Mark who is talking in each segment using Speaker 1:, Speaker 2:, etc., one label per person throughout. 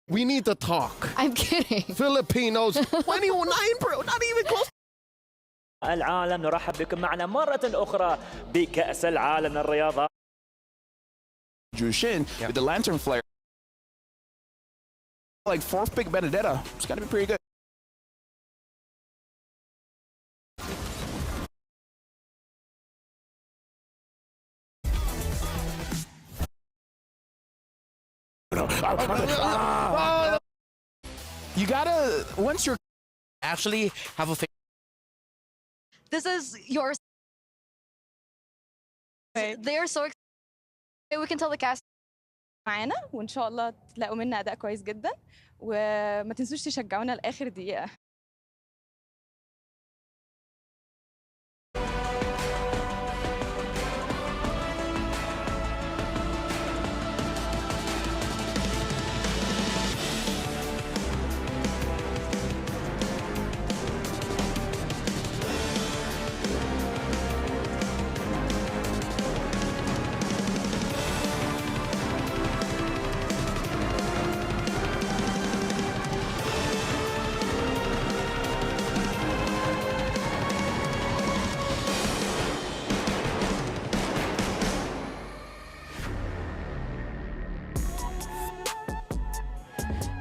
Speaker 1: We need to talk.
Speaker 2: I'm kidding.
Speaker 1: Filipinos, 29 bro, not even close.
Speaker 3: العالم نرحب بكم معنا مرة أخرى بكأس العالم للرياضة.
Speaker 4: Jushin with the lantern flare. Like fourth pick Benedetta. It's gotta be pretty good. You gotta, once you're
Speaker 1: Actually have a
Speaker 2: This is your. They're so excited. We can tell the cast.
Speaker 5: معانا وان شاء الله تلاقوا منا اداء كويس جدا وما تنسوش تشجعونا لاخر دقيقه.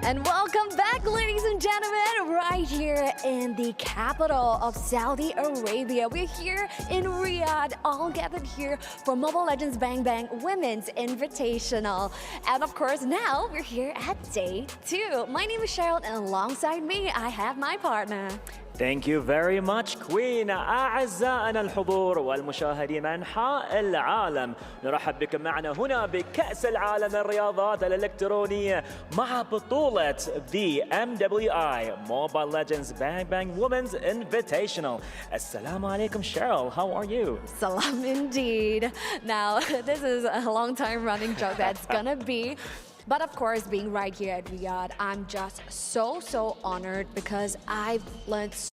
Speaker 6: And welcome back, ladies and gentlemen, right here in the capital of Saudi Arabia. We're here in Riyadh, all gathered here for Mobile Legends Bang Bang Women's Invitational. And of course, now we're here at day 2. My name is Cheryl, and alongside me, I have my partner.
Speaker 3: Thank you very much Queen. أعزائنا الحضور والمشاهدين من أنحاء العالم، نرحب بكم معنا هنا بكأس العالم للرياضات الإلكترونية مع بطولة the MWI Mobile Legends Bang Bang Women's Invitational. Assalamu alaikum Cheryl, how are you?
Speaker 6: Salam indeed. Now, this is a long time running joke that's gonna be. But of course, being right here at Riyadh, I'm just so honored because I've learned so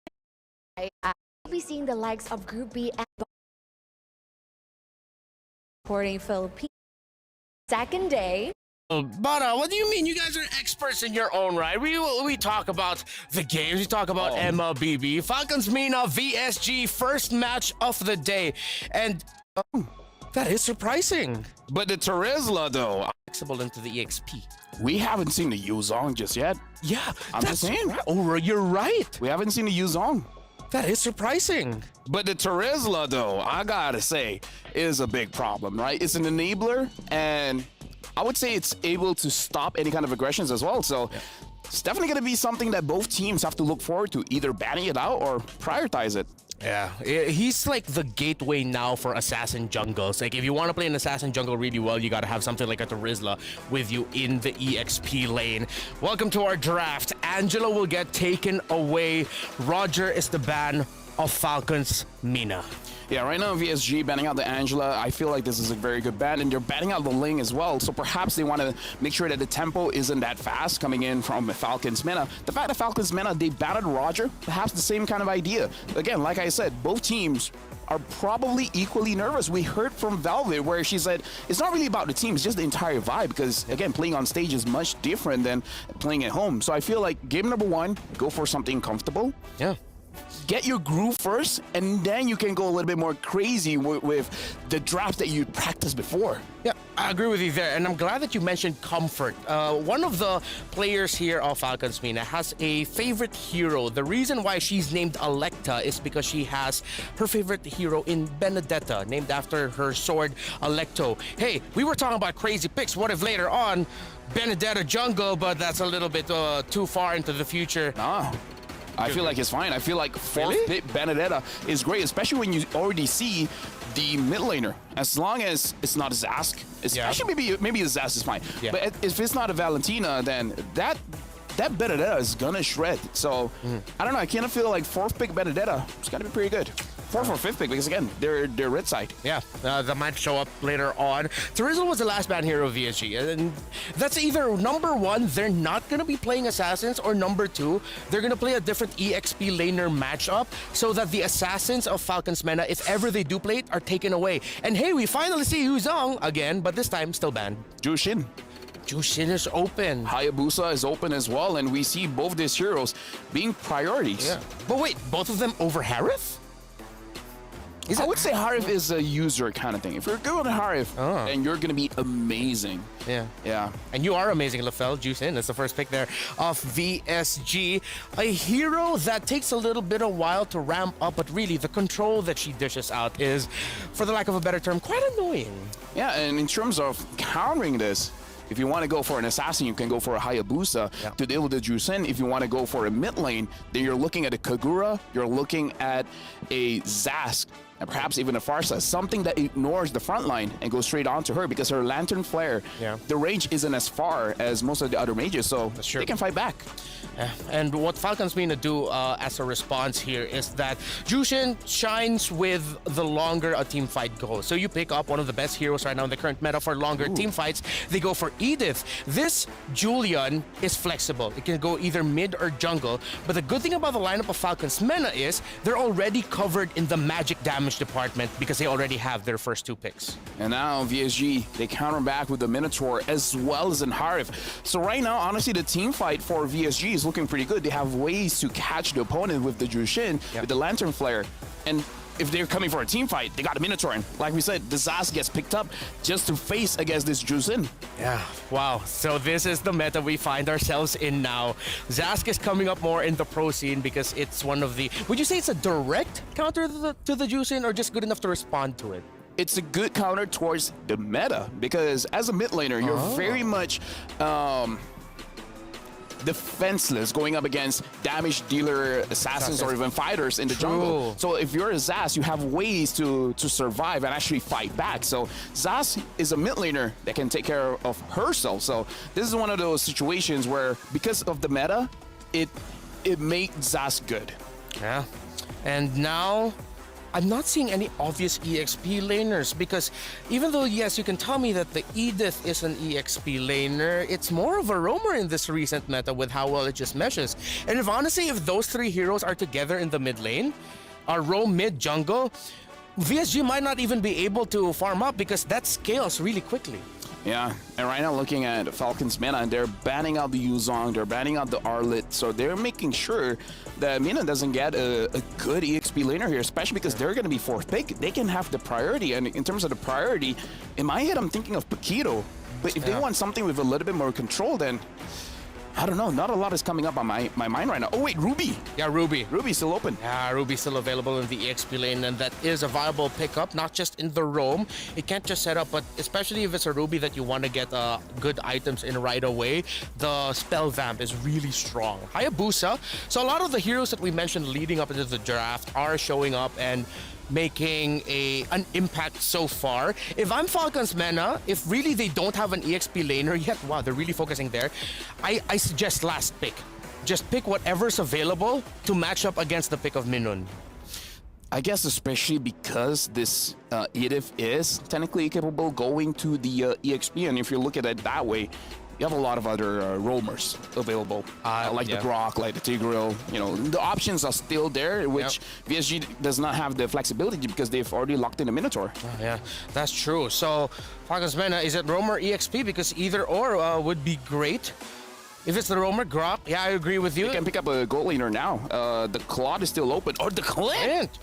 Speaker 6: much. I'll be seeing the likes of Group B and supporting Philippines. Second day.
Speaker 1: But what do you mean? You guys are experts in your own right. We talk about the games. We talk about MLBB. Falcons Mina VSG, first match of the day. And that is surprising.
Speaker 4: But the Terizla though,
Speaker 1: Flexible into the EXP.
Speaker 4: we haven't seen the Yuzong just yet.
Speaker 1: Yeah,
Speaker 4: I'm just saying.
Speaker 1: Oh, you're right.
Speaker 4: We haven't seen the Yuzong.
Speaker 1: That is surprising.
Speaker 4: But the Terizla though, I gotta say, is a big problem, right? It's an enabler, and I would say it's able to stop any kind of aggressions as well. So it's definitely gonna be something that both teams have to look forward to, either banning it out or prioritize it.
Speaker 1: Yeah, he's like the gateway now for assassin jungles. Like if you want to play an assassin jungle really well, you got to have something like a Terizla with you in the EXP lane. Welcome to our draft. Angela will get taken away. Roger is the ban of Falcons Mina.
Speaker 4: Yeah, right now VSG banning out the Angela. I feel like this is a very good ban, and they're banning out the Ling as well. So perhaps they want to make sure that the tempo isn't that fast coming in from Falcons Mina. The fact that Falcons Mina, they banned Roger, perhaps the same kind of idea. Again, like I said, both teams are probably equally nervous. We heard from Velvet where she said it's not really about the team, it's just the entire vibe, because again, playing on stage is much different than playing at home. So I feel like game number 1, go for something comfortable.
Speaker 1: Yeah.
Speaker 4: Get your groove first, and then you can go a little bit more crazy with the drafts that you practiced before.
Speaker 1: Yeah, I agree with you there, and I'm glad that you mentioned comfort. One of the players here of Falcons Mina has a favorite hero. The reason why she's named Electa is because she has her favorite hero in Benedetta, named after her sword, Electo. Hey, we were talking about crazy picks. What if later on, Benedetta jungle, but that's a little bit too far into the future.
Speaker 4: Ah. I feel like it's fine. I feel like fourth pick Benedetta is great, especially when you already see the mid laner. As long as it's not Zask, especially maybe Zask is fine. Yeah. But if it's not a Valentina, then that Benedetta is gonna shred. So I don't know. I kind of feel like fourth pick Benedetta is gonna be pretty good. Fourth or fifth pick, because again, they're red side.
Speaker 1: Yeah, that might show up later on. Terizla was the last ban hero of VSG, and that's either number 1, they're not gonna be playing assassins, or number 2, they're gonna play a different EXP laner matchup so that the assassins of Falcons Mina, if ever they do play it, are taken away. And hey, we finally see Yuzong again, but this time still banned.
Speaker 4: Jushin.
Speaker 1: Jushin is open.
Speaker 4: Hayabusa is open as well, and we see both these heroes being priorities.
Speaker 1: Yeah. But wait, both of them over Harith?
Speaker 4: I would say Harith is a user kind of thing. If you're good with Harith, then you're going to be amazing.
Speaker 1: Yeah.
Speaker 4: Yeah.
Speaker 1: And you are amazing, Lafel. Jushin, that's the first pick there of VSG. A hero that takes a little bit of while to ramp up, but really the control that she dishes out is, for the lack of a better term, quite annoying.
Speaker 4: Yeah, and in terms of countering this, if you want to go for an assassin, you can go for a Hayabusa to deal with the Jushin. If you want to go for a mid lane, then you're looking at a Kagura, you're looking at a Zask, and perhaps even a Farsa, something that ignores the front line and goes straight onto her because her Lantern Flare, the range isn't as far as most of the other mages, so they can fight back.
Speaker 1: And what Falcon's going to do as a response here is that Jushin shines with the longer a team fight goes. So you pick up one of the best heroes right now in the current meta for longer team fights. They go for Edith. This Julian is flexible. It can go either mid or jungle. But the good thing about the lineup of Falcon's Mena is they're already covered in the magic damage department because they already have their first 2 picks.
Speaker 4: And now VSG, they counter back with the Minotaur as well as in Harith. So right now, honestly, the team fight for VSG is looking pretty good. They have ways to catch the opponent with the Jushin, with the Lantern Flare. And if they're coming for a team fight, they got a Minotaur. And like we said, the Zas gets picked up just to face against this Jushin.
Speaker 1: Yeah, wow. So this is the meta we find ourselves in now. Zask is coming up more in the pro scene because it's one of the... Would you say it's a direct counter to the Jushin or just good enough to respond to it?
Speaker 4: It's a good counter towards the meta because as a mid laner, you're very much... defenseless going up against damage dealer assassins or even fighters in the jungle. So if you're a Zas, you have ways to survive and actually fight back. So Zas is a mid laner that can take care of herself. So this is one of those situations where because of the meta, it made Zas good.
Speaker 1: Yeah. And now I'm not seeing any obvious EXP laners because even though, yes, you can tell me that the Edith is an EXP laner, it's more of a roamer in this recent meta with how well it just meshes. And if honestly, if those 3 heroes are together in the mid lane, roam mid jungle, VSG might not even be able to farm up because that scales really quickly.
Speaker 4: Yeah, and right now looking at Falcon's Mena, they're banning out the Yuzong, they're banning out the Arlet, so they're making sure that Mena doesn't get a good EXP laner here, especially because they're going to be 4th pick. They can have the priority, and in terms of the priority, in my head I'm thinking of Paquito, but if they want something with a little bit more control, then I don't know, not a lot is coming up on my mind right now. Oh wait, Ruby!
Speaker 1: Yeah, Ruby.
Speaker 4: Ruby's still open.
Speaker 1: Yeah, Ruby's still available in the EXP lane, and that is a viable pickup, not just in the roam. It can't just set up, but especially if it's a Ruby that you want to get good items in right away, the spell vamp is really strong. Hayabusa. So a lot of the heroes that we mentioned leading up into the draft are showing up and making an impact so far. If I'm Falcon's Mena, if really they don't have an EXP laner yet, wow, they're really focusing there, I suggest last pick. Just pick whatever's available to match up against the pick of Minun.
Speaker 4: I guess especially because this Edith is technically capable going to the EXP, and if you look at it that way, you have a lot of other roamers available, like the Grok, like the Tigreal. You know, the options are still there, which VSG does not have the flexibility because they've already locked in a Minotaur.
Speaker 1: Yeah, that's true. So, Falcon's Mena, is it roamer EXP? Because either or would be great. If it's the roamer, Grok, yeah, I agree with you.
Speaker 4: You can pick up a gold laner now. The Claude is still open. Or the Clint!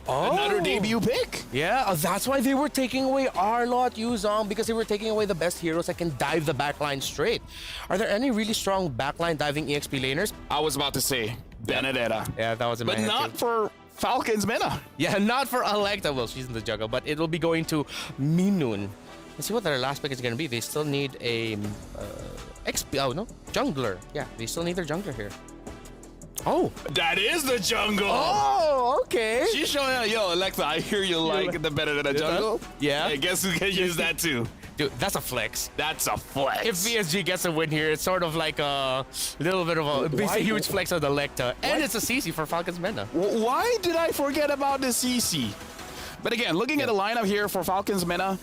Speaker 4: Another debut pick.
Speaker 1: Yeah, that's why they were taking away Arlot, Yuzong, because they were taking away the best heroes that can dive the backline straight. Are there any really strong backline diving EXP laners?
Speaker 4: I was about to say Benedetta.
Speaker 1: Yeah, that was in my head
Speaker 4: But not
Speaker 1: too.
Speaker 4: for Falcon's Mena.
Speaker 1: Yeah, not for Electa. Well, she's in the jungle, but it'll be going to Minun. Let's see what their last pick is going to be. They still need a jungler. Yeah, they still need their jungler here. Oh,
Speaker 4: that is the jungle.
Speaker 1: Oh, okay.
Speaker 4: She's showing out, yo, Alexa, I hear you like the Benedetta jungle.
Speaker 1: Yeah.
Speaker 4: Hey, guess who can use that too?
Speaker 1: Dude, that's a flex.
Speaker 4: That's a flex.
Speaker 1: If VSG gets a win here, it's sort of like a little bit of a huge flex on the Electa. And it's a CC for Falcon's Mena.
Speaker 4: Why did I forget about the CC? But again, looking at the lineup here for Falcon's Mena,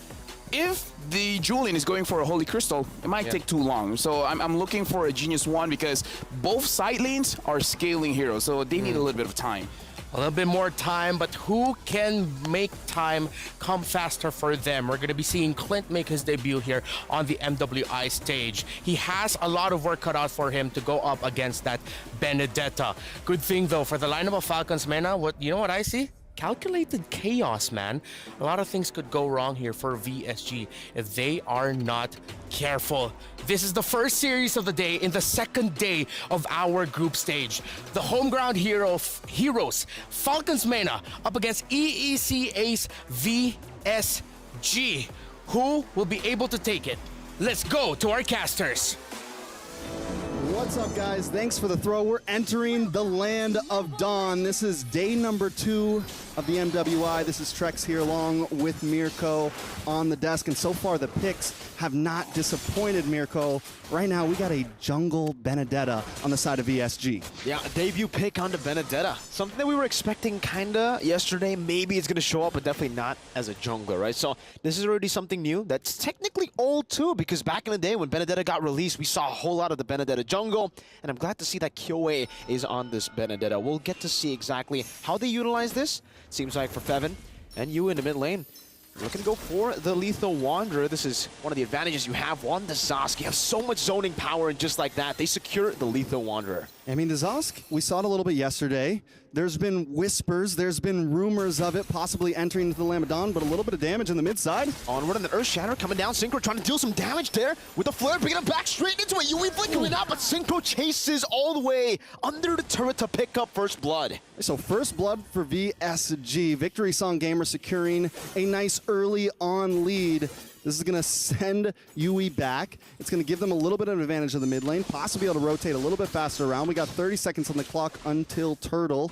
Speaker 4: if the Julian is going for a Holy Crystal, it might take too long. So I'm looking for a Genius 1 because both side lanes are scaling heroes, so they need a little bit of time.
Speaker 1: A little bit more time, but who can make time come faster for them? We're going to be seeing Clint make his debut here on the MWI stage. He has a lot of work cut out for him to go up against that Benedetta. Good thing, though, for the lineup of Falcons Mena, you know what I see? Calculated chaos, man. A lot of things could go wrong here for VSG if they are not careful. This is the first series of the day in the second day of our group stage. The home ground heroes, Falcons Mena, up against EEC Ace VSG. Who will be able to take it? Let's go to our casters.
Speaker 7: What's up, guys? Thanks for the throw. We're entering the land of dawn. This is day number 2 of the MWI. This is Trex here along with Mirko on the desk. And so far, the picks have not disappointed Mirko. Right now, we got a jungle Benedetta on the side of VSG.
Speaker 8: Yeah, a debut pick onto Benedetta. Something that we were expecting kinda yesterday. Maybe it's gonna show up, but definitely not as a jungler, right? So this is already something new that's technically old too, because back in the day when Benedetta got released, we saw a whole lot of the Benedetta jungle, and I'm glad to see that Kyoe is on this Benedetta. We'll get to see exactly how they utilize this. Seems like for Fevin and you in the mid lane, looking to go for the Lethal Wanderer. This is one of the advantages you have on the Zosk. You have so much zoning power, and just like that, they secure the Lethal Wanderer.
Speaker 7: I mean, the Zosk, we saw it a little bit yesterday. There's been whispers, there's been rumors of it possibly entering into the Lamadan, but a little bit of damage in the mid side.
Speaker 8: Onward and the Earth Shatter coming down. Synchro trying to deal some damage there with the flare, bringing it back straight into it. UE flickering out, but Synchro chases all the way under the turret to pick up first blood.
Speaker 7: So first blood for VSG. Victory Song Gamer securing a nice early on lead. This is going to send UE back. It's going to give them a little bit of advantage of the mid lane, possibly able to rotate a little bit faster around. We got 30 seconds on the clock until Turtle.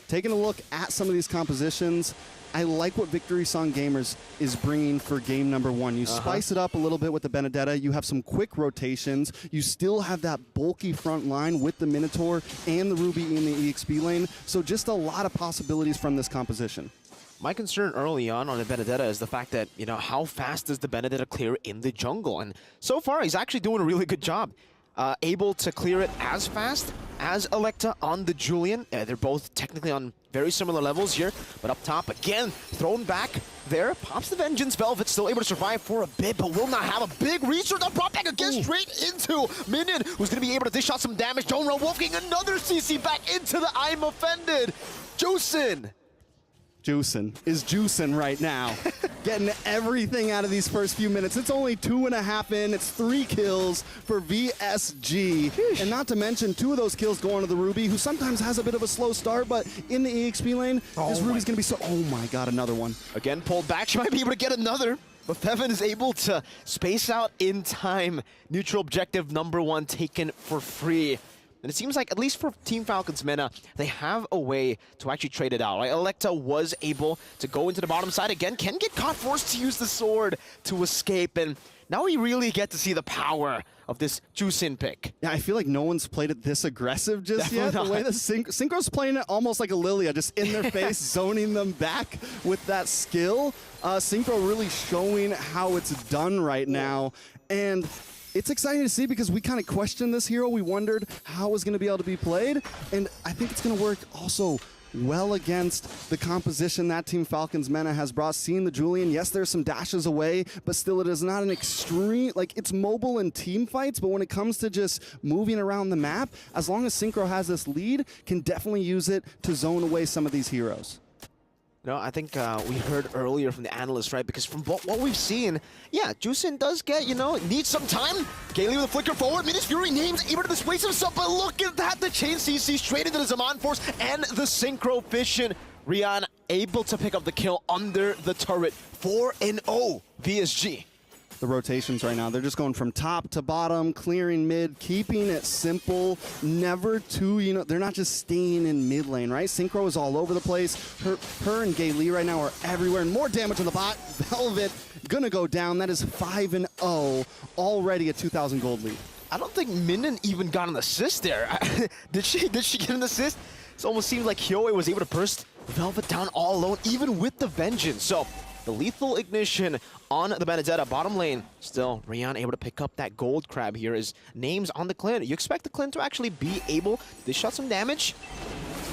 Speaker 7: Taking a look at some of these compositions, I like what Victory Song Gamers is bringing for game number 1. You spice it up a little bit with the Benedetta. You have some quick rotations. You still have that bulky front line with the Minotaur and the Ruby in the EXP lane. So just a lot of possibilities from this composition.
Speaker 8: My concern early on the Benedetta is the fact that, you know, how fast does the Benedetta clear in the jungle? And so far, he's actually doing a really good job. Able to clear it as fast as Electa on the Julian. They're both technically on very similar levels here, but up top, again, thrown back there. Pops the Vengeance. Velvet still able to survive for a bit, but will not have a big resource. Brought back again straight into Minion, who's going to be able to dish out some damage. Don't run Wolfgang, another CC back into the I'm Offended. Juicin
Speaker 7: is juicing right now. Getting everything out of these first few minutes. It's only 2.5 in. It's 3 kills for VSG. Sheesh. And not to mention 2 of those kills going to the Ruby, who sometimes has a bit of a slow start, but in the EXP lane, this Ruby's going to be so... Oh my god, another one.
Speaker 8: Again, pulled back. She might be able to get another. But Fevin is able to space out in time. Neutral objective number 1 taken for free. And it seems like, at least for Team Falcons Mena, they have a way to actually trade it out. Right? Electa was able to go into the bottom side again, can get caught, forced to use the sword to escape. And now we really get to see the power of this Juicin pick.
Speaker 7: Yeah, I feel like no one's played it this aggressive just yet. The way the Synchro's playing it almost like a Lilia, just in their face, zoning them back with that skill. Synchro really showing how it's done right now. And it's exciting to see because we kind of questioned this hero. We wondered how it was going to be able to be played. And I think it's going to work also well against the composition that Team Falcons Mena has brought. Seeing the Julian, yes, there's some dashes away, but still it is not an extreme, like it's mobile in team fights, but when it comes to just moving around the map, as long as Synchro has this lead, can definitely use it to zone away some of these heroes.
Speaker 8: No, I think we heard earlier from the analysts, right? Because from what we've seen, yeah, Juicin does get, needs some time. Gaily with a flicker forward. Midas Fury names able to displace himself, but look at that. The chain CC straight into the Zaman Force and the Synchro Vision. Rian able to pick up the kill under the turret. 4-0 VSG.
Speaker 7: The rotations right now, they're just going from top to bottom, clearing mid, keeping it simple, never too, they're not just staying in mid lane, right? Synchro is all over the place. Her and Gay Lee right now are everywhere, and more damage on the bot. Velvet gonna go down. That is 5-0, already a 2,000 gold lead.
Speaker 8: I don't think Minion even got an assist there. Did she get an assist? It almost seems like Hyoe was able to burst Velvet down all alone, even with the Vengeance. So the lethal ignition on the Benedetta bottom lane. Still, Rian able to pick up that gold crab here. His name's on the Clint. You expect the Clint to actually be able to shut some damage.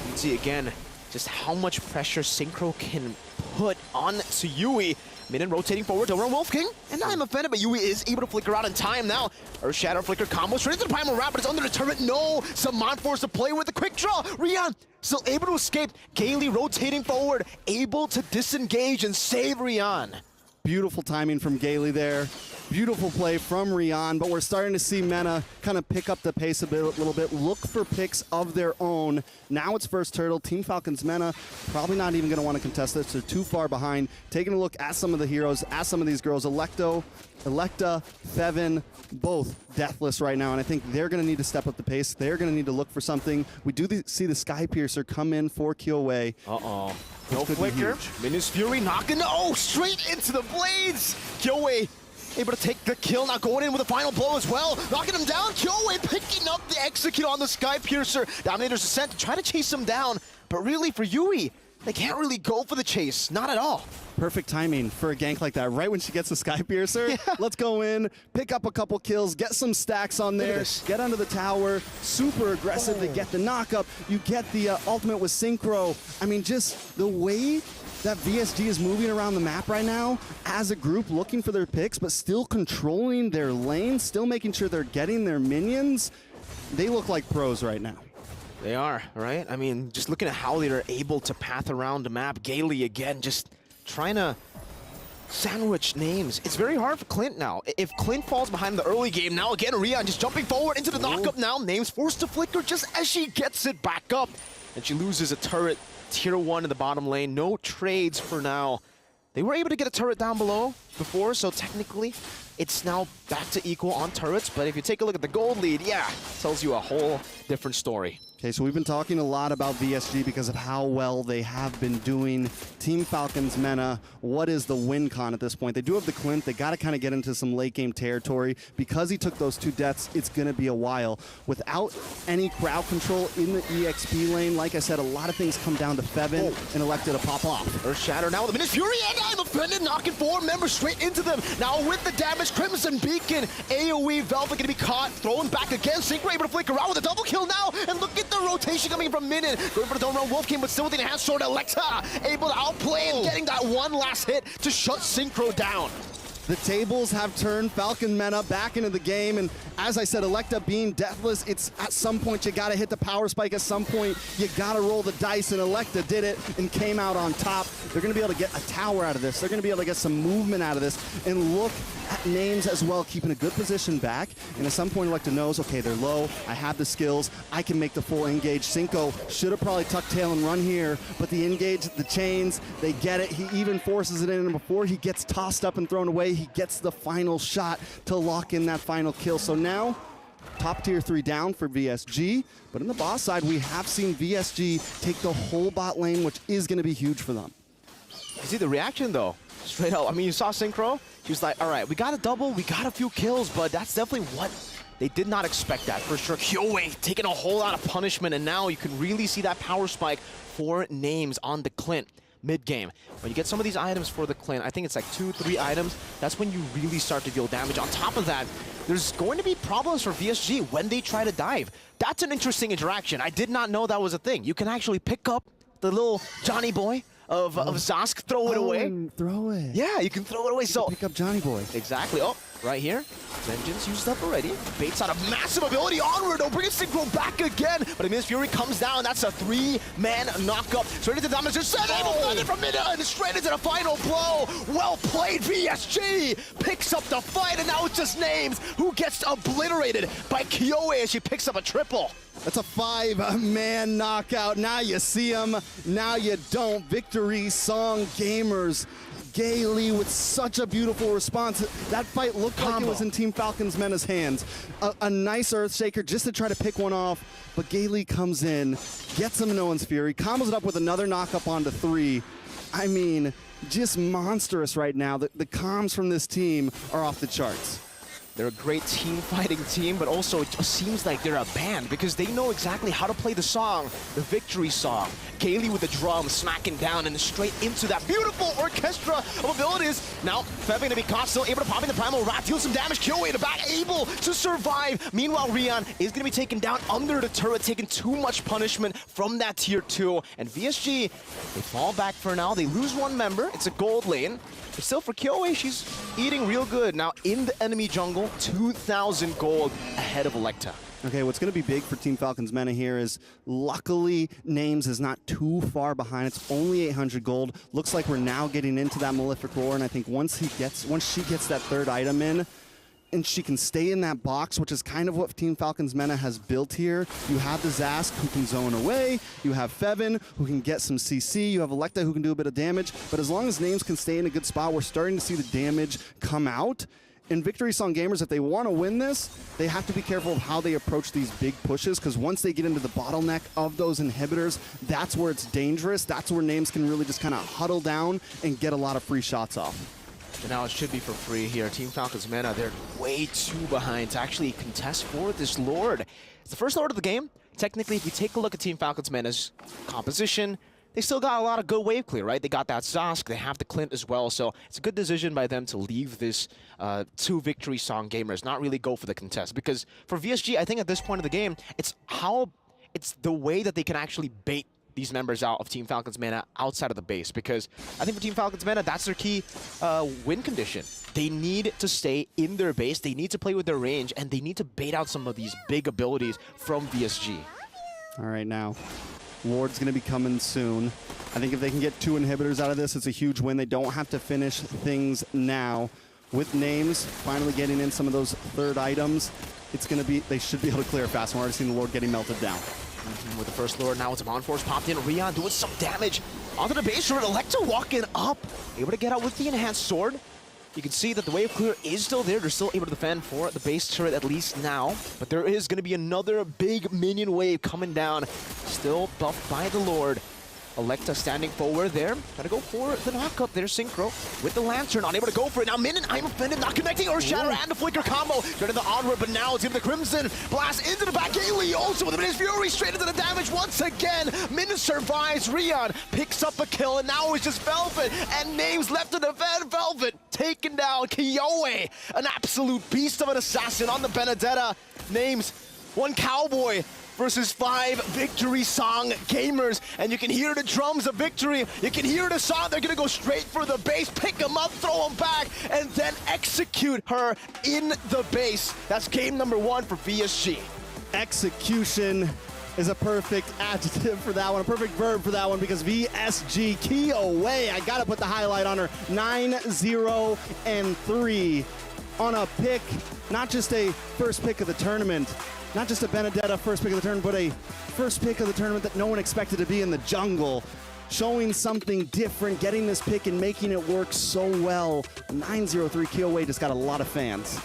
Speaker 8: You can see again, just how much pressure Synchro can put on to Yui. Minion rotating forward over on Wolf King, and I'm offended, but Yui is able to flicker out in time now. Earth Shadow flicker combo straight into the Primal Wrap, but it's under the turret. No, Saman forced to play with the quick draw. Rian still able to escape. Kaylee rotating forward, able to disengage and save Rian.
Speaker 7: Beautiful timing from Gailey there. Beautiful play from Rian, but we're starting to see Mena kind of pick up the pace a little bit, look for picks of their own. Now it's first turtle. Team Falcons Mena probably not even going to want to contest this. They're too far behind. Taking a look at some of the heroes, at some of these girls. Electa, Fevin, both deathless right now, and I think they're going to need to step up the pace. They're going to need to look for something. We do see the Sky Piercer come in for Kyoei.
Speaker 8: Uh-oh. No flicker. Minus Fury knocking, straight into the blades. Kyoei able to take the kill, now going in with a final blow as well. Knocking him down, Kyoei picking up the execute on the Sky Piercer. Dominator's Ascent to try to chase him down, but really for Yui, they can't really go for the chase, not at all.
Speaker 7: Perfect timing for a gank like that. Right when she gets the Sky Piercer, let's go in, pick up a couple kills, get some stacks on there, get under the tower, super aggressive to get the knockup. You get the ultimate with Synchro. I mean, just the way that VSG is moving around the map right now as a group, looking for their picks, but still controlling their lane, still making sure they're getting their minions. They look like pros right now.
Speaker 8: They are, right? I mean, just looking at how they're able to path around the map. Gailey, again, just trying to sandwich names. It's very hard for Clint now. If Clint falls behind in the early game, now again, Rian just jumping forward into the knockup now. Names forced to flicker just as she gets it back up. And she loses a turret. Tier 1 in the bottom lane. No trades for now. They were able to get a turret down below before, so technically it's now back to equal on turrets. But if you take a look at the gold lead, yeah, tells you a whole different story.
Speaker 7: Okay, so we've been talking a lot about VSG because of how well they have been doing. Team Falcons Mena, what is the win con at this point? They do have the Clint. They got to kind of get into some late game territory. Because he took those 2 deaths, it's going to be a while. Without any crowd control in the EXP lane, like I said, a lot of things come down to Fevin and Electa to pop off.
Speaker 8: Earth Shatter now with a Minute Fury, and I'm offended, knocking 4 members straight into them. Now with the damage, Crimson Beacon, AoE, Velvet going to be caught, thrown back again. Synchro able to flicker out with a double kill now, and look at the rotation coming from Minion. Going for the dome around Wolf King, but still with the enhanced sword. Electa able to outplay and getting that one last hit to shut Synchro down.
Speaker 7: The tables have turned. Falcon Mena back into the game, and as I said, Electa being deathless, it's at some point you gotta hit the power spike. At some point you gotta roll the dice, and Electa did it and came out on top. They're gonna be able to get a tower out of this. They're gonna be able to get some movement out of this, and look at names as well, keeping a good position back. And at some point Electa knows, okay, they're low, I have the skills, I can make the full engage. Cinco should have probably tucked tail and run here, but the engage, the chains, they get it. He even forces it in, and before he gets tossed up and thrown away, he gets the final shot to lock in that final kill. So now, top tier 3 down for VSG, but in the boss side, we have seen VSG take the whole bot lane, which is going to be huge for them.
Speaker 8: You see the reaction though, straight up. I mean, you saw Synchro, she was like, all right, we got a double, we got a few kills, but that's definitely what they did not expect that for sure. Kyoei taking a whole lot of punishment, and now you can really see that power spike for names on the Clint. Mid-game. When you get some of these items for the Clint, I think it's like 2-3 items, that's when you really start to deal damage. On top of that, there's going to be problems for VSG when they try to dive. That's an interesting interaction. I did not know that was a thing. You can actually pick up the little Johnny boy of Zask, throw it away.
Speaker 7: Throw it.
Speaker 8: Yeah, you can throw it away. So
Speaker 7: pick up Johnny Boy.
Speaker 8: Exactly. Oh, right here. Vengeance used up already. Baits out a massive ability onward. Don't bring Synchro back again. But Miss Fury comes down. That's a 3-man knockup. Straight into the damage. Able from mid and straight into the final blow. Well played, VSG. Picks up the fight, and now it's just names who gets obliterated by Kyoei as she picks up a triple.
Speaker 7: That's a 5-man knockout. Now you see him, now you don't. Victory Song Gamers. Gailey with such a beautiful response. That fight looked like it was in Team Falcons Mena's hands. A nice Earthshaker just to try to pick one off, but Gailey comes in, gets him No One's Fury, combos it up with another knockup onto 3. I mean, just monstrous right now. The comms from this team are off the charts.
Speaker 8: They're a great team fighting team, but also it just seems like they're a band because they know exactly how to play the song, the victory song. Kaylee with the drum smacking down and straight into that beautiful orchestra of abilities. Now, Feb gonna be caught, still able to pop in the Primal Wrath, deal some damage, Kyoe in the back, able to survive. Meanwhile, Rian is gonna be taken down under the turret, taking too much punishment from that tier 2. And VSG, they fall back for now. They lose one member. It's a gold lane. But still for Kyoe, she's eating real good. Now in the enemy jungle, 2,000 gold ahead of Electa.
Speaker 7: Okay, what's going to be big for Team Falcons Mena here is luckily Names is not too far behind. It's only 800 gold. Looks like we're now getting into that Malefic Roar, and I think once she gets that third item in, and she can stay in that box, which is kind of what Team Falcons Mena has built here. You have the Zask who can zone away, you have Fevin who can get some CC, you have Electa who can do a bit of damage, but as long as Names can stay in a good spot, we're starting to see the damage come out. And Victory Song gamers, if they want to win this, they have to be careful of how they approach these big pushes, because once they get into the bottleneck of those inhibitors, that's where it's dangerous. That's where Names can really just kind of huddle down and get a lot of free shots off.
Speaker 8: And now it should be for free here. Team Falcons Mena, they're way too behind to actually contest for this Lord. It's the first Lord of the game. Technically, if we take a look at Team Falcons Mena's composition, they still got a lot of good wave clear, right? They got that Zask, they have the Clint as well, so it's a good decision by them to leave this 2 Victory Song gamers, not really go for the contest. Because for VSG, I think at this point of the game, it's the way that they can actually bait these members out of Team Falcons Mena outside of the base, because I think for Team Falcons Mena, that's their key win condition. They need to stay in their base, they need to play with their range, and they need to bait out some of these big abilities from VSG.
Speaker 7: All right, now, Lord's going to be coming soon. I think if they can get 2 inhibitors out of this, it's a huge win. They don't have to finish things now. With Names finally getting in some of those third items, it's going to be, they should be able to clear fast. We're already seeing the Lord getting melted down.
Speaker 8: With the first Lord, now it's a Bond Force popped in. Rian doing some damage onto the base turret. Electa walking up, able to get out with the enhanced sword. You can see that the wave clear is still there. They're still able to defend for the base turret at least now. But there is going to be another big minion wave coming down. Still buffed by the Lord. Electa standing forward there. Gotta go for the knockup there. Synchro with the Lantern, unable to go for it. Now Min and I'm offended, not connecting Earth Shatter and the Flicker combo. Turning the onward, but now it's into the Crimson. Blast into the back. Kaylee also with the Min's Fury straight into the damage once again. Min survives. Rion picks up a kill, and now it's just Velvet and Names left to defend. Velvet taking down Kyoe, an absolute beast of an assassin on the Benedetta. Names, one cowboy versus 5 Victory Song gamers, and you can hear the drums of victory, you can hear the song. They're gonna go straight for the base, pick them up, throw them back, and then execute her in the base. That's game number 1 for VSG.
Speaker 7: Execution is a perfect adjective for that one, a perfect verb for that one, because VSG Kyoe, I gotta put the highlight on her, 9-0-3 on a pick, not just a first pick of the tournament, not just a Benedetta first pick of the tournament, but a first pick of the tournament that no one expected to be in the jungle. Showing something different, getting this pick and making it work so well. 9-0-3 Kyoe just got a lot of fans.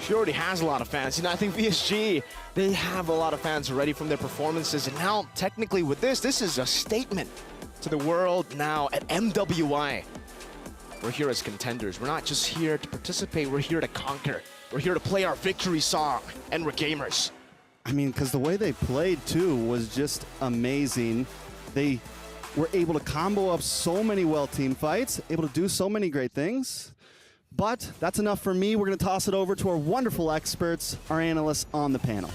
Speaker 8: She already has a lot of fans. You know, I think VSG, they have a lot of fans already from their performances. And now, technically with this is a statement to the world now at MWI. We're here as contenders. We're not just here to participate, we're here to conquer. We're here to play our victory song, and we're gamers.
Speaker 7: I mean, because the way they played, too, was just amazing. They were able to combo up so many well-teamed fights, able to do so many great things. But that's enough for me. We're going to toss it over to our wonderful experts, our analysts on the panel.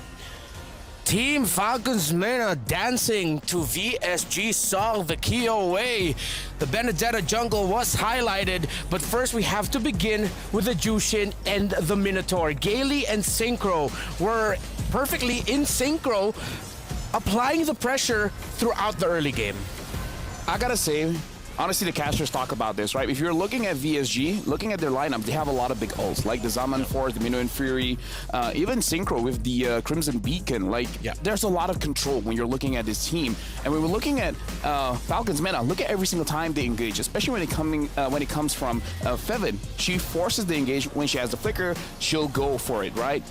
Speaker 1: Team Falcons Mena dancing to VSG song, the Kyoe. The Benedetta jungle was highlighted, but first we have to begin with the Jushin and the Minotaur. Gaily and Synchro were perfectly in synchro, applying the pressure throughout the early game.
Speaker 4: I gotta say, honestly, the casters talk about this, right? If you're looking at VSG, looking at their lineup, they have a lot of big ults, like the Zaman Force, the Minuan Fury, even Synchro with the Crimson Beacon. Like, there's a lot of control when you're looking at this team. And when we're looking at Falcons Mena, look at every single time they engage, especially when it comes from Fevin. She forces the engage. When she has the flicker, she'll go for it, right?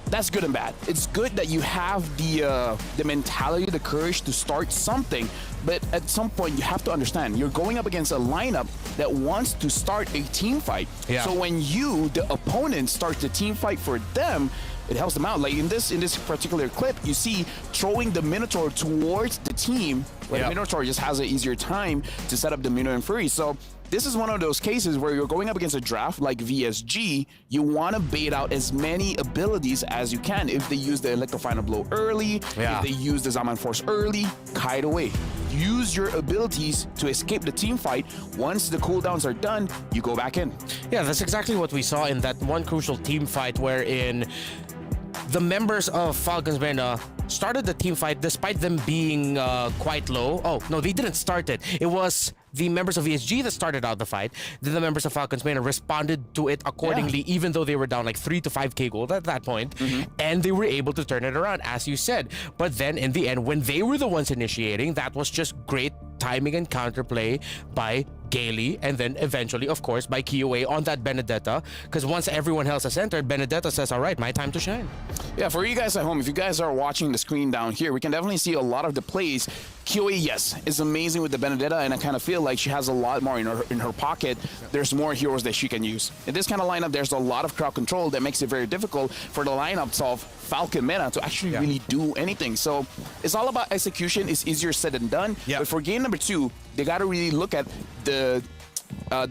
Speaker 4: That's good and bad. It's good that you have the mentality, the courage to start something, but at some point you have to understand you're going up against a lineup that wants to start a team fight.
Speaker 1: Yeah.
Speaker 4: So when you, the opponent, starts the team fight for them, it helps them out. Like in this particular clip, you see throwing the Minotaur towards the team, where the Minotaur just has an easier time to set up the Minotaur and Fury. So this is one of those cases where you're going up against a draft like VSG, you want to bait out as many abilities as you can. If they use the Electrofiner Blow early, if they use the Zaman Force early, kite away. Use your abilities to escape the team fight. Once the cooldowns are done, you go back in.
Speaker 1: Yeah, that's exactly what we saw in that one crucial team fight wherein the members of Falcons Mena started the team fight despite them being quite low. Oh, no, they didn't start it. It was the members of ESG that started out the fight. Then the members of Falcons Mena responded to it accordingly, even though they were down like 3 to 5k gold at that point. And they were able to turn it around, as you said. But then in the end, when they were the ones initiating, that was just great timing and counterplay by Gailey, and then eventually, of course, by KOA on that Benedetta. Because once everyone else has entered, Benedetta says, all right, my time to shine.
Speaker 4: Yeah, for you guys at home, if you guys are watching the screen down here, we can definitely see a lot of the plays. KOA, yes, is amazing with the Benedetta, and I kind of feel like she has a lot more in her pocket. There's more heroes that she can use. In this kind of lineup, there's a lot of crowd control that makes it very difficult for the lineups of Falcon Mena to actually really do anything. So it's all about execution. It's easier said than done. But for game number 2, they got to really look at the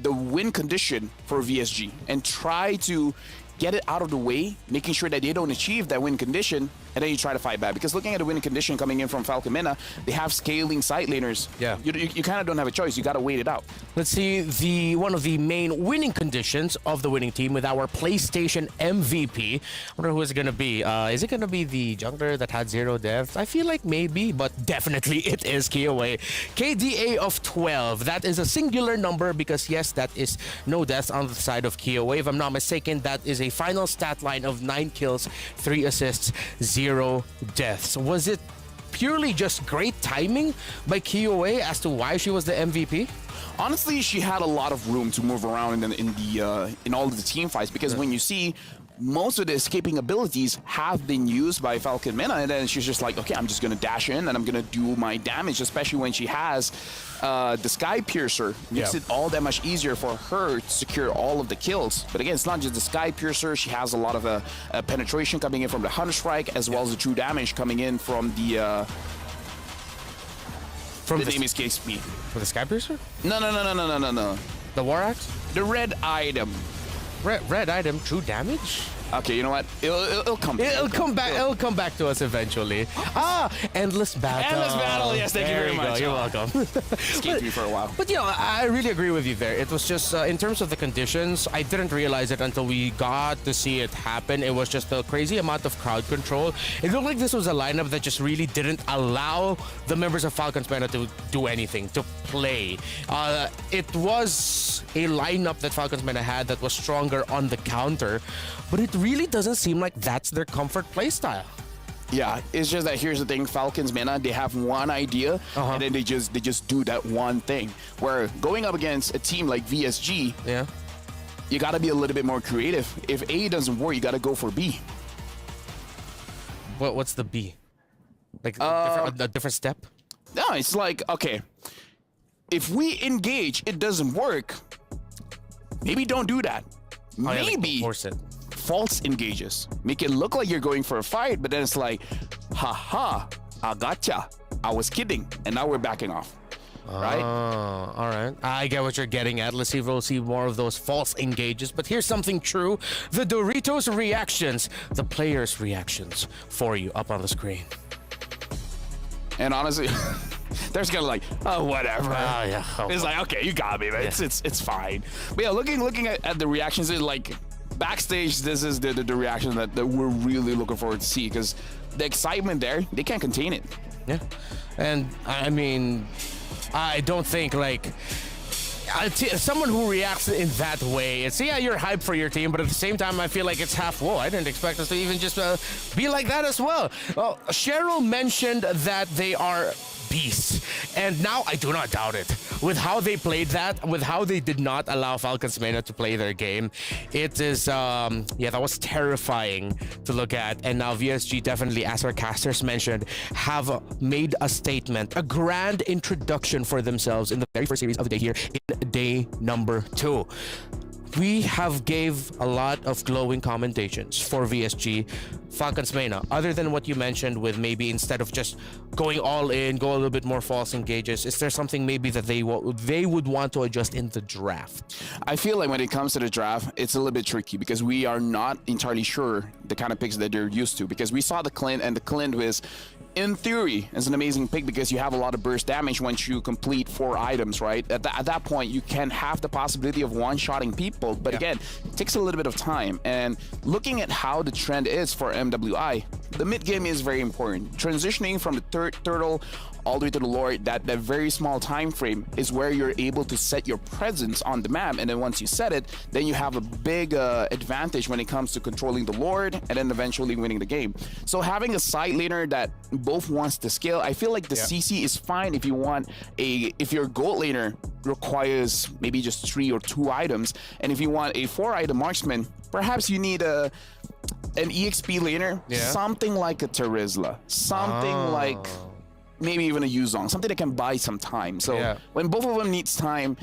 Speaker 4: win condition for VSG and try to get it out of the way, making sure that they don't achieve that win condition, and then you try to fight back. Because looking at the winning condition coming in from Falcon Mena, they have scaling side laners.
Speaker 1: Yeah.
Speaker 4: You kind of don't have a choice. You got to wait it out.
Speaker 1: Let's see one of the main winning conditions of the winning team with our PlayStation MVP. I wonder who it's going to be. Is it going to be the jungler that had 0 deaths? I feel like maybe, but definitely it is KOA. KDA of 12. That is a singular number because, yes, that is no deaths on the side of KOA. If I'm not mistaken, that is a final stat line of 9 kills, 3 assists, 0 deaths. Was it purely just great timing by KOA as to why she was the MVP?
Speaker 4: Honestly, she had a lot of room to move around in all of the team fights, because when you see most of the escaping abilities have been used by Falcon Mena, and then she's just like, okay, I'm just going to dash in and I'm going to do my damage, especially when she has the Sky Piercer. Makes it all that much easier for her to secure all of the kills. But again, it's not just the Sky Piercer. She has a lot of penetration coming in from the Hunter Strike, as well as the true damage coming in from the...
Speaker 1: From
Speaker 4: the name escapes me.
Speaker 1: For the Sky Piercer?
Speaker 4: No.
Speaker 1: The War Axe?
Speaker 4: The red item.
Speaker 1: Red item, true damage?
Speaker 4: Okay, you know what? It'll come.
Speaker 1: It'll come back. It'll come back to us eventually. Endless battle.
Speaker 4: Endless battle. Yes, thank you very much.
Speaker 1: You're welcome.
Speaker 4: Escaped me for a while.
Speaker 1: But I really agree with you there. It was just in terms of the conditions, I didn't realize it until we got to see it happen. It was just a crazy amount of crowd control. It looked like this was a lineup that just really didn't allow the members of Falcons Mena to do anything, to play. It was a lineup that Falcons Mena had that was stronger on the counter, but it really doesn't seem like that's their comfort playstyle.
Speaker 4: Yeah, it's just that here's the thing: Falcons Mena, they have one idea, and then they just do that one thing. Where going up against a team like VSG, you got to be a little bit more creative. If A doesn't work, you got to go for B.
Speaker 1: What's the B? Like a different step?
Speaker 4: No, it's like, okay, if we engage, it doesn't work. Maybe don't do that. Maybe
Speaker 1: force it.
Speaker 4: False engages. Make it look like you're going for a fight, but then it's like, haha, I gotcha. I was kidding. And now we're backing off. Right?
Speaker 1: All right. I get what you're getting at. Let's see if we'll see more of those false engages. But here's something true. The Doritos reactions, the players' reactions for you up on the screen.
Speaker 4: And honestly, there's gonna like, oh, whatever. It's like, okay, you got me, man. It's fine. But yeah, looking at the reactions, it's like backstage, this is the reaction that we're really looking forward to see, because the excitement there, they can't contain it.
Speaker 1: Yeah. And I mean, I don't think like someone who reacts in that way, it's you're hyped for your team, but at the same time I feel like it's half, whoa, I didn't expect us to even just be like that as well. Well, Cheryl mentioned that they are beast. And now I do not doubt it. With how they played that, with how they did not allow Falcons Mena to play their game, it is, yeah, that was terrifying to look at. And now VSG definitely, as our casters mentioned, have made a statement, a grand introduction for themselves in the very first series of the day here in day number 2. We have gave a lot of glowing commentations for VSG. Falcons Mena, other than what you mentioned with maybe instead of just going all in, go a little bit more false engages, is there something maybe that they would want to adjust in the draft?
Speaker 4: I feel like when it comes to the draft, it's a little bit tricky because we are not entirely sure the kind of picks that they're used to, because we saw the Clint, and the Clint was, in theory, is an amazing pick because you have a lot of burst damage once you complete 4 items, right? At that point, you can have the possibility of one-shotting people, but again, it takes a little bit of time. And looking at how the trend is for MWI, the mid game is very important. Transitioning from the turtle all the way to the Lord, that very small time frame is where you're able to set your presence on the map, and then once you set it, then you have a big advantage when it comes to controlling the Lord and then eventually winning the game. So having a side laner that both wants to scale, I feel like the CC is fine if you want if your gold laner requires maybe just 3 or 2 items, and if you want a 4-item marksman, perhaps you need an EXP laner, something like a Terizla, something like maybe even a Yuzong, something that can buy some time. So when both of them needs time,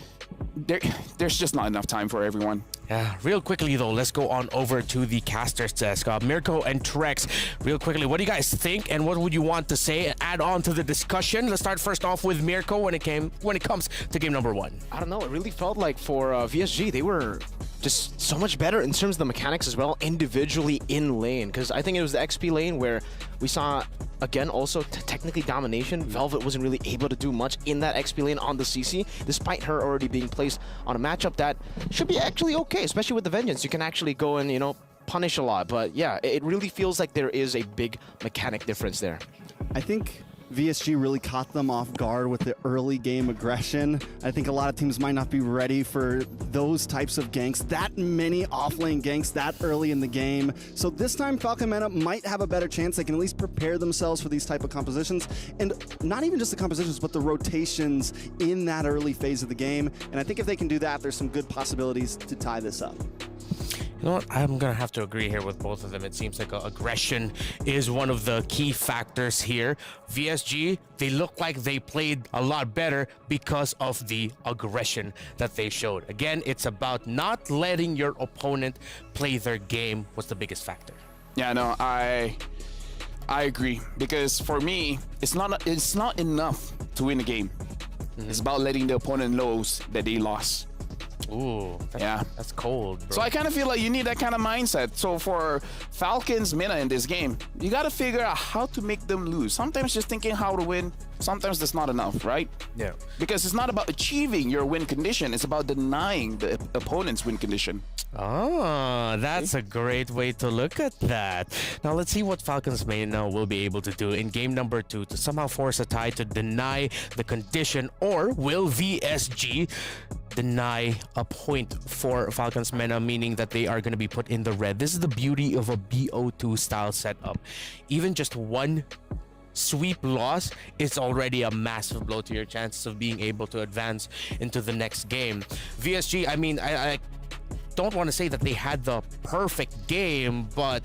Speaker 4: there's just not enough time for everyone.
Speaker 1: Yeah, real quickly though, let's go on over to the casters desk. Mirko and Trex, real quickly, what do you guys think and what would you want to say and add on to the discussion? Let's start first off with Mirko when it comes to game number 1.
Speaker 8: I don't know, it really felt like for VSG, they were just so much better in terms of the mechanics as well, individually in lane. Because I think it was the XP lane where we saw, again, also technically domination. Velvet wasn't really able to do much in that XP lane on the CC, despite her already being placed on a matchup that should be actually okay, especially with the Vengeance. You can actually go and, you know, punish a lot. But yeah, it really feels like there is a big mechanic difference there.
Speaker 7: I think VSG really caught them off guard with the early game aggression. I think a lot of teams might not be ready for those types of ganks, that many offlane ganks that early in the game. So this time Falcon Mena might have a better chance. They can at least prepare themselves for these type of compositions, and not even just the compositions, but the rotations in that early phase of the game. And I think if they can do that, there's some good possibilities to tie this up.
Speaker 1: You know what? I'm going to have to agree here with both of them. It seems like aggression is one of the key factors here. VSG, they look like they played a lot better because of the aggression that they showed. Again, it's about not letting your opponent play their game was the biggest factor.
Speaker 4: Yeah, no, I agree, because for me, it's not enough to win a game. It's about letting the opponent know that they lost.
Speaker 1: Ooh, that's cold, bro.
Speaker 4: So I kind of feel like you need that kind of mindset. So for Falcons Mena in this game, you got to figure out how to make them lose. Sometimes just thinking how to win, sometimes that's not enough, right?
Speaker 1: Yeah.
Speaker 4: Because it's not about achieving your win condition, it's about denying the opponent's win condition.
Speaker 1: Oh, that's a great way to look at that. Now let's see what Falcons Mena will be able to do in game number 2 to somehow force a tie to deny the condition, or will VSG deny a point for Falcons Mena, meaning that they are going to be put in the red. This is the beauty of a BO2 style setup. Even just one sweep loss is already a massive blow to your chances of being able to advance into the next game. VSG, I mean, I don't want to say that they had the perfect game, but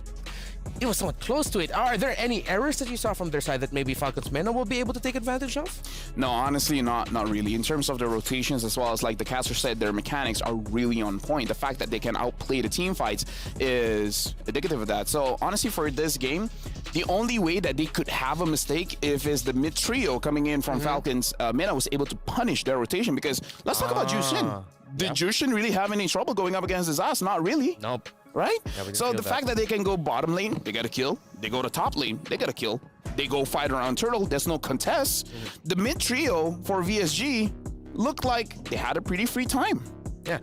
Speaker 1: it was somewhat close to it. Are there any errors that you saw from their side that maybe Falcons Mena will be able to take advantage of?
Speaker 4: No, honestly, not really. In terms of the rotations, as well as like the caster said, their mechanics are really on point. The fact that they can outplay the team fights is indicative of that. So honestly, for this game, the only way that they could have a mistake is the mid trio coming in from Falcons Mena was able to punish their rotation, because let's talk about Jushin. Did Jushin really have any trouble going up against his ass? Not really.
Speaker 1: Nope.
Speaker 4: Right?
Speaker 1: Yeah,
Speaker 4: so the fact that they can go bottom lane, they got a kill. They go to top lane, they got a kill. They go fight around turtle, there's no contest. The mid trio for VSG looked like they had a pretty free time.
Speaker 1: Yeah.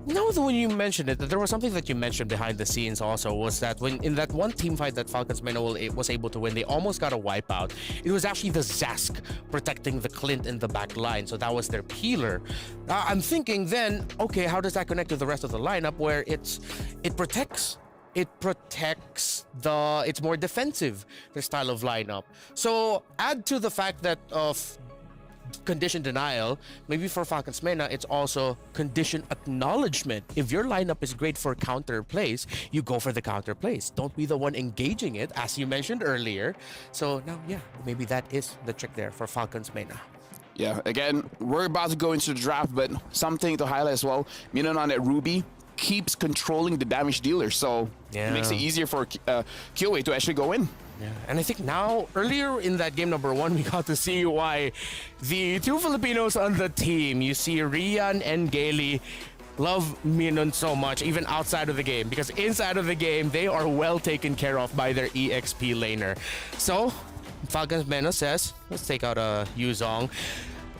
Speaker 1: Now that when you mentioned it, there was something that you mentioned behind the scenes also, was that when in that one team fight that Falcons Mena was able to win, they almost got a wipeout. It was actually the Zask protecting the Clint in the back line, so that was their peeler. I'm thinking then, okay, how does that connect to the rest of the lineup where it protects it protects it's more defensive, their style of lineup. So add to the fact that of condition denial, maybe for Falcons Mena, it's also condition acknowledgement. If your lineup is great for counter plays, you go for the counter plays. Don't be the one engaging it, as you mentioned earlier. So now, yeah, maybe that is the trick there for Falcons Mena.
Speaker 4: Yeah, again, we're about to go into the draft, but something to highlight as well, Minon on that Ruby keeps controlling the damage dealer, so it makes it easier for Kyoei to actually go in.
Speaker 1: Yeah, and I think now, earlier in that game number 1, we got to see why the two Filipinos on the team, you see Rian and Gailey, love Minon so much, even outside of the game, because inside of the game, they are well taken care of by their EXP laner. So, Falcons Mena says, let's take out a Yuzong.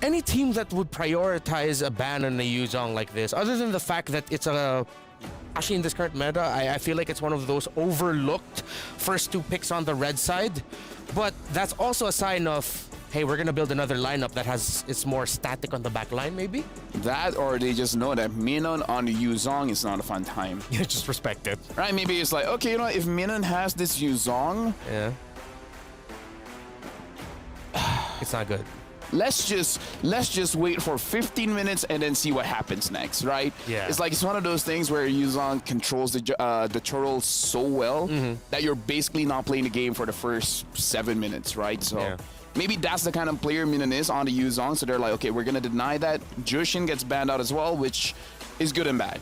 Speaker 1: Any team that would prioritize a ban on a Yuzong like this, other than the fact that it's actually in this current meta, I feel like it's one of those overlooked first 2 picks on the red side. But that's also a sign of, hey, we're going to build another lineup that it's more static on the back line, maybe?
Speaker 4: That, or they just know that Minon on the Yuzong is not a fun time.
Speaker 1: Yeah, just respect it.
Speaker 4: Right, maybe it's like, okay, you know, if Minon has this Yuzong,
Speaker 1: yeah, it's not good.
Speaker 4: let's just wait for 15 minutes and then see what happens next, right?
Speaker 1: Yeah.
Speaker 4: It's like it's one of those things where Yuzong controls the turtle so well that you're basically not playing the game for the first 7 minutes, right? So maybe that's the kind of player Minon is on the Yuzong. So they're like, okay, we're gonna deny that. Jushin gets banned out as well, which is good and bad.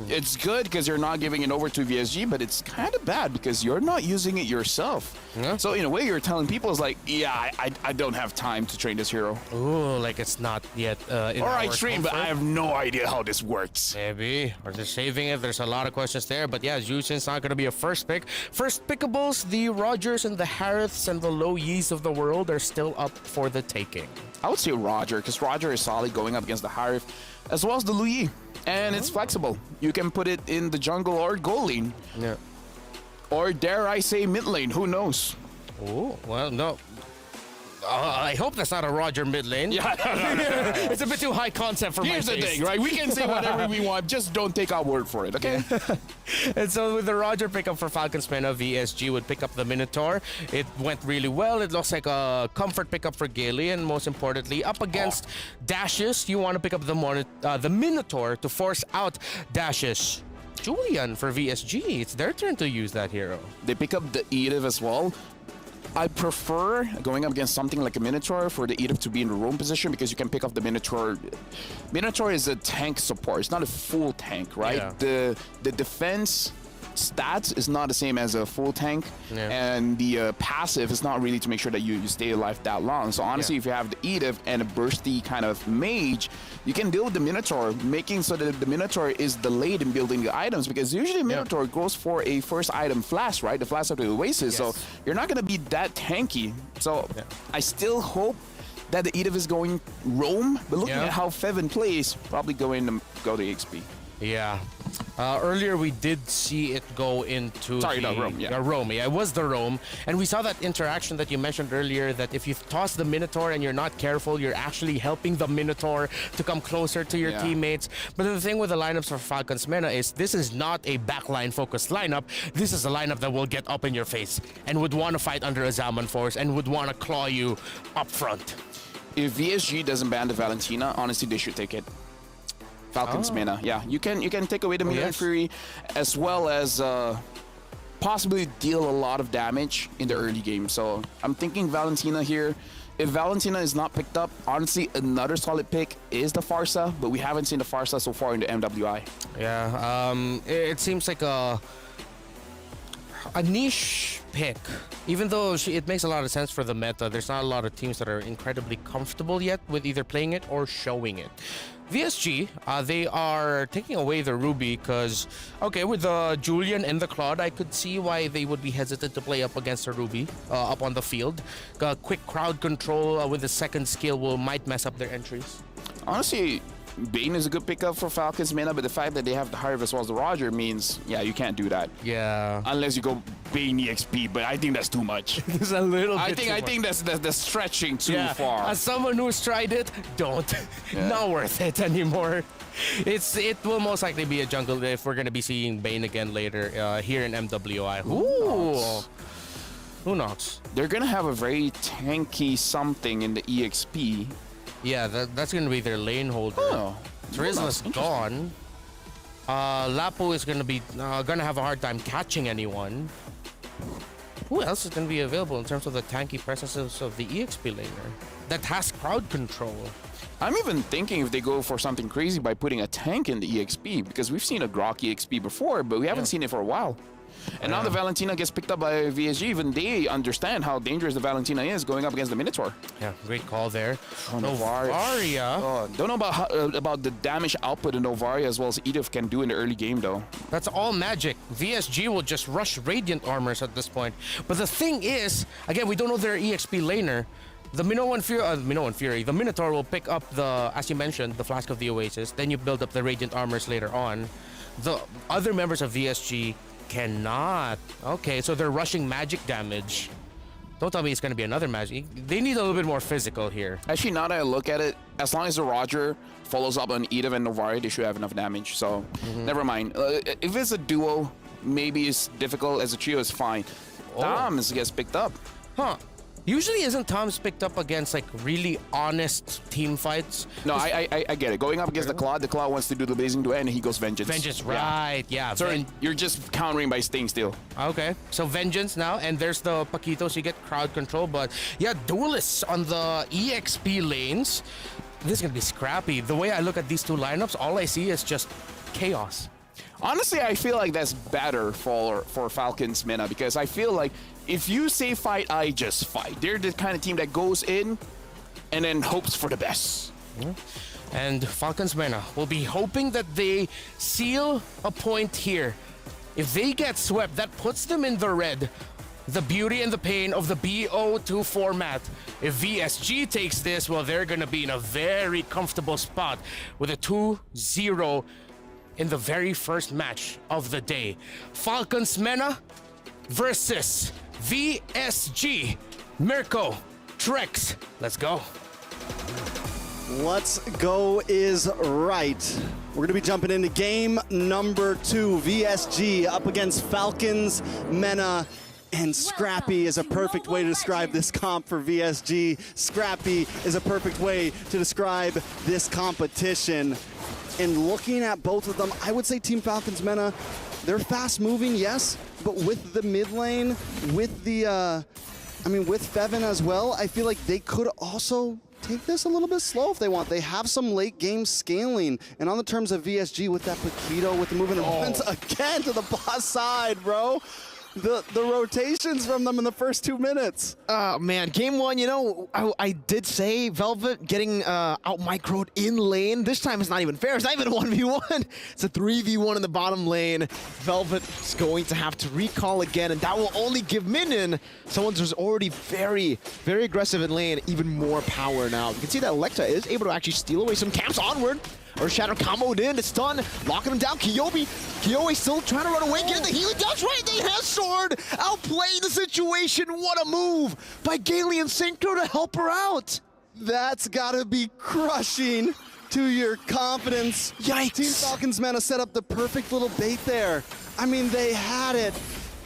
Speaker 4: It's good because you're not giving it over to VSG, but it's kind of bad because you're not using it yourself. Yeah. So in a way, you're telling people is like, yeah, I don't have time to train this hero.
Speaker 1: Ooh, like it's not yet in
Speaker 4: or I train, but I have no idea how this works.
Speaker 1: Maybe, or they're saving it. There's a lot of questions there, but yeah, Jushin's not going to be a first pick. First pickables, the Rogers and the Hariths and the Low Yis of the world are still up for the taking.
Speaker 4: I would say Roger, because Roger is solid going up against the Harith, as well as the Lui. And it's flexible. You can put it in the jungle or goal lane.
Speaker 1: Yeah.
Speaker 4: Or dare I say mid lane, who knows?
Speaker 1: Oh, well, no. I hope that's not a Roger mid lane.
Speaker 4: Yeah,
Speaker 1: it's a bit too high concept for
Speaker 4: Here's
Speaker 1: my
Speaker 4: the
Speaker 1: taste.
Speaker 4: thing, right? We can say whatever we want, just don't take our word for it, okay?
Speaker 1: And so with the Roger pickup for Falcons Mena, VSG would pick up the Minotaur. It went really well. It looks like a comfort pickup for Gailey, and most importantly, up against Dashes, you want to pick up the Minotaur to force out Dashes. Julian for VSG, it's their turn to use that hero.
Speaker 4: They pick up the Edith as well. I prefer going up against something like a Minotaur for the Edith to be in the roam position because you can pick up the Minotaur. Minotaur is a tank support. It's not a full tank, right?
Speaker 1: Yeah.
Speaker 4: The defense stats is not the same as a full tank, and the passive is not really to make sure that you stay alive that long. So honestly, if you have the Edith and a bursty kind of mage, you can deal with the Minotaur, making so that the Minotaur is delayed in building the items, because usually Minotaur goes for a first item flash, right? The flash of the Oasis. So you're not going to be that tanky. So I still hope that the Edith is going roam, but looking at how Fevin plays, probably go to XP.
Speaker 1: Yeah. Earlier we did see it go into
Speaker 4: Roam.
Speaker 1: Roam. Yeah, it was the Roam. And we saw that interaction that you mentioned earlier, that if you toss the Minotaur and you're not careful, you're actually helping the Minotaur to come closer to your teammates. But the thing with the lineups for Falcons Mena is this is not a backline focused lineup. This is a lineup that will get up in your face and would want to fight under a Zalman Force and would want to claw you up front.
Speaker 4: If VSG doesn't ban the Valentina, honestly, they should take it. Falcons Mena, you can take away the Million Fury, as well as possibly deal a lot of damage in the early game. So I'm thinking Valentina here. If Valentina is not picked up, honestly, another solid pick is the Farsa, but we haven't seen the Farsa so far in the MWI.
Speaker 1: Yeah, it seems like a niche pick. Even though it makes a lot of sense for the meta, there's not a lot of teams that are incredibly comfortable yet with either playing it or showing it. VSG, they are taking away the Ruby because, okay, with the Julian and the Claude, I could see why they would be hesitant to play up against a Ruby up on the field. Quick crowd control with the second skill might mess up their entries.
Speaker 4: Honestly, Bane is a good pickup for Falcons Mena, but the fact that they have the Harv as well as the Roger means, you can't do that.
Speaker 1: Yeah.
Speaker 4: Unless you go Bane EXP, but I think that's too much.
Speaker 1: It's a little bit
Speaker 4: I think that's stretching too far.
Speaker 1: As someone who's tried it, don't. Not worth it anymore. It will most likely be a jungle if we're gonna be seeing Bane again later here in MWI. Ooh. Who knocks?
Speaker 4: They're gonna have a very tanky something in the EXP.
Speaker 1: Yeah, that's gonna be their lane holder.
Speaker 4: Oh,
Speaker 1: Trisla's gone. Lapo is gonna have a hard time catching anyone. Who else is gonna be available in terms of the tanky presences of the EXP laner that has crowd control?
Speaker 4: I'm even thinking if they go for something crazy by putting a tank in the EXP, because we've seen a Grok EXP before, but we haven't seen it for a while. And now the Valentina gets picked up by VSG. Even they understand how dangerous the Valentina is going up against the Minotaur.
Speaker 1: Yeah, great call there.
Speaker 4: Novaria. Don't know about the damage output in Novaria as well as Edith can do in the early game, though.
Speaker 1: That's all magic. VSG will just rush Radiant Armors at this point. But the thing is, again, we don't know their EXP laner. The the Minotaur will pick up the, as you mentioned, the Flask of the Oasis. Then you build up the Radiant Armors later on. The other members of VSG cannot. Okay, so they're rushing magic damage. Don't tell me it's going to be another magic. They need a little bit more physical here.
Speaker 4: Actually, now that I look at it, as long as the Roger follows up on Edith and Novaria, they should have enough damage. So, never mind. If it's a duo, maybe it's difficult. As a trio, it's fine. Tom's gets picked up.
Speaker 1: Huh. Usually isn't Tom's picked up against like really honest team fights?
Speaker 4: No, I get it. Going up against the Claw wants to do the Blazing Duet and he goes Vengeance.
Speaker 1: Vengeance, right, yeah.
Speaker 4: So you're just countering by staying still.
Speaker 1: Okay, so Vengeance now, and there's the Paquitos, you get crowd control, but yeah, duelists on the EXP lanes. This is gonna be scrappy. The way I look at these two lineups, all I see is just chaos.
Speaker 4: Honestly, I feel like that's better for Falcons Mena, because I feel like if you say fight, I just fight. They're the kind of team that goes in and then hopes for the best.
Speaker 1: And Falcons Mena will be hoping that they seal a point here. If they get swept, that puts them in the red. The beauty and the pain of the BO2 format. If VSG takes this, well, they're going to be in a very comfortable spot with a 2-0 in the very first match of the day. Falcons Mena versus VSG. Mirko, Trex, let's go.
Speaker 7: Let's go is right. We're going to be jumping into game number 2. VSG up against Falcons Mena. And Scrappy is a perfect way to describe this comp for VSG. Scrappy is a perfect way to describe this competition. And looking at both of them, I would say Team Falcons Mena, they're fast moving, yes, but with the mid lane, with the, with Fevin as well, I feel like they could also take this a little bit slow if they want. They have some late game scaling. And on the terms of VSG with that Paquito, with the movement again to the boss side, bro. The rotations from them in the first 2 minutes.
Speaker 8: Oh, man. Game 1, you know, I did say Velvet getting out-microed in lane. This time it's not even fair. It's not even a 1v1. It's a 3v1 in the bottom lane. Velvet is going to have to recall again, and that will only give Minion, someone who's already very, very aggressive in lane, even more power now. You can see that Electa is able to actually steal away some camps onward. Or Shadow comboed in, it's done, locking him down. Kyobe still trying to run away, get the healing. That's right, they have sword, outplaying the situation. What a move by Gailey and Synchro to help her out.
Speaker 7: That's gotta be crushing to your confidence.
Speaker 8: Yikes.
Speaker 7: Team Falcons Mena set up the perfect little bait there. I mean, they had it.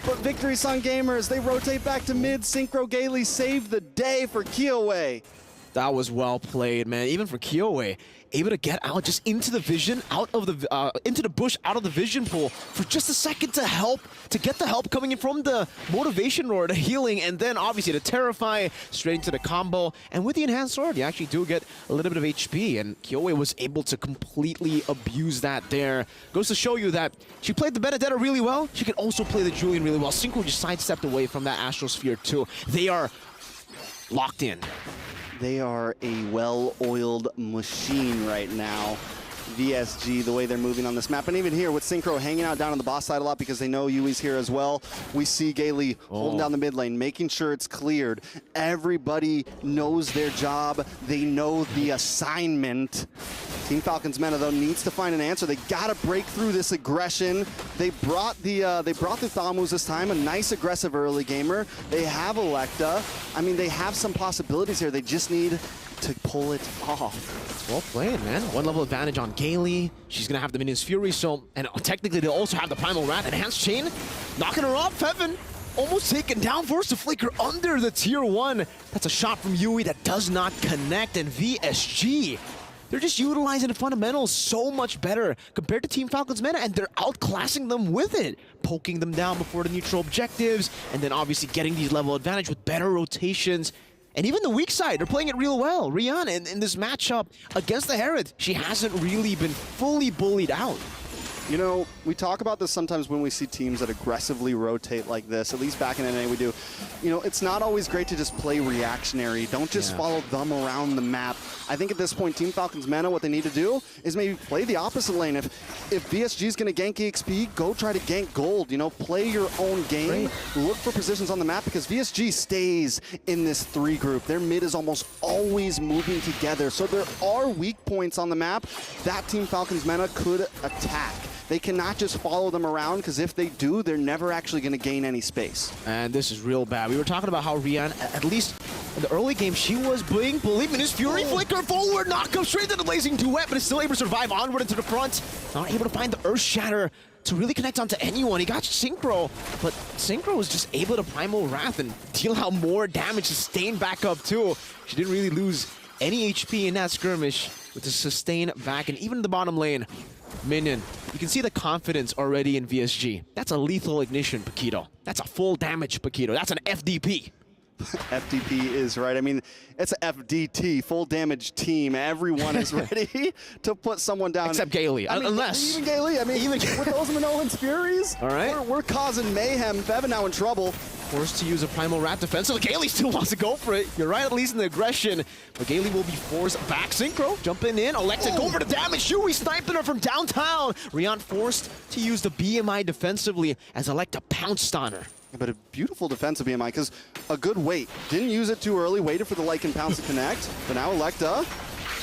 Speaker 7: But Victory Sun Gamers, they rotate back to mid. Synchro Gailey saved the day for Kyoe.
Speaker 8: That was well played, man. Even for Kyoe, able to get out just into the vision, into the bush, out of the vision pool for just a second to get the help coming in from the motivation roar, the healing, and then obviously the terrify straight into the combo. And with the enhanced sword, you actually do get a little bit of HP, and Kyoe was able to completely abuse that there. Goes to show you that she played the Benedetta really well. She can also play the Julian really well. Synchro just sidestepped away from that Astral Sphere too. They are locked in.
Speaker 7: They are a well-oiled machine right now. VSG, the way they're moving on this map. And even here with Synchro hanging out down on the boss side a lot because they know Yui's here as well. We see Gailey holding down the mid lane, making sure it's cleared. Everybody knows their job. They know the assignment. Team Falcons Mena, though, needs to find an answer. They gotta break through this aggression. They brought the Thamus this time, a nice aggressive early gamer. They have Electa. I mean, they have some possibilities here. They just need to pull it off.
Speaker 8: Well played, man. One level advantage on Gailey. She's going to have the Minions Fury, so... And technically, they'll also have the Primal Wrath. Enhanced Chain, knocking her off. Feven almost taken down, forced to flicker under the tier 1. That's a shot from Yui that does not connect, and VSG, they're just utilizing the fundamentals so much better compared to Team Falcon's meta, and they're outclassing them with it. Poking them down before the neutral objectives, and then obviously getting these level advantage with better rotations. And even the weak side, they're playing it real well. Rihanna in this matchup against the Herod, she hasn't really been fully bullied out.
Speaker 7: You know, we talk about this sometimes when we see teams that aggressively rotate like this. At least back in NA we do. You know, it's not always great to just play reactionary. Don't just follow them around the map. I think at this point, Team Falcon's meta, what they need to do is maybe play the opposite lane. If VSG is going to gank EXP, go try to gank gold. You know, play your own game. Look for positions on the map because VSG stays in this 3 group. Their mid is almost always moving together. So there are weak points on the map that Team Falcon's meta could attack. They cannot just follow them around, because if they do, they're never actually going to gain any space.
Speaker 8: And this is real bad. We were talking about how Rian, at least in the early game, she was being believing his Fury flicker forward, knock up straight to the Blazing Duet, but is still able to survive onward into the front. Not able to find the Earth Shatter to really connect onto anyone. He got Synchro, but Synchro was just able to Primal Wrath and deal out more damage, sustain back up too. She didn't really lose any HP in that skirmish with the sustain back, and even in the bottom lane, Minion, you can see the confidence already in VSG. That's a lethal ignition, Paquito. That's a full damage, Paquito. That's an FDP.
Speaker 7: FDP is right. I mean, it's a FDT, full damage team. Everyone is ready to put someone down.
Speaker 8: Except Gailey,
Speaker 7: I mean,
Speaker 8: unless.
Speaker 7: Even Gailey, I mean, even with those Manolan's Furies,
Speaker 8: all right.
Speaker 7: we're causing mayhem. Feven now in trouble.
Speaker 8: Forced to use a Primal Wrath defense, so Gailey still wants to go for it. You're right, at least in the aggression. But Gailey will be forced back. Synchro jumping in. Alexa go for the damage. Yui sniping her from downtown. Rian forced to use the BMI defensively as Alexa pounced on her.
Speaker 7: But a beautiful defensive BMI, because a good wait. Didn't use it too early, waited for the Lycan Pounce to connect. But now Electa.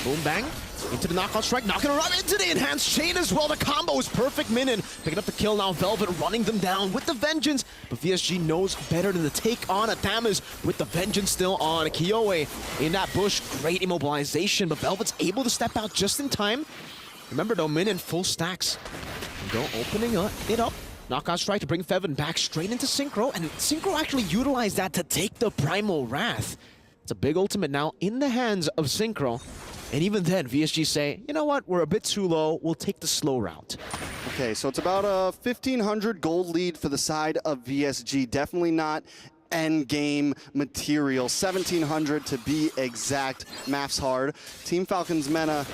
Speaker 8: Boom, bang. Into the knockout strike, knocking her up into the enhanced chain as well. The combo is perfect. Minion picking up the kill now. Velvet running them down with the vengeance. But VSG knows better than to take on Athamas with the vengeance still on. Kioe in that bush, great immobilization. But Velvet's able to step out just in time. Remember though, Minion full stacks. Go opening it up. Knockout strike to bring Feven back straight into Synchro. And Synchro actually utilized that to take the Primal Wrath. It's a big ultimate now in the hands of Synchro. And even then, VSG say, you know what, we're a bit too low, we'll take the slow route.
Speaker 7: Okay, so it's about a 1,500 gold lead for the side of VSG. Definitely not end game material. 1,700 to be exact. Math's hard. Team Falcon's meta,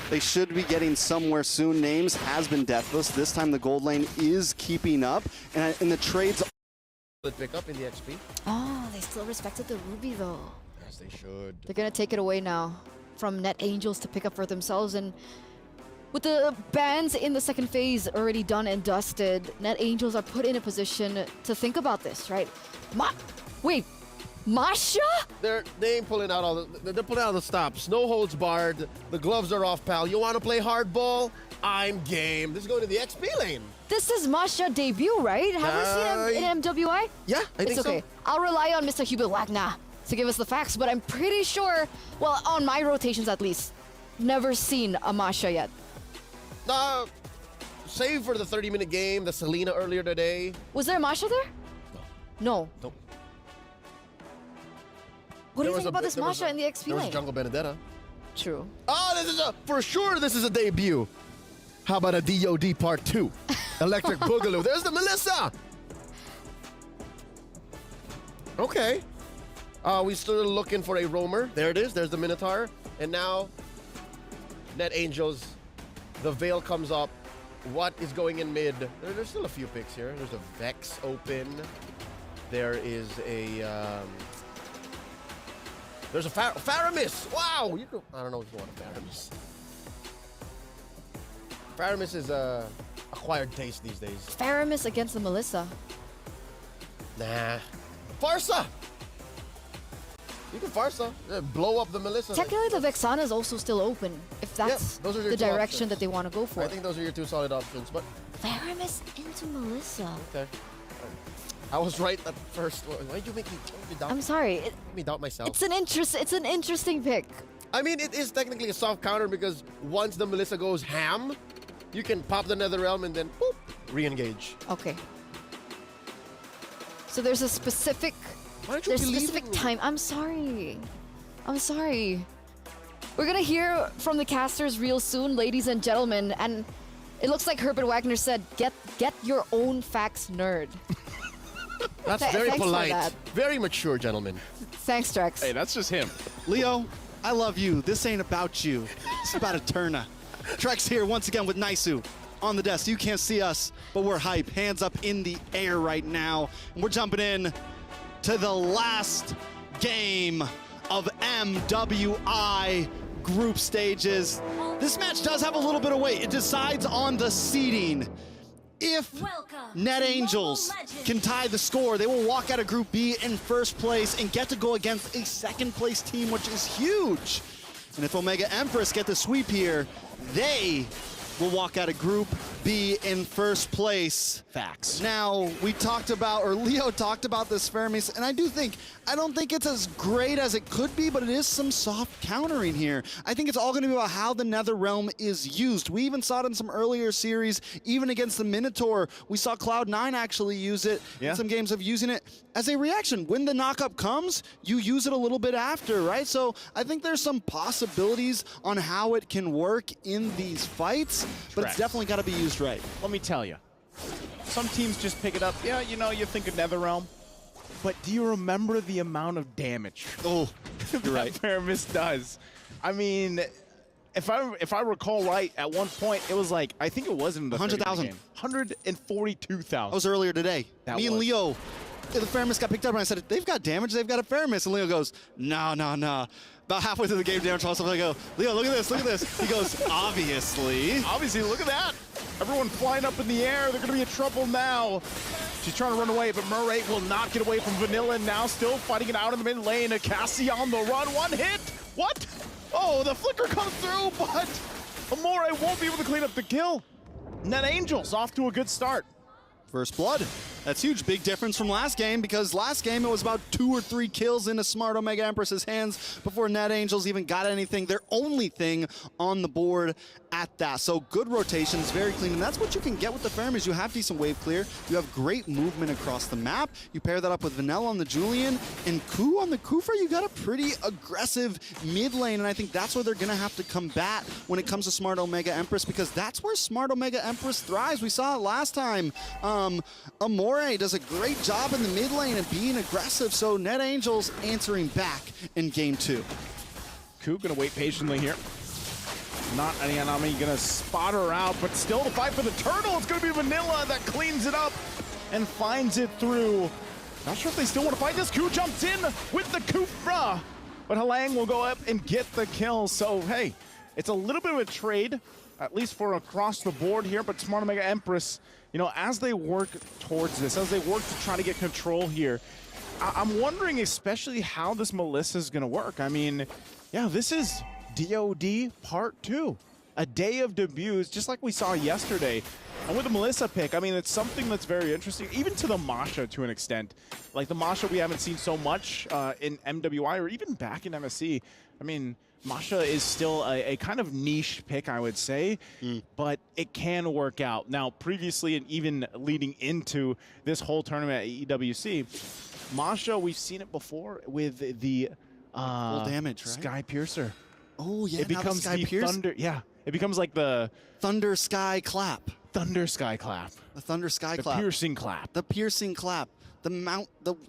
Speaker 7: they should be getting somewhere soon. Names has been deathless. This time the gold lane is keeping up. And in the trades...
Speaker 1: Pick up in the XP.
Speaker 6: Oh, they still respected the Ruby though.
Speaker 1: Yes, they should.
Speaker 6: They're gonna take it away now from Net Angels to pick up for themselves, and with the bans in the second phase already done and dusted, Net Angels are put in a position to think about this, right? Wait, Masha?
Speaker 9: They ain't pulling out all the, they're pulling out the stops. No holds barred. The gloves are off, pal. You want to play hardball? I'm game. This is going to the XP lane.
Speaker 6: This is Masha debut, right? Have we seen him in MWI?
Speaker 9: Yeah, I think
Speaker 6: it's okay.
Speaker 9: so.
Speaker 6: I'll rely on Mr. Hubert Wagner to give us the facts, but I'm pretty sure, well, on my rotations at least, never seen a Masha yet.
Speaker 9: Save for the 30-minute game, the Selena earlier today.
Speaker 6: Was there a Masha there? No.
Speaker 9: Nope.
Speaker 6: What do you think about this Masha in the XP
Speaker 9: There was
Speaker 6: lane?
Speaker 9: Jungle Benedetta.
Speaker 6: True.
Speaker 9: Oh, for sure this is a debut. How about a DOD Part 2? Electric Boogaloo. There's the Melissa. Okay. We still looking for a roamer. There it is. There's the Minotaur. And now, Net Angels. The Veil comes up. What is going in mid? There's still a few picks here. There's a Vex open. There is a... there's a Faramis. Wow. I don't know if you want a Faramis. Faramis is acquired taste these days.
Speaker 6: Faramis against the Melissa.
Speaker 9: Nah. Farsa. You can Farsa. Blow up the Melissa.
Speaker 6: Technically, the Vexana is also still open, if that's
Speaker 9: those are your
Speaker 6: the
Speaker 9: two
Speaker 6: direction
Speaker 9: options.
Speaker 6: that they want to go for.
Speaker 9: I think those are your two solid options, but...
Speaker 6: Faramis into Melissa.
Speaker 9: Okay. I was right at first. Why did you make me doubt?
Speaker 6: I'm sorry.
Speaker 9: Make me doubt myself.
Speaker 6: It's an interesting pick.
Speaker 9: I mean, it is technically a soft counter because once the Melissa goes ham, you can pop the Nether Realm and then boop, re-engage.
Speaker 2: Okay. So there's a specific time. I'm sorry. I'm sorry. We're gonna hear from the casters real soon, ladies and gentlemen, and it looks like Herbert Wagner said, get your own facts, nerd.
Speaker 9: That's very
Speaker 2: thanks for
Speaker 9: polite.
Speaker 2: that.
Speaker 9: Very mature, gentlemen.
Speaker 2: Thanks, Drex.
Speaker 10: Hey, that's just him.
Speaker 7: Leo, I love you. This ain't about you. It's about Eterna. Trex here once again with Naisu on the desk. You can't see us, but we're hype. Hands up in the air right now. And we're jumping in to the last game of MWI group stages. This match does have a little bit of weight. It decides on the seeding. If Net Angels can tie the score, they will walk out of Group B in first place and get to go against a second place team, which is huge. And if Omega Empress get the sweep here, they will walk out of Group B in first place.
Speaker 8: Facts.
Speaker 7: Now, we talked about, or Leo talked about this Fermis, and I don't think it's as great as it could be, but it is some soft countering here. I think it's all gonna be about how the Nether Realm is used. We even saw it in some earlier series, even against the Minotaur. We saw Cloud9 actually use it in some games of using it as a reaction. When the knockup comes, you use it a little bit after, right? So I think there's some possibilities on how it can work in these fights, but it's definitely gotta be used right.
Speaker 10: Let me tell you. Some teams just pick it up. Yeah, you know, you think of NetherRealm. But do you remember the amount of damage
Speaker 7: you're right.
Speaker 10: Fermis does? I mean, if I recall right, at one point it was like, I think it was in the
Speaker 7: 100,000.
Speaker 10: 142,000.
Speaker 7: That was earlier today. Me and Leo, the Fermis got picked up, and I said, they've got damage, they've got a Fermis. And Leo goes, no. About halfway through the game, damage also, I go, Leo, look at this. He goes, obviously.
Speaker 10: Obviously, look at that. Everyone flying up in the air. They're going to be in trouble now. She's trying to run away, but Murray will not get away from Vanilla. Now still fighting it out in the mid lane. Cassie on the run. One hit. What? Oh, the flicker comes through, but Amore won't be able to clean up the kill. Net Angels off to a good start.
Speaker 7: First blood. That's huge. Big difference from last game, because last game it was about 2 or 3 kills into smart Omega Empress's hands before Net Angels even got anything, their only thing on the board at that. So good rotations, very clean, and that's what you can get with the Fermis. You have decent wave clear, you have great movement across the map, you pair that up with Vanilla on the Julian, and Ku on the Kufa, you got a pretty aggressive mid lane, and I think that's where they're gonna have to combat when it comes to smart Omega Empress, because that's where smart Omega Empress thrives. We saw it last time. Amore does a great job in the mid lane and being aggressive, so Net Angels answering back in game 2.
Speaker 10: Ku gonna wait patiently here. Not Arianami gonna spot her out, but still the fight for the turtle. It's gonna be Vanilla that cleans it up and finds it through. Not sure if they still want to fight this. Ku jumps in with the Kufra, but Halang will go up and get the kill. So hey, it's a little bit of a trade, at least for across the board here, but Smart Omega Empress, you know, as they work towards this, as they work to try to get control here, I'm wondering especially how this Melissa is going to work. I mean, yeah, this is DOD Part 2. A day of debuts, just like we saw yesterday. And with the Melissa pick, I mean, it's something that's very interesting, even to the Masha to an extent. Like the Masha we haven't seen so much in MWI or even back in MSC. I mean, Masha is still a kind of niche pick, I would say, but it can work out. Now, previously and even leading into this whole tournament at EWC, Masha, we've seen it before with the
Speaker 7: full damage, right?
Speaker 10: Sky Piercer.
Speaker 7: Oh yeah,
Speaker 10: It becomes the Thunder. Yeah, it becomes like the
Speaker 7: Thunder Sky Clap.
Speaker 10: Thunder Sky Clap.
Speaker 7: The Thunder Sky
Speaker 10: The
Speaker 7: Clap.
Speaker 10: piercing clap.
Speaker 7: The piercing clap.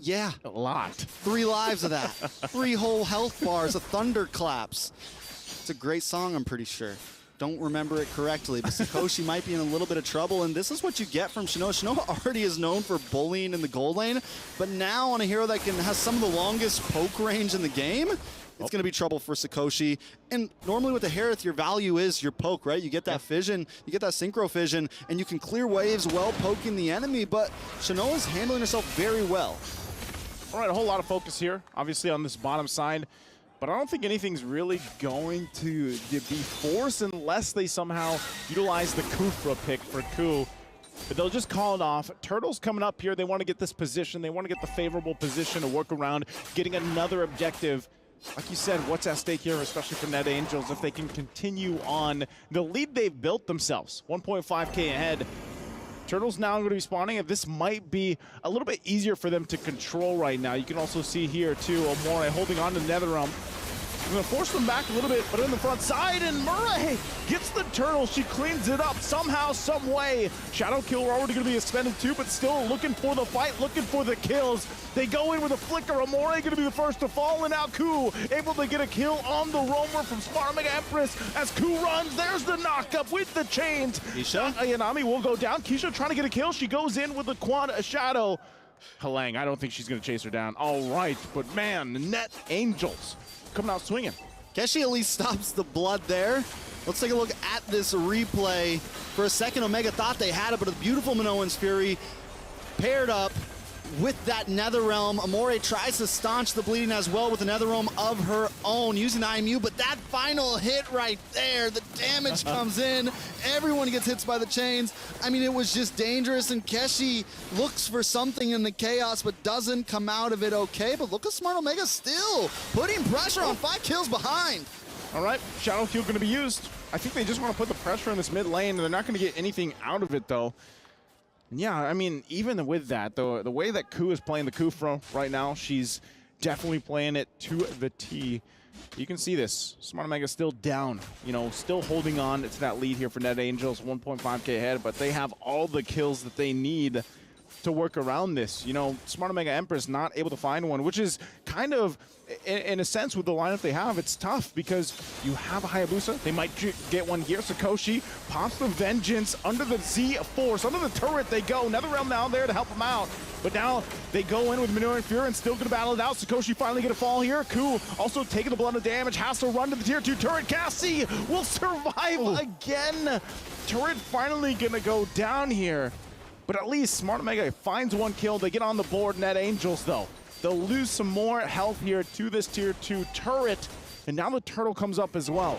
Speaker 7: Yeah.
Speaker 10: A lot.
Speaker 7: 3 lives of that. 3 whole health bars of thunder claps. It's a great song, I'm pretty sure. Don't remember it correctly, but Sakoshi might be in a little bit of trouble, and this is what you get from Shinoa. Shinoa already is known for bullying in the gold lane, but now on a hero that has some of the longest poke range in the game, it's going to be trouble for Sakoshi. And normally with the Harith, your value is your poke, right? You get that fission, you get that synchro fission, and you can clear waves while poking the enemy, but Shinoa's handling herself very well.
Speaker 10: All right, a whole lot of focus here, obviously on this bottom side, but I don't think anything's really going to be forced unless they somehow utilize the Kufra pick for Ku. But they'll just call it off. Turtle's coming up here. They want to get this position. They want to get the favorable position to work around, getting another objective. like you said, what's at stake here, especially for Net Angels, if they can continue on the lead they've built themselves. 1.5K ahead. Turtles now going to be spawning, and this might be a little bit easier for them to control right now. You can also see here, too, Omore holding on to NetherRealm. I'm going to force them back a little bit, but in the front side, and Murray gets the turtle. She cleans it up somehow, some way. Shadow kill already going to be expended too, but still looking for the fight, looking for the kills. They go in with a flicker. Amore going to be the first to fall, and now Ku able to get a kill on the roamer from Smart Mega Empress as Ku runs. There's the knockup with the chains.
Speaker 8: Keisha?
Speaker 10: Ayanami will go down. Keisha trying to get a kill. She goes in with the quad Shadow. Halang, I don't think she's going to chase her down. All right, but man, Net Angels coming out swinging.
Speaker 7: Keshi at least stops the blood there. Let's take a look at this replay. For a second, Omega thought they had it, but a beautiful Minoan's Fury paired up with that NetherRealm. Amore tries to staunch the bleeding as well with a NetherRealm of her own using the IMU, but that final hit right there, the damage comes in. Everyone gets hit by the chains. I mean, it was just dangerous, and Keshi looks for something in the chaos, but doesn't come out of it okay. But look at Smart Omega still putting pressure on 5 kills behind.
Speaker 10: All right, Shadow Kill going to be used. I think they just want to put the pressure in this mid lane, and they're not going to get anything out of it, though. Yeah, I mean, even with that, the way that Ku is playing the Kufro right now, she's definitely playing it to the T. You can see this. Smart Omega still down, you know, still holding on to that lead here for Net Angels, 1.5K ahead, but they have all the kills that they need to work around this. You know, Smart Omega Empress not able to find one, which is kind of, in a sense, with the lineup they have, it's tough because you have a Hayabusa. They might get one here. Sakoshi pops the Vengeance under the Z-Force. Under the turret they go. NetherRealm now there to help them out. But now they go in with Minoan Fury and still going to battle it out. Sakoshi finally get a fall here. Ku also taking the blunt of damage. Has to run to the tier 2 turret. Cassie will survive again. Turret finally going to go down here. But at least Smart Omega finds one kill. They get on the board. Net Angels, though, they'll lose some more health here to this tier 2 turret. And now the turtle comes up as well.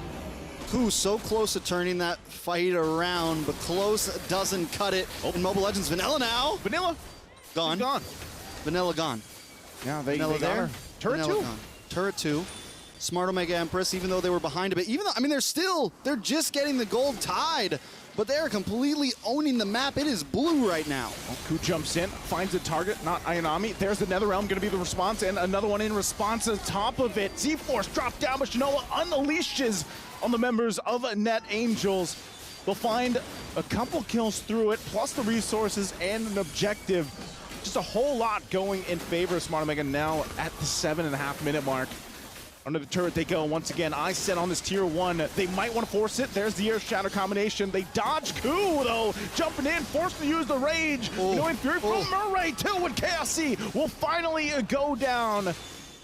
Speaker 7: Ku so close to turning that fight around, but close doesn't cut it. In Mobile Legends, Vanilla now.
Speaker 10: Vanilla
Speaker 7: gone.
Speaker 10: Gone.
Speaker 7: Vanilla gone.
Speaker 10: Yeah, they
Speaker 7: Vanilla
Speaker 10: got
Speaker 7: there.
Speaker 10: her. Turret
Speaker 7: Vanilla
Speaker 10: 2.
Speaker 7: Gone. Turret 2. Smart Omega Empress, even though they were behind a bit, even though, I mean, they're just getting the gold tied, but they're completely owning the map. It is blue right now.
Speaker 10: Well, Ku jumps in, finds a target, not Ayanami. There's the NetherRealm going to be the response, and another one in response on top of it. Z-Force dropped down, but Shinoa unleashes on the members of Net Angels. They'll find a couple kills through it, plus the resources and an objective. Just a whole lot going in favor of Smart Omega now at the 7.5-minute mark. Under the turret they go once again. I set on this tier 1. They might want to force it. There's the air shadow combination. They dodge Ku though, jumping in, forced to use the rage. Knowing Fury from Murray too, and KSC will finally go down.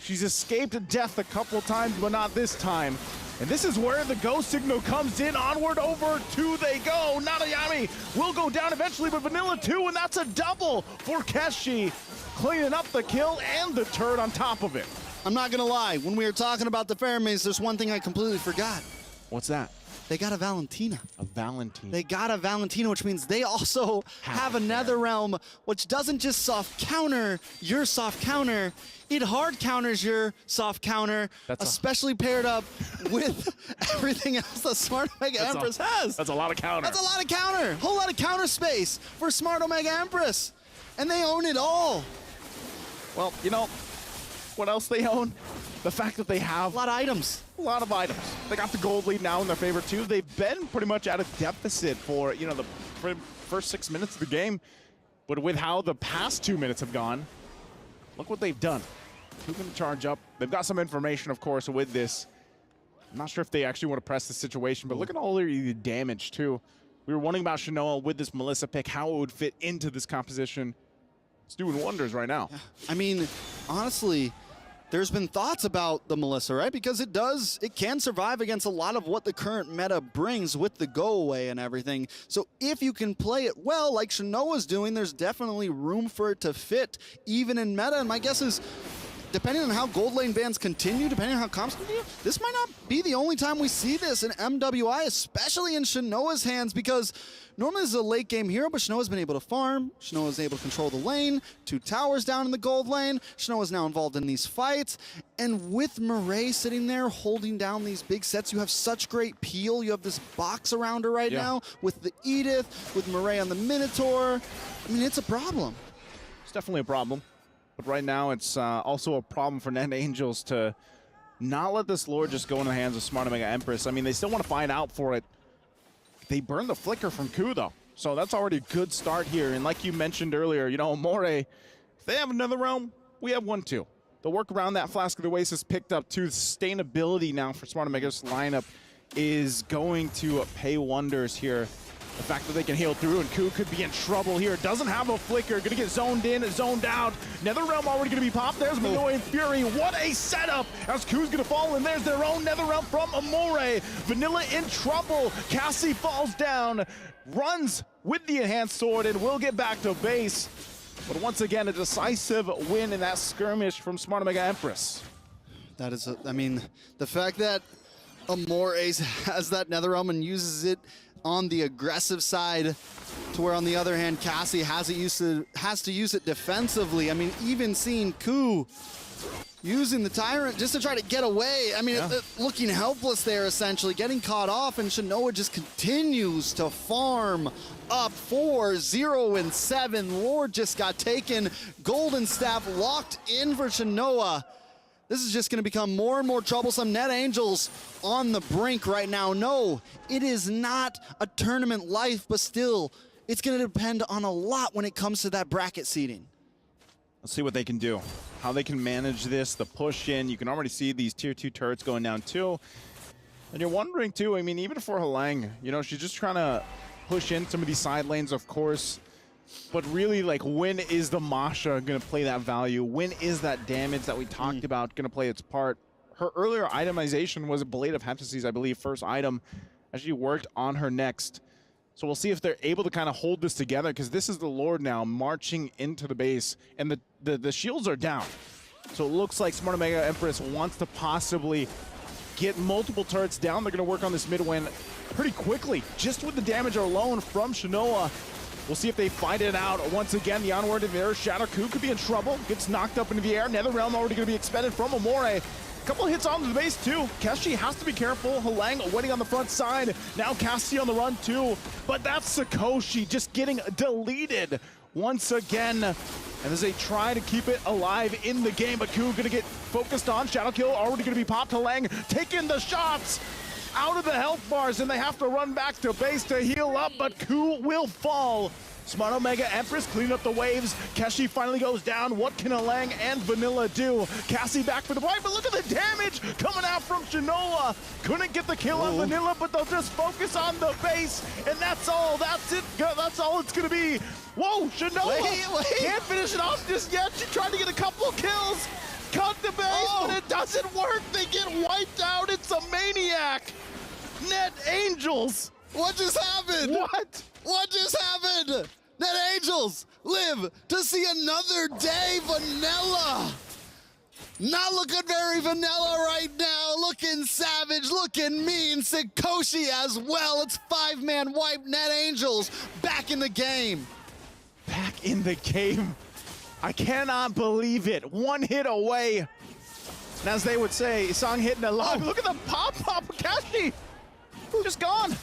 Speaker 10: She's escaped death a couple times, but not this time. And this is where the go signal comes in. Onward over 2 they go. Nanayami will go down eventually, but Vanilla 2, and that's a double for Keshi. Cleaning up the kill and the turret on top of it.
Speaker 7: I'm not gonna lie, when we were talking about the Pheromones, there's one thing I completely forgot.
Speaker 10: What's that?
Speaker 7: They got a Valentina.
Speaker 10: A Valentina.
Speaker 7: They got a Valentina, which means they also have a NetherRealm, which doesn't just soft counter your soft counter, it hard counters your soft counter, especially paired up with everything else that Smart Omega Empress has.
Speaker 10: That's a lot of counter.
Speaker 7: That's a lot of counter. Whole lot of counter space for Smart Omega Empress. And they own it all.
Speaker 10: Well, you know, what else they own? The fact that they have
Speaker 7: a lot of items.
Speaker 10: A lot of items. They got the gold lead now in their favor too. They've been pretty much at a deficit for, you know, the first 6 minutes of the game. But with how the past 2 minutes have gone, look what they've done. Who's going to charge up? They've got some information, of course, with this. I'm not sure if they actually want to press the situation, but look at all the damage too. We were wondering about Shinoa with this Melissa pick, how it would fit into this composition. It's doing wonders right now.
Speaker 7: I mean, honestly, there's been thoughts about the Melissa, right? Because it can survive against a lot of what the current meta brings with the go away and everything. So if you can play it well, like Shinoa's doing, there's definitely room for it to fit even in meta. And my guess is depending on how gold lane bans continue, depending on how comps continue, this might not be the only time we see this in MWI, especially in Shinoa's hands, because normally this is a late game hero, but Shinoa's been able to farm. Shinoa's able to control the lane. 2 towers down in the gold lane. Shinoa's now involved in these fights. And with Murray sitting there holding down these big sets, you have such great peel. You have this box around her right now with the Edith, with Murray on the Minotaur. I mean, it's a problem.
Speaker 10: It's definitely a problem. But right now, it's also a problem for Net Angels to not let this lore just go in the hands of Smart Omega Empress. I mean, they still want to find out for it. They burned the flicker from Ku, though. So that's already a good start here. And like you mentioned earlier, you know, Amore, if they have another realm, we have one too. The work around that Flask of the Oasis picked up too. Sustainability now for Smart Omega's lineup is going to pay wonders here. The fact that they can heal through, and Ku could be in trouble here. Doesn't have a flicker, gonna get zoned in, zoned out. NetherRealm already gonna be popped. There's Minoy and Fury. What a setup as Ku's gonna fall, and there's their own NetherRealm from Amore. Vanilla in trouble. Cassie falls down, runs with the enhanced sword, and will get back to base. But once again, a decisive win in that skirmish from Smart Omega Empress.
Speaker 7: That is, I mean, the fact that Amore has that NetherRealm and uses it on the aggressive side, to where on the other hand, Cassie has to use it defensively. I mean, even seeing Ku using the Tyrant just to try to get away. I mean, looking helpless there, essentially, getting caught off, and Shinoa just continues to farm up 4-0-7. Lord just got taken. Golden Staff locked in for Shinoa. This is just going to become more and more troublesome. Net Angels on the brink right now. No, it is not a tournament life, but still, it's going to depend on a lot when it comes to that bracket seeding.
Speaker 10: Let's see what they can do, how they can manage this, the push in. You can already see these tier 2 turrets going down too. And you're wondering too, I mean, even for Halang, you know, she's just trying to push in some of these side lanes, of course. But really, like, when is the Masha going to play that value? When is that damage that we talked about going to play its part? Her earlier itemization was a Blade of Heptases, I believe, first item, as she worked on her next. So we'll see if they're able to kind of hold this together, because this is the Lord now marching into the base, and the shields are down. So it looks like Smart Omega Empress wants to possibly get multiple turrets down. They're going to work on this mid win pretty quickly, just with the damage alone from Shinoa. We'll see if they fight it out. Once again, the onward of air. Shadow Ku could be in trouble. Gets knocked up into the air. NetherRealm already going to be expended from Amore. A couple of hits onto the base, too. Keshi has to be careful. Halang waiting on the front side. Now Cassie on the run, too. But that's Sakoshi just getting deleted once again. And as they try to keep it alive in the game, but Ku going to get focused on. Shadow Kill already going to be popped. Halang taking the shots out of the health bars, and they have to run back to base to heal up, but Ku will fall. Smart Omega Empress cleaning up the waves. Keshi finally goes down. What can Halang and Vanilla do? Cassie back for the fight, but look at the damage coming out from Shinoa. Couldn't get the kill on Vanilla, but they'll just focus on the base, and that's all. That's it. That's all it's going to be. Whoa, Shinoa can't finish it off just yet. She tried to get a couple of kills. Cut the base, but it doesn't work. They get wiped out. It's a maniac. Net Angels.
Speaker 7: What just happened? What just happened? Net Angels live to see another day. Vanilla. Not looking very vanilla right now. Looking savage, looking mean. Sakoshi as well. It's 5-man wipe. Net Angels back in the game.
Speaker 10: Back in the game. I cannot believe it. One hit away. And as they would say, Song hitting a log. Look at the pop-pop of Keshi. Just gone.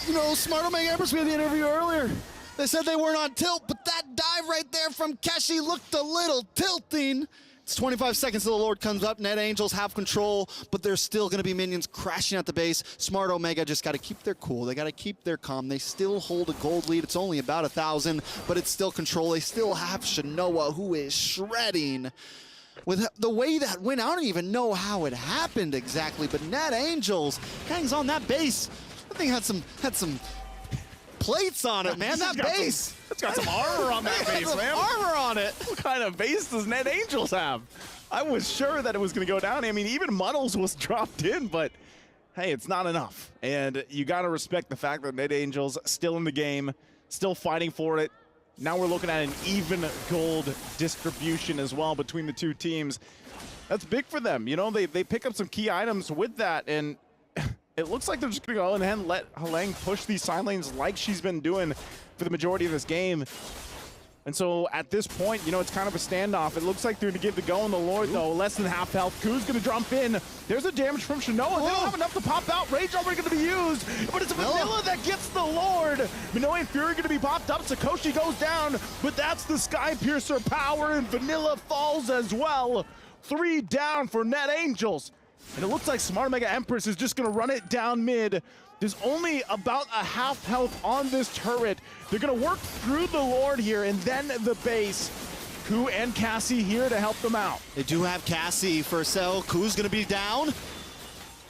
Speaker 7: You know, Smart Omega Empress, we had the interview earlier. They said they weren't on tilt, but that dive right there from Keshi looked a little tilting. It's 25 seconds till the Lord comes up. Net Angels have control, but there's still going to be minions crashing at the base. Smart Omega just got to keep their cool. They got to keep their calm. They still hold a gold lead. It's only about 1,000, but it's still control. They still have Shinoa, who is shredding. With the way that went, I don't even know how it happened exactly, but Net Angels hangs on that base. That thing had some plates on it, man. That base.
Speaker 10: It's got some armor on that base, man.
Speaker 7: Armor on it.
Speaker 10: What kind of base does Net Angels have? I was sure that it was going to go down. I mean, even Muddles was dropped in, but hey, it's not enough. And you got to respect the fact that Net Angels still in the game, still fighting for it. Now we're looking at an even gold distribution as well between the two teams. That's big for them. You know, they pick up some key items with that, and it looks like they're just going to go ahead and let Halang push these side lanes like she's been doing for the majority of this game. And so at this point, you know, it's kind of a standoff. It looks like they're going to give the go on the Lord, though. Less than half health. Ku's going to jump in. There's a damage from Shinoa. They don't have enough to pop out. Rage already going to be used, but it's Vanilla that gets the Lord. Minoe and Fury going to be popped up. Sakoshi goes down, but that's the Sky Piercer power, and Vanilla falls as well. 3 down for Net Angels. And it looks like Smart Mega Empress is just going to run it down mid. There's only about a half health on this turret. They're going to work through the Lord here and then the base. Ku and Cassie here to help them out.
Speaker 7: They do have Cassie for Cell. Ku's going to be down.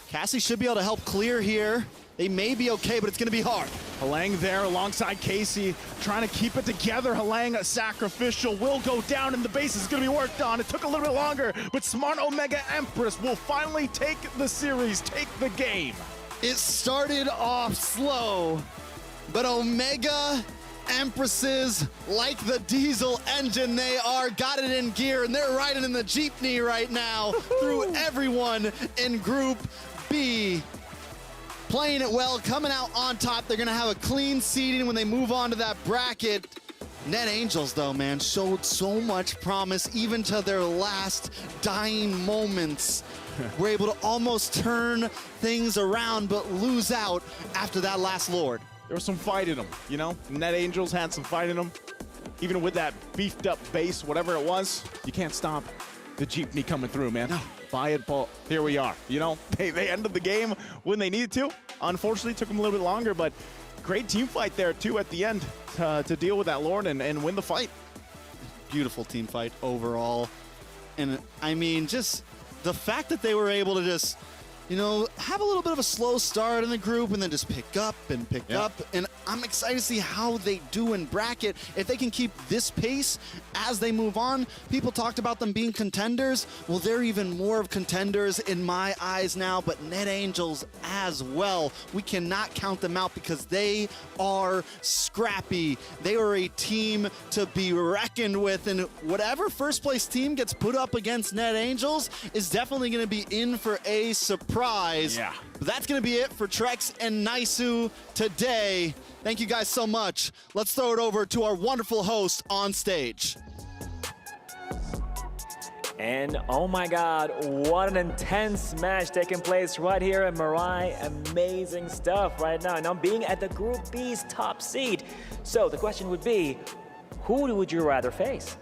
Speaker 7: Cassie should be able to help clear here. They may be okay, but it's going to be hard.
Speaker 10: Halang there alongside Casey, trying to keep it together. Halang, sacrificial, will go down, and the base is going to be worked on. It took a little bit longer, but Smart Omega Empress will finally take the series, take the game.
Speaker 7: It started off slow, but Omega Empresses, like the diesel engine they are, got it in gear, and they're riding in the jeepney right now through everyone in Group B. Playing it well, coming out on top. They're going to have a clean seeding when they move on to that bracket. Net Angels, though, man, showed so much promise, even to their last dying moments. We're able to almost turn things around, but lose out after that last Lord.
Speaker 10: There was some fight in them, you know? Net Angels had some fight in them. Even with that beefed up base, whatever it was, you can't stop the jeepney coming through, man. No. Buy it, Paul. Here we are. You know, they ended the game when they needed to. Unfortunately, it took them a little bit longer, but great team fight there, too, at the end to deal with that Lord and win the fight.
Speaker 7: Beautiful team fight overall. And, I mean, just the fact that they were able to just, you know, have a little bit of a slow start in the group and then just pick up and pick up. And I'm excited to see how they do in bracket. If they can keep this pace as they move on, people talked about them being contenders. Well, they're even more of contenders in my eyes now, but Net Angels as well. We cannot count them out because they are scrappy. They are a team to be reckoned with, and whatever first place team gets put up against Net Angels is definitely going to be in for a surprise.
Speaker 10: Yeah.
Speaker 7: But that's going to be it for Trex and Naisu today. Thank you guys so much. Let's throw it over to our wonderful host on stage.
Speaker 3: And oh my God, what an intense match taking place right here in MWI. Amazing stuff right now. Now being at the Group B's top seed. So the question would be, who would you rather face?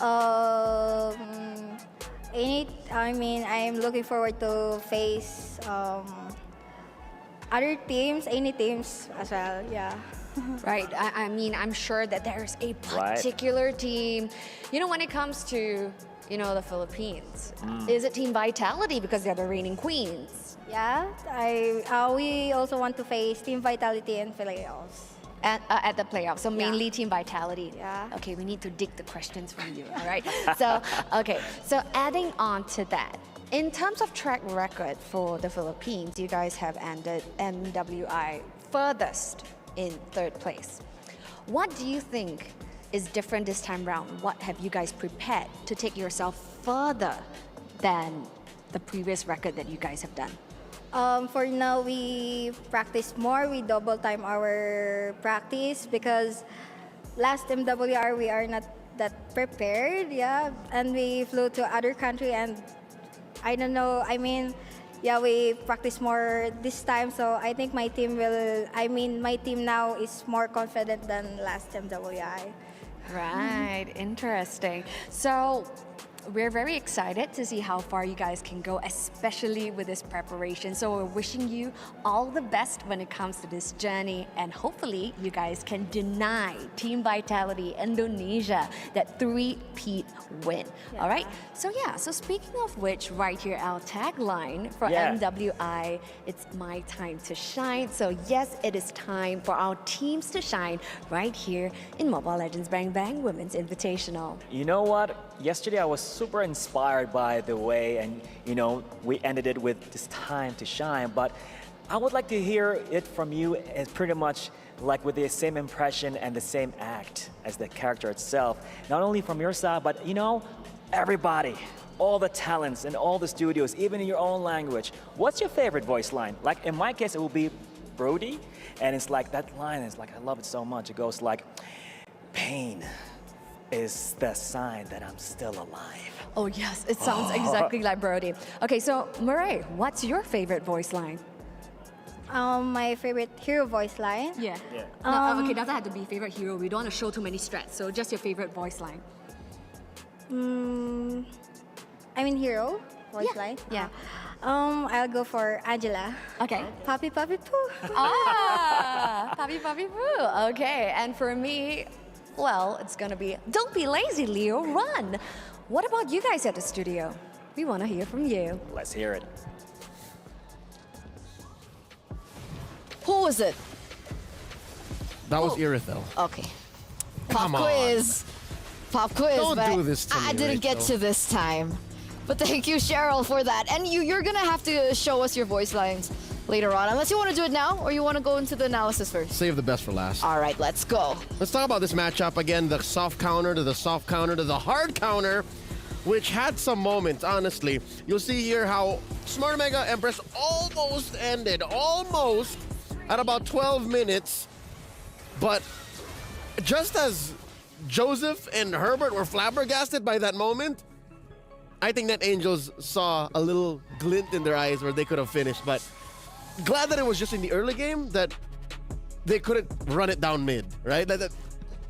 Speaker 11: I'm looking forward to face other teams, any teams as well, yeah.
Speaker 6: Right. I mean, I'm sure that there's a particular team. You know, when it comes to, you know, the Philippines, is it Team Vitality because they're the reigning queens?
Speaker 11: Yeah, we also want to face Team Vitality and playoffs.
Speaker 6: At the playoffs, so mainly
Speaker 11: Yeah.
Speaker 6: Team Vitality.
Speaker 11: Yeah.
Speaker 6: Okay, we need to dig the questions from you, all right? So, okay, so adding on to that, in terms of track record for the Philippines, you guys have ended MWI furthest in 3rd place. What do you think is different this time round? What have you guys prepared to take yourself further than the previous record that you guys have done?
Speaker 11: For now, we practice more. We double time our practice because last MWR we are not that prepared, yeah. And we flew to other country and I don't know. I mean, yeah, we practice more this time. So I think my team now is more confident than last MWI.
Speaker 6: Right, interesting. So we're very excited to see how far you guys can go, especially with this preparation. So we're wishing you all the best when it comes to this journey, and hopefully you guys can deny Team Vitality Indonesia that 3-peat win.
Speaker 11: Yeah.
Speaker 6: All right? So yeah, so speaking of which, right here, our tagline for MWI, it's my time to shine. So yes, it is time for our teams to shine right here in Mobile Legends Bang Bang Women's Invitational.
Speaker 3: You know what? Yesterday I was super inspired by the way, and you know, we ended it with this time to shine, but I would like to hear it from you as pretty much like with the same impression and the same act as the character itself. Not only from your side, but you know, everybody, all the talents in all the studios, even in your own language. What's your favorite voice line? Like in my case, it will be Brody. And it's like, that line is like, I love it so much. It goes like, pain is the sign that I'm still alive.
Speaker 6: Oh yes, it sounds exactly like Brody. Okay, so Murray, what's your favorite voice line?
Speaker 11: My favorite hero voice line.
Speaker 6: Yeah. No, okay, doesn't have to be favorite hero. We don't want to show too many strats. So just your favorite voice line.
Speaker 11: I mean hero voice line.
Speaker 6: Yeah.
Speaker 11: I'll go for Angela.
Speaker 6: Okay.
Speaker 11: Papi Papi Poo.
Speaker 6: Ah, Papi Papi Poo. Okay, and for me, well, it's gonna be don't be lazy, Leo, run. What about you guys at the studio? We want to hear from you.
Speaker 3: Let's hear it.
Speaker 2: Who was it?
Speaker 9: That was Irithel.
Speaker 2: Okay. Pop
Speaker 9: Come on.
Speaker 2: quiz. Pop quiz.
Speaker 9: Don't
Speaker 2: but
Speaker 9: do this to
Speaker 2: I
Speaker 9: me,
Speaker 2: didn't get
Speaker 9: Rachel.
Speaker 2: to this time. But thank you, Cheryl, for that. And you're gonna have to show us your voice lines later on, unless you want to do it now or you want to go into the analysis first.
Speaker 9: Save the best for last.
Speaker 2: All right, let's go.
Speaker 9: Let's talk about this matchup again. The soft counter to the soft counter to the hard counter, which had some moments, honestly. You'll see here how Smart Mega Empress almost ended, almost at about 12 minutes. But just as Joseph and Herbert were flabbergasted by that moment, I think that Angels saw a little glint in their eyes where they could have finished. But glad that it was just in the early game that they couldn't run it down mid, right? That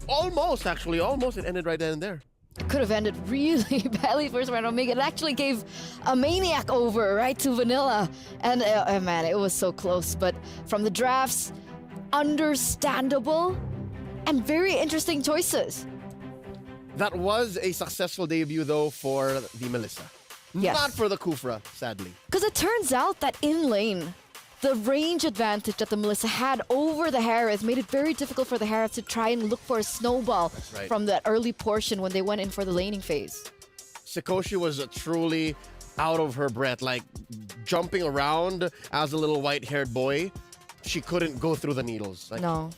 Speaker 9: almost it ended right then and there.
Speaker 2: Could have ended really badly for Smart Omega. It actually gave a Maniac over, right, to Vanilla. And man, it was so close. But from the drafts, understandable and very interesting choices.
Speaker 9: That was a successful debut, though, for the Melissa.
Speaker 2: Yes.
Speaker 9: Not for the Kufra, sadly.
Speaker 2: Because it turns out that in lane, the range advantage that the Melissa had over the Harris made it very difficult for the Harris to try and look for a snowball
Speaker 9: right.
Speaker 2: from that early portion when they went in for the laning phase.
Speaker 9: Sikoshi was truly out of her breath, like jumping around as a little white-haired boy. She couldn't go through the needles. Like,
Speaker 2: No.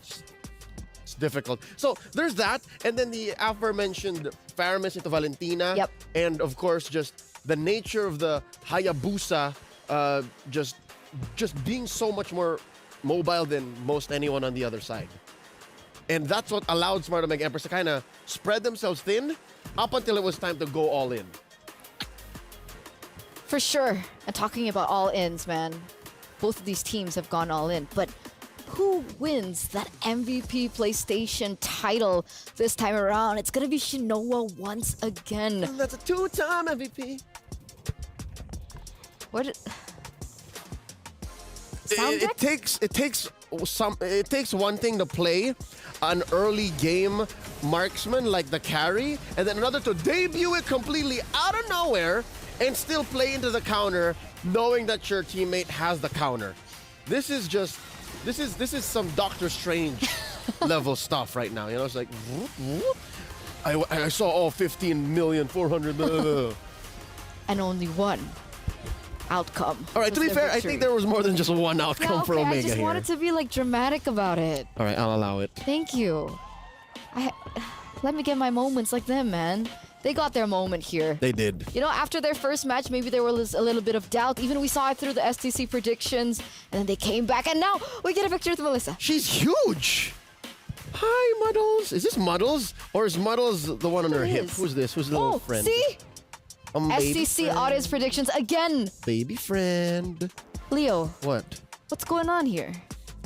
Speaker 9: It's difficult. So there's that, and then the aforementioned Faramis into Valentina.
Speaker 2: Yep.
Speaker 9: And of course, just the nature of the Hayabusa, just being so much more mobile than most anyone on the other side. And that's what allowed Smart Omega Empress to kind of spread themselves thin up until it was time to go all in.
Speaker 2: For sure. And talking about all-ins, man, both of these teams have gone all in. But who wins that MVP PlayStation title this time around? It's going to be Shinoa once again.
Speaker 9: And that's a two-time MVP.
Speaker 2: What?
Speaker 9: It takes one thing to play an early game marksman like the carry, and then another to debut it completely out of nowhere and still play into the counter, knowing that your teammate has the counter. This is some Doctor Strange level stuff right now. You know, it's like whoop, whoop. I saw all 15,400,000.
Speaker 2: And only one outcome.
Speaker 9: All right, to be
Speaker 2: was
Speaker 9: fair,
Speaker 2: their
Speaker 9: I
Speaker 2: victory.
Speaker 9: think there was more than just one outcome
Speaker 2: Yeah,
Speaker 9: for
Speaker 2: okay,
Speaker 9: Omega
Speaker 2: I just
Speaker 9: here.
Speaker 2: wanted to be like dramatic about it.
Speaker 9: All right, I'll allow it.
Speaker 2: Thank you. Let me get my moments like them, man. They got their moment here.
Speaker 9: They did.
Speaker 2: You know, after their first match, maybe there was a little bit of doubt. Even we saw it through the STC predictions, and then they came back, and now we get a victory with Melissa.
Speaker 9: She's huge. Hi, Muddles. Is this Muddles? Or is Muddles the one on her hip?
Speaker 2: is.
Speaker 9: Who's this? Who's the little friend?
Speaker 2: See?
Speaker 9: Baby
Speaker 2: STC
Speaker 9: friend.
Speaker 2: audience predictions again.
Speaker 9: Baby friend.
Speaker 2: Leo,
Speaker 9: What?
Speaker 2: what's going on here?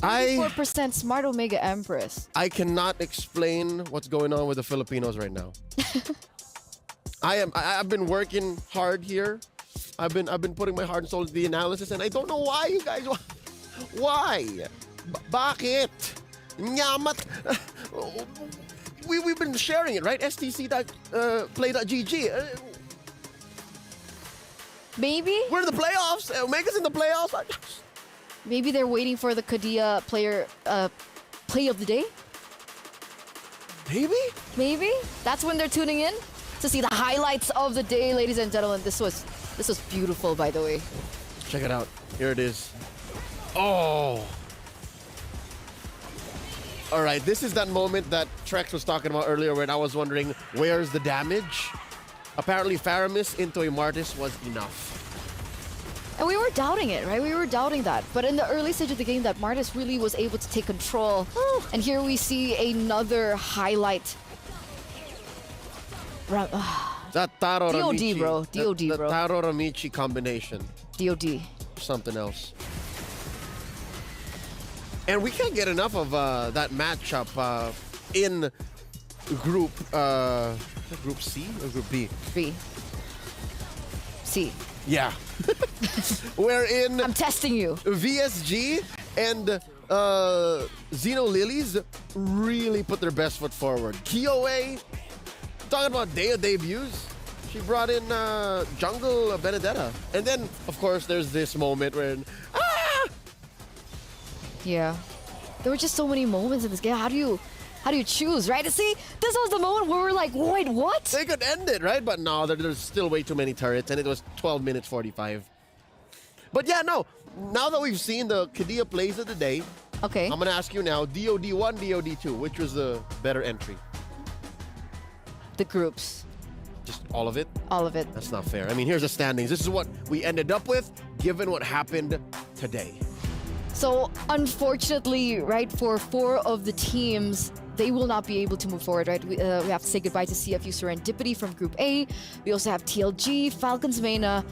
Speaker 9: I
Speaker 2: 4% Smart Omega Empress.
Speaker 9: cannot explain what's going on with the Filipinos right now. I've been working hard here. I've been putting my heart and soul into the analysis, and I don't know why, you guys. Why? Bakit? Nyamat. We've been sharing it, right? STC.play.gg.
Speaker 2: Maybe?
Speaker 9: We're in the playoffs. Omega's in the playoffs.
Speaker 2: Maybe they're waiting for the Kadia player play of the day?
Speaker 9: Maybe?
Speaker 2: Maybe? That's when they're tuning in to see the highlights of the day, ladies and gentlemen. This was beautiful, by the way.
Speaker 9: Check it out. Here it is. Oh. All right, this is that moment that Trex was talking about earlier when I was wondering, where's the damage? Apparently, Faramis into a Martis was enough.
Speaker 2: And we were doubting it, right? We were doubting that. But in the early stage of the game, that Martis really was able to take control. And here we see another highlight.
Speaker 9: That Taro
Speaker 2: DOD,
Speaker 9: Ramichi,
Speaker 2: bro. DOD,
Speaker 9: the
Speaker 2: bro.
Speaker 9: Taro Ramichi combination.
Speaker 2: DOD.
Speaker 9: Something else. And we can't get enough of that matchup in group Group C or Group B?
Speaker 2: B. C.
Speaker 9: Yeah. Wherein
Speaker 2: I'm testing you.
Speaker 9: VSG and Xeno Lilies really put their best foot forward. KOA, talking about day of debuts, she brought in Jungle Benedetta. And then, of course, there's this moment where,
Speaker 2: Yeah. There were just so many moments in this game. How do you choose, right? See, this was the moment where we're like, wait, what?
Speaker 9: they could end it, right? But no, there's still way too many turrets, and it was 12 minutes 45. But yeah, no. Now that we've seen the Kadia plays of the day,
Speaker 2: Okay.
Speaker 9: I'm gonna ask you now, DOD1, DOD2, which was the better entry?
Speaker 2: The groups.
Speaker 9: Just all of it?
Speaker 2: All of it.
Speaker 9: That's not fair. I mean, here's the standings. This is what we ended up with, given what happened today.
Speaker 2: So, unfortunately, right, for 4 of the teams, they will not be able to move forward, right? We have to say goodbye to CFU Serendipity from Group A. We also have TLG, Falcons Mena,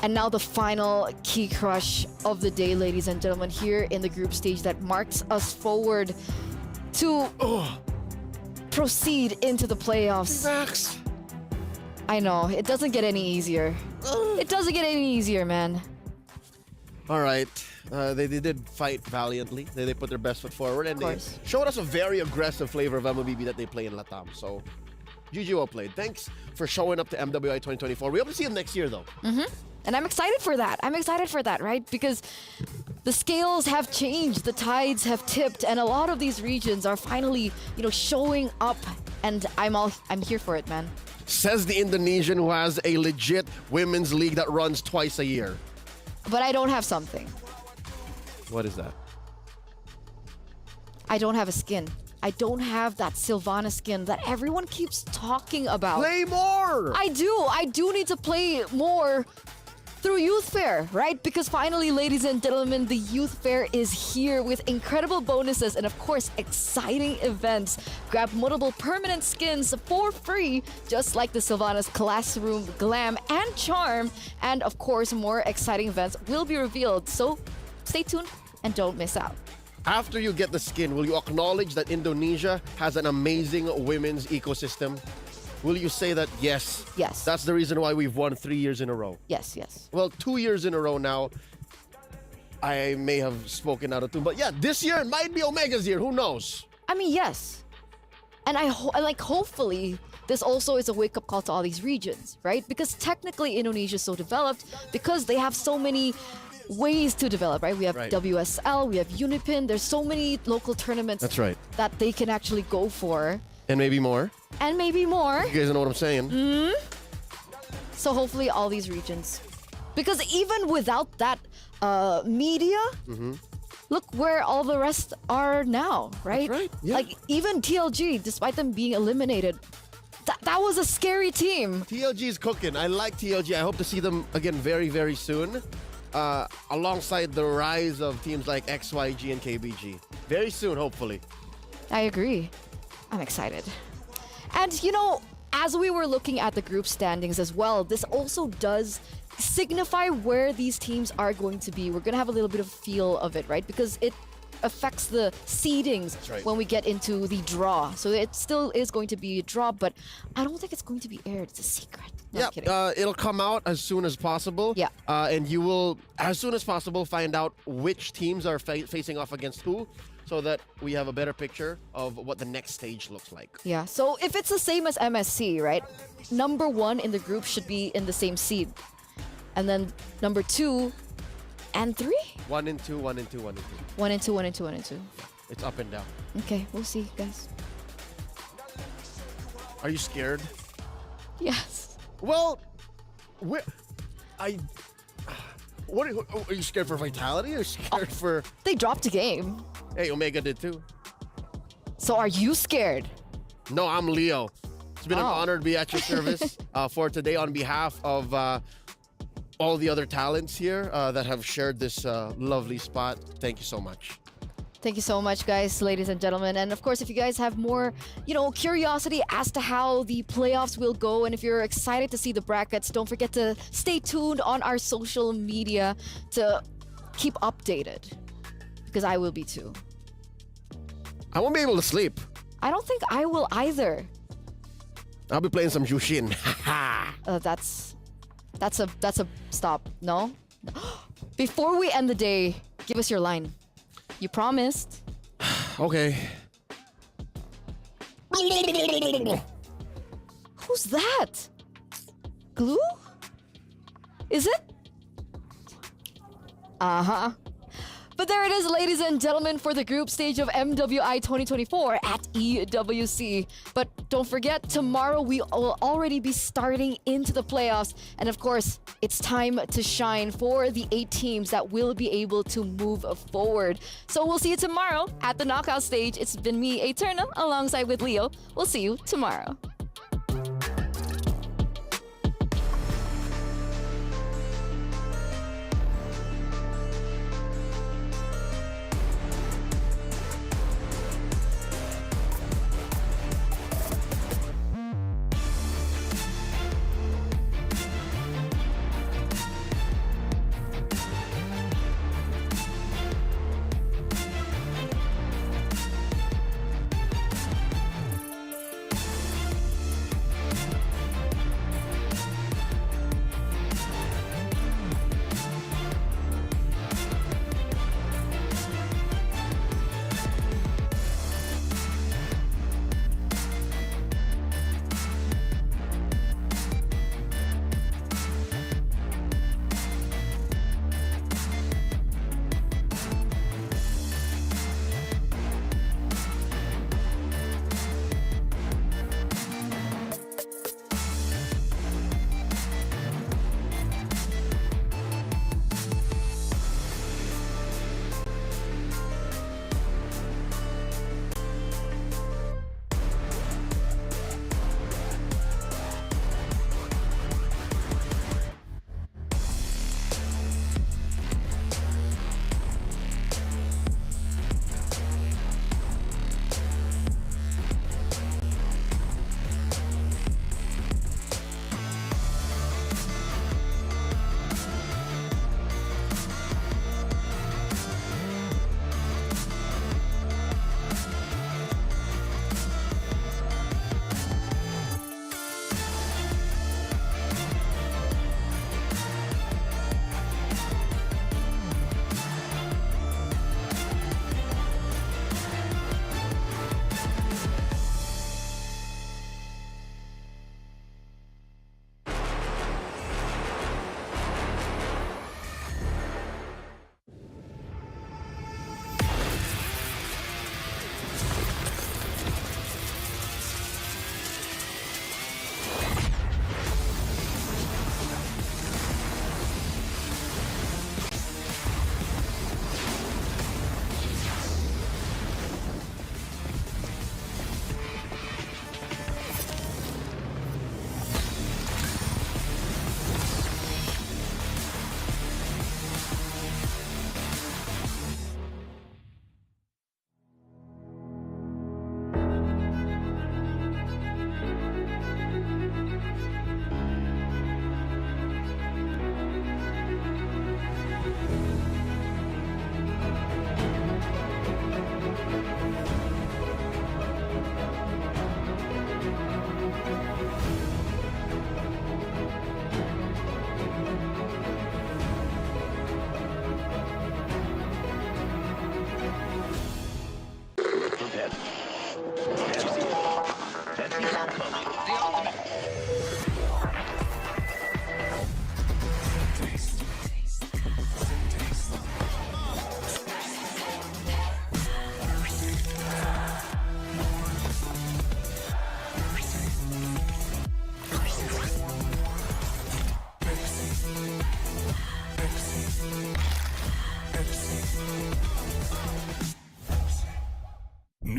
Speaker 2: and now the final key crush of the day, ladies and gentlemen, here in the group stage that marks us forward to proceed into the playoffs.
Speaker 9: Max.
Speaker 2: I know, it doesn't get any easier. It doesn't get any easier, man.
Speaker 9: All right. They did fight valiantly. They put their best foot forward, and they
Speaker 2: course.
Speaker 9: showed us a very aggressive flavor of MLBB that they play in Latam. So, GG well played. Thanks for showing up to MWI 2024. We hope to see them next year, though.
Speaker 2: And I'm excited for that. I'm excited for that, right? Because the scales have changed, the tides have tipped, and a lot of these regions are finally, showing up. And I'm here for it, man.
Speaker 9: Says the Indonesian who has a legit women's league that runs twice a year.
Speaker 2: But I don't have something.
Speaker 9: What is that?
Speaker 2: I don't have a skin. I don't have that Sylvana skin that everyone keeps talking about.
Speaker 9: Play more!
Speaker 2: I do need to play more through Youth Fair, right? Because finally, ladies and gentlemen, the Youth Fair is here with incredible bonuses and, of course, exciting events. Grab multiple permanent skins for free, just like the Sylvana's Classroom, Glam, and Charm. And, of course, more exciting events will be revealed. So stay tuned and don't miss out.
Speaker 9: After you get the skin, will you acknowledge that Indonesia has an amazing women's ecosystem? Will you say that, yes?
Speaker 2: Yes.
Speaker 9: That's the reason why we've won 3 years in a row.
Speaker 2: Yes, yes.
Speaker 9: Well, 2 years in a row now. I may have spoken out of tune, but yeah, this year might be Omega's year. Who knows?
Speaker 2: I mean, yes. And hopefully, this also is a wake-up call to all these regions, right? Because technically, Indonesia is so developed because they have so many ways to develop, right? We have WSL, we have Unipin. There's so many local tournaments.
Speaker 9: That's right.
Speaker 2: That they can actually go for.
Speaker 9: And maybe more.
Speaker 2: And maybe more.
Speaker 9: You guys know what I'm saying.
Speaker 2: So hopefully all these regions. Because even without that media, look where all the rest are now, right?
Speaker 9: That's right. Yeah.
Speaker 2: Like even TLG, despite them being eliminated, that was a scary team.
Speaker 9: TLG is cooking. I like TLG. I hope to see them again very, very soon. Alongside the rise of teams like XYG and KBG. Very soon, hopefully.
Speaker 2: I agree. I'm excited. And, as we were looking at the group standings as well, this also does signify where these teams are going to be. We're going to have a little bit of feel of it, right? Because it affects the seedings when we get into the draw. So it still is going to be a draw, but I don't think it's going to be aired. It's a secret. No, I'm kidding.
Speaker 9: It'll come out as soon as possible.
Speaker 2: Yeah.
Speaker 9: And you will, as soon as possible, find out which teams are facing off against who, so that we have a better picture of what the next stage looks like.
Speaker 2: Yeah, so if it's the same as MSC, right? Number 1 in the group should be in the same seed. And then number 2 and 3?
Speaker 9: 1 and 2, 1 and 2, 1 and 2.
Speaker 2: 1 and 2, 1 and 2, 1 and 2.
Speaker 9: It's up and down.
Speaker 2: Okay, we'll see, guys.
Speaker 9: Are you scared?
Speaker 2: Yes.
Speaker 9: Well, What are you scared for Vitality? Or are you scared for?
Speaker 2: They dropped a game.
Speaker 9: Hey, Omega did too.
Speaker 2: So are you scared?
Speaker 9: No, I'm Leo. It's been an
Speaker 2: Oh.
Speaker 9: honor to be at your service for today on behalf of all the other talents here that have shared this lovely spot. Thank you so much.
Speaker 2: Thank you so much, guys, ladies and gentlemen. And of course, if you guys have more, curiosity as to how the playoffs will go, and if you're excited to see the brackets, don't forget to stay tuned on our social media to keep updated, because I will be too.
Speaker 9: I won't be able to sleep.
Speaker 2: I don't think I will either.
Speaker 9: I'll be playing some Jushin.
Speaker 2: That's a stop. No? Before we end the day, give us your line. You promised.
Speaker 9: Okay.
Speaker 2: Who's that? Glue? Is it? Uh-huh. But there it is, ladies and gentlemen, for the group stage of MWI 2024 at EWC. But don't forget, tomorrow we will already be starting into the playoffs. And of course, it's time to shine for the 8 teams that will be able to move forward. So we'll see you tomorrow at the knockout stage. It's been me, Eternal, alongside with Leo. We'll see you tomorrow.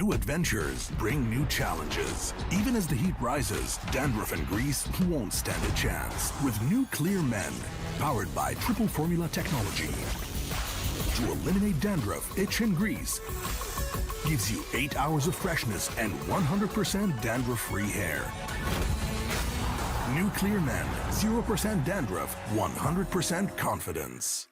Speaker 12: New adventures bring new challenges. Even as the heat rises, dandruff and grease won't stand a chance. With new Clear Men, powered by triple formula technology. To eliminate dandruff, itch, and grease, gives you 8 hours of freshness and 100% dandruff-free hair. New Clear Men, 0% dandruff, 100% confidence.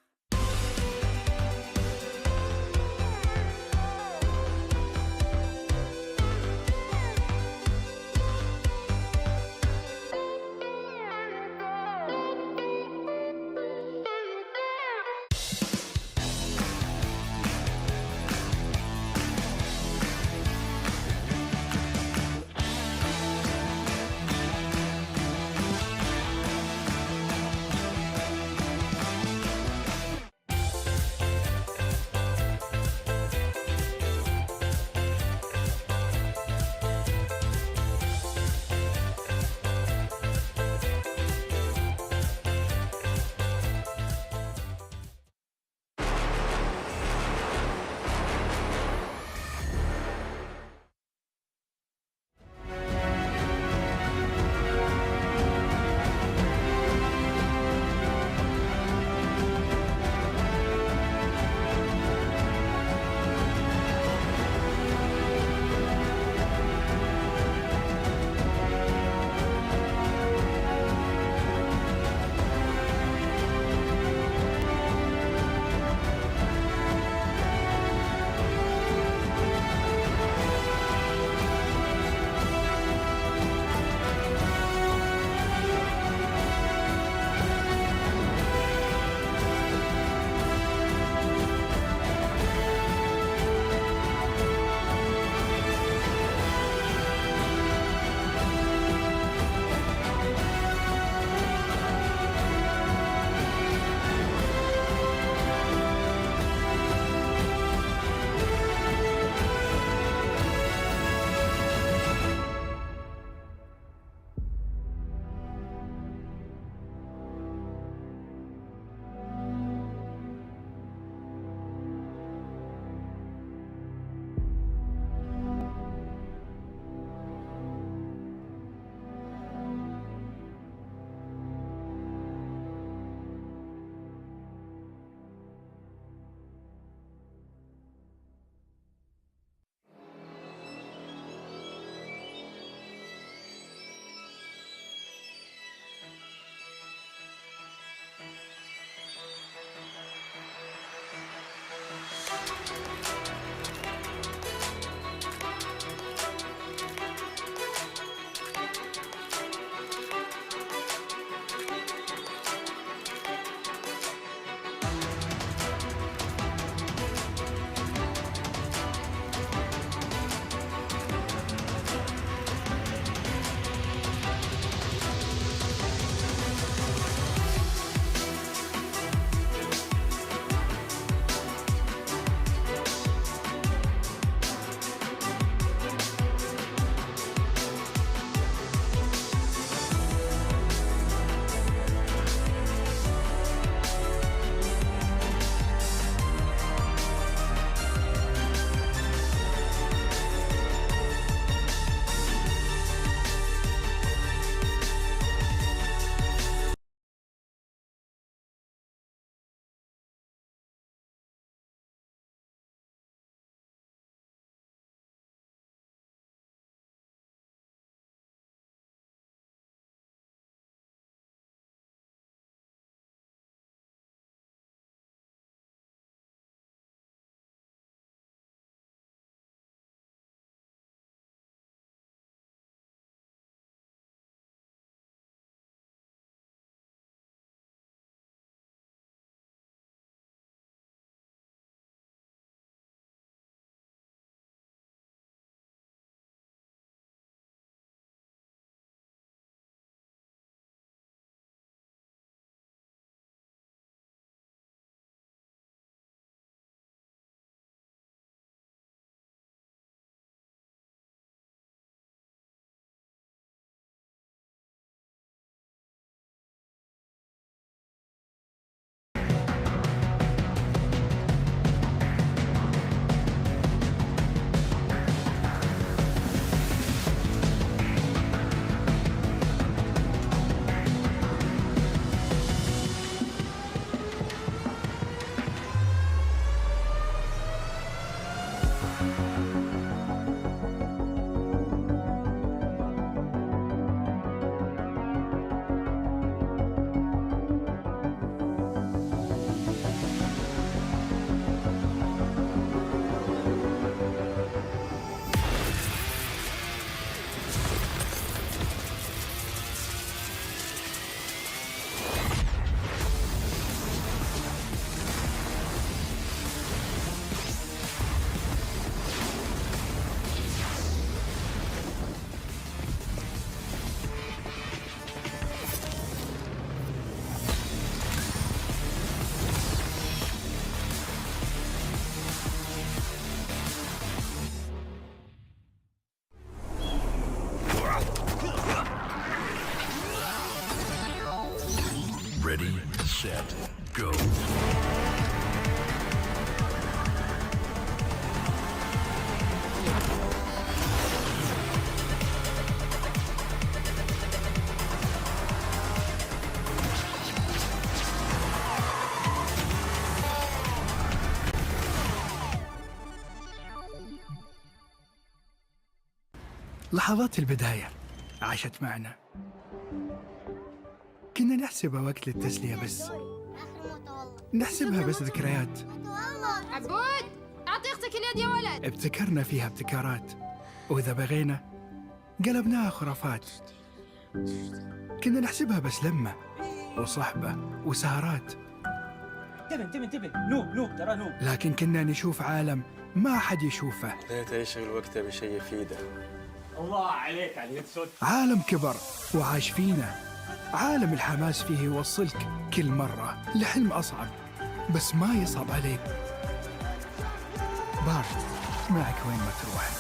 Speaker 12: set, go.
Speaker 13: لحظات البداية عاشت معنا. كنا نحسبها وقت للتسلية بس. نحسبها بس ذكريات.
Speaker 14: عبود أعطي أختك اليد يا ولد.
Speaker 13: ابتكرنا فيها ابتكارات، وإذا بغينا قلبناها خرافات. كنا نحسبها بس لمة وصحبة وسهرات.
Speaker 15: انتبه نو ترى نو.
Speaker 13: لكن كنا نشوف عالم ما حد يشوفه.
Speaker 16: ليت يشغل وقته بشيء يفيده.
Speaker 15: الله عليك على اليد صوت.
Speaker 13: عالم كبر وعاش فينا. عالم الحماس فيه يوصلك كل مرة لحلم أصعب، بس ما يصعب عليك. بارد معك وين ما تروح.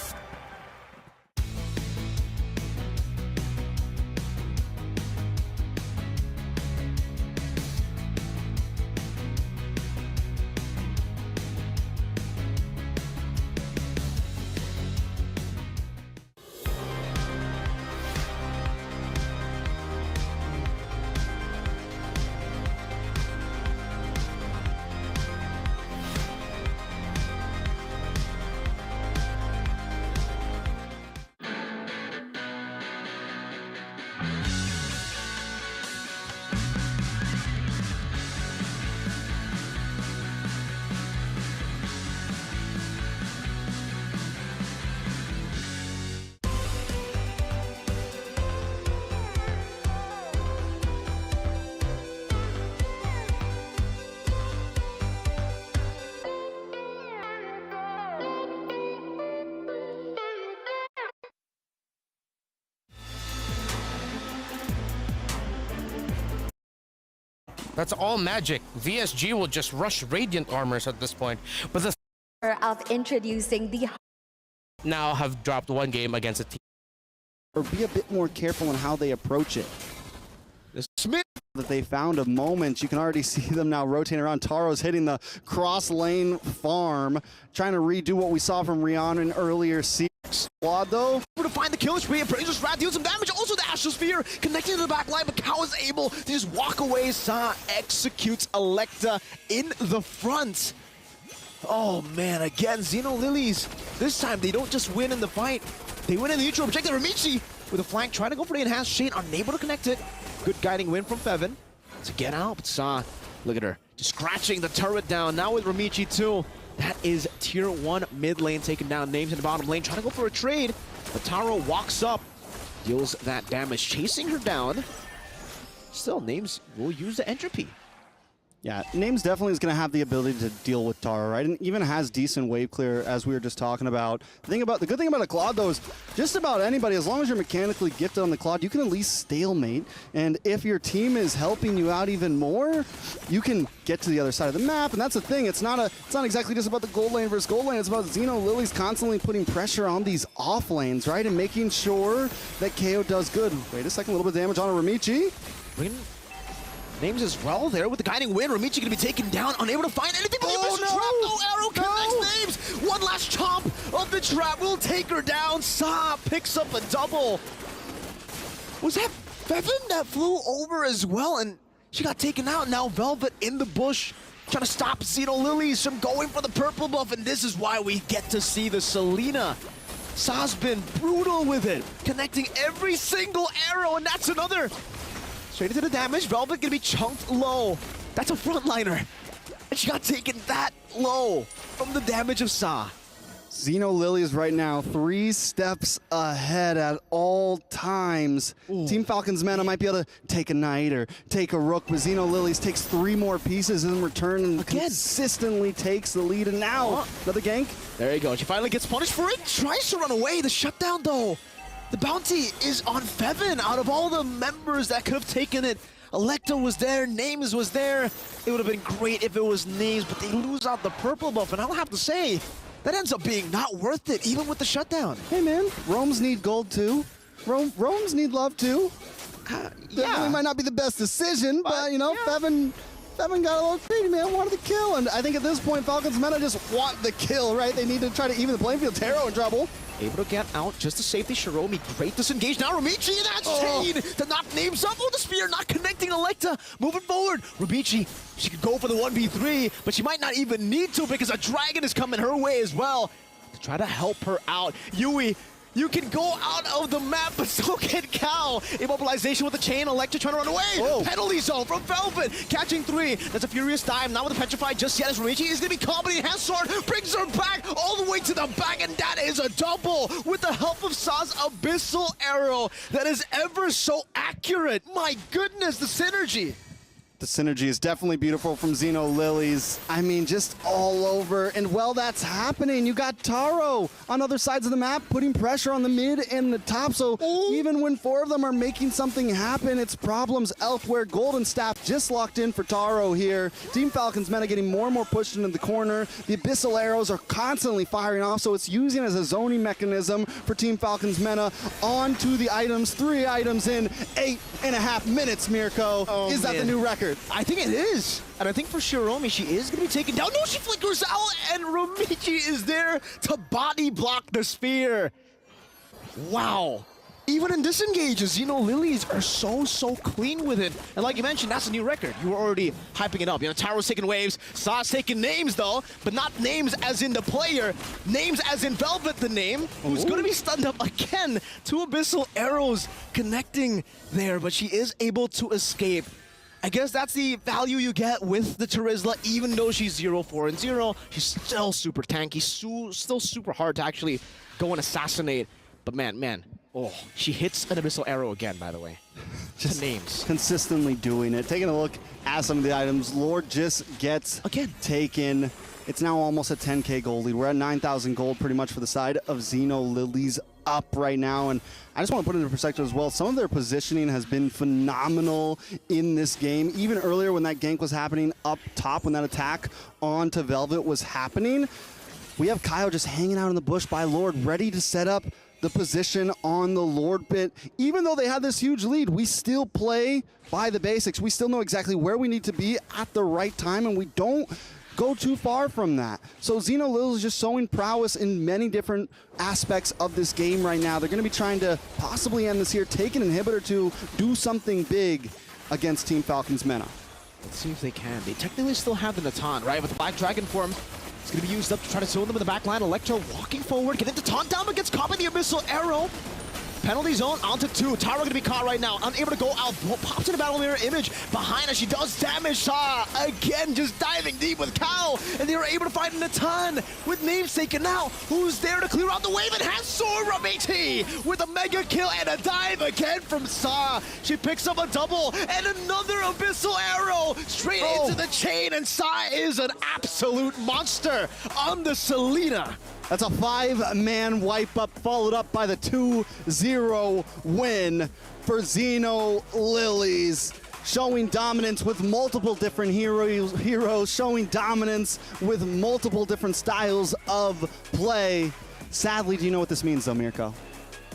Speaker 1: That's all magic. VSG will just rush Radiant Armors at this point. But the
Speaker 6: of introducing the
Speaker 1: now have dropped one game against a team.
Speaker 7: Or be a bit more careful in how they approach it.
Speaker 8: Smith
Speaker 7: that they found a moment. You can already see them now rotating around. Taro's hitting the cross lane farm, trying to redo what we saw from Rihanna in earlier seasons. Squad though.
Speaker 8: To find the kill spree, Appraiser's Wrath deals some damage. Also the Astral Sphere connecting to the back line, but Cow is able to just walk away. Sa executes Electa in the front. Oh man, again, Xeno Lilies. This time they don't just win in the fight, they win in the neutral objective. Ramichi with a flank, trying to go for the enhanced chain, unable to connect it. Good guiding win from Fevin to get out, but Sa, look at her, just scratching the turret down. Now with Ramichi too. That is tier 1 mid lane taking down Names in the bottom lane, trying to go for a trade. But Taro walks up, deals that damage, chasing her down. Still, Names will use the entropy.
Speaker 7: Yeah, Names definitely is going to have the ability to deal with Taro, right? And even has decent wave clear, as we were just talking about. The good thing about a Claude, though, is just about anybody, as long as you're mechanically gifted on the Claude, you can at least stalemate. And if your team is helping you out even more, you can get to the other side of the map. And that's the thing. It's not exactly just about the gold lane versus gold lane. It's about Xeno Lilies constantly putting pressure on these off lanes, right? And making sure that KO does good. Wait a second, a little bit of damage on Ramichi.
Speaker 8: Names as well there with the guiding win. Ramichi going to be taken down, unable to find anything. But arrow connects Names. One last chomp of the trap will take her down. Sa picks up a double. Was that Fevin that flew over as well? And she got taken out. Now Velvet in the bush, trying to stop Xeno Lilies from going for the purple buff. And this is why we get to see the Selena. Sa's been brutal with it, connecting every single arrow, and that's another. Straight into the damage. Velvet gonna be chunked low. That's a frontliner. And she got taken that low from the damage of Sa.
Speaker 7: Xeno Lilies right now 3 steps ahead at all times. Ooh. Team Falcon's mana might be able to take a Knight or take a Rook, but Xeno Lilies takes 3 more pieces in return and consistently takes the lead. And now, another gank.
Speaker 8: There you go. She finally gets punished for it. Tries to run away. The shutdown, though. The bounty is on Fevin. Out of all the members that could have taken it, Electa was there, Names was there. It would have been great if it was Names, but they lose out the purple buff, and I'll have to say, that ends up being not worth it, even with the shutdown.
Speaker 7: Hey man, Roams need gold too. Roams need love too.
Speaker 8: Yeah.
Speaker 7: It might not be the best decision, but you know, Fevin Devin got a little greedy, man. Wanted the kill. And I think at this point, Falcons Meta just want the kill, right? They need to try to even the playing field. Taro in trouble.
Speaker 8: Able to get out just to safety. Shiromi, great disengage. Now Rubici in that chain to knock names up. Oh, the spear not connecting Electa. Moving forward. Rubici, she could go for the 1v3, but she might not even need to because a dragon is coming her way as well to try to help her out. Yui, you can go out of the map, but so can Cal. Immobilization with the chain. Electra trying to run away.
Speaker 7: Oh.
Speaker 8: Penalty zone from Velvet. Catching 3. That's a furious dive. Not with the Petrify just yet. As Rumichi is going to be comboing. Hand sword brings her back all the way to the back, and that is a double with the help of Sa's Abyssal Arrow. That is ever so accurate. My goodness, the synergy.
Speaker 7: The synergy is definitely beautiful from Xeno Lilies. I mean, just all over. And while that's happening, you got Taro on other sides of the map putting pressure on the mid and the top. So even when 4 of them are making something happen, it's problems elsewhere. Golden Staff just locked in for Taro here. Team Falcons Meta getting more and more pushed into the corner. The Abyssal Arrows are constantly firing off, so it's using as a zoning mechanism for Team Falcons Meta onto the items. 3 items in 8.5 minutes, Mirko. Is that the new record?
Speaker 8: I think it is. And I think for Shiromi, she is going to be taken down. No, she flickers out, and Rumichi is there to body block the spear. Wow. Even in disengages, Xeno Lilies are so clean with it. And like you mentioned, that's a new record. You were already hyping it up. You know, Taro's taking waves, Sa's taking names though, but not names as in the player, names as in Velvet the name, who's going to be stunned up again. 2 Abyssal Arrows connecting there, but she is able to escape. I guess that's the value you get with the Terizla, even though she's 0-4-0. She's still super tanky, still super hard to actually go and assassinate. But man, oh, she hits an Abyssal Arrow again, by the way. Just names.
Speaker 7: Consistently doing it. Taking a look at some of the items, Lord just gets taken. It's now almost a 10K gold lead. We're at 9,000 gold pretty much for the side of Xeno Lilies up right now. And I just want to put it into perspective as well. Some of their positioning has been phenomenal in this game. Even earlier when that gank was happening up top, when that attack onto Velvet was happening, we have Kyle just hanging out in the bush by Lord, ready to set up the position on the Lord pit. Even though they had this huge lead, we still play by the basics. We still know exactly where we need to be at the right time, and we don't go too far from that. So Xeno Lil is just showing prowess in many different aspects of this game right now. They're going to be trying to possibly end this here, take an inhibitor to do something big against Team Falcons Meta.
Speaker 8: Let's see if they can. They technically still have the Natan, right? With the Black Dragon form. It's going to be used up to try to zone them in the back line. Electro walking forward, getting the taunt down, but gets caught by the Abyssal Arrow. Penalty zone onto 2. Taro going to be caught right now. Unable to go out. Pops in a battle mirror image behind us. She does damage. Saw again just diving deep with Cal. And they were able to find Natan with namesake. And now who's there to clear out the wave? And has Sora Ramiti with a mega kill and a dive again from Sa. She picks up a double and another Abyssal Arrow straight into the chain. And Sa is an absolute monster on the Selena.
Speaker 7: That's a 5-man wipe up, followed up by the 2-0 win for Xeno Lilies. Showing dominance with multiple different heroes, showing dominance with multiple different styles of play. Sadly, do you know what this means though, Mirko?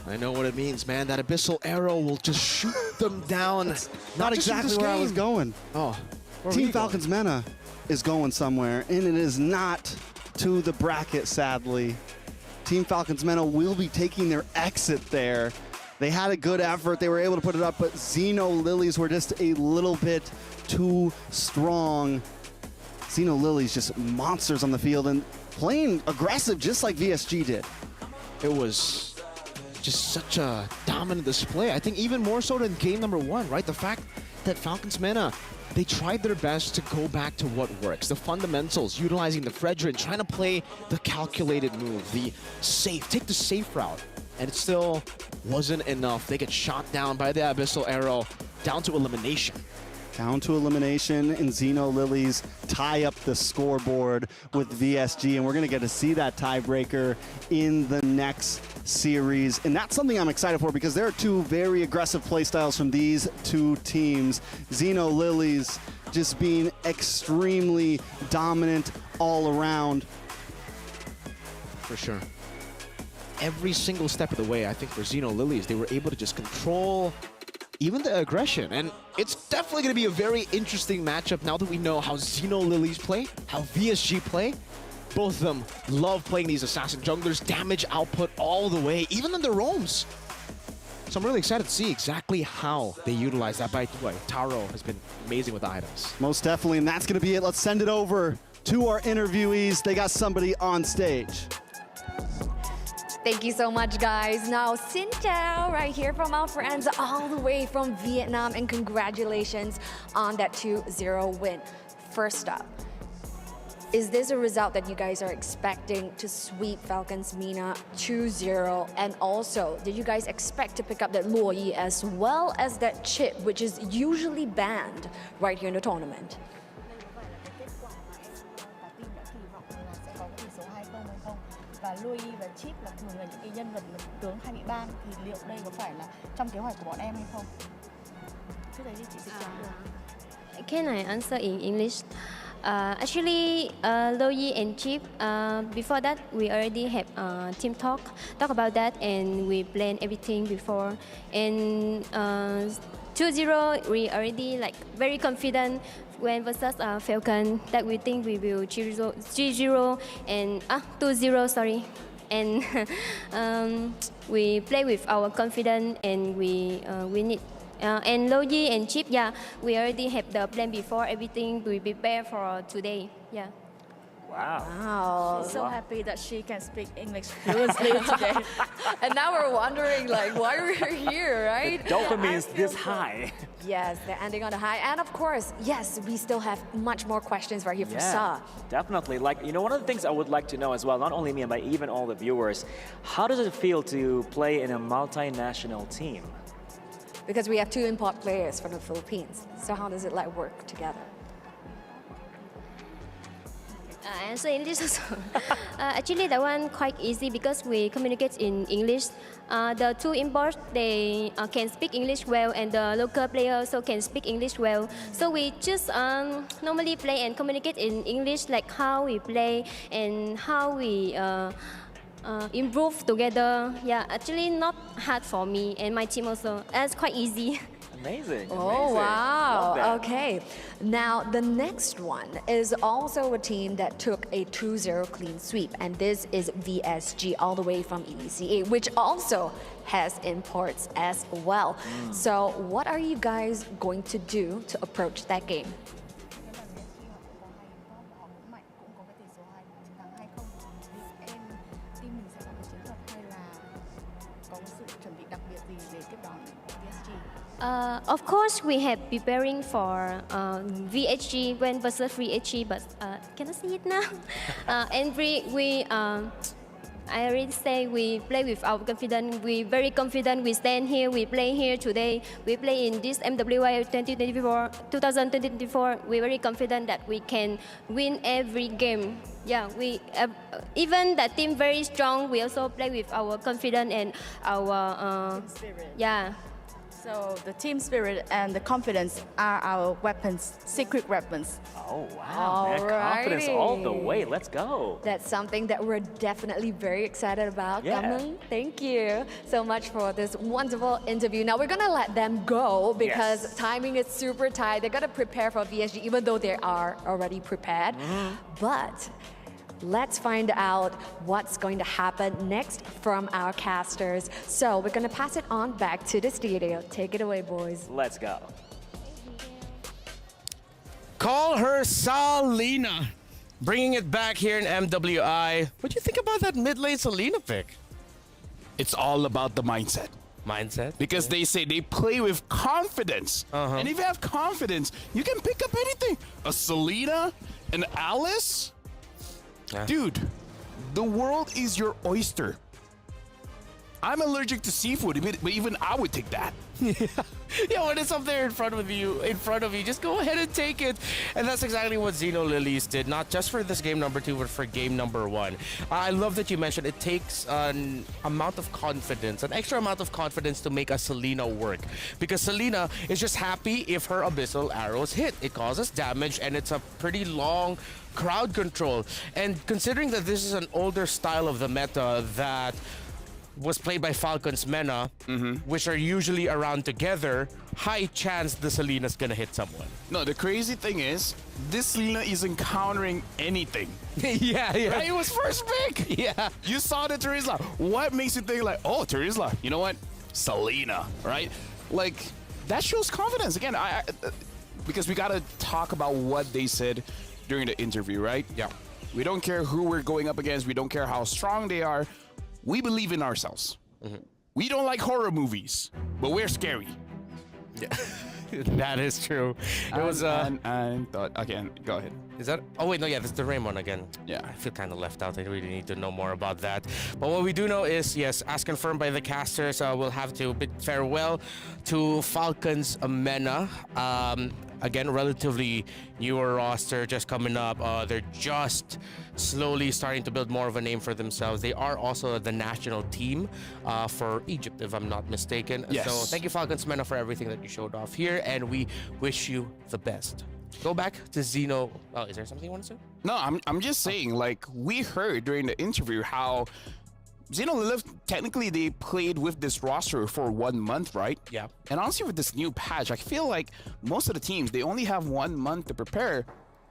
Speaker 8: I know what it means, man. That Abyssal Arrow will just shoot them down.
Speaker 7: Not exactly where I was going.
Speaker 8: Oh,
Speaker 7: Team Falcons Meta is going somewhere, and it is not to the bracket, sadly. Team Falcons Meta will be taking their exit there. They had a good effort. They were able to put it up, but Xeno Lilies were just a little bit too strong. Xeno Lilies just monsters on the field and playing aggressive just like VSG did.
Speaker 8: It was just such a dominant display. I think even more so than game number 1, right? The fact that Falcons Meta, they tried their best to go back to what works. The fundamentals, utilizing the Fredrin, trying to play the calculated move, the safe, take the safe route. And it still wasn't enough. They get shot down by the Abyssal Arrow, down to elimination.
Speaker 7: Down to elimination, and Xeno Lilies tie up the scoreboard with VSG, and we're going to get to see that tiebreaker in the next series. And that's something I'm excited for because there are 2 very aggressive playstyles from these 2 teams. Xeno Lilies just being extremely dominant all around.
Speaker 8: For sure. Every single step of the way, I think for Xeno Lilies, they were able to just control even the aggression. And it's definitely going to be a very interesting matchup now that we know how Xeno Lilies play, how VSG play. Both of them love playing these assassin junglers, damage output all the way, even in their roams. So I'm really excited to see exactly how they utilize that. By the way, Taro has been amazing with the items.
Speaker 7: Most definitely, and that's going to be it. Let's send it over to our interviewees. They got somebody on stage.
Speaker 6: Thank you so much, guys. Now, Xin Chào, right here from our friends all the way from Vietnam, and congratulations on that 2-0 win. First up, is this a result that you guys are expecting to sweep Falcons MENA 2-0? And also, did you guys expect to pick up that Luo Yi as well as that chip, which is usually banned right here in the tournament?
Speaker 17: Và Louis và Chip là thường là những cái nhân vật mà tướng hay bị ban, thì liệu đây có phải là trong kế hoạch của bọn em hay không? Trước đấy thì chị sẽ chọn được.
Speaker 18: Can I answer in English? Actually, Louis and Chip, before that, we already have team talk about that, and we plan everything before. And 2-0, we already like very confident when versus Falcon that we think we will 3-0 and 2-0, sorry. And we play with our confidence and we win it. And Logi and Chip, yeah, we already have the plan before. Everything we prepare for today. Yeah.
Speaker 6: Wow.
Speaker 17: She's so happy that she can speak English fluently today.
Speaker 2: And now we're wondering, like, why we're here, right?
Speaker 3: The dopamine is this high.
Speaker 6: Yes, they're ending on a high. And of course, yes, we still have much more questions right here from Sa.
Speaker 3: Definitely. Like, you know, one of the things I would like to know as well, not only me, but even all the viewers, how does it feel to play in a multinational team?
Speaker 6: Because we have two import players from the Philippines. So how does it like work together?
Speaker 18: Answer English also. Actually, that one quite easy because we communicate in English. The two imports, they can speak English well, and the local player also can speak English well. So we just normally play and communicate in English, like how we play and how we improve together. Yeah, actually not hard for me and my team also. It's quite easy.
Speaker 3: Amazing.
Speaker 6: Oh,
Speaker 3: amazing.
Speaker 6: wow. Okay. Now, the next one is also a team that took a 2-0 clean sweep, and this is VSG, all the way from EDCA, which also has imports as well. So, what are you guys going to do to approach that game?
Speaker 18: Of course, we have preparing for VHG when versus VHG, but can I see it now? And I already say we play with our confidence. We very confident. We stand here. We play here today. We play in this MWI 2024. We're very confident that we can win every game. Yeah, we even the team very strong. We also play with our confidence and our yeah.
Speaker 17: So the team spirit and the confidence are our weapons, secret weapons.
Speaker 3: Oh, wow. Man, confidence all the way. Let's go.
Speaker 6: That's something that we're definitely very excited about.
Speaker 3: Yeah.
Speaker 6: Kamung, thank you so much for this wonderful interview. Now we're going to let them go because timing is super tight. They're going to prepare for VSG even though they are already prepared. But let's find out what's going to happen next from our casters. So we're going to pass it on back to the studio. Take it away, boys.
Speaker 3: Let's go.
Speaker 1: Call her Salina. Bringing it back here in MWI. What do you think about that mid-lane Salina pick?
Speaker 4: It's all about the mindset.
Speaker 1: Mindset?
Speaker 4: Because they say they play with confidence. And if you have confidence, you can pick up anything. A Selena, an Alice. Dude, the world is your oyster. I'm allergic to seafood, but even I would take that.
Speaker 1: Yeah, when it's up there in front of you, just go ahead and take it. And that's exactly what Xeno Lilies did, not just for this game number 2, but for game number 1. I love that you mentioned it takes an amount of confidence, an extra amount of confidence to make a Selena work. Because Selena is just happy if her abyssal arrows hit. It causes damage, and it's a pretty long crowd control. And considering that this is an older style of the meta that was played by Falcons Mena, which are usually around together, high chance the Selena's gonna hit someone.
Speaker 4: No, the crazy thing is, this Selena isn't countering anything.
Speaker 1: yeah.
Speaker 4: Right? It was first pick.
Speaker 1: Yeah.
Speaker 4: You saw the Terizla. What makes you think like, oh, Terizla, you know what? Selena, right? Like, that shows confidence. Again, because we gotta talk about what they said during the interview, right?
Speaker 1: Yeah.
Speaker 4: We don't care who we're going up against. We don't care how strong they are. We believe in ourselves. We don't like horror movies, but we're scary.
Speaker 1: Yeah. That is true. It was
Speaker 4: and thought again. Go ahead.
Speaker 1: Is that? Oh wait, no, yeah, that's the Raymond again.
Speaker 4: Yeah,
Speaker 1: I feel kind of left out. I really need to know more about that. But what we do know is, yes, as confirmed by the casters, we'll have to bid farewell to Falcons Mena. Again, relatively newer roster just coming up. They're just slowly starting to build more of a name for themselves. They are also the national team for Egypt, if I'm not mistaken.
Speaker 4: Yes.
Speaker 1: So thank you, Falcons Mena, for everything that you showed off here, and we wish you the best. Go back to Zeno. Oh, is there something you want to say?
Speaker 4: No, I'm just saying, like, we heard during the interview how Zeno Lilith, technically they played with this roster for 1 month, right?
Speaker 1: Yeah.
Speaker 4: And honestly, with this new patch, I feel like most of the teams, they only have 1 month to prepare.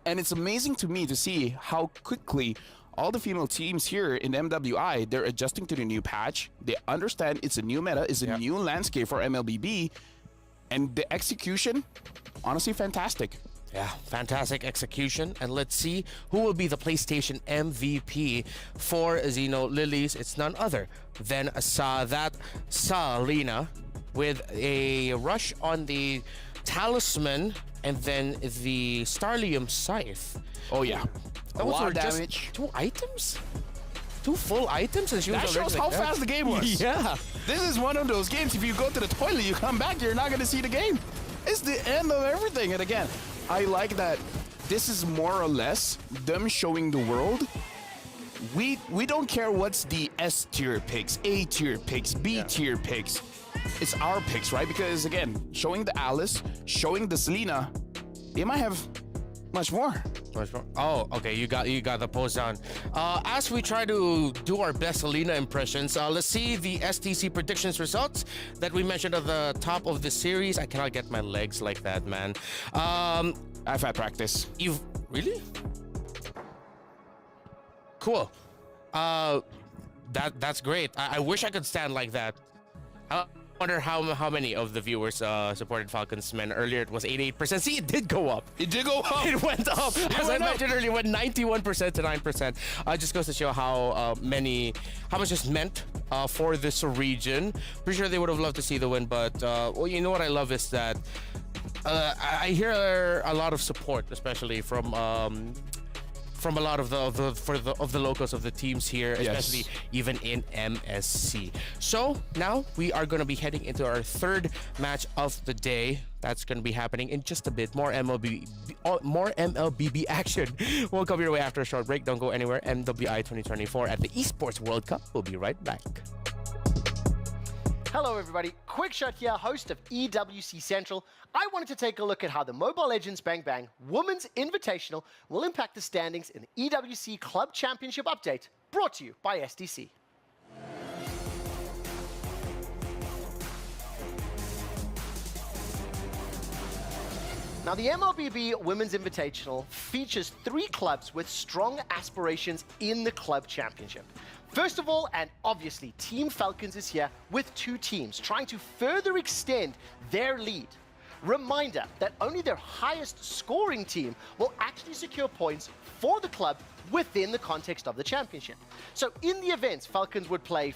Speaker 4: And it's amazing to me to see how quickly all the female teams here in MWI, they're adjusting to the new patch. They understand it's a new meta, it's a new landscape for MLBB. And the execution, honestly, fantastic.
Speaker 1: Yeah, fantastic execution. And let's see who will be the PlayStation MVP for Zeno Lilies. It's none other than Selena with a rush on the Talisman and then the Starlium Scythe.
Speaker 4: Oh, yeah.
Speaker 1: That was damage. Just 2 items? 2 full items? And she was
Speaker 4: that shows how fast the game was.
Speaker 1: Yeah.
Speaker 4: This is one of those games, if you go to the toilet, you come back, you're not going to see the game. It's the end of everything. And again, I like that this is more or less them showing the world we don't care what's the S tier picks, A tier picks, B tier picks. It's our picks, right? Because again, showing the Alice, showing the Selena, they might have much more.
Speaker 1: Oh, okay. You got the post down. As we try to do our best Selena impressions, let's see the STC predictions results that we mentioned at the top of the series. I cannot get my legs like that, man.
Speaker 4: I've had practice.
Speaker 1: You've really? Cool. That's great. I wish I could stand like that. I wonder how many of the viewers supported Falcons Men earlier. It was 88%. See, it did go up.
Speaker 4: It did go up.
Speaker 1: It went up. As I mentioned earlier, it went 91% to 9%. Just goes to show how much this meant for this region. Pretty sure they would have loved to see the win, but well, you know what I love is that I hear a lot of support, especially from a lot of the locals of the teams here, especially even in MSC. So now we are going to be heading into our third match of the day. That's going to be happening in just a bit. More MLBB action. We'll come your way after a short break. Don't go anywhere. MWI 2024 at the Esports World Cup. We'll be right back.
Speaker 19: Hello everybody, Quick Shot here, host of EWC Central. I wanted to take a look at how the Mobile Legends Bang Bang Women's Invitational will impact the standings in the EWC Club Championship update, brought to you by SDC. Now, the MLBB Women's Invitational features 3 clubs with strong aspirations in the Club Championship. First of all, and obviously, Team Falcons is here with 2 teams trying to further extend their lead. Reminder that only their highest scoring team will actually secure points for the club within the context of the championship. So in the event Falcons would place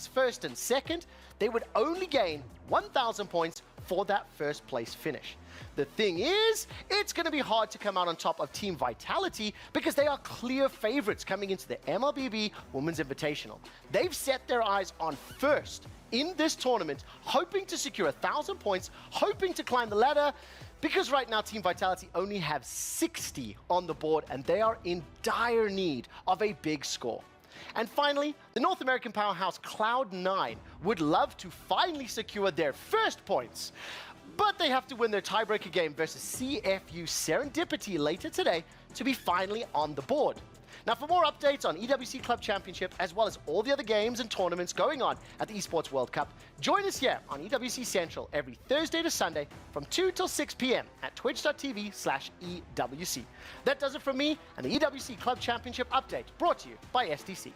Speaker 19: first and second, they would only gain 1,000 points for that first place finish. The thing is, it's going to be hard to come out on top of Team Vitality because they are clear favorites coming into the MLBB Women's Invitational. They've set their eyes on first in this tournament, hoping to secure 1,000 points, hoping to climb the ladder, because right now Team Vitality only have 60 on the board and they are in dire need of a big score. And finally, the North American powerhouse Cloud9 would love to finally secure their first points, but they have to win their tiebreaker game versus CFU Serendipity later today to be finally on the board. Now, for more updates on EWC Club Championship, as well as all the other games and tournaments going on at the Esports World Cup, join us here on EWC Central every Thursday to Sunday from 2 till 6 p.m. at twitch.tv/EWC. That does it from me and the EWC Club Championship update, brought to you by STC.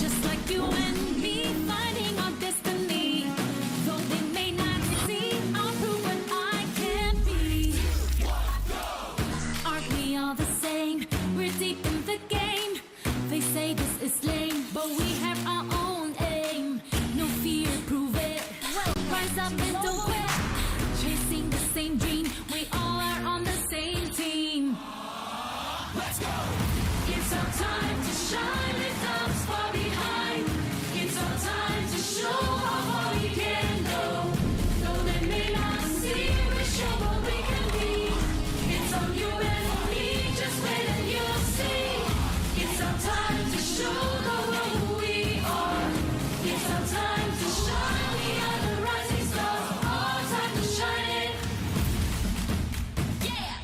Speaker 20: Just like you and me, finding our destiny. Though they may not see, I'll prove what I can be. Aren't we all the same? We're deep in the game. They say this is lame, but we have our own aim. No fear, prove it. Rise up and don't quit. Chasing the same dream, we all are on the same team. Let's go! It's our time to shine, leave doubts far behind. It's our time to show how far we can go. Though they may not see, we show what we can be. It's on you and me, just wait and you'll see. It's our time to show the world who we are. It's our time to shine, we are the rising stars. Our time to shine it. Yeah!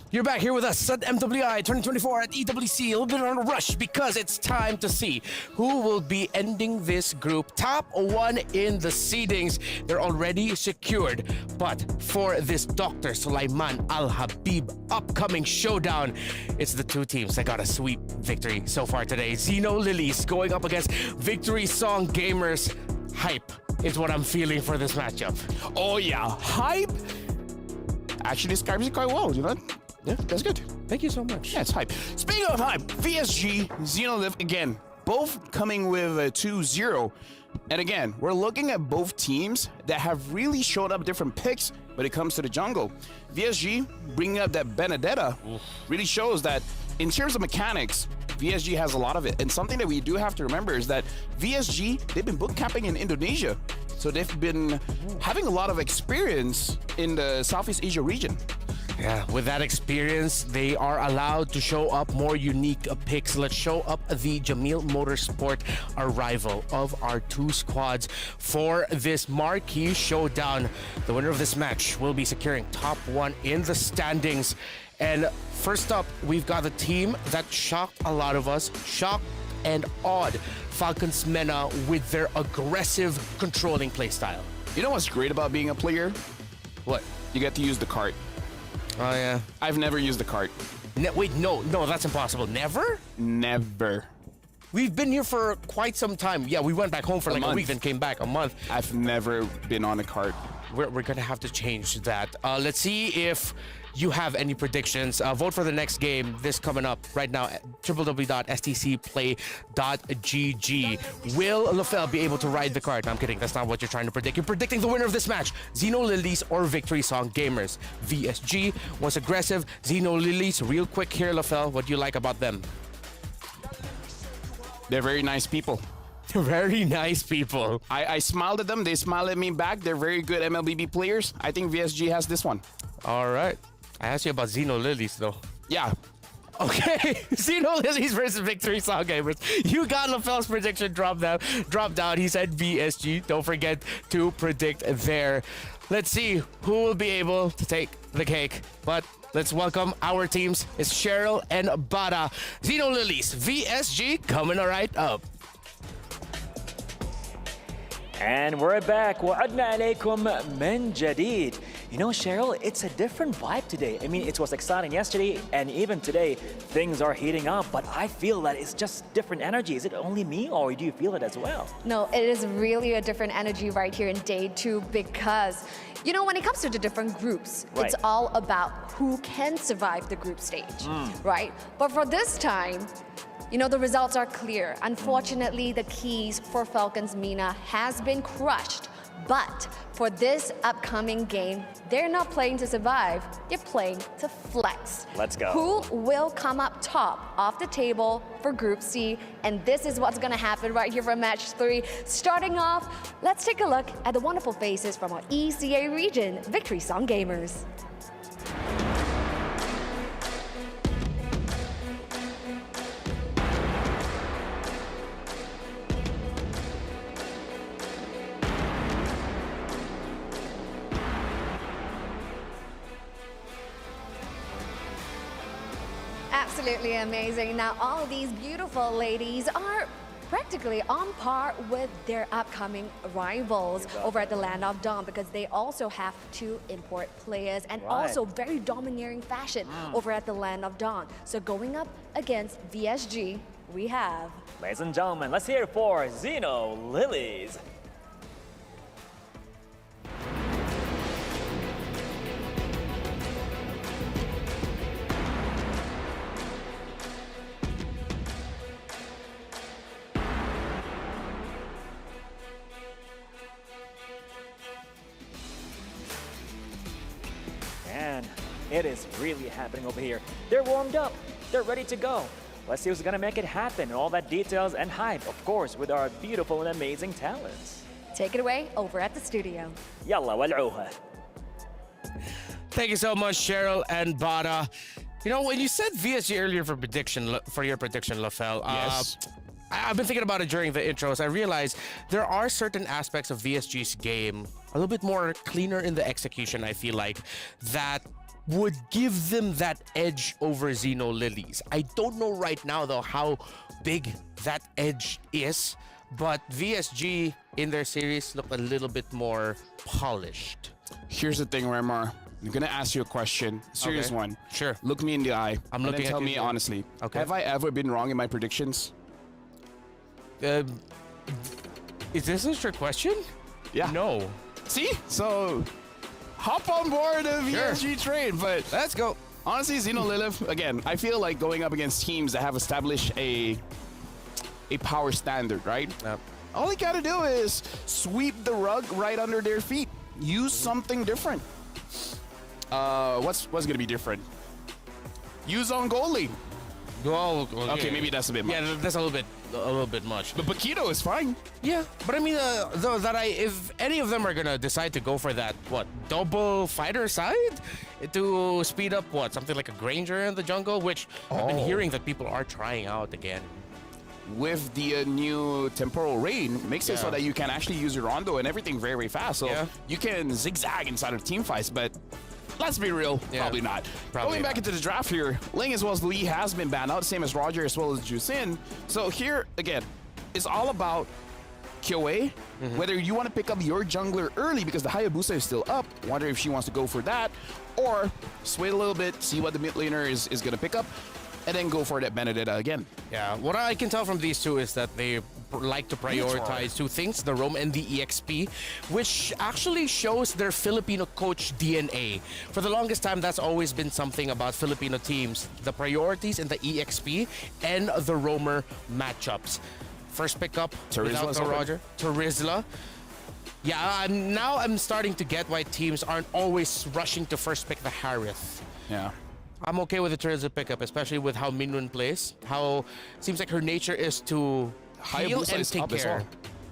Speaker 1: You're back here with us at MWI 2024 at EWC. A little bit on a rush because it's time to see who will be ending this group top one in the seedings. They're already secured. But for this Dr. Sulaiman Al Habib upcoming showdown, it's the two teams that got a sweep victory so far today. Xeno Lilies going up against Victory Song Gamers. Hype is what I'm feeling for this matchup.
Speaker 4: Oh yeah, hype actually describes it quite well, you know? Yeah, that's good.
Speaker 1: Thank you so much.
Speaker 4: Yeah, it's hype. Speaking of hype, VSG, Xenolive, again, both coming with a 2-0. And again, we're looking at both teams that have really showed up different picks when it comes to the jungle. VSG bringing up that Benedetta really shows that in terms of mechanics, VSG has a lot of it. And something that we do have to remember is that VSG, they've been boot camping in Indonesia. So they've been having a lot of experience in the Southeast Asia region.
Speaker 1: Yeah, with that experience, they are allowed to show up more unique picks. Let's show up the Jamil Motorsport arrival of our two squads for this marquee showdown. The winner of this match will be securing top one in the standings. And first up, we've got the team that shocked a lot of us, shocked and awed Falcons MENA with their aggressive, controlling playstyle.
Speaker 4: You know what's great about being a player?
Speaker 1: What?
Speaker 4: You get to use the cart.
Speaker 1: Oh, yeah.
Speaker 4: I've never used the cart.
Speaker 1: Wait, no, that's impossible. Never?
Speaker 4: Never.
Speaker 1: We've been here for quite some time. Yeah, we went back home for like a week, then came back a month.
Speaker 4: I've never been on a cart.
Speaker 1: We're gonna have to change that. Let's see if you have any predictions. Vote for the next game. This coming up right now at www.stcplay.gg. Will LaFell be able to ride the cart? No, I'm kidding. That's not what you're trying to predict. You're predicting the winner of this match. Xeno Lilies or Victory Song Gamers. VSG was aggressive. Xeno Lilies, real quick here, LaFell. What do you like about them?
Speaker 4: They're very nice people.
Speaker 1: Very nice people.
Speaker 4: I smiled at them. They smiled at me back. They're very good MLBB players. I think VSG has this one.
Speaker 1: All right. I asked you about Xeno Lilies, though.
Speaker 4: Yeah.
Speaker 1: Okay. Xeno Lilies versus Victory Song Gamers. You got LaFell's prediction dropped down. He said VSG. Don't forget to predict there. Let's see who will be able to take the cake. But let's welcome our teams. It's Cheryl and Bada. Xeno Lilies, VSG coming right up.
Speaker 3: And we're back. وعدنا عليكم من جديد. You know, Cheryl, it's a different vibe today. I mean, it was exciting yesterday, and even today, things are heating up, but I feel that it's just different energy. Is it only me, or do you feel it as well?
Speaker 6: No, it is really a different energy right here in day two because, you know, when it comes to the different groups,
Speaker 3: Right.
Speaker 6: it's all about who can survive the group stage, right? But for this time, you know, the results are clear. Unfortunately, the keys for Falcons MENA has been crushed. But for this upcoming game, they're not playing to survive, they're playing to flex.
Speaker 3: Let's go.
Speaker 6: Who will come up top off the table for Group C? And this is what's gonna happen right here for match 3. Starting off, let's take a look at the wonderful faces from our ECA region, Victory Song Gamers. Absolutely amazing. Now, all of these beautiful ladies are practically on par with their upcoming rivals over at the Land of Dawn, because they also have 2 import players and also very domineering fashion over at the Land of Dawn. So going up against VSG, we have...
Speaker 3: Ladies and gentlemen, let's hear it for Zeno Lilies. And it is really happening over here. They're warmed up. They're ready to go. Let's see who's gonna make it happen. All that details and hype, of course, with our beautiful and amazing talents.
Speaker 6: Take it away over at the studio.
Speaker 3: Yalla wal'uha.
Speaker 1: Thank you so much, Cheryl and Bada. You know, when you said VSG earlier for your prediction, Lafel,
Speaker 4: Yes.
Speaker 1: I've been thinking about it during the intros. I realized there are certain aspects of VSG's game a little bit more cleaner in the execution, I feel like, that would give them that edge over Zeno Lilies. I don't know right now, though, how big that edge is, but VSG in their series look a little bit more polished.
Speaker 4: Here's the thing, Remar. I'm gonna ask you a question, serious one.
Speaker 1: Sure.
Speaker 4: Look me in the eye.
Speaker 1: I'm
Speaker 4: and
Speaker 1: looking
Speaker 4: then
Speaker 1: at
Speaker 4: tell
Speaker 1: you,
Speaker 4: me
Speaker 1: sir.
Speaker 4: honestly.
Speaker 1: Okay.
Speaker 4: Have I ever been wrong in my predictions?
Speaker 1: Is this a trick question?
Speaker 4: Yeah.
Speaker 1: No.
Speaker 4: See? So, hop on board the VSG train, but
Speaker 1: let's go.
Speaker 4: Honestly, Zeno Lilith, again, I feel like going up against teams that have established a power standard, right?
Speaker 1: Yep.
Speaker 4: All they gotta do is sweep the rug right under their feet. Use something different. What's gonna be different? Use on goalie.
Speaker 1: Oh,
Speaker 4: okay, maybe that's a bit much.
Speaker 1: Yeah, that's a little bit much.
Speaker 4: But Paquito is fine.
Speaker 1: Yeah, but I mean, though if any of them are gonna decide to go for that, double fighter side to speed up something like a Granger in the jungle, which I've been hearing that people are trying out again.
Speaker 4: With the new temporal rain, makes it so that you can actually use your rondo and everything very, very fast. So you can zigzag inside of team fights, but let's be real, probably not. Going back into the draft here, Ling as well as Lee has been banned out, same as Roger as well as Jusin. So here, again, it's all about QA. Whether you want to pick up your jungler early because the Hayabusa is still up, wonder if she wants to go for that, or wait a little bit, see what the mid laner is going to pick up, and then go for that Benedetta again.
Speaker 1: Yeah, what I can tell from these two is that they like to prioritize 2 things, the roam and the EXP, which actually shows their Filipino coach DNA. For the longest time, that's always been something about Filipino teams, the priorities in the EXP and the roamer matchups. First pickup without the Roger, Terizla. Yeah, now I'm starting to get why teams aren't always rushing to first pick the Harith.
Speaker 4: Yeah.
Speaker 1: I'm okay with the Terizla pickup, especially with how Minun plays. How it seems like her nature is to heal
Speaker 4: Hayabusa
Speaker 1: and
Speaker 4: is
Speaker 1: take
Speaker 4: up as
Speaker 1: care.
Speaker 4: well.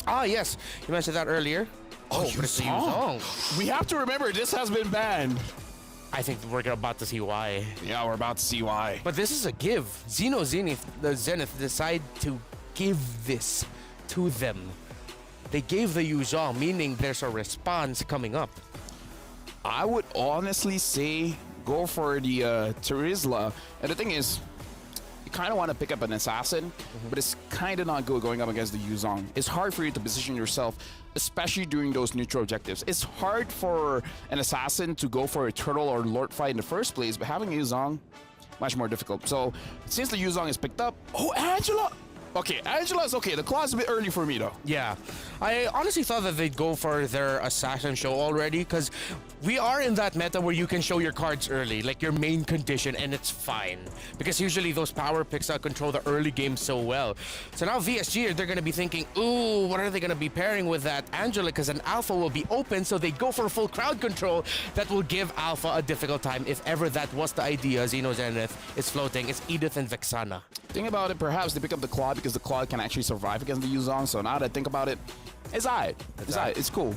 Speaker 1: Ah, yes. You mentioned that earlier.
Speaker 4: Oh,
Speaker 1: but it's a
Speaker 4: Yuzong.
Speaker 1: Yuzong.
Speaker 4: We have to remember, this has been banned.
Speaker 1: I think we're about to see why.
Speaker 4: Yeah, we're about to see why.
Speaker 1: But this is a give. The Zenith decide to give this to them. They gave the Yuzong, meaning there's a response coming up.
Speaker 4: I would honestly say go for the Terizla. And the thing is, you kind of want to pick up an assassin, but it's kind of not good going up against the Yuzong. It's hard for you to position yourself, especially during those neutral objectives. It's hard for an assassin to go for a turtle or lord fight in the first place, but having a Yuzong, much more difficult. So since the Yuzong is picked up, oh, Angela! Okay, Angela's okay. The claw's a bit early for me, though.
Speaker 1: Yeah. I honestly thought that they'd go for their assassin show already, because we are in that meta where you can show your cards early, like your main condition, and it's fine. Because usually those power picks control the early game so well. So now VSG, they're going to be thinking, ooh, what are they going to be pairing with that Angela? Because an Alpha will be open, so they go for full crowd control. That will give Alpha a difficult time, if ever that was the idea. Xeno Zenith is floating. It's Edith and Vexana.
Speaker 4: Think about it, perhaps they pick up the Claw because the Claw can actually survive against the Yuzong. So now that I think about it, it's alright. It's alright. It's cool.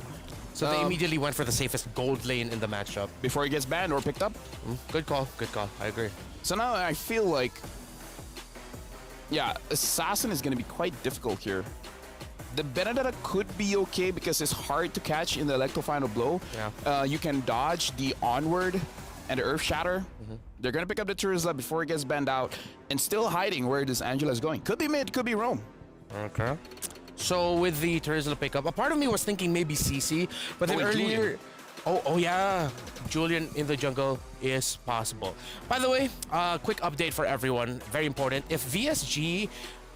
Speaker 1: So they immediately went for the safest gold lane in the matchup.
Speaker 4: Before he gets banned or picked up.
Speaker 1: Good call. Good call. I agree.
Speaker 4: So now I feel like, yeah, Assassin is going to be quite difficult here. The Benedetta could be okay because it's hard to catch in the Electro Final Blow.
Speaker 1: Yeah.
Speaker 4: You can dodge the onward, but the Benedetta is going to be quite difficult. and the Earth Shatter. They're going to pick up the Terizla before it gets banned out, and still hiding where this Angela is going. Could be mid, could be roam.
Speaker 1: Okay. So with the Terizla pickup, a part of me was thinking maybe CC, but then earlier... Oh yeah, Julian in the jungle is possible. By the way, quick update for everyone, very important. If VSG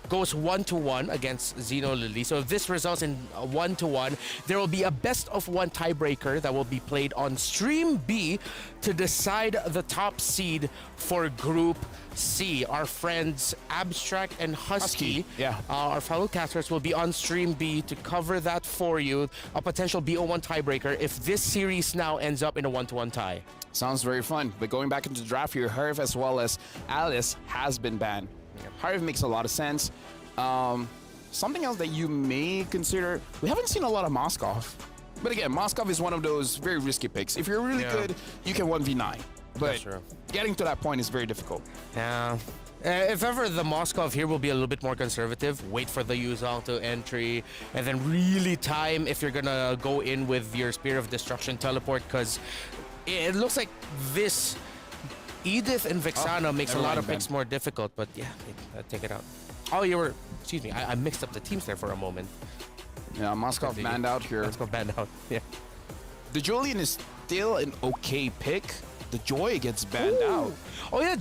Speaker 1: goes 1-1 against Xeno Lily, so if this results in a 1-1, there will be a best-of-1 tiebreaker that will be played on Stream B to decide the top seed for Group C. Our friends Abstract and Husky, our fellow casters, will be on Stream B to cover that for you. A potential BO1 tiebreaker if this series now ends up in a 1-1 tie.
Speaker 4: Sounds very fun. But going back into the draft here, Herv as well as Alice has been banned. Herv makes a lot of sense. Something else that you may consider, we haven't seen a lot of Moskov. But again, Moskov is one of those very risky picks. If you're really good, you can 1v9. But getting to that point is very difficult.
Speaker 1: Yeah. If ever the Moskov here will be a little bit more conservative, wait for the Yuzong to entry, and then really time if you're gonna go in with your Spear of Destruction teleport, because it looks like this Edith and Vexana makes a lot of picks more difficult, but yeah, take it out. Oh, you were, excuse me, I mixed up the teams there for a moment.
Speaker 4: Yeah, Moskov banned out here.
Speaker 1: Moskov banned out, yeah.
Speaker 4: The Julian is still an okay pick. The Joy gets banned out.
Speaker 1: Oh yeah,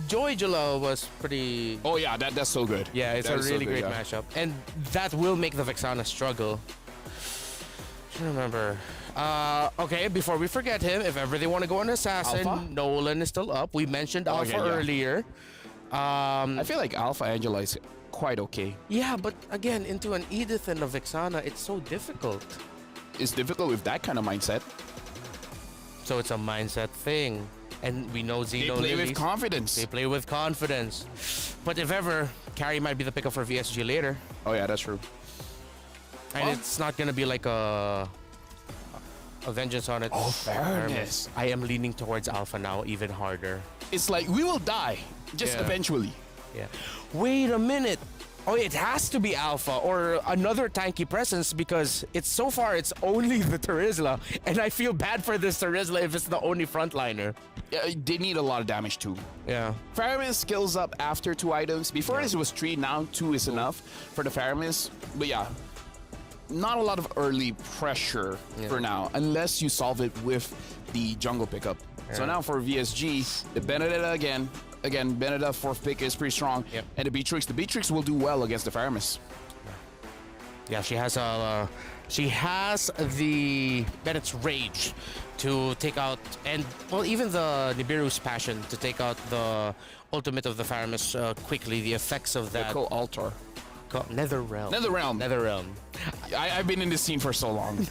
Speaker 1: Joy Jula was pretty...
Speaker 4: Oh yeah, that's so good.
Speaker 1: Yeah, it's a really great matchup. And that will make the Vexana struggle. I can't remember. Okay, before we forget him, if ever they want to go on Assassin,
Speaker 4: Alpha?
Speaker 1: Nolan is still up. We mentioned Alpha earlier.
Speaker 4: I feel like Alpha Angela is quite okay.
Speaker 1: Yeah, but again, into an Edith and a Vexana, it's so difficult.
Speaker 4: It's difficult with that kind of mindset.
Speaker 1: So it's a mindset thing. And we know Xeno
Speaker 4: They play with confidence.
Speaker 1: They play with confidence. But if ever, Carry might be the pickup for VSG later.
Speaker 4: Oh yeah, that's true.
Speaker 1: And it's not going to be like a vengeance on it.
Speaker 4: Oh, fairness.
Speaker 1: I am leaning towards Alpha now even harder.
Speaker 4: It's like, we will die, just eventually.
Speaker 1: Yeah. Wait a minute. Oh, it has to be Alpha or another tanky presence because so far it's only the Terizla, and I feel bad for this Terizla if it's the only frontliner.
Speaker 4: Yeah, they need a lot of damage too.
Speaker 1: Yeah.
Speaker 4: Faramis skills up after 2 items. Before this was 3, now 2 is enough for the Faramis. But yeah, not a lot of early pressure for now, unless you solve it with the jungle pickup. So now for VSG, the Benedetta again. Again, Benedetta 4th pick is pretty strong. And the Beatrix. The Beatrix will do well against the Faramis.
Speaker 1: Yeah, she has the Bennett's Rage to take out, and well, even the Nibiru's Passion to take out the ultimate of the Faramis quickly. The effects of that.
Speaker 4: Altar.
Speaker 1: Netherrealm.
Speaker 4: Netherrealm. I've been in this scene for so long.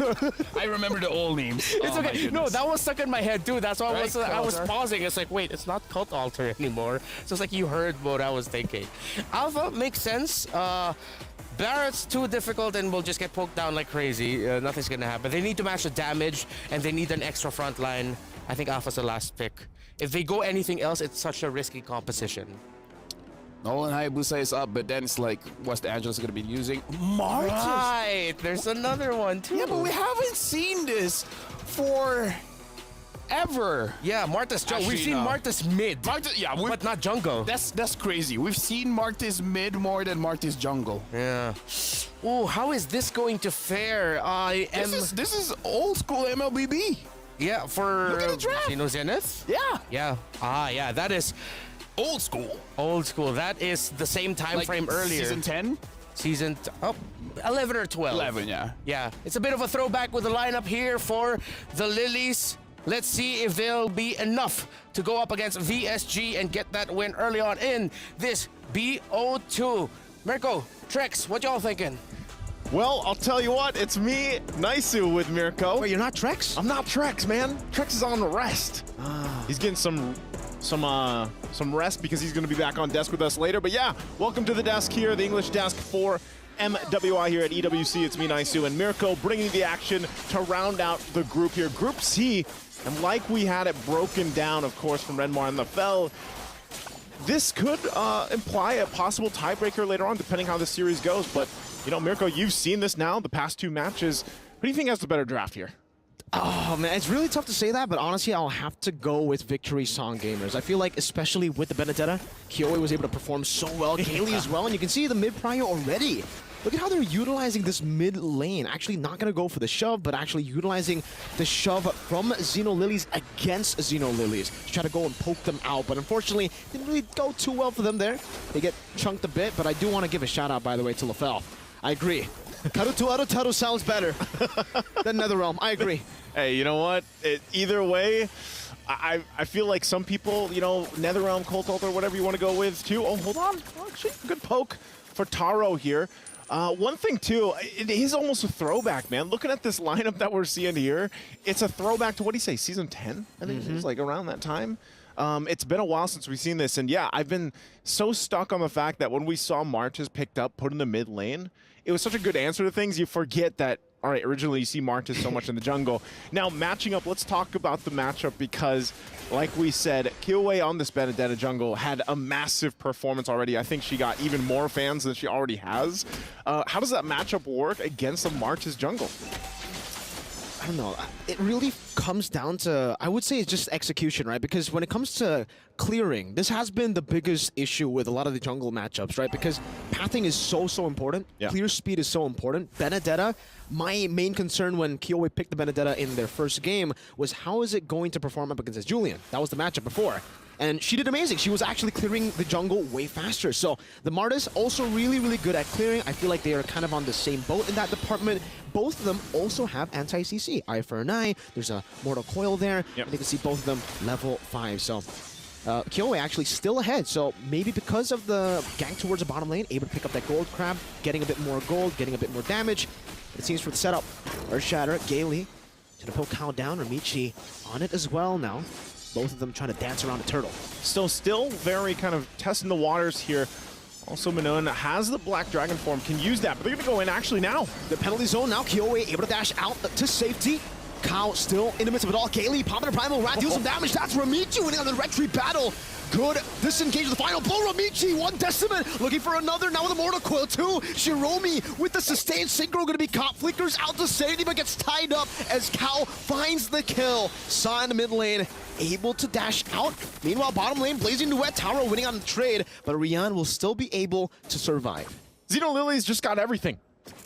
Speaker 4: I remember the old names.
Speaker 1: It's okay. No, that was stuck in my head too. That's why I was pausing. It's like, wait, it's not Cult Altar anymore. So it's like you heard what I was thinking. Alpha makes sense. Barrett's too difficult and will just get poked down like crazy. Nothing's gonna happen. They need to match the damage and they need an extra front line. I think Alpha's the last pick. If they go anything else, it's such a risky composition.
Speaker 4: Nolan Hayabusa is up, but then it's like, what's the Angelus going to be using? Martis!
Speaker 1: Right, there's another one too.
Speaker 4: Yeah, but we haven't seen this for ever.
Speaker 1: Yeah, Martis jungle. We've seen Martis mid. But not jungle.
Speaker 4: That's crazy. We've seen Martis mid more than Martis jungle.
Speaker 1: Yeah. Oh, how is this going to fare?
Speaker 4: This is old school MLBB.
Speaker 1: Yeah, for
Speaker 4: look at the draft.
Speaker 1: Xeno Zenith?
Speaker 4: Yeah.
Speaker 1: Yeah. Yeah, that is
Speaker 4: old school.
Speaker 1: Old school. That is the same time frame earlier.
Speaker 4: Season 10?
Speaker 1: Season 11 or 12.
Speaker 4: 11, yeah.
Speaker 1: Yeah. It's a bit of a throwback with the lineup here for the Lilies. Let's see if they'll be enough to go up against VSG and get that win early on in this BO2. Mirko, Trex, what y'all thinking?
Speaker 10: Well, I'll tell you what, it's me, Naisu, with Mirko.
Speaker 8: Wait, you're not Trex?
Speaker 10: I'm not Trex, man. Trex is on the rest. He's getting some rest because he's going to be back on desk with us later. But yeah, welcome to the desk here, the English desk for MWI here at EWC. It's me, Naisu, and Mirko bringing the action to round out the group here. Group C, and like we had it broken down, of course, from Renmar and the Fell, this could imply a possible tiebreaker later on, depending how the series goes. But, you know, Mirko, you've seen this now, the past 2 matches. Who do you think has the better draft here?
Speaker 8: Oh man, it's really tough to say that, but honestly, I'll have to go with Victory Song Gamers. I feel like, especially with the Benedetta, Kyoe was able to perform so well, Kaylee as well, and you can see the mid prio already. Look at how they're utilizing this mid lane. Actually not going to go for the shove, but actually utilizing the shove from Xeno Lilies against Xeno Lilies to try to go and poke them out. But unfortunately, it didn't really go too well for them there. They get chunked a bit, but I do want to give a shout out, by the way, to LaFell. I agree. Karutu Arutaru sounds better than NetherRealm. I agree.
Speaker 10: Hey, you know what? Either way, I feel like some people, you know, NetherRealm, Cold Altar, whatever you want to go with, too. Oh, hold on. Actually, good poke for Taro here. One thing, too, it is almost a throwback, man. Looking at this lineup that we're seeing here, it's a throwback to, what do you say, Season 10? I think it was like around that time. It's been a while since we've seen this, and yeah, I've been so stuck on the fact that when we saw Marches picked up, put in the mid lane, it was such a good answer to things, you forget that, all right, originally you see Marches so much in the jungle. Now, matching up, let's talk about the matchup because, like we said, Kyoe on this Benedetta jungle had a massive performance already. I think she got even more fans than she already has. How does that matchup work against the Marches jungle?
Speaker 8: I don't know. It really comes down to, I would say it's just execution, right? Because when it comes to clearing, this has been the biggest issue with a lot of the jungle matchups, right? Because pathing is so important. Yeah. Clear speed is so important. Benedetta, my main concern when Kyoe picked the Benedetta in their first game was how is it going to perform up against Julian? That was the matchup before. And she did amazing. She was actually clearing the jungle way faster. So the Martis also really, really good at clearing. I feel like they are kind of on the same boat in that department. Both of them also have anti-CC. Eye for an eye. There's a Mortal Coil there. Yep. And you can see both of them level 5. So Kyoe actually still ahead. So maybe because of the gank towards the bottom lane, able to pick up that gold crab, getting a bit more gold, getting a bit more damage. It seems for the setup. Earth Shatter, Gaily to poke Kao down. Ramichi on it as well now. Both of them trying to dance around the turtle.
Speaker 10: Still very kind of testing the waters here. Also, Minun has the Black Dragon form, can use that, but they're going to go in actually now.
Speaker 8: The penalty zone now, Kyoe able to dash out to safety. Kao still in the midst of it all. Gaily popping a Primal Rat, deals some damage. That's Ramichi winning on the retreat battle. Good disengage with the final blow. Ramichi, one Decimate, looking for another now with a Mortal Coil too. Shiromi with the sustained synchro, going to be caught. Flickers out to safety, but gets tied up as Kao finds the kill. Saw in the mid lane, able to dash out. Meanwhile, bottom lane, Blazing Duet, Taro winning on the trade, but Rian will still be able to survive.
Speaker 10: Xeno Lilies just got everything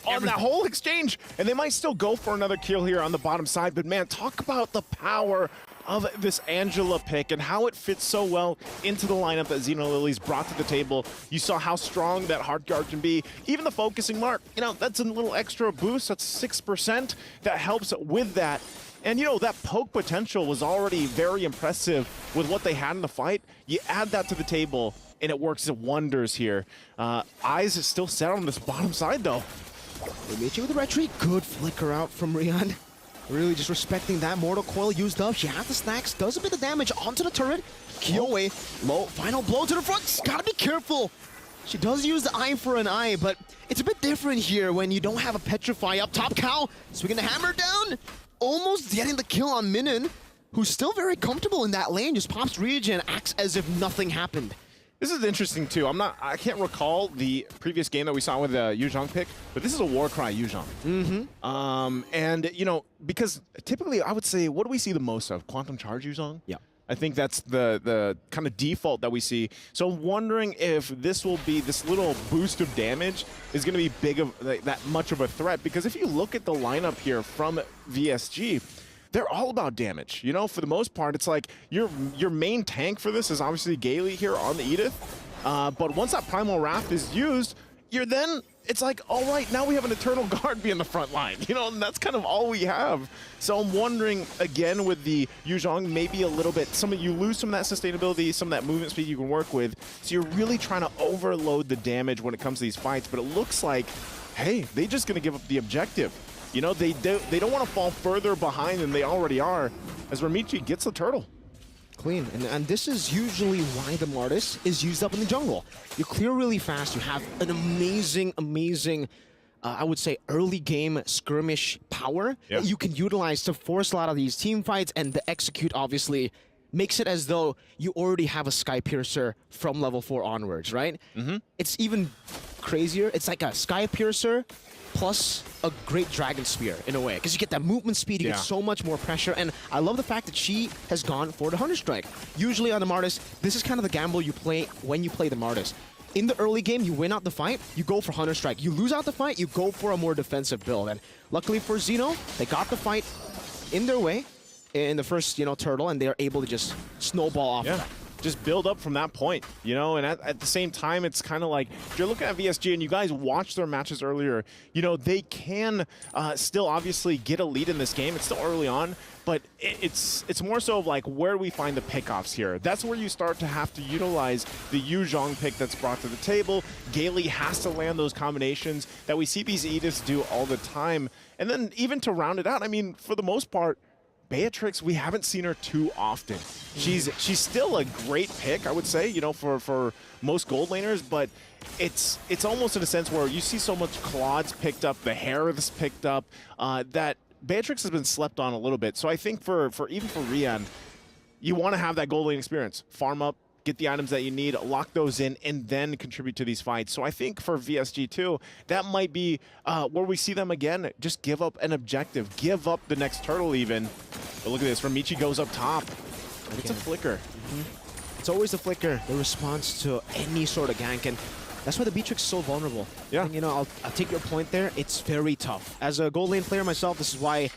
Speaker 10: on that whole exchange, and they might still go for another kill here on the bottom side, but man, talk about the power of this Angela pick and how it fits so well into the lineup that Xeno Lilies brought to the table. You saw how strong that hard guard can be. Even the focusing mark, you know, that's a little extra boost. That's 6% that helps with that. And, you know, that poke potential was already very impressive with what they had in the fight. You add that to the table, and it works wonders here. Eyes is still set on this bottom side, though.
Speaker 8: Ramichi with the retreat. Good flicker out from Rian. Really just respecting that Mortal Coil used up. She has the stacks, does a bit of damage onto the turret. Kyoe, low, final blow to the front. Gotta be careful. She does use the eye for an eye, but it's a bit different here when you don't have a Petrify up top. Kao swinging the hammer down. Almost getting the kill on Minun, who's still very comfortable in that lane. Just pops regen, acts as if nothing happened.
Speaker 10: This is interesting too. I can't recall the previous game that we saw with the Yuzhong pick, but this is a Warcry Yuzhong. And you know, because typically I would say, what do we see the most of? Quantum Charge Yuzhong?
Speaker 8: Yeah.
Speaker 10: I think that's the kind of default that we see. So I'm wondering if this will be, this little boost of damage is going to be big of that much of a threat, because if you look at the lineup here from VSG, they're all about damage. You know, for the most part, it's like your main tank for this is obviously Gaily here on the Edith. But once that Primal Wrath is used, it's like, all right, now we have an Eternal Guard be in the front line. You know, and that's kind of all we have. So I'm wondering, again, with the Yuzhong, maybe a little bit, you lose some of that sustainability, some of that movement speed you can work with. So you're really trying to overload the damage when it comes to these fights. But it looks like, hey, they're just going to give up the objective. You know, they don't want to fall further behind than they already are, as Ramichi gets the turtle.
Speaker 8: Clean, and this is usually why the Martis is used up in the jungle. You clear really fast, you have an amazing, I would say, early game skirmish power that you can utilize to force a lot of these team fights, and the execute obviously makes it as though you already have a Sky Piercer from level 4 onwards, right? It's even crazier. It's like a Sky Piercer plus a great Dragon Spear in a way, because you get that movement speed, you get so much more pressure, and I love the fact that she has gone for the Hunter Strike. Usually on the Martis, this is kind of the gamble you play when you play the Martis. In the early game, you win out the fight, you go for Hunter Strike. You lose out the fight, you go for a more defensive build. And luckily for Xeno, they got the fight in their way in the first, turtle, and they are able to just snowball off of that.
Speaker 10: Just build up from that point, and at the same time, it's kind of like, if you're looking at VSG and you guys watched their matches earlier, they can still obviously get a lead in this game. It's still early on, but it's more so of like, where do we find the pickoffs here? That's where you start to have to utilize the Yu Zhong pick that's brought to the table. Gaily has to land those combinations that we see these Ediths do all the time. And then even to round it out, I mean, for the most part, Beatrix, we haven't seen her too often. She's still a great pick, I would say, for most gold laners, but it's almost in a sense where you see so much Claude's picked up, the Harith's picked up, that Beatrix has been slept on a little bit. So I think for even for Rian, you want to have that gold lane experience. Farm up, get the items that you need, lock those in, and then contribute to these fights. So I think for VSG too, that might be where we see them again, just give up an objective, give up the next turtle even. But look at this, Ramichi goes up top. It's a flicker.
Speaker 8: It's always a flicker, the response to any sort of gank, and that's why the Beatrix is so vulnerable. Yeah. And, I'll take your point there. It's very tough. As a gold lane player myself, this is why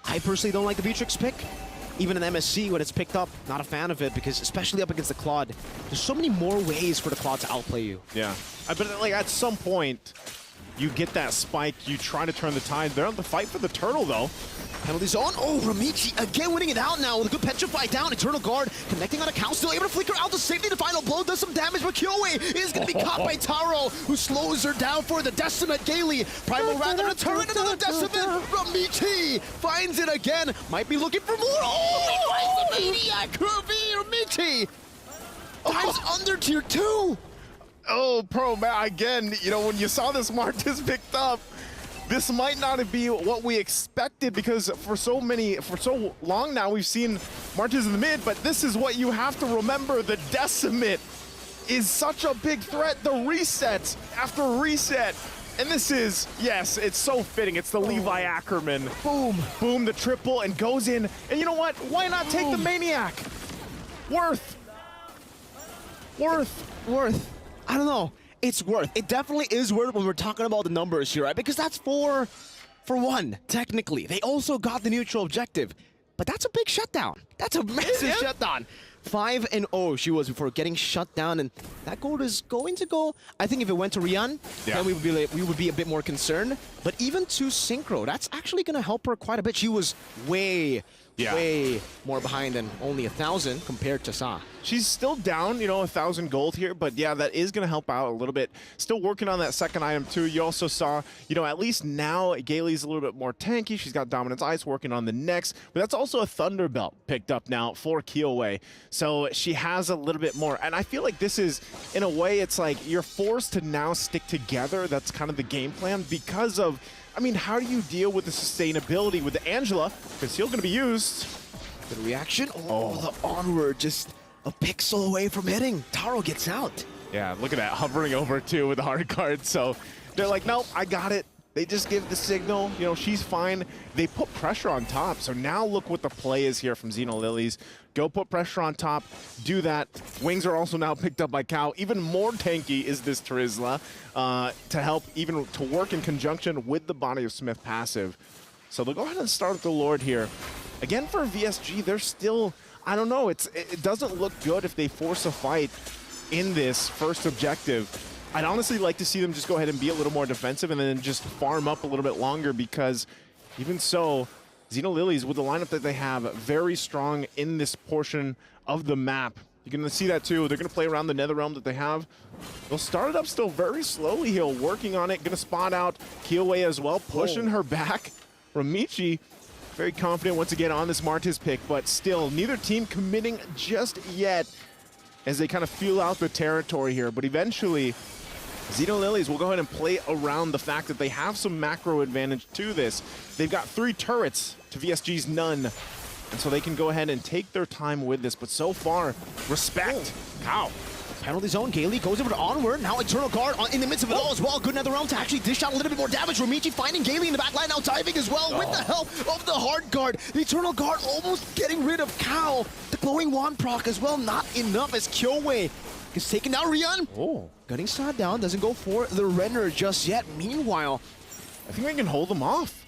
Speaker 8: I personally don't like the Beatrix pick. Even in MSC, when it's picked up, not a fan of it, because especially up against the Claude, there's so many more ways for the Claude to outplay you.
Speaker 10: Yeah. But like at some point, you get that spike, you try to turn the tide. They're on the fight for the turtle, though.
Speaker 8: Penalties on. Oh, Ramichi again winning it out now with a good Petrify down. Eternal Guard connecting on a count, still able to flicker out to safety. The final blow does some damage, but Kyoei is going to be caught by Taro, who slows her down for the Decimate. Gaily, Primal Rather, a turret, another Decimate. Ramichi finds it again. Might be looking for more. Oh, he finds the Maniac. Curvy, Ramichi. Times under tier 2.
Speaker 10: Oh, Pro, man, again, when you saw this Martis picked up, this might not be what we expected, because for so long now we've seen Martis in the mid, but this is what you have to remember. The Decimate is such a big threat. The reset after reset. And this is, yes, it's so fitting. It's the Levi Ackerman. Boom. Boom, the triple, and goes in. And you know what? Why not take the Maniac? Worth.
Speaker 8: I don't know. It's worth. It definitely is worth when we're talking about the numbers here, right? Because that's for one, technically. They also got the neutral objective, but that's a big shutdown. That's a massive shutdown. 5-0 she was before getting shut down, and that gold is going to go. I think if it went to Rian, then we would be a bit more concerned. But even to Synchro, that's actually going to help her quite a bit. She was way more behind than only 1,000 compared to Sa.
Speaker 10: She's still down, 1,000 gold here, but yeah, that is going to help out a little bit. Still working on that second item too. You also saw, at least now Gaily's a little bit more tanky. She's got Dominance Ice working on the next, but that's also a Thunderbelt picked up now for Kyoei. So she has a little bit more, and I feel like this is, in a way, it's like you're forced to now stick together. That's kind of the game plan because of, how do you deal with the sustainability with the Angela? Because he's going to be used.
Speaker 8: Good reaction. Oh, the onward, just a pixel away from hitting. Taro gets out.
Speaker 10: Yeah, look at that, hovering over too with the hard card. So they're like, nope, I got it. They just give the signal, she's fine. They put pressure on top. So now look what the play is here from Xeno Lilies. Go put pressure on top, do that. Wings are also now picked up by Cow. Even more tanky is this Terizla to help even to work in conjunction with the Body of Smith passive. So they'll go ahead and start the Lord here. Again, for VSG, they're still, I don't know, it doesn't look good if they force a fight in this first objective. I'd honestly like to see them just go ahead and be a little more defensive and then just farm up a little bit longer, because even so, Xeno Lilies, with the lineup that they have, very strong in this portion of the map. You're going to see that too. They're going to play around the Netherrealm that they have. They'll start it up still very slowly here, working on it. Going to spot out Kyoei as well, pushing her back. Ramichi, very confident once again on this Martis pick, but still neither team committing just yet as they kind of feel out the territory here. But eventually, Xeno Lilies will go ahead and play around the fact that they have some macro advantage to this. They've got 3 turrets to VSG's none. And so they can go ahead and take their time with this. But so far, respect. Cow.
Speaker 8: penalty zone. Gailey goes over to Onward. Now Eternal Guard in the midst of it all as well. Good Nether Realm to actually dish out a little bit more damage. Romichi finding Gailey in the back line, now diving as well with the help of the Hard Guard. The Eternal Guard almost getting rid of Cal. The Glowing Wand proc as well, not enough as Kyoei is taking down Rian.
Speaker 10: Oh.
Speaker 8: Getting shot down, doesn't go for the Renner just yet. Meanwhile,
Speaker 10: I think they can hold them off.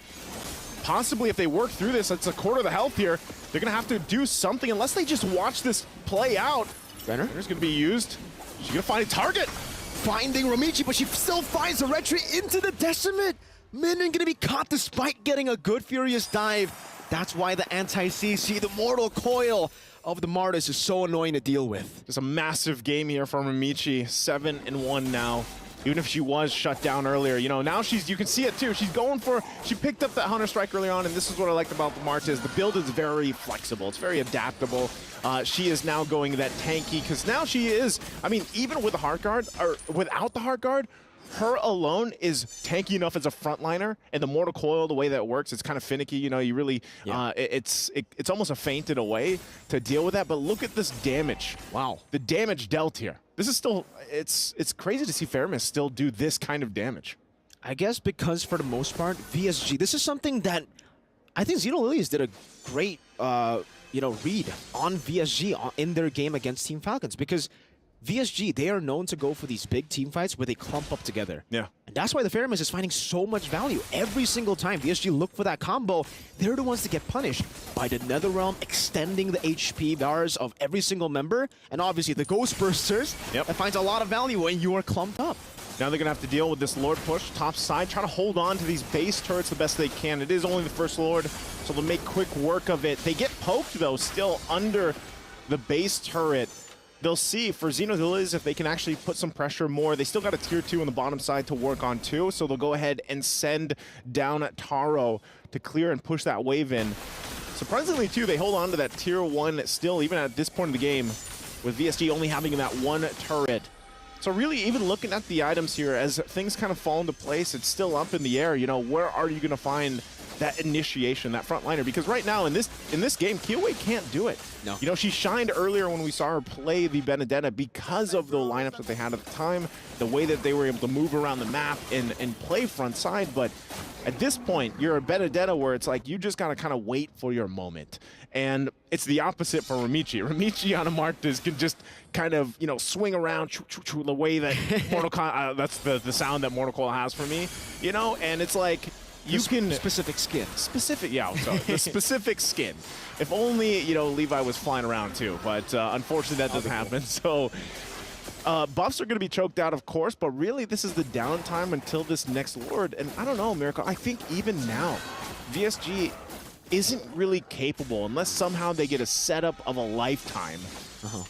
Speaker 10: Possibly if they work through this, it's a quarter of the health here. They're going to have to do something unless they just watch this play out. Renner's going to be used. She's going to find a target.
Speaker 8: Finding Romichi, but she still finds the retreat into the Decimate. Minion going to be caught despite getting a good Furious dive. That's why the anti-CC, the Mortal Coil of the Martis is so annoying to deal with.
Speaker 10: There's a massive game here from Romichi, 7-1 now. Even if she was shut down earlier, you know, now you can see it too. She's going for, she picked up that Hunter Strike early on, and this is what I liked about the Martis. The build is very flexible. It's very adaptable. She is now going that tanky, because now she is, I mean, even with the Heart Guard, or without the Heart Guard, her alone is tanky enough as a frontliner, and the Mortal Coil, the way that it works, it's kind of finicky. You know, you really, it's almost a feint in a way to deal with that. But look at this damage.
Speaker 8: Wow,
Speaker 10: the damage dealt here. This is still, it's crazy to see Fairmist still do this kind of damage.
Speaker 8: I guess because for the most part, VSG, this is something that I think Xeno Lilies did a great, read on VSG in their game against Team Falcons, because VSG, they are known to go for these big team fights where they clump up together.
Speaker 10: Yeah.
Speaker 8: And that's why the Fairmist is finding so much value. Every single time VSG look for that combo, they're the ones to get punished by the Netherrealm extending the HP bars of every single member, and obviously the Ghost Bursters.
Speaker 10: Yep.
Speaker 8: That finds a lot of value when you are clumped up.
Speaker 10: Now they're going to have to deal with this Lord push, top side, trying to hold on to these base turrets the best they can. It is only the first Lord, so they'll make quick work of it. They get poked, though, still under the base turret. They'll see for Xenolilies if they can actually put some pressure more. They still got a tier 2 on the bottom side to work on too, so they'll go ahead and send down at Taro to clear and push that wave in. Surprisingly too, they hold on to that tier 1 still, even at this point in the game, with VSG only having that one turret. So really, even looking at the items here, as things kind of fall into place, it's still up in the air. You know, where are you going to find that initiation, that frontliner? Because right now in this game, Kyoei can't do it.
Speaker 8: No.
Speaker 10: You know, she shined earlier when we saw her play the Benedetta because of the lineups that they had at the time, the way that they were able to move around the map and play front side. But at this point, you're a Benedetta where it's like you just got to kind of wait for your moment. And it's the opposite for Romichi. Romichi on a Martis can just kind of, you know, swing around the way that Mortal Kombat, that's the sound that Mortal Kombat has for me, you know, and it's like, you can
Speaker 8: specific skin.
Speaker 10: Specific, yeah, sorry, the specific skin. If only, you know, Levi was flying around too, but unfortunately that doesn't happen. So buffs are going to be choked out, of course, but really this is the downtime until this next Lord. And I don't know, Miracle, I think even now, VSG isn't really capable, unless somehow they get a setup of a lifetime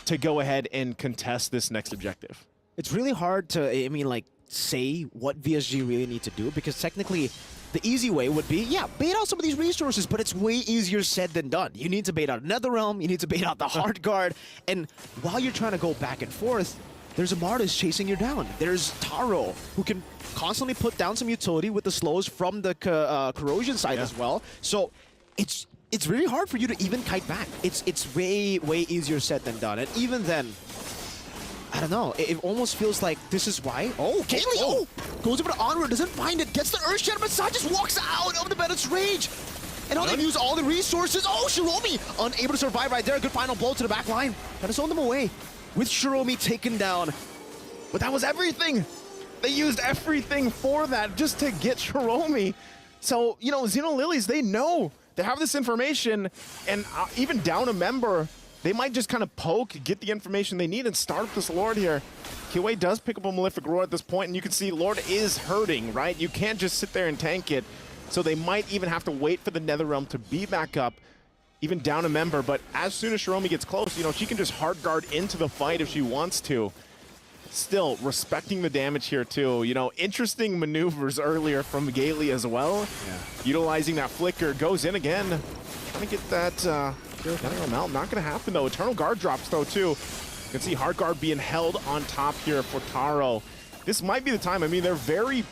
Speaker 10: to go ahead and contest this next objective.
Speaker 8: It's really hard to, I mean, like, say what VSG really need to do, because technically the easy way would be, yeah, bait out some of these resources, but it's way easier said than done. You need to bait out Netherrealm, you need to bait out the Hard Guard, and while you're trying to go back and forth, there's a Martis chasing you down. There's Taro, who can constantly put down some utility with the slows from the corrosion side as well. So it's really hard for you to even kite back. It's way easier said than done, and even then, I don't know. It almost feels like this is why. Oh, Kaylee! Goes over to Onward, doesn't find it, gets the Earth Shatter, but Sai just walks out of the Bennett's rage. And they've used all the resources. Oh, Shiromi unable to survive right there. Good final blow to the back line. Gotta zone them away with Shiromi taken down.
Speaker 10: But that was everything. They used everything for that just to get Shiromi. So, you know, Xenolilies, they know. They have this information, and even down a member, they might just kind of poke, get the information they need, and start up this Lord here. Kyoei does pick up a Malefic Roar at this point, and you can see Lord is hurting, right? You can't just sit there and tank it. So they might even have to wait for the Netherrealm to be back up, even down a member. But as soon as Shiromi gets close, you know, she can just hard guard into the fight if she wants to. Still respecting the damage here too. You know, interesting maneuvers earlier from Gailey as well. Yeah. Utilizing that flicker, goes in again. Trying to get that Netherrealm out. Not going to happen though. Eternal Guard drops though too. You can see Hard Guard being held on top here for Taro. This might be the time. I mean, they're very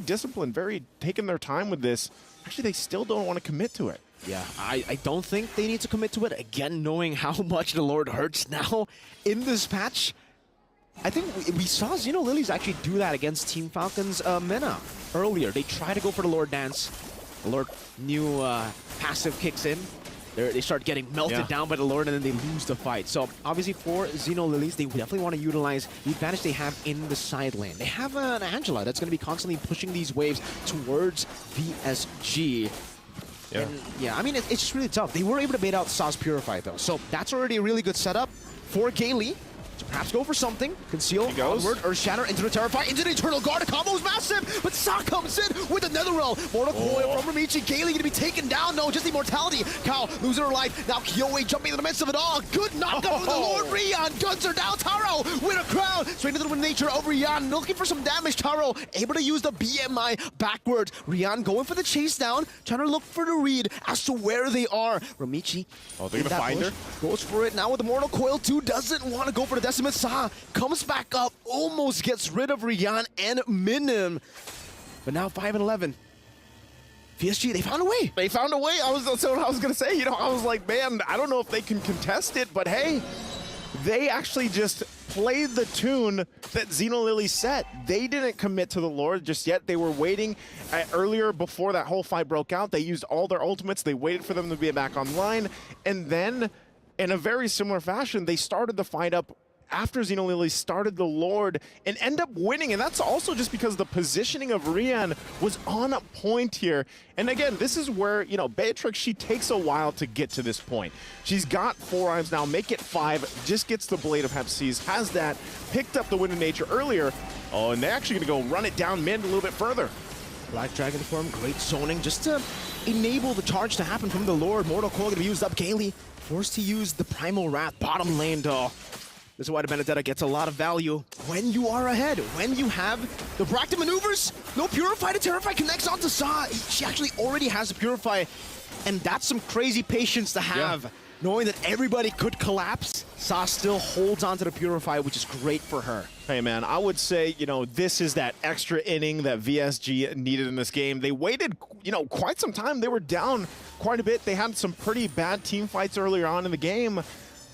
Speaker 10: disciplined, very taking their time with this. Actually, they still don't want to commit to it.
Speaker 8: Yeah, I don't think they need to commit to it. Again, knowing how much the Lord hurts now in this patch, I think we saw Xeno Lilies actually do that against Team Falcon's Mena earlier. They try to go for the Lord Dance. The Lord new passive kicks in. They start getting melted down by the Lord, and then they lose the fight. So obviously for Xeno Lilies, they definitely want to utilize the advantage they have in the side lane. They have an Angela that's going to be constantly pushing these waves towards VSG.
Speaker 10: Yeah.
Speaker 8: And yeah, I mean, it's just really tough. They were able to bait out Sauce Purify, though. So that's already a really good setup for Kaylee. So perhaps go for something. Conceal, onward, Earth Shatter, into the Terrify, into the Eternal Guard. The combo is massive, but Sa comes in with another roll. Mortal Coil from Ramichi. Kaylee gonna be taken down. No, just Immortality. Kao losing her life. Now Kyoe jumping in the midst of it all. Good knockup from the Lord Rian. Guns are down. Taro with a crown. Straight into the nature of Rian. Looking for some damage. Taro able to use the BMI backwards. Rian going for the chase down. Trying to look for the read as to where they are. Ramichi.
Speaker 10: Oh, they're gonna find her?
Speaker 8: Goes for it now with the Mortal Coil 2. Doesn't want to go for the Decimate. Sa comes back up, almost gets rid of Rian and Minim. But now 5 and 11. VSG, they found a way.
Speaker 10: They found a way. That's what I was going to say. You know, I was like, man, I don't know if they can contest it, but hey, they actually just played the tune that Xeno Lily set. They didn't commit to the Lord just yet. They were waiting earlier before that whole fight broke out. They used all their ultimates. They waited for them to be back online. And then, in a very similar fashion, they started the fight up after Xeno Lily started the Lord and end up winning. And that's also just because the positioning of Rian was on point here. And again, this is where, you know, Beatrix, she takes a while to get to this point. She's got 4 items now, make it 5, just gets the Blade of Hepsies, has that, picked up the Wind of Nature earlier. Oh, and they're actually gonna go run it down mid a little bit further.
Speaker 8: Black Dragon form, great zoning, just to enable the charge to happen from the Lord. Mortal Coil gonna be used up. Kaylee forced to use the Primal Wrath bottom lane, though. This is why the Benedetta gets a lot of value when you are ahead. When you have the Bracton maneuvers, no Purify to Terrify connects onto Sa. She actually already has a Purify, and that's some crazy patience to have. Knowing that everybody could collapse, Sa still holds onto the Purify, which is great for her.
Speaker 10: Hey man, I would say, you know, this is that extra inning that VSG needed in this game. They waited, you know, quite some time. They were down quite a bit. They had some pretty bad team fights earlier on in the game.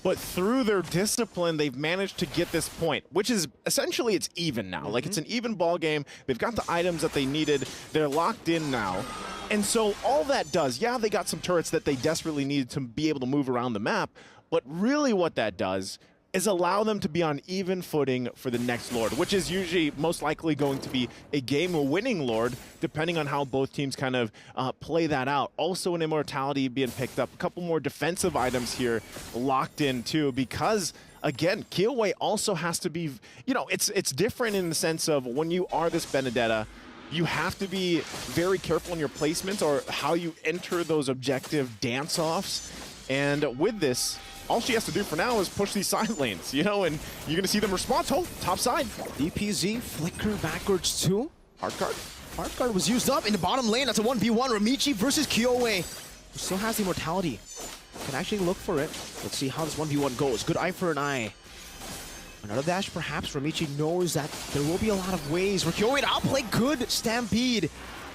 Speaker 10: But through their discipline, they've managed to get this point, which is essentially it's even now. Like, it's an even ball game. They've got the items that they needed. They're locked in now. And so all that does, yeah, they got some turrets that they desperately needed to be able to move around the map. But really what that does is allow them to be on even footing for the next Lord, which is usually most likely going to be a game-winning Lord, depending on how both teams kind of play that out. Also an Immortality being picked up, a couple more defensive items here locked in too, because again, Kyoe also has to be, you know, it's different in the sense of when you are this Benedetta, you have to be very careful in your placements or how you enter those objective dance-offs. And with this, all she has to do for now is push these side lanes, you know, and you're going to see them respond. Oh, top side.
Speaker 8: DPZ, flicker backwards too. Hard card. Hard card was used up in the bottom lane. That's a 1v1. Ramichi versus Kyoe, who still has the Immortality. Can actually look for it. Let's see how this 1v1 goes. Good eye for an eye. Another dash, perhaps. Ramichi knows that there will be a lot of ways for Kyoe to outplay. Good Stampede.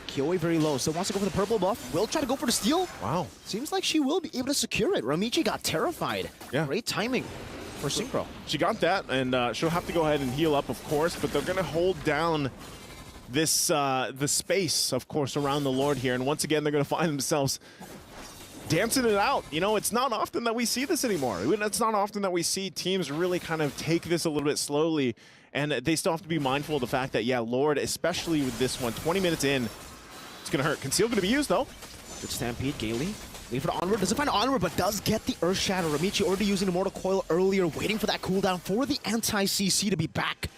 Speaker 8: Kyoe very low, still wants to go for the purple buff. Will try to go for the steal.
Speaker 10: Wow.
Speaker 8: Seems like she will be able to secure it. Ramichi got terrified.
Speaker 10: Yeah.
Speaker 8: Great timing for Synchro.
Speaker 10: She got that, and she'll have to go ahead and heal up, of course, but they're going to hold down this the space, of course, around the Lord here. And once again, they're going to find themselves dancing it out. You know, it's not often that we see this anymore. It's not often that we see teams really kind of take this a little bit slowly, and they still have to be mindful of the fact that, yeah, Lord, especially with this one, 20 minutes in, it's going to hurt. Conceal going to be used, though.
Speaker 8: Good Stampede, Gaily. Waiting for the Onward. Doesn't find Onward, but does get the Earth Shatter. Ramichi already using the Mortal Coil earlier, waiting for that cooldown for the anti-CC to be back.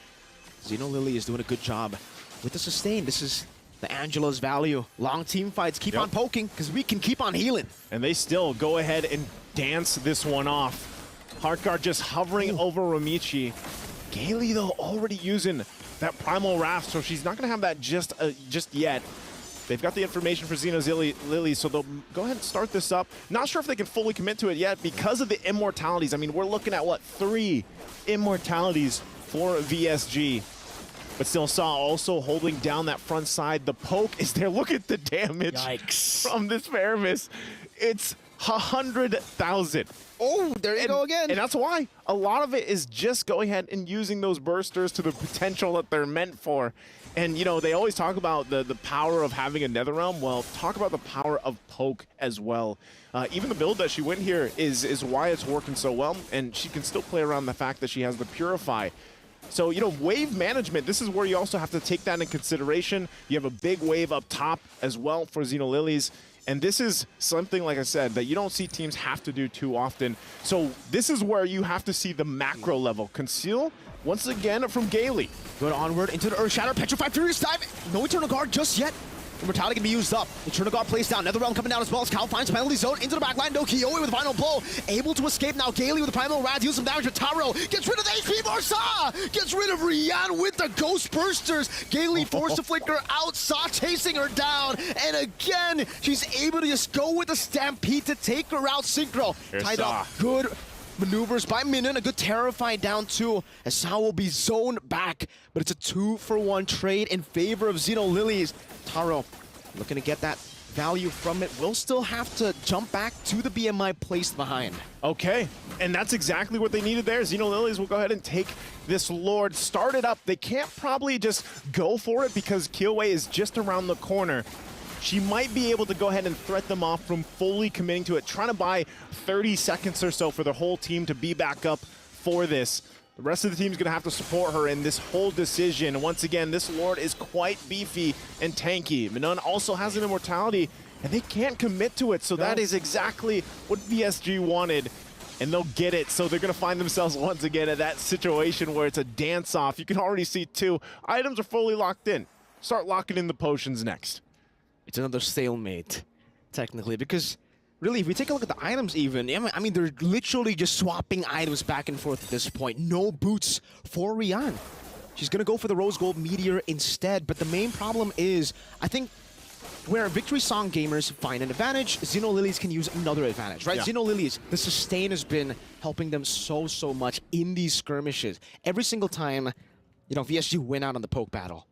Speaker 8: Xeno Lily is doing a good job with the sustain. This is the Angela's value. Long team fights. Keep on poking, because we can keep on healing.
Speaker 10: And they still go ahead and dance this one off. Heartguard just hovering over Ramichi. Gaily, though, already using that Primal Wrath, so she's not going to have that just yet. They've got the information for Xeno's Lily, so they'll go ahead and start this up. Not sure if they can fully commit to it yet because of the Immortalities. I mean, we're looking at, what, 3 Immortalities for VSG. But still Sa also holding down that front side. The poke is there. Look at the damage from this Paramis. It's 100,000.
Speaker 8: Oh, there you go again.
Speaker 10: And that's why a lot of it is just going ahead and using those bursters to the potential that they're meant for. And, you know, they always talk about the power of having a Netherrealm. Well, talk about the power of poke as well. Even the build that she went here is why it's working so well. And she can still play around the fact that she has the Purify. So, you know, wave management, this is where you also have to take that in consideration. You have a big wave up top as well for Xenolilies. And this is something, like I said, that you don't see teams have to do too often. So this is where you have to see the macro level. Conceal, once again, from Gailey.
Speaker 8: Good onward into the Earth Shatter. Petrify Furious Dive. No Eternal Guard just yet. Immortality can be used up. Eternal Guard plays down. Netherrealm coming down as well as Cal finds penalty zone into the backline. No Kiyoe with the final blow. Able to escape now. Gailey with the Primal Rad. Deals some damage with Taro. Gets rid of the HP Marsa. Gets rid of Rian with the Ghost Bursters. Gailey forced to flicker out. Saw chasing her down. And again, she's able to just go with the Stampede to take her out. Synchro. Tied up. Good maneuvers by Minion. A good Terrify down too. As Sao will be zoned back. But it's a 2-for-1 trade in favor of Xenolilies. Taro looking to get that value from it. Will still have to jump back to the BMI placed behind.
Speaker 10: Okay, and that's exactly what they needed there. Xenolilies will go ahead and take this Lord, start it up. They can't probably just go for it because Kiyoe is just around the corner. She might be able to go ahead and threat them off from fully committing to it, trying to buy 30 seconds or so for the whole team to be back up for this. The rest of the team's going to have to support her in this whole decision. Once again, this Lord is quite beefy and tanky. Minun also has an immortality, and they can't commit to it. So that is exactly what VSG wanted, and they'll get it. So they're going to find themselves once again at that situation where it's a dance-off. You can already see two items are fully locked in. Start locking in the potions next.
Speaker 8: It's another stalemate, technically, because really, if we take a look at the items even, I mean, they're literally just swapping items back and forth at this point. No boots for Rian. She's going to go for the Rose Gold Meteor instead, but the main problem is, I think, where Victory Song gamers find an advantage, Xenolilies can use another advantage, right? Yeah. Xenolilies, the sustain has been helping them so much in these skirmishes. Every single time, you know, VSG win out on the poke battle,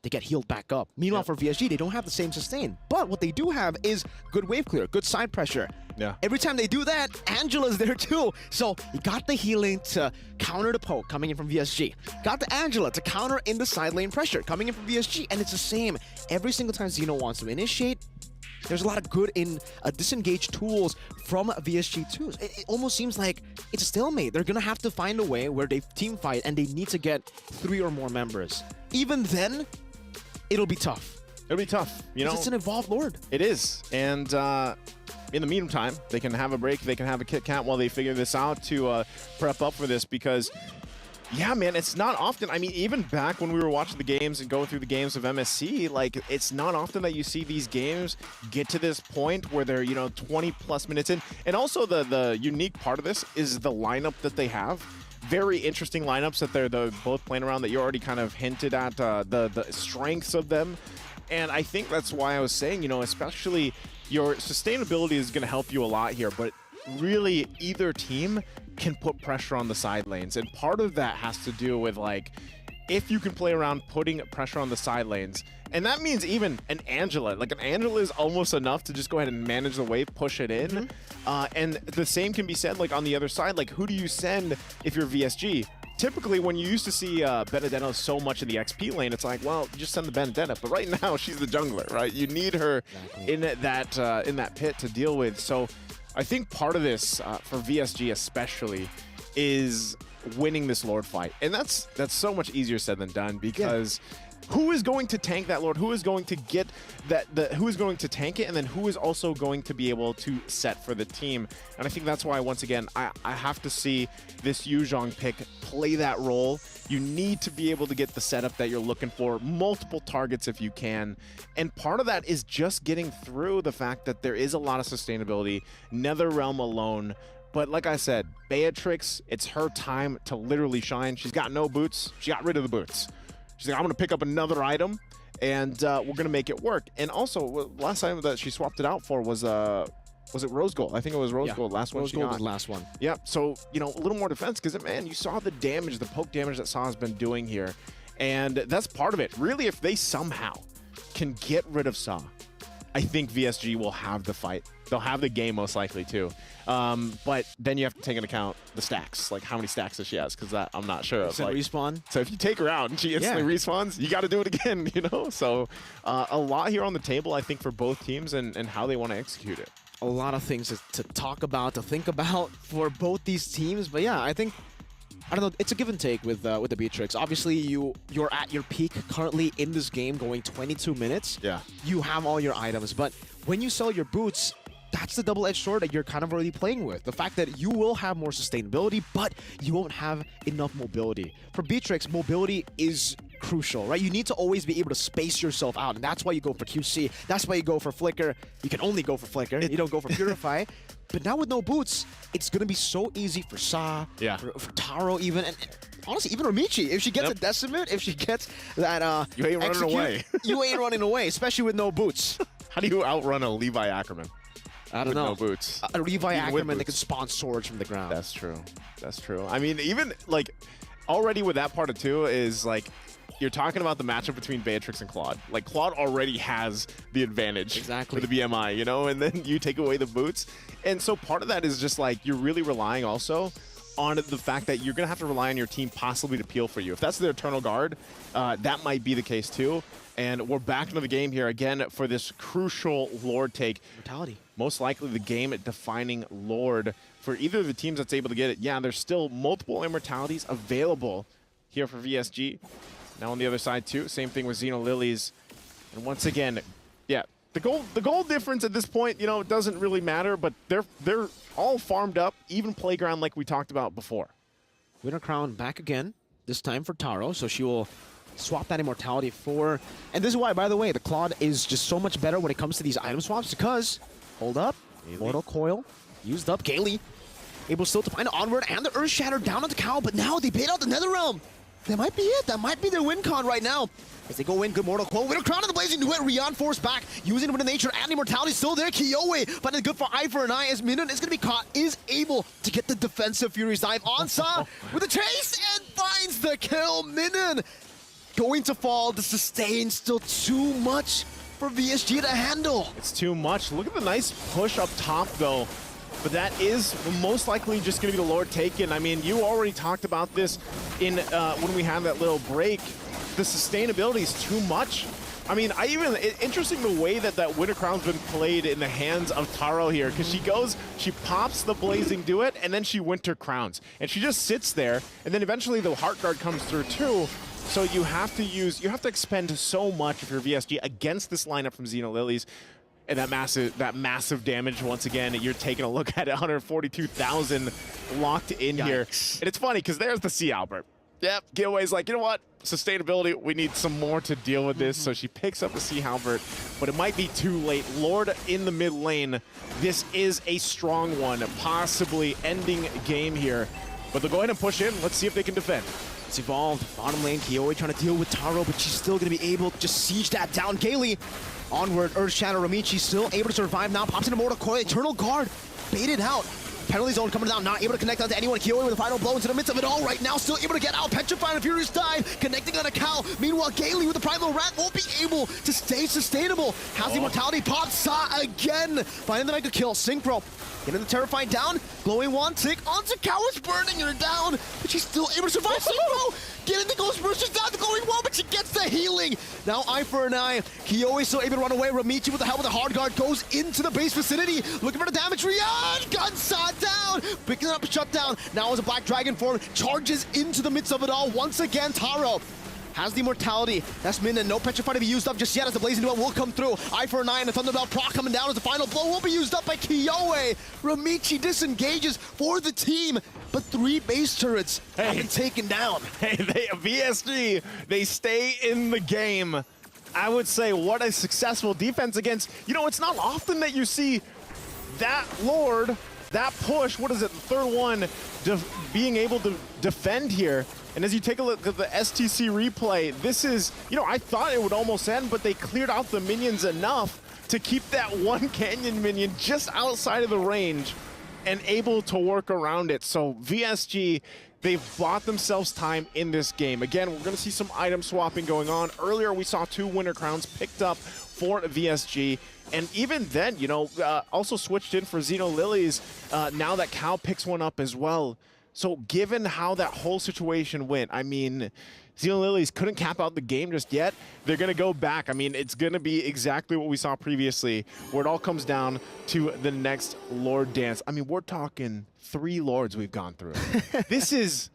Speaker 8: they get healed back up. Meanwhile, for VSG, they don't have the same sustain. But what they do have is good wave clear, good side pressure.
Speaker 10: Yeah.
Speaker 8: Every time they do that, Angela's there too. So you got the healing to counter the poke coming in from VSG. Got the Angela to counter in the side lane pressure coming in from VSG. And it's the same. Every single time Xeno wants to initiate, there's a lot of good in disengage tools from VSG too. It almost seems like it's a stalemate. They're going to have to find a way where they team fight and they need to get 3 or more members. Even then, it'll be tough.
Speaker 10: It'll be tough, you know.
Speaker 8: It's an evolved Lord.
Speaker 10: It is, and in the meantime, they can have a break. They can have a Kit Kat while they figure this out to prep up for this. Because, yeah, man, it's not often. I mean, even back when we were watching the games and going through the games of MSC, like, it's not often that you see these games get to this point where they're, you know, 20+ minutes in. And also the unique part of this is the lineup that they have. Very interesting lineups that they're both playing around that you already kind of hinted at the strengths of them. And I think that's why I was saying, you know, especially your sustainability is going to help you a lot here, but really either team can put pressure on the side lanes. And part of that has to do with, like, if you can play around putting pressure on the side lanes, and that means even an Angela. Like, an Angela is almost enough to just go ahead and manage the wave, push it in. And the same can be said, like, on the other side. Like, who do you send if you're VSG? Typically, when you used to see Benedetta so much in the XP lane, it's like, well, just send the Benedetta. But right now, she's the jungler, right? You need her in that pit to deal with. So I think part of this, for VSG especially, is winning this Lord fight. And that's so much easier said than done, because who is going to tank that Lord? Who is going to get who is going to tank it? And then who is also going to be able to set for the team? And I think that's why, once again, I have to see this Yuzhong pick play that role. You need to be able to get the setup that you're looking for, multiple targets if you can. And part of that is just getting through the fact that there is a lot of sustainability. Netherrealm alone. But like I said, Beatrix, it's her time to literally shine. She's got no boots. She got rid of the boots. She's like, I'm going to pick up another item, and we're going to make it work. And also, last time that she swapped it out for was it Rose Gold? I think it was Rose Gold. Last one she got.
Speaker 8: Rose Gold was the last one.
Speaker 10: Yep. So, you know, a little more defense, because, man, you saw the damage, the poke damage that Sa's been doing here. And that's part of it. Really, if they somehow can get rid of Sa, I think VSG will have the fight. They'll have the game most likely too. But then you have to take into account the stacks, like how many stacks does she has, because that I'm not sure of. Like,
Speaker 8: respawn.
Speaker 10: So if you take her out and she instantly respawns, you got to do it again, you know? So a lot here on the table, I think, for both teams and how they want to execute it.
Speaker 8: A lot of things to talk about, to think about for both these teams. But yeah, I think, I don't know, it's a give and take with the Beatrix. Obviously, you're at your peak currently in this game, going 22 minutes.
Speaker 10: Yeah.
Speaker 8: You have all your items, but when you sell your boots, that's the double-edged sword that you're kind of already playing with. The fact that you will have more sustainability, but you won't have enough mobility. For Beatrix, mobility is crucial, right? You need to always be able to space yourself out, and that's why you go for QC. That's why you go for Flicker. You can only go for Flicker. You don't go for Purify. But now with no boots, it's going to be so easy for Sa, for Taro even, and honestly, even Romichi. If she gets a Decimate, if she gets that
Speaker 10: you ain't running away.
Speaker 8: You ain't running away, especially with no boots.
Speaker 10: How do you outrun a Levi Ackerman?
Speaker 8: I don't know.
Speaker 10: No boots.
Speaker 8: A Levi Ackerman that can spawn swords from the ground.
Speaker 10: That's true. That's true. I mean, even like already with that part of two is like you're talking about the matchup between Beatrix and Claude. Like Claude already has the advantage for the BMI, you know, and then you take away the boots. And so part of that is just like you're really relying also on the fact that you're going to have to rely on your team possibly to peel for you. If that's the Eternal Guard, that might be the case too. And we're back into the game here again for this crucial Lord take.
Speaker 8: Mortality.
Speaker 10: Most likely the game-defining Lord for either of the teams that's able to get it. Yeah, there's still multiple immortalities available here for VSG. Now on the other side too, same thing with Xeno Lilies. And once again, yeah, the goal difference at this point, you know, doesn't really matter, but they're all farmed up, even Playground like we talked about before.
Speaker 8: Winter Crown back again, this time for Taro, so she will swap that immortality for, and this is why, by the way, the Claude is just so much better when it comes to these item swaps, because, hold up, Mortal Coil, used up, Gaily, able still to find Onward and the Earth Shatter down on the cow, but now they bait out the Netherrealm. That might be it, that might be their win con right now. As they go in, good Mortal Coil, Winter Crown of the Blazing Duet, Rion forced back, using Wind of Nature and Immortality still there, Kiowe, but it's good for Eye for an Eye as Minun is going to be caught, is able to get the defensive Fury's Dive on Sa with a chase and finds the kill. Minun going to fall. The sustain still too much for VSG to handle.
Speaker 10: It's too much. Look at the nice push up top though. But that is most likely just going to be the Lord taken. I mean, you already talked about this in when we had that little break. The sustainability is too much. I mean, interesting the way that Winter Crown's been played in the hands of Taro here, because she goes, she pops the Blazing Duet, and then she Winter Crowns. And she just sits there, and then eventually the Heart Guard comes through too. So you have to expend so much if you're VSG against this lineup from Xeno Lilies. And that massive damage, once again, you're taking a look at it, 142,000 locked in here. And it's funny, because there's the Sea Albert. Yep, Giveaway's like, you know what? Sustainability, we need some more to deal with this. So she picks up the Sea Halbert, but it might be too late. Lord in the mid lane. This is a strong one, possibly ending game here. But they'll go ahead and push in. Let's see if they can defend.
Speaker 8: It's evolved. Bottom lane, Kiowe trying to deal with Taro, but she's still going to be able to just siege that down. Gaily, onward, Earth Shadow, Romichi still able to survive now. Pops into Mortal Coil, Eternal Guard, baited out. Penalty zone coming down, not able to connect onto anyone. Kiowe with a final blow into the midst of it all right now, still able to get out. Petrifying and Furious Dive, connecting on a cow. Meanwhile, Gaily with the Primal Rat won't be able to stay sustainable. Has the Immortality pop, Sa again. Finding the Mega Kill, Synchro. Getting the Terrifying down, glowing one tick onto Cow is burning her down, but she's still able to survive. Synchro getting the Ghost Bursters down, the glowing one, but she gets the healing. Now Eye for an Eye. Kiowe still able to run away. Romichi with the help of the Hard Guard goes into the base vicinity, looking for the damage. Rion gun Sa down, picking up a shutdown. Now as a Black Dragon form charges into the midst of it all once again. Taro has the Immortality. That's Minun. No Petrify to be used up just yet as the Blazing Duel will come through. Eye for an Eye and the Thunderbelt proc coming down as the final blow will be used up by Kiowe. Romichi disengages for the team, but 3 base turrets have been taken down.
Speaker 10: Hey, VSG, they stay in the game. I would say what a successful defense against, you know, it's not often that you see that Lord, that push, what is it, the third one, being able to defend here. And as you take a look at the STC replay, this is, you know, I thought it would almost end, but they cleared out the minions enough to keep that one Canyon minion just outside of the range and able to work around it. So VSG They've bought themselves time in this game. Again, we're going to see some item swapping going on. Earlier, we saw 2 winner crowns picked up for VSG. And even then, you know, also switched in for Xeno Lilies. Now that Cal picks one up as well. So given how that whole situation went, I mean, Xeno Lilies couldn't cap out the game just yet. They're going to go back. I mean, it's going to be exactly what we saw previously, where it all comes down to the next Lord dance. I mean, we're talking 3 Lords we've gone through. This is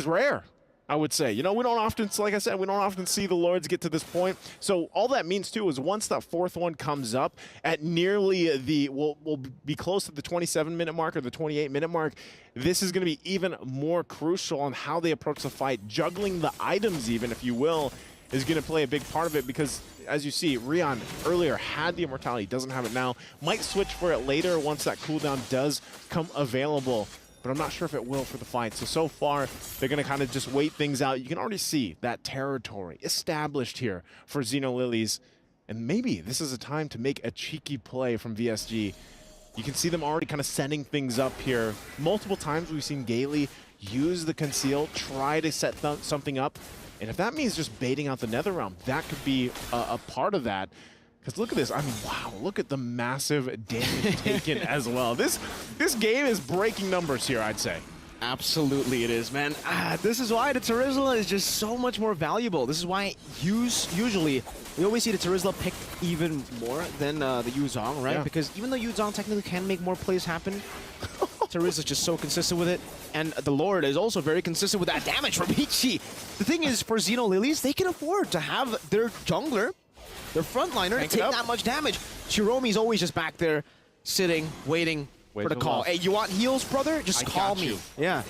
Speaker 10: rare, I would say. You know, we don't often, like I said, we don't often see the Lords get to this point. So all that means, too, is once that 4th one comes up at nearly the, we'll be close to the 27-minute mark or the 28-minute mark, this is going to be even more crucial on how they approach the fight. Juggling the items even, if you will, is going to play a big part of it because, as you see, Rion earlier had the immortality, doesn't have it now. Might switch for it later once that cooldown does come available, but I'm not sure if it will for the fight. So far, they're going to kind of just wait things out. You can already see that territory established here for Xeno Lilies, and maybe this is a time to make a cheeky play from VSG. You can see them already kind of setting things up here. Multiple times we've seen Gailey use the conceal, try to set something up. And if that means just baiting out the Nether Realm, that could be a part of that. Because look at this. I mean, wow, look at the massive damage taken as well. This game is breaking numbers here, I'd say.
Speaker 8: Absolutely it is, man. This is why the Terizla is just so much more valuable. This is why usually we always see the Terizla pick even more than the Yuzong, right?
Speaker 10: Yeah.
Speaker 8: Because even though Yuzong technically can make more plays happen, Terizla's just so consistent with it. And the Lord is also very consistent with that damage from Ichi. The thing is, for Xeno Lilies, they can afford to have their jungler, their frontliner, take that much damage. Chiromi's always just back there, sitting, waiting for the call. Hey, you want heals, brother? Just call me. Yeah.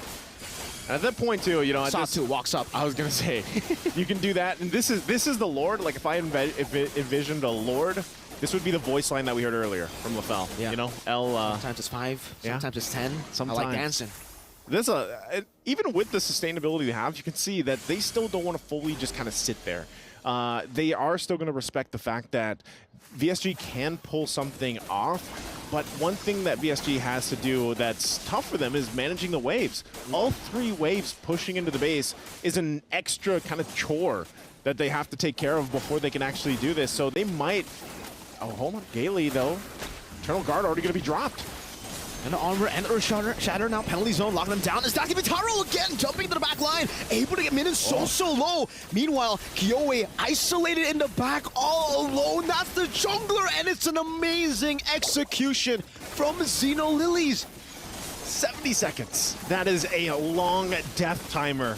Speaker 10: And at that point, too, you know,
Speaker 8: Satu walks up.
Speaker 10: I was gonna say, you can do that, and this is the Lord. Like if I envisioned a Lord, this would be the voice line that we heard earlier from LaFell. Yeah. You know,
Speaker 8: sometimes it's 5, sometimes it's 10.
Speaker 10: Sometimes.
Speaker 8: I like dancing.
Speaker 10: Even with the sustainability they have, you can see that they still don't want to fully just kind of sit there. They are still going to respect the fact that VSG can pull something off, but one thing that VSG has to do that's tough for them is managing the waves. All 3 waves pushing into the base is an extra kind of chore that they have to take care of before they can actually do this. So they might... Oh, hold on. Gailey, though. Eternal Guard already going to be dropped.
Speaker 8: And the armor and Earth Shatter now. Penalty zone, locking them down. Is Daki Vitaro again, jumping to the back line. Able to get minions so low. Meanwhile, Kyoe isolated in the back all alone. That's the jungler, and it's an amazing execution from Xeno Lilies.
Speaker 10: 70 seconds. That is a long death timer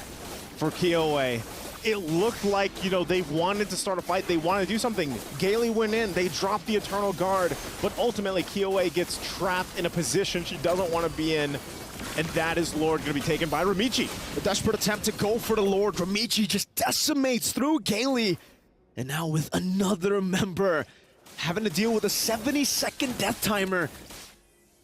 Speaker 10: for Kyoe. It looked like, you know, they wanted to start a fight. They wanted to do something. Gailey went in. They dropped the Eternal Guard. But ultimately, Kyoe gets trapped in a position she doesn't want to be in. And that is Lord going to be taken by Ramichi.
Speaker 8: The desperate attempt to go for the Lord. Ramichi just decimates through Gailey. And now with another member having to deal with a 70-second death timer.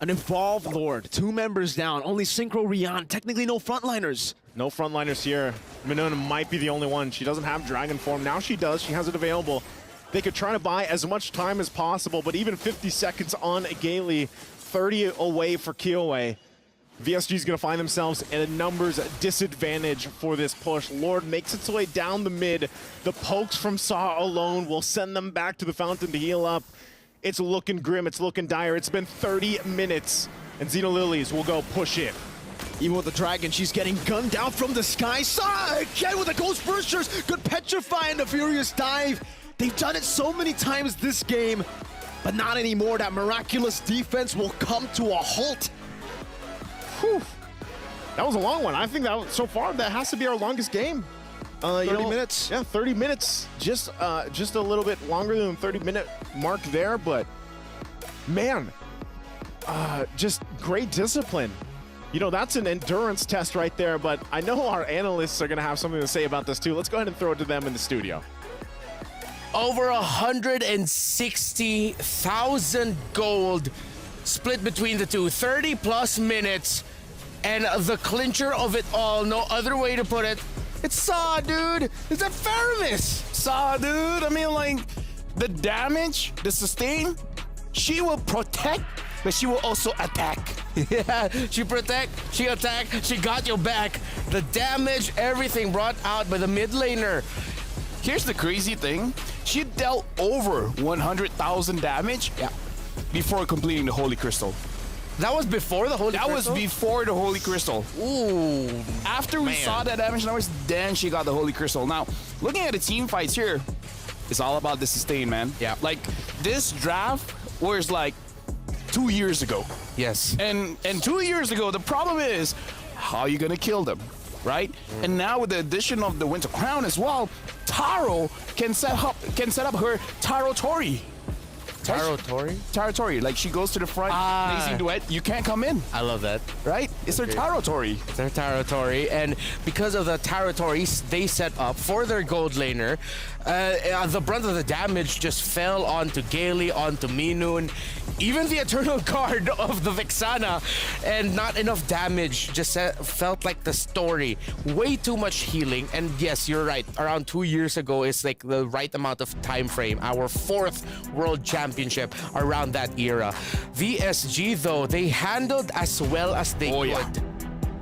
Speaker 8: An evolved Lord. 2 members down. Only Synchro Rion. Technically no frontliners.
Speaker 10: No frontliners here. Minona might be the only one. She doesn't have Dragon Form. Now she does. She has it available. They could try to buy as much time as possible, but even 50 seconds on Gailey, 30 away for Kyoe. VSG is going to find themselves in a numbers disadvantage for this push. Lord makes its way down the mid. The pokes from Saw alone will send them back to the fountain to heal up. It's looking grim. It's looking dire. It's been 30 minutes, and Xeno Lilies will go push it.
Speaker 8: Even with the dragon, she's getting gunned down from the sky. Saw again with the Ghost Bursters. Good Petrify and the Furious Dive. They've done it so many times this game, but not anymore. That miraculous defense will come to a halt.
Speaker 10: Whew. That was a long one. I think that so far that has to be our longest game.
Speaker 8: 30 minutes.
Speaker 10: Yeah, 30 minutes. Just a little bit longer than the 30-minute mark there, but man, just great discipline. You know, that's an endurance test right there, but I know our analysts are going to have something to say about this too. Let's go ahead and throw it to them in the studio.
Speaker 1: Over 160,000 gold split between the two. 30+ minutes, and the clincher of it all, no other way to put it, it's Saw, dude. It's a Faramis. Saw, dude. I mean, like, the damage, the sustain, she will protect
Speaker 4: but she will also attack.
Speaker 1: Yeah, she protect, she attack, she got your back. The damage, everything brought out by the mid laner.
Speaker 4: Here's the crazy thing. She dealt over 100,000 damage before completing the Holy Crystal.
Speaker 1: That was before the Holy Crystal?
Speaker 4: That was before the Holy Crystal.
Speaker 1: Ooh.
Speaker 4: After we saw that damage numbers, then she got the Holy Crystal. Now, looking at the team fights here, it's all about the sustain, man.
Speaker 1: Yeah.
Speaker 4: Like, this draft was like 2 years ago.
Speaker 1: Yes.
Speaker 4: And 2 years ago, the problem is, how are you going to kill them? Right? And now with the addition of the Winter Crown as well, Taro can set up her Taro Tori.
Speaker 1: Taro Tori?
Speaker 4: Taro Tori. Like, she goes to the front, amazing duet. You can't come in.
Speaker 1: I love that.
Speaker 4: Right? It's their Taro Tori.
Speaker 1: It's their Taro Tori. And because of the Taro Toris they set up for their gold laner, the brunt of the damage just fell onto Gailey, onto Minun, even the Eternal Guard of the Vexana, and not enough damage. Just felt like the story. Way too much healing. And yes, you're right. Around 2 years ago is like the right amount of time frame. Our 4th World Championship around that era. VSG, though, they handled as well as they could.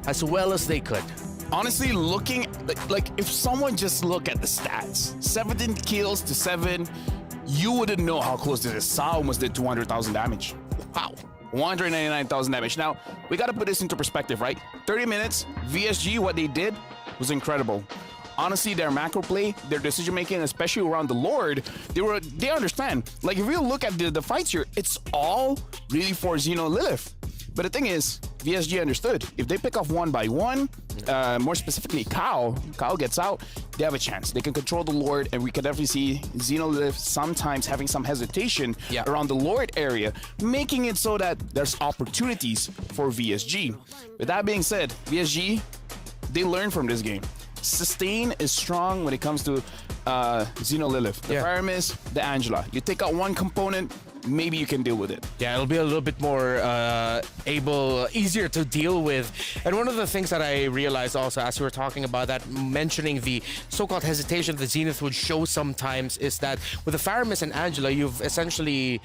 Speaker 1: As well as they could.
Speaker 4: Honestly, looking like if someone just look at the stats, 17 kills to 7, you wouldn't know how close this is. Sa almost did 200,000 damage. Wow. 199,000 damage. Now, we got to put this into perspective, right? 30 minutes, VSG, what they did was incredible. Honestly, their macro play, their decision making, especially around the Lord, they understand. Like, if you look at the fights here, it's all really for Xeno Lilith. But the thing is, VSG understood. If they pick off one by one, more specifically Kao gets out, they have a chance. They can control the Lord, and we can definitely see Xeno Lilith sometimes having some hesitation around the Lord area, making it so that there's opportunities for VSG. With that being said, VSG, they learn from this game. Sustain is strong when it comes to Xeno Lilith. The Pyramus, the Angela. You take out one component, maybe you can deal with it.
Speaker 1: Yeah, it'll be a little bit more easier to deal with. And one of the things that I realized also as we were talking about that, mentioning the so-called hesitation that Zenith would show sometimes, is that with the Pyramus and Angela, you've essentially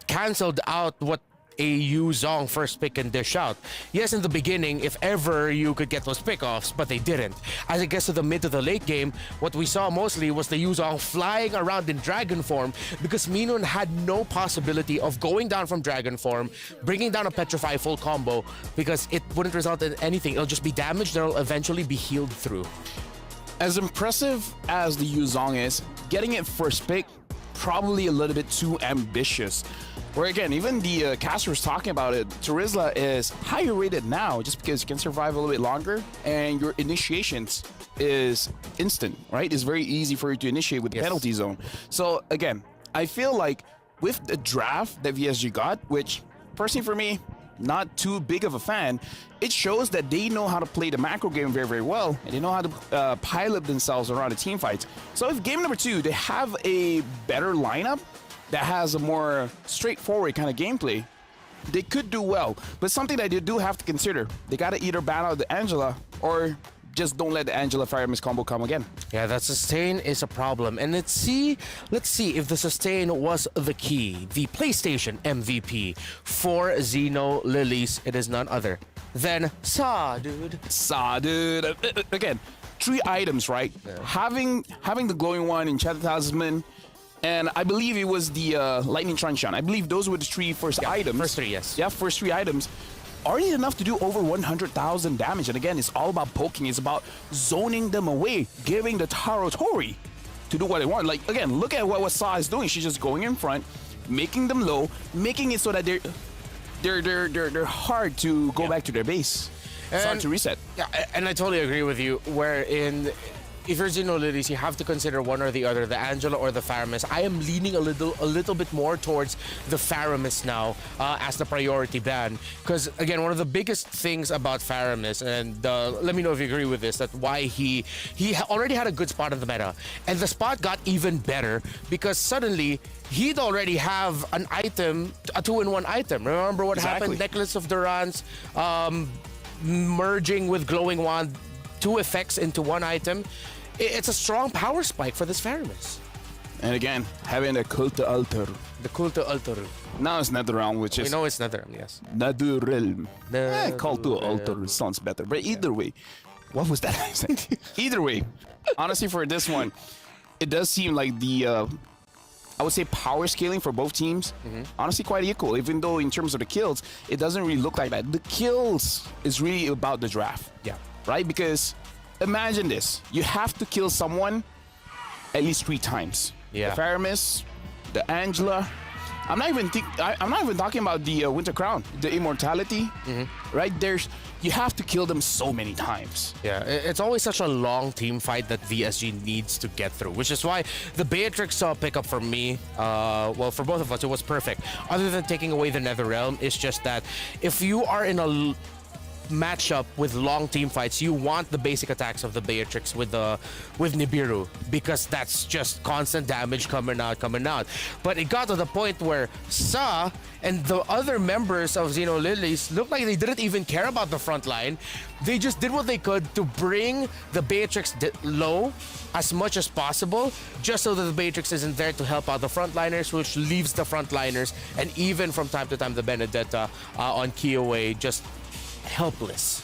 Speaker 1: canceled out what a Yu Zhong first pick and dish out. Yes, in the beginning, if ever you could get those pickoffs, but they didn't. As it gets to the mid to the late game, what we saw mostly was the Yu Zhong flying around in dragon form because Minun had no possibility of going down from dragon form, bringing down a Petrify full combo, because it wouldn't result in anything. It'll just be damaged and it'll eventually be healed through.
Speaker 4: As impressive as the Yu Zhong is, getting it first pick, probably a little bit too ambitious. Where again, even the caster was talking about it, Terizla is higher rated now just because you can survive a little bit longer and your initiations is instant, right? It's very easy for you to initiate with the penalty zone. So again, I feel like with the draft that VSG got, which personally for me, not too big of a fan, it shows that they know how to play the macro game very, very well, and they know how to pilot themselves around the team fights. So if game number 2, they have a better lineup that has a more straightforward kind of gameplay, they could do well. But something that you do have to consider, they got to either ban out the Angela or just don't let the Angela Pyramus combo come again.
Speaker 1: Yeah, that sustain is a problem. And let's see if the sustain was the key. The PlayStation MVP for Xeno Lilies, it is none other than Sa, dude.
Speaker 4: Sa, dude. Again, 3 items, right? Yeah. Having the glowing one, Enchanted Talisman, and I believe it was the Lightning Truncheon. I believe those were the 3 first items.
Speaker 1: First 3, yes.
Speaker 4: Yeah, first 3 items. Already enough to do over 100,000 damage. And again, it's all about poking. It's about zoning them away, giving the Taro Tori to do what they want. Like, again, look at what Sa is doing. She's just going in front, making them low, making it so that they're hard to go back to their base. It's hard to reset.
Speaker 1: Yeah, and I totally agree with you, wherein if you're Xeno Lilies, you have to consider one or the other, the Angela or the Pyramus. I am leaning a little bit more towards the Pyramus now as the priority ban. Because, again, one of the biggest things about Pyramus, and let me know if you agree with this, that why he already had a good spot in the meta. And the spot got even better because suddenly he'd already have an item, a 2-in-1 item. Remember what happened? Necklace of Durance, merging with Glowing Wand, 2 effects into 1 item. It's a strong power spike for this Pyramus.
Speaker 4: And again, having a cult altar.
Speaker 1: The cult altar.
Speaker 4: Now it's Netherrealm, which
Speaker 1: We
Speaker 4: is
Speaker 1: know it's Netherrealm, yes.
Speaker 4: Netherrealm. Cult to altar sounds better. But either way, what was that accent? Either way, honestly, for this one, it does seem like the I would say power scaling for both teams, honestly quite equal, even though in terms of the kills, it doesn't really look like that. The kills is really about the draft.
Speaker 1: Yeah.
Speaker 4: Right? Because imagine this. You have to kill someone at least 3 times.
Speaker 1: Yeah.
Speaker 4: The Faramis, the Angela. I'm not even talking about the Winter Crown, the Immortality. Right? You have to kill them so many times.
Speaker 1: Yeah, it's always such a long team fight that VSG needs to get through, which is why the Beatrix pickup for me, well, for both of us, it was perfect. Other than taking away the Netherrealm, it's just that if you are in a matchup with long team fights, you want the basic attacks of the Beatrix with Nibiru, because that's just constant damage coming out. But it got to the point where Sa and the other members of Xeno Lilies looked like they didn't even care about the front line. They just did what they could to bring the Beatrix low as much as possible, just so that the Beatrix isn't there to help out the frontliners, which leaves the frontliners and even from time to time the Benedetta on Kiowa just helpless.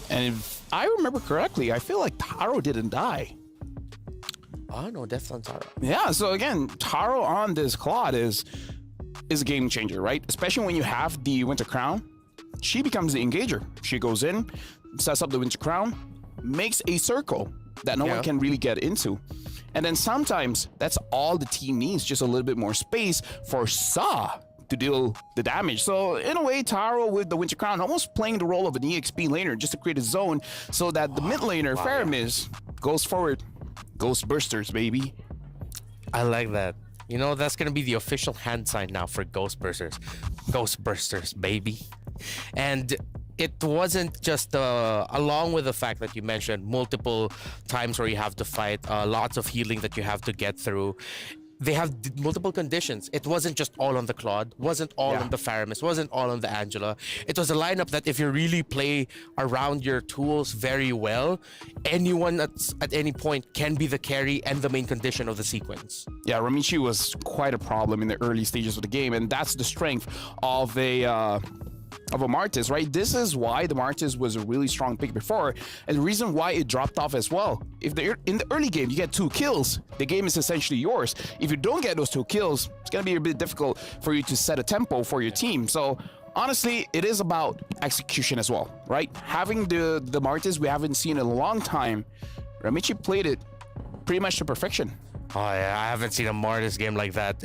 Speaker 4: And if I remember correctly, I feel like Taro didn't die.
Speaker 1: Oh no, death on Taro.
Speaker 4: Yeah, so again, Taro on this Claude is a game changer, right? Especially when you have the Winter Crown. She becomes the engager. She goes in, sets up the Winter Crown, makes a circle that no one can really get into. And then sometimes that's all the team needs, just a little bit more space for Sa to deal the damage. So in a way, Taro with the Winter Crown almost playing the role of an EXP laner just to create a zone so that the mid laner, Faramis, goes forward. Ghost Bursters, baby.
Speaker 1: I like that. You know, that's gonna be the official hand sign now for Ghost Bursters. Ghost Bursters, baby. And it wasn't just along with the fact that you mentioned multiple times where you have to fight, lots of healing that you have to get through. They have multiple conditions. It wasn't just all on the Claude, wasn't all on the Faramis, wasn't all on the Angela. It was a lineup that if you really play around your tools very well, anyone at any point can be the carry and the main condition of the sequence.
Speaker 4: Yeah, Ramichi was quite a problem in the early stages of the game, and that's the strength of a Martis, right? This is why the Martis was a really strong pick before, and the reason why it dropped off as well. If in the early game you get 2 kills, the game is essentially yours. If you don't get those 2 kills, it's gonna be a bit difficult for you to set a tempo for your team. So honestly, it is about execution as well, right? Having the Martis we haven't seen in a long time, Ramichi played it pretty much to perfection.
Speaker 1: Oh yeah, I haven't seen a Martis game like that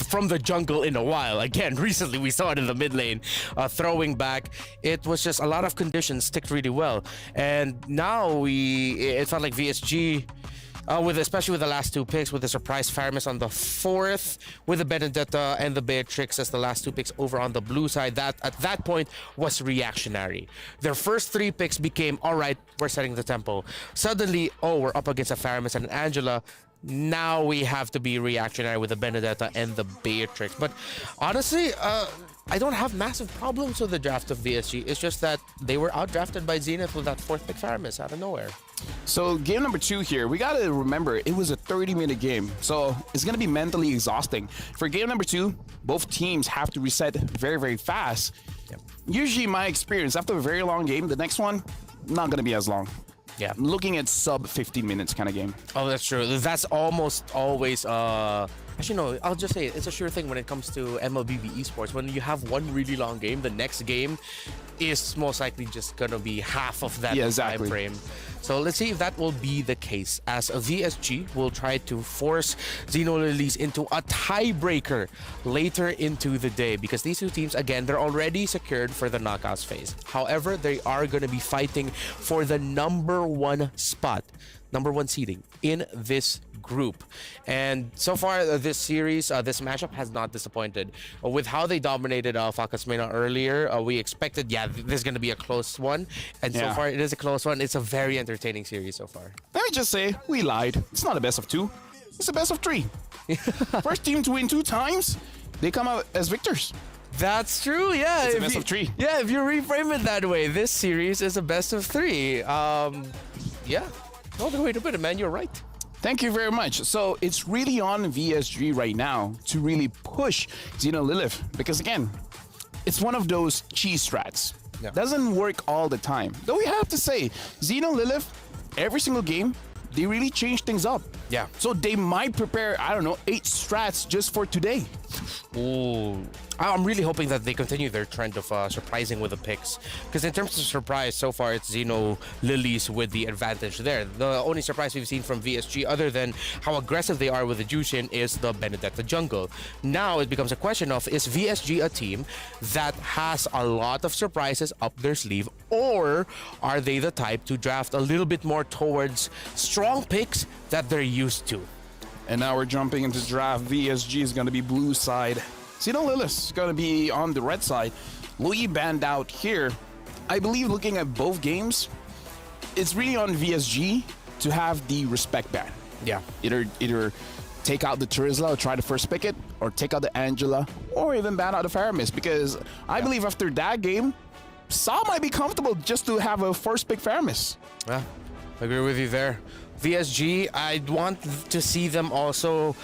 Speaker 1: from the jungle in a while. Again, recently we saw it in the mid lane, throwing back. It was just a lot of conditions ticked really well, and now it felt like VSG. Especially with the last 2 picks, with the surprise Faramis on the 4th, with the Benedetta and the Beatrix as the last 2 picks over on the blue side, that at that point was reactionary. Their first 3 picks became, all right, we're setting the tempo. Suddenly, we're up against a Faramis and an Angela. Now we have to be reactionary with the Benedetta and the Beatrix. But honestly, I don't have massive problems with the draft of VSG. It's just that they were outdrafted by Zenith with that 4th pick Faramis out of nowhere.
Speaker 4: So game number 2 here, we gotta remember it was a 30-minute game, so it's gonna be mentally exhausting. For game number 2, both teams have to reset very, very fast. Usually my experience, after a very long game, the next one, not gonna be as long.
Speaker 1: Yeah,
Speaker 4: I'm looking at sub 15 minutes kind of game.
Speaker 1: Oh, that's true. That's almost always actually no, I'll just say it's a sure thing when it comes to MLBB Esports. When you have one really long game, the next game is most likely just gonna be half of that time frame. So let's see if that will be the case, as a VSG will try to force Xeno Lilies into a tiebreaker later into the day, because these 2 teams, again, they're already secured for the knockouts phase. However, they are going to be fighting for the number 1 spot, number 1 seeding in this group. And so far this series, this matchup has not disappointed. With how they dominated Falcons Mena earlier, we expected, this is going to be a close one. And so far it is a close one. It's a very entertaining series so far.
Speaker 4: Let me just say, we lied. It's not a best of 2. It's a best of 3. First team to win 2 times, they come out as victors.
Speaker 1: That's true, yeah.
Speaker 4: It's a best of 3.
Speaker 1: Yeah, if you reframe it that way, this series is a best of 3. Yeah, no other way to put it, man. You're right.
Speaker 4: Thank you very much. So it's really on VSG right now to really push Xeno Lilith because, again, it's one of those cheese strats.
Speaker 1: Yeah.
Speaker 4: Doesn't work all the time. Though we have to say, Xeno Lilith, every single game, they really change things up.
Speaker 1: Yeah.
Speaker 4: So they might prepare, I don't know, 8 strats just for today.
Speaker 1: Ooh. I'm really hoping that they continue their trend of surprising with the picks. Because in terms of surprise, so far it's Xeno Lilies with the advantage there. The only surprise we've seen from VSG, other than how aggressive they are with the Jushin, is the Benedetta jungle. Now it becomes a question of, is VSG a team that has a lot of surprises up their sleeve, or are they the type to draft a little bit more towards strong picks that they're used to?
Speaker 4: And now we're jumping into draft. VSG is going to be blue side. Xeno Lilith is going to be on the red side. Louis banned out here. I believe looking at both games, it's really on VSG to have the respect ban.
Speaker 1: Yeah.
Speaker 4: Either take out the Terizla or try to first pick it, or take out the Angela, or even ban out the Faramis. Because I believe after that game, Saw might be comfortable just to have a first pick Faramis.
Speaker 1: Yeah, I agree with you there. VSG, I'd want to see them also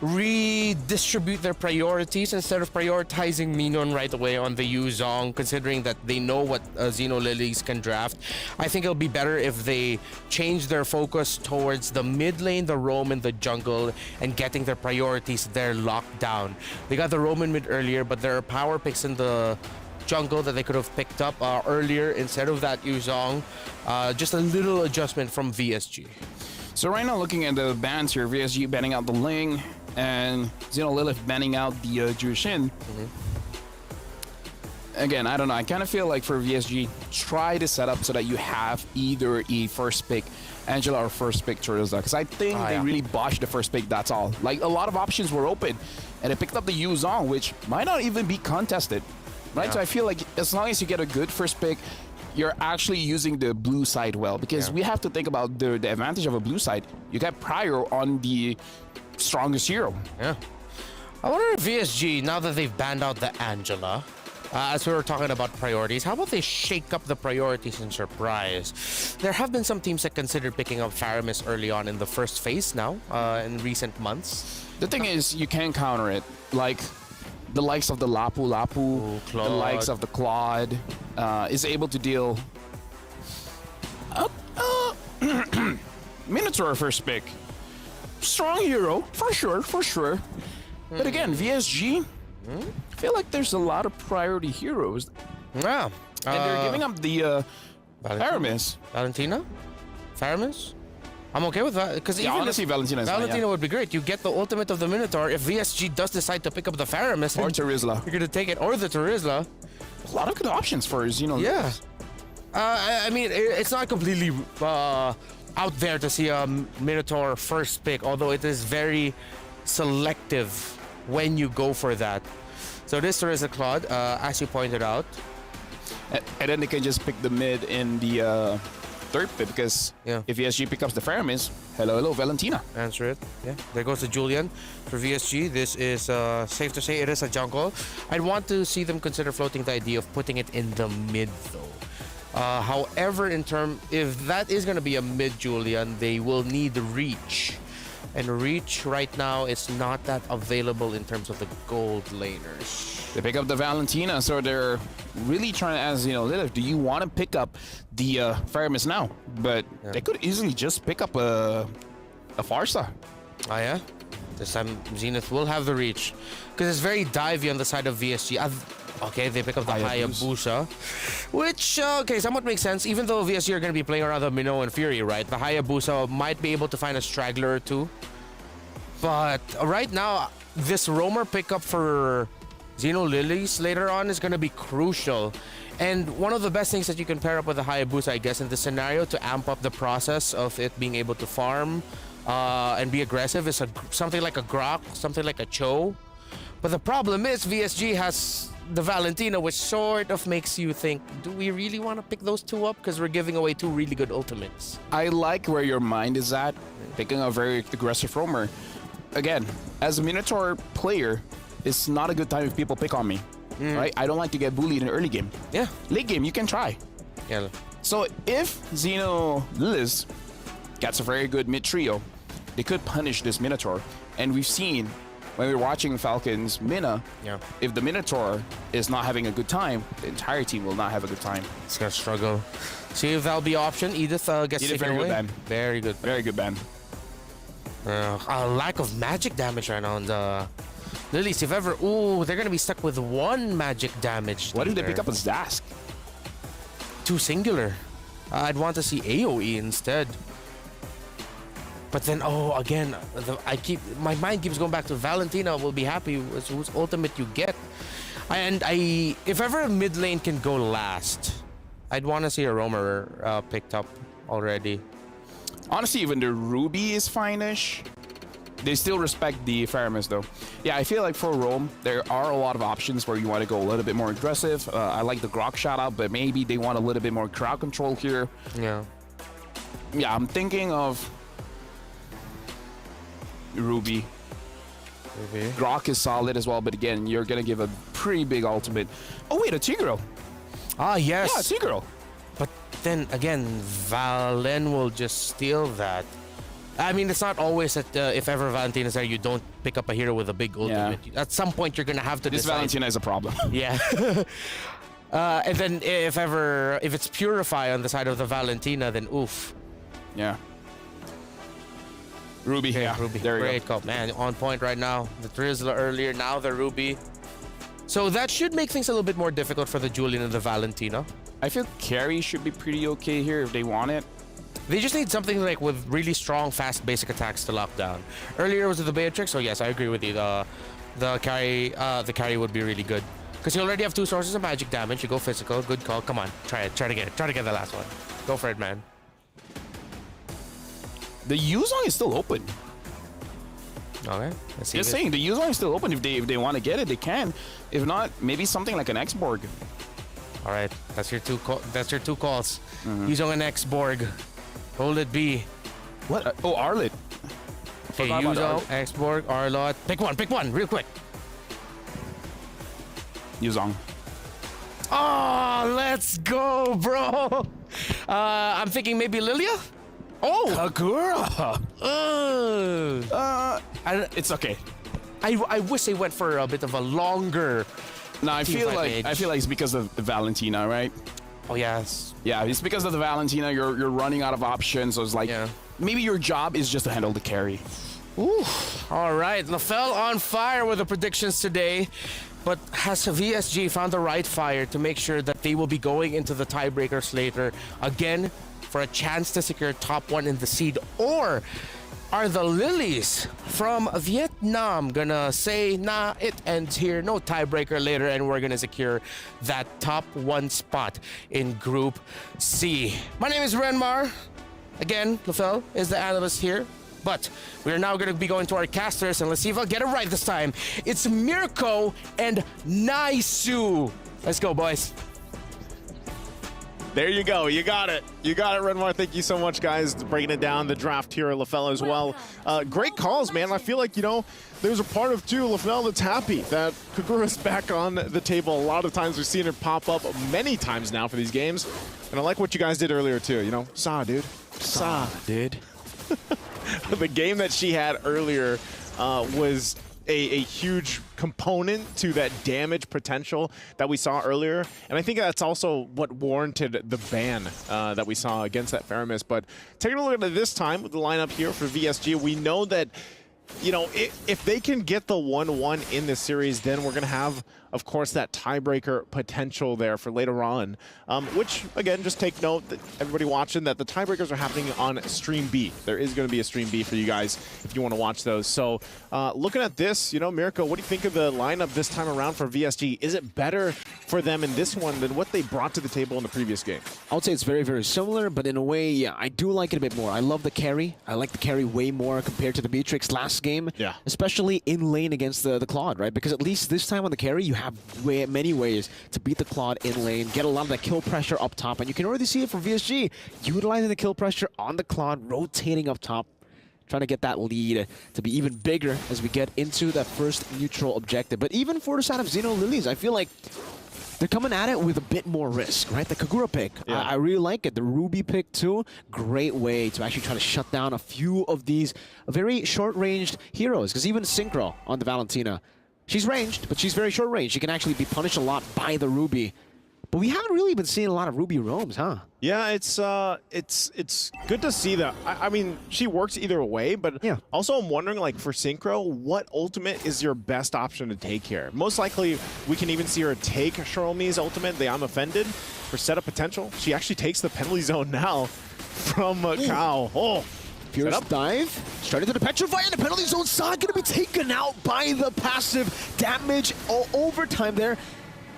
Speaker 1: redistribute their priorities instead of prioritizing Minon right away on the Yu Zhong, considering that they know what Xeno Lilies can draft. I think it'll be better if they change their focus towards the mid lane, the roam, and the jungle, and getting their priorities there locked down. They got the Roman mid earlier, but there are power picks in the jungle that they could have picked up earlier instead of that Yu Zhong. Just a little adjustment from VSG.
Speaker 4: So right now, looking at the bans here, VSG banning out the Ling, and Xeno Lilith banning out the Jushin. Again, I don't know. I kind of feel like for VSG, try to set up so that you have either a first pick Angela or first pick Terizla. Because I think they really botched the first pick, that's all. Like, a lot of options were open, and they picked up the Yu Zhong, which might not even be contested. Right? So I feel like as long as you get a good first pick, you're actually using the blue side well, because we have to think about the advantage of a blue side. You get prior on the strongest hero.
Speaker 1: Yeah. I wonder if VSG, now that they've banned out the Angela, as we were talking about priorities, how about they shake up the priorities in surprise? There have been some teams that considered picking up Faramis early on in the first phase now, in recent months.
Speaker 4: The thing is, you can counter it. Like, the likes of the Lapu Lapu, the likes of the Claude, is able to deal. Minotaur first pick. Strong hero, for sure. But again, VSG, I feel like there's a lot of priority heroes.
Speaker 1: Yeah.
Speaker 4: And they're giving up the Faramis.
Speaker 1: Valentina? Faramis? I'm okay with that, because
Speaker 4: honestly, Valentina
Speaker 1: would be great. You get the ultimate of the Minotaur. If VSG does decide to pick up the Faramis,
Speaker 4: or Terizla,
Speaker 1: you're gonna take it, or the Terizla.
Speaker 4: A lot of good options for Xeno.
Speaker 1: Yeah. I mean, it's not completely out there to see a Minotaur first pick, although it is very selective when you go for that. So this Terizla Claude, as you pointed out.
Speaker 4: And then they can just pick the mid in the third pick, because if VSG picks up the Faramis, hello, Valentina.
Speaker 1: Answer it. Yeah. There goes the Julian for VSG. This is safe to say it is a jungle. I'd want to see them consider floating the idea of putting it in the mid, though. However, if that is going to be a mid Julian, they will need reach. And reach right now is not that available in terms of the gold laners.
Speaker 4: They pick up the Valentina, so they're really trying to ask, Lilith, do you want to pick up the Faramis now? But they could easily just pick up a Farsa.
Speaker 1: Oh, yeah? This time, Zenith will have the reach. Because it's very divey on the side of VSG. Okay, they pick up the Hayabusa. Which, somewhat makes sense. Even though VSG are going to be playing around the Minnow and Fury, right? The Hayabusa might be able to find a straggler or two. But right now, this roamer pickup for Xeno Lilies later on is going to be crucial. And one of the best things that you can pair up with the Hayabusa, I guess, in this scenario to amp up the process of it being able to farm and be aggressive is something like a Grok, something like a Cho. But the problem is VSG has the Valentina, which sort of makes you think, do we really want to pick those two up? Because we're giving away two really good ultimates.
Speaker 4: I like where your mind is at, picking a very aggressive roamer. Again, as a Minotaur player, it's not a good time if people pick on me, right? I don't like to get bullied in the early game.
Speaker 1: Yeah.
Speaker 4: Late game, you can try.
Speaker 1: Yeah.
Speaker 4: So if Xeno Lilies gets a very good mid trio, they could punish this Minotaur. And we've seen when we're watching Falcons Mina, if the Minotaur is not having a good time, the entire team will not have a good time.
Speaker 1: It's gonna struggle. See if that'll be option. Edith gets
Speaker 4: Edith,
Speaker 1: taken
Speaker 4: very
Speaker 1: away.
Speaker 4: good ban.
Speaker 1: Very good.
Speaker 4: Very good ban.
Speaker 1: A lack of magic damage right now on the Lilies. If ever, ooh, they're gonna be stuck with one magic damage.
Speaker 4: Why did they pick up a Zask?
Speaker 1: Too singular. I'd want to see AoE instead. But then, oh, again, my mind keeps going back to Valentina will be happy with whose ultimate you get. And if ever a mid lane can go last, I'd want to see a roamer picked up already.
Speaker 4: Honestly, even the Ruby is fine-ish. They still respect the Faramis, though. Yeah, I feel like for Rome, there are a lot of options where you want to go a little bit more aggressive. I like the Grok shout-out, but maybe they want a little bit more crowd control here.
Speaker 1: Yeah.
Speaker 4: Yeah, I'm thinking of Ruby. Grok is solid as well, but again, you're going to give a pretty big ultimate. Oh, wait, a Tigreal.
Speaker 1: Ah, yes.
Speaker 4: Yeah, Tigreal.
Speaker 1: But then again, Valen will just steal that. I mean, it's not always that if ever Valentina is there, you don't pick up a hero with a big ultimate. Yeah. At some point, you're going to have to decide.
Speaker 4: Valentina is a problem.
Speaker 1: Yeah. And then if it's Purify on the side of the Valentina, then oof.
Speaker 4: Yeah. Ruby, yeah.
Speaker 1: Ruby.
Speaker 4: There you go.
Speaker 1: Great call, man. On point right now. The Drizzler earlier, now the Ruby. So that should make things a little bit more difficult for the Julian and the Valentina.
Speaker 4: I feel carry should be pretty okay here if they want it.
Speaker 1: They just need something like with really strong, fast basic attacks to lock down. Earlier was the Beatrix, so yes, I agree with you. The carry would be really good because you already have 2 sources of magic damage. You go physical, good call. Come on, try it. Try to get it. Try to get the last one. Go for it, man.
Speaker 4: The Yuzong is still open.
Speaker 1: Okay, let's see.
Speaker 4: Just saying, the Yuzong is still open. If they want to get it, they can. If not, maybe something like an X-Borg.
Speaker 1: All right, that's your two calls. Yuzong and X-Borg. Hold it B.
Speaker 4: What? Oh, Arlet.
Speaker 1: Okay, Yuzong, X-Borg, Arlot. Pick one, real quick.
Speaker 4: Yuzong.
Speaker 1: Oh, let's go, bro. I'm thinking maybe Lilia? Oh!
Speaker 4: Kagura! It's okay.
Speaker 1: I wish they went for a bit of a longer.
Speaker 4: No, I feel like it's because of the Valentina, right?
Speaker 1: Oh yes.
Speaker 4: Yeah, it's because of the Valentina. You're running out of options. So it's like maybe your job is just to handle the carry.
Speaker 1: Ooh. All right, LaFell on fire with the predictions today. But has VSG found the right fire to make sure that they will be going into the tiebreakers later again for a chance to secure top 1 in the seed? Or are the Lilies from Vietnam gonna say, nah, it ends here, no tiebreaker later, and we're gonna secure that top 1 spot in Group C? My name is Renmar. Again, LaFell is the analyst here. But we're now going to be going to our casters, and let's see if I'll get it right this time. It's Mirko and Naisu. Let's go, boys.
Speaker 8: There you go. You got it. You got it, Renmar. Thank you so much, guys, breaking it down. The draft here at LaFell as well. Great calls, man. I feel like, there's a part of, too, LaFell that's happy that Kagura's back on the table. A lot of times we've seen her pop up many times now for these games. And I like what you guys did earlier, too. Saw, dude. Saw, dude. The game that she had earlier was a huge component to that damage potential that we saw earlier. And I think that's also what warranted the ban that we saw against that Faramis. But taking a look at it this time with the lineup here for VSG, we know that, if they can get the 1-1 in this series, then we're going to have, of course, that tiebreaker potential there for later on. Which, again, just take note that everybody watching that the tiebreakers are happening on Stream B. There is going to be a Stream B for you guys if you want to watch those. So, looking at this, Mirko, what do you think of the lineup this time around for VSG? Is it better for them in this one than what they brought to the table in the previous game?
Speaker 21: I would say it's very, very similar, but in a way, yeah, I do like it a bit more. I love the carry. I like the carry way more compared to the Beatrix last game.
Speaker 8: Yeah.
Speaker 21: Especially in lane against the Claude, right? Because at least this time on the carry, you have many ways to beat the Claude in lane, get a lot of that kill pressure up top, and you can already see it from VSG, utilizing the kill pressure on the Claude, rotating up top, trying to get that lead to be even bigger as we get into that first neutral objective. But even for the side of Xeno Lilies, I feel like they're coming at it with a bit more risk, right? The Kagura pick, I really like it. The Ruby pick too, great way to actually try to shut down a few of these very short-ranged heroes. Because even Synchro on the Valentina, she's ranged, but she's very short-ranged. She can actually be punished a lot by the Ruby. But we haven't really been seeing a lot of Ruby roams, huh?
Speaker 10: Yeah, it's good to see that. I mean, she works either way, but also I'm wondering, like, for Synchro, what ultimate is your best option to take here? Most likely, we can even see her take Shiromi's ultimate, the I'm Offended, for setup potential. She actually takes the penalty zone now from Kao. Oh,
Speaker 21: Fierce dive, straight into the Petrify, and the penalty zone. Saw going to be taken out by the passive damage overtime there.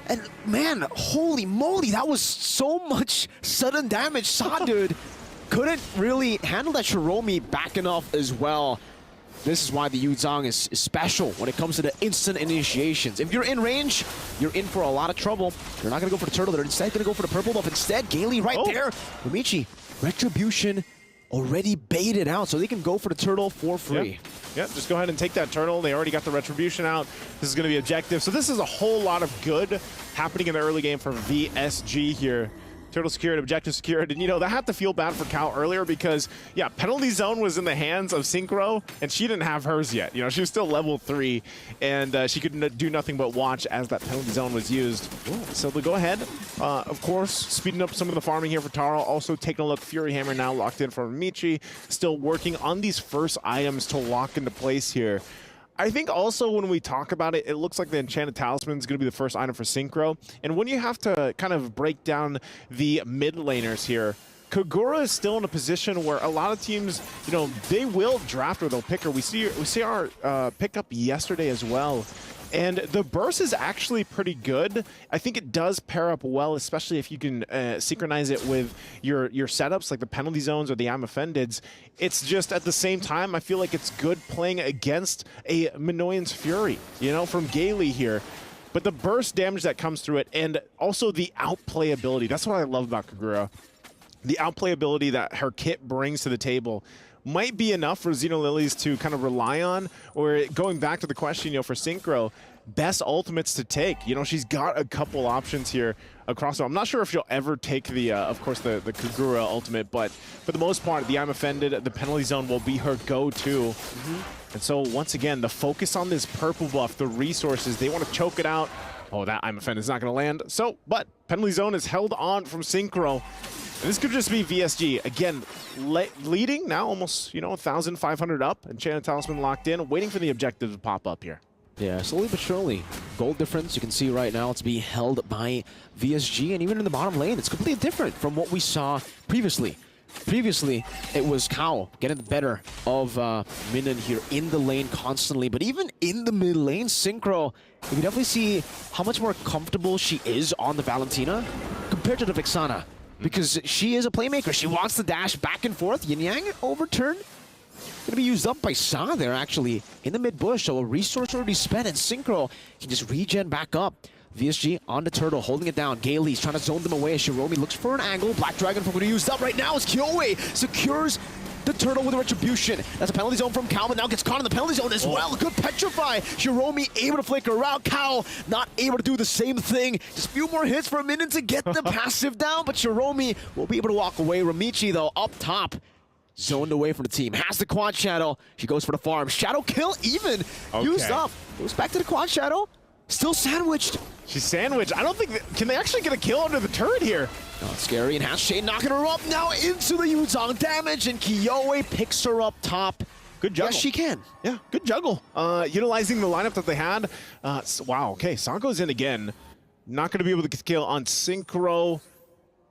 Speaker 21: And man, holy moly, that was so much sudden damage. Saw, dude, couldn't really handle that Shiromi back enough as well. This is why the Yuzong is special when it comes to the instant initiations. If you're in range, you're in for a lot of trouble. You're not going to go for the turtle. They're instead going to go for the purple buff. Instead, Gaily right there. Rumichi, Retribution already baited out, so they can go for the turtle for free.
Speaker 10: Yep, just go ahead and take that turtle. They already got the Retribution out. This is going to be objective. So this is a whole lot of good happening in the early game for VSG here. Turtle secured, objective secured. And, you know, that had to feel bad for Cal earlier because, yeah, penalty zone was in the hands of Synchro, and she didn't have hers yet. You know, she was still level 3, and she could do nothing but watch as that penalty zone was used. So they'll go ahead, of course, speeding up some of the farming here for Taro. Also taking a look, Fury Hammer now locked in for Michi. Still working on these first items to lock into place here. I think also when we talk about it, it looks like the Enchanted Talisman is going to be the first item for Synchro. And when you have to kind of break down the mid laners here, Kagura is still in a position where a lot of teams, you know, they will draft or they'll pick her. We see our pickup yesterday as well. And the burst is actually pretty good. I think it does pair up well, especially if you can synchronize it with your setups, like the penalty zones or the I'm Offendeds. It's just at the same time, I feel like it's good playing against a Minoyan's Fury, you know, from Gaily here. But the burst damage that comes through it, and also the outplayability. That's what I love about Kagura. The outplayability that her kit brings to the table might be enough for Xenolilies to kind of rely on, or going back to the question, you know, for Synchro, best ultimates to take. You know, she's got a couple options here across. I'm not sure if she'll ever take the, of course, the Kagura ultimate, but for the most part, the I'm Offended, the penalty zone will be her go-to. And so, once again, the focus on this purple buff, the resources, they want to choke it out. Oh, that I'm Offended is not going to land. So, but penalty zone is held on from Synchro. And this could just be VSG. Again, leading now almost, you know, 1,500 up. Enchanted Talisman locked in, waiting for the objective to pop up here.
Speaker 21: Yeah, slowly but surely. Gold difference, you can see right now, it's being held by VSG. And even in the bottom lane, it's completely different from what we saw previously. Previously, it was Kao getting the better of Minion here in the lane constantly. But even in the mid lane, Synchro, you can definitely see how much more comfortable she is on the Valentina compared to the Vexana. Because she is a playmaker. She wants to dash back and forth. Yin Yang overturn. Going to be used up by Sa there, actually, in the mid bush. So a resource already spent, and Synchro can just regen back up. VSG on the turtle, holding it down. Gaely's trying to zone them away as Shiromi looks for an angle. Black Dragon going to be used up right now as Kyoe secures the turtle with a Retribution. That's a penalty zone from Kao, but now gets caught in the penalty zone as well. Good Petrify. Shiromi able to flicker out. Kao not able to do the same thing. Just a few more hits for a minute to get the passive down, but Shiromi will be able to walk away. Ramichi, though, up top, zoned away from the team. Has the Quad Shadow. She goes for the farm. Shadow kill even used up. Goes back to the Quad Shadow. Still sandwiched.
Speaker 10: She's sandwiched. I don't think... Can they actually get a kill under the turret here?
Speaker 21: Oh, it's scary. And has Shane knocking her up now into the Yuzong damage. And Kyoe picks her up top.
Speaker 10: Good juggle.
Speaker 21: Yes, she can.
Speaker 10: Yeah, good juggle. Utilizing the lineup that they had. Wow, okay. Sanko's in again. Not going to be able to get the kill on Synchro.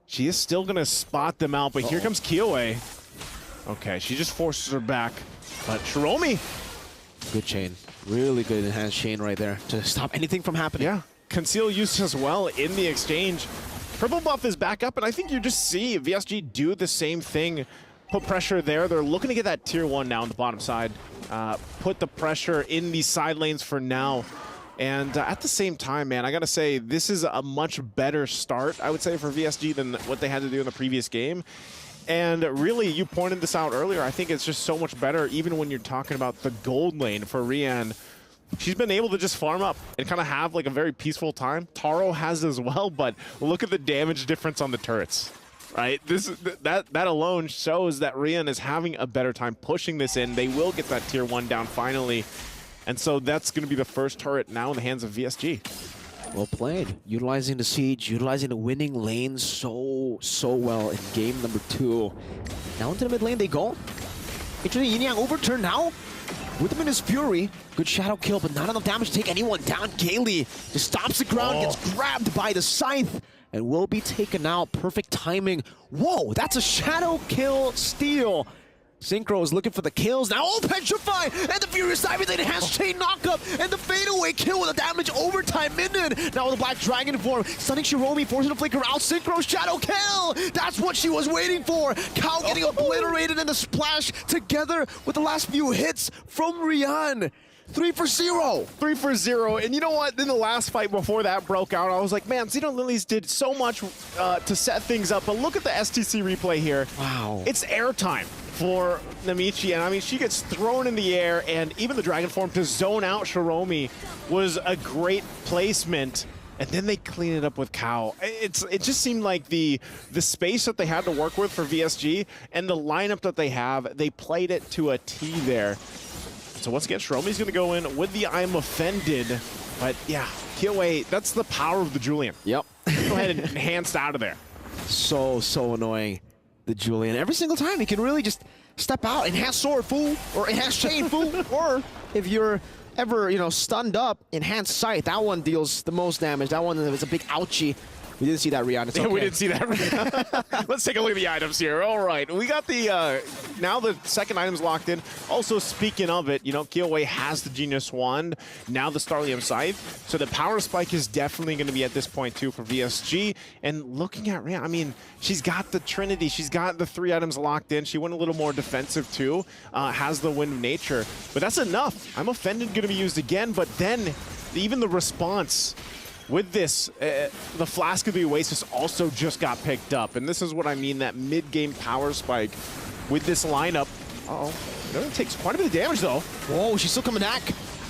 Speaker 10: She is still going to spot them out. But here comes Kyoe. Okay, she just forces her back. But Shiromi.
Speaker 21: Good chain. Really good enhanced chain right there to stop anything from happening.
Speaker 10: Yeah. Conceal used as well in the exchange. Purple buff is back up, and I think you just see VSG do the same thing. Put pressure there. They're looking to get that tier 1 now on the bottom side. Put the pressure in these side lanes for now. And at the same time, man, I got to say, this is a much better start, I would say, for VSG than what they had to do in the previous game. And really, you pointed this out earlier, I think it's just so much better, even when you're talking about the gold lane for Rian. she's been able to just farm up and kind of have like a very peaceful time. Taro has as well, but look at the damage difference on the turrets. Right, that alone shows that Rian is having a better time pushing this in. They will get that tier 1 down finally, and so that's going to be the first turret now in the hands of VSG.
Speaker 21: Well played. Utilizing the siege, utilizing the winning lane so well in game number 2. Now into the mid lane they go. Actually, Yin Yang overturned now. With him in his fury, good shadow kill, but not enough damage to take anyone down. Gaily just stops the ground, gets grabbed by the scythe, and will be taken out. Perfect timing. Whoa, that's a shadow kill steal. Synchro is looking for the kills. Now, Petrify! And the Furious Dive, the enhanced chain knockup, and the fadeaway kill with a damage overtime minion. Now with the Black Dragon form, stunning Shiromi, forcing to flicker out. Synchro shadow kill! That's what she was waiting for. Cow getting obliterated in the splash together with the last few hits from Rian. 3 for 0.
Speaker 10: 3 for 0. And you know what? In the last fight before that broke out, I was like, man, Xeno Lilies did so much to set things up. But look at the STC replay here.
Speaker 21: Wow.
Speaker 10: It's airtime for Namichi. And I mean, she gets thrown in the air. And even the Dragon form to zone out Shiromi was a great placement. And then they clean it up with Cow. It just seemed like the space that they had to work with for VSG and the lineup that they have, they played it to a T there. So once again, Shiromi's going to go in with the I'm offended. But yeah, Kyoei, that's the power of the Julian.
Speaker 21: Yep.
Speaker 10: Go ahead and enhanced out of there.
Speaker 21: So annoying, the Julian. Every single time he can really just step out, enhance sword, fool, or enhance chain, fool. Or if you're ever, you know, stunned up, enhance sight. That one deals the most damage. That one is a big ouchie. We didn't see that, Rian. It's okay.
Speaker 10: We didn't see that. Let's take a look at the items here. All right, we got the now the second item's locked in. Also, speaking of it, you know, Kyoei has the Genius Wand, now the Starlium Scythe. So the power spike is definitely going to be at this point too for VSG. And looking at Rian, I mean, she's got the Trinity, she's got the 3 items locked in. She went a little more defensive too. Has the Wind of Nature, but that's enough. I'm offended going to be used again, but then even the response. With this, the Flask of the Oasis also just got picked up. And this is what I mean, that mid-game power spike with this lineup. Uh-oh. It takes quite a bit of damage, though.
Speaker 21: Whoa, she's still coming back.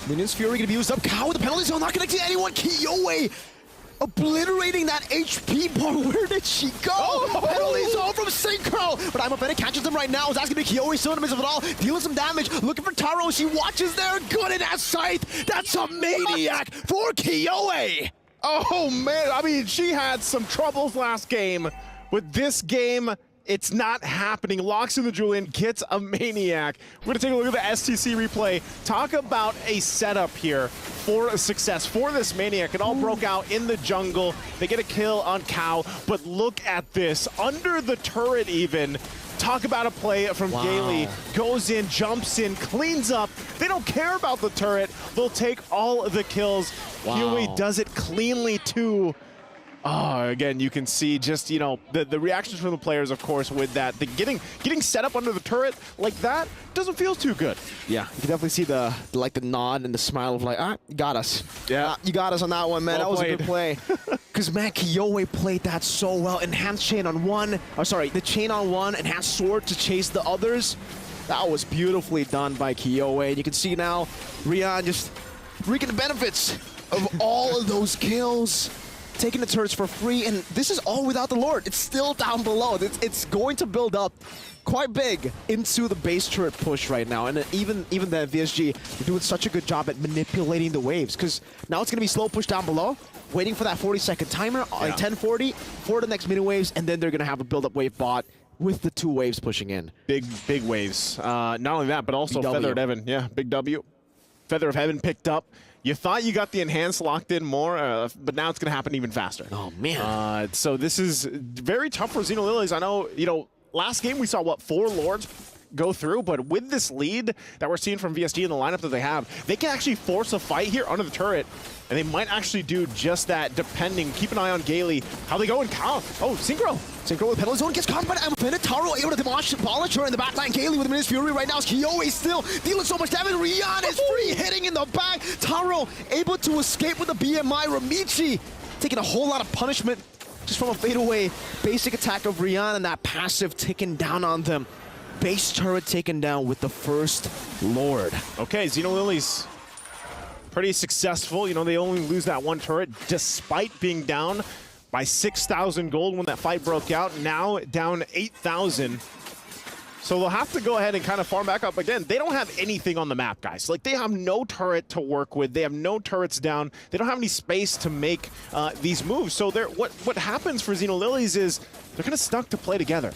Speaker 21: Minion's Fury gonna be used up. Cow with the penalty zone, not connecting to anyone. Kyoei obliterating that HP bar. Where did she go? Penalty zone from Synchro. But I'm offended, catches them right now. It's asking me Kyoei still in the midst of it all. Dealing some damage, looking for Taro. She watches there. Good in that scythe. That's a maniac for Kyoei.
Speaker 10: Oh, man. I mean, she had some troubles last game. With this game, it's not happening. Locks in the Julian, gets a maniac. We're going to take a look at the STC replay. Talk about a setup here for a success for this maniac. It all broke out in the jungle. They get a kill on Cow, but look at this. Under the turret even. Talk about a play from Gaily. Goes in, jumps in, cleans up. They don't care about the turret. They'll take all of the kills. Kyoei does it cleanly too. Oh, again, you can see just, you know, the reactions from the players, of course, with that. The getting set up under the turret like that doesn't feel too good.
Speaker 21: Yeah, you can definitely see the nod and the smile of like, you got us. Yeah. You got us on that one, man. Well that was a good play. Because, man, Kyoei played that so well. Enhanced chain on one. Oh, sorry, the chain on one, enhanced sword to chase the others. That was beautifully done by Kyoei. And you can see now Rian just reaping the benefits of all of those kills. Taking the turrets for free, and this is all without the Lord. It's still down below. It's going to build up quite big into the base turret push right now. And even the VSG, they're doing such a good job at manipulating the waves, because now it's going to be slow push down below, waiting for that 40-second timer, like 10:40, for the next mini waves, and then they're going to have a build-up wave bot with the 2 waves pushing in.
Speaker 10: Big waves. Not only that, but also Feather of Heaven. Yeah, big W. Feather of Heaven picked up. You thought you got the enhanced locked in more, but now it's going to happen even faster.
Speaker 21: Oh, man.
Speaker 10: So this is very tough for Xeno Lilies. I know, you know, last game we saw, what, 4 Lords go through, but with this lead that we're seeing from VSG in the lineup that they have, they can actually force a fight here under the turret, and they might actually do just that, depending. Keep an eye on Gaily. How they go and count. Oh, Synchro.
Speaker 21: Synchro with penalty zone gets caught by the Amphina. Taro able to demolish her in the backline. Gaily with Minus Fury right now. Kyoei still dealing so much damage. Rian is free, hitting in the back. Taro able to escape with the BMI. Ramichi taking a whole lot of punishment just from a fadeaway basic attack of Rian, and that passive ticking down on them. Base turret taken down with the first Lord.
Speaker 10: Okay, Xeno Lilies pretty successful. You know, they only lose that one turret despite being down by 6,000 gold when that fight broke out. Now down 8,000. So they'll have to go ahead and kind of farm back up again. They don't have anything on the map, guys. Like, they have no turret to work with. They have no turrets down. They don't have any space to make these moves. So what happens for Xenolilies is they're kind of stuck to play together.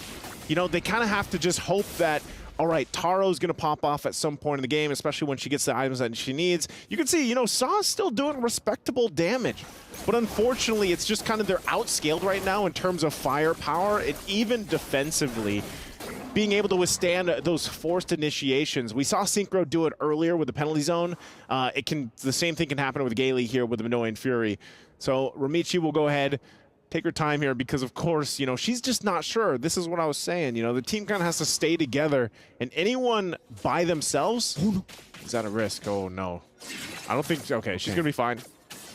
Speaker 10: You know, they kind of have to just hope that, all right, Taro's going to pop off at some point in the game, especially when she gets the items that she needs. You can see, you know, Saw's still doing respectable damage. But unfortunately, it's just kind of they're outscaled right now in terms of firepower and even defensively. Being able to withstand those forced initiations. We saw Synchro do it earlier with the penalty zone. The same thing can happen with Gailey here with the Minoan and Fury. So Ramichi will go ahead, take her time here because, of course, you know, she's just not sure. This is what I was saying. You know, the team kind of has to stay together, and anyone by themselves is at a risk. Oh, no. I don't think, okay, she's going to be fine.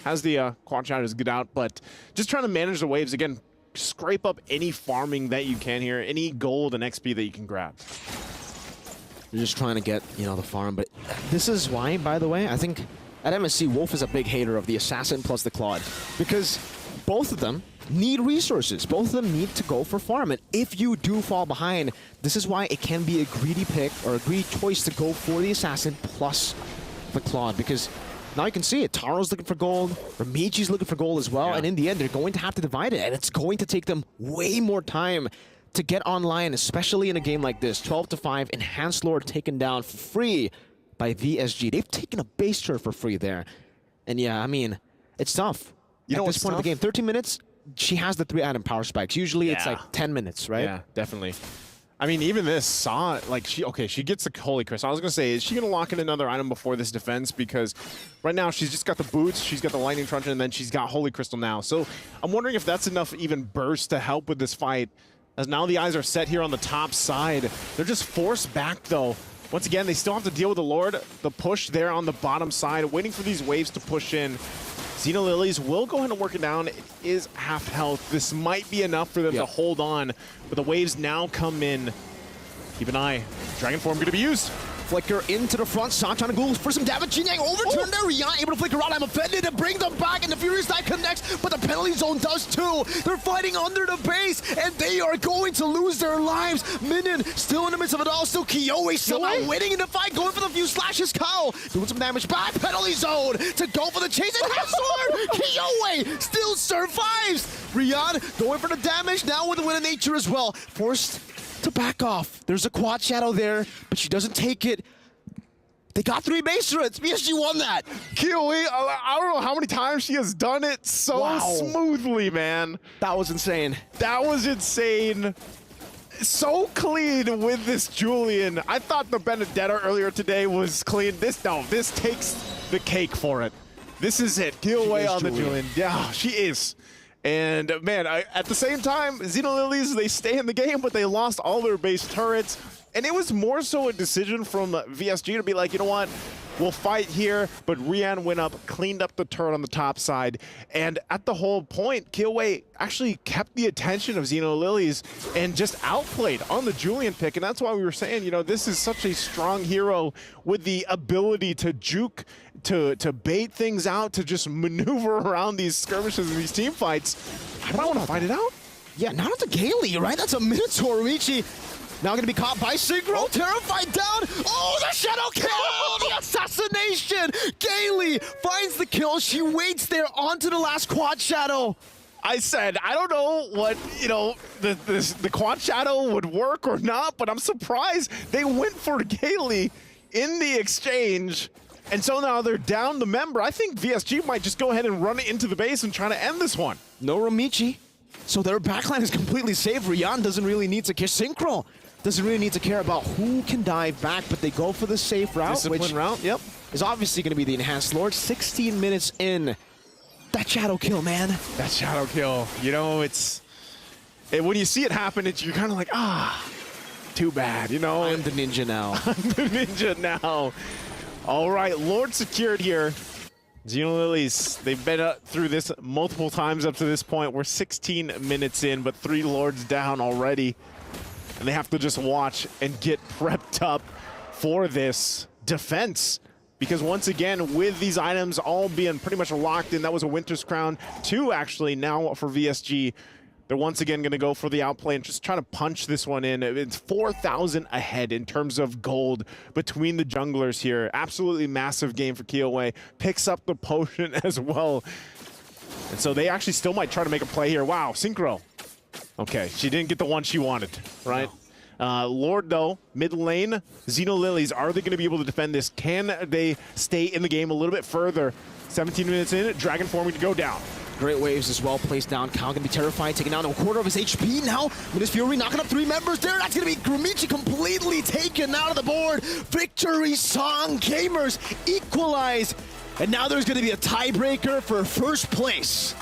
Speaker 10: Has the quad shatters get out, but just trying to manage the waves. Again, scrape up any farming that you can here, any gold and XP that you can grab.
Speaker 21: You're just trying to get, you know, the farm, but this is why, by the way, I think at MSC, Wolf is a big hater of the Assassin plus the Claude, because both of them need resources. Both of them need to go for farm, and if you do fall behind, this is why it can be a greedy pick or a greedy choice to go for the Assassin plus the Claude, because now you can see it. Taro's looking for gold. Ramichi's looking for gold as well. Yeah. And in the end, they're going to have to divide it. And it's going to take them way more time to get online, especially in a game like this. 12-5, Enhanced Lord taken down for free by VSG. They've taken a base turret for free there. And yeah, I mean, it's tough. You know, at this point of the game, 13 minutes, she has the 3-item power spikes. Usually it's like 10 minutes, right?
Speaker 10: Yeah, definitely. I mean, even this Saw, like, she gets the Holy Crystal. I was going to say, is she going to lock in another item before this defense? Because right now she's just got the boots, she's got the Lightning Truncheon, and then she's got Holy Crystal now. So I'm wondering if that's enough even burst to help with this fight. As now the eyes are set here on the top side. They're just forced back, though. Once again, they still have to deal with the Lord. The push there on the bottom side, waiting for these waves to push in. Xenolilies will go ahead and work it down. It is half health. This might be enough for them to hold on, but the waves now come in. Keep an eye. Dragon Form going to be used.
Speaker 21: Flicker into the front. Sa trying to go for some damage. Jinyang overturned there. Rian able to flicker out. I'm offended to bring them back, and the Furious Dive connects, but the penalty zone does too. They're fighting under the base, and they are going to lose their lives. Minion still in the midst of it all. Still Kiyoi somehow winning in the fight, going for the few slashes. Kyle doing some damage back. Penalty zone to go for the chase. And sword. Kiyoi still survives. Rian going for the damage now with the win of nature as well. Forced to back off. There's a quad shadow there, but she doesn't take it. They got 3 base turrets. PSG won that.
Speaker 10: Kiyoi, I don't know how many times she has done it so smoothly, man.
Speaker 21: That was insane.
Speaker 10: That was insane. So clean with this Julian. I thought the Benedetta earlier today was clean. This takes the cake for it. This is it. Kiyoi on the Julian. Yeah, she is. And man, at the same time, Xenolilies, they stay in the game, but they lost all their base turrets. And it was more so a decision from VSG to be like, you know what, we'll fight here. But Rian went up, cleaned up the turret on the top side. And at the whole point, Killway actually kept the attention of Xenolilies and just outplayed on the Julian pick. And that's why we were saying, you know, this is such a strong hero with the ability to juke, to bait things out, to just maneuver around these skirmishes and these team fights. I don't want to fight it out.
Speaker 21: Yeah, not at the Gailey, right? That's a Minotaur. Ramichi now going to be caught by Synchro. Terrified down. Oh, the shadow kill! The assassination! Gailey finds the kill. She waits there onto the last quad shadow.
Speaker 10: I said, I don't know what, you know, the quad shadow would work or not, but I'm surprised they went for Gailey in the exchange. And so now they're down the member. I think VSG might just go ahead and run it into the base and try to end this one.
Speaker 21: No Ramichi. So their backline is completely safe. Rian doesn't really need to care. Synchro doesn't really need to care about who can dive back, but they go for the safe route,
Speaker 10: which route, yep,
Speaker 21: is obviously going to be the Enhanced Lord. 16 minutes in. That shadow kill, man.
Speaker 10: That shadow kill. You know, when you see it happen, you're kind of like, too bad, you know?
Speaker 21: I'm the ninja now.
Speaker 10: I'm the ninja now. All right, Lord secured here. Xenolilies, they've been through this multiple times up to this point. We're 16 minutes in, but 3 Lords down already. And they have to just watch and get prepped up for this defense. Because once again, with these items all being pretty much locked in, that was a Winter's Crown 2 actually now for VSG. They're once again going to go for the outplay and just trying to punch this one in. It's 4,000 ahead in terms of gold between the junglers here. Absolutely massive game for Killway. Picks up the potion as well. And so they actually still might try to make a play here. Wow, Synchro. Okay, she didn't get the one she wanted, right? No. Lord, though, mid lane, Xeno Lilies, are they going to be able to defend this? Can they stay in the game a little bit further? 17 minutes in, Dragon forming to go down.
Speaker 21: Great waves as well, placed down. Kyle gonna be terrified, taking down a quarter of his HP now. Midas Fury knocking up 3 members there. That's gonna be Grumichi completely taken out of the board. Victory song, gamers equalize. And now there's gonna be a tiebreaker for first place.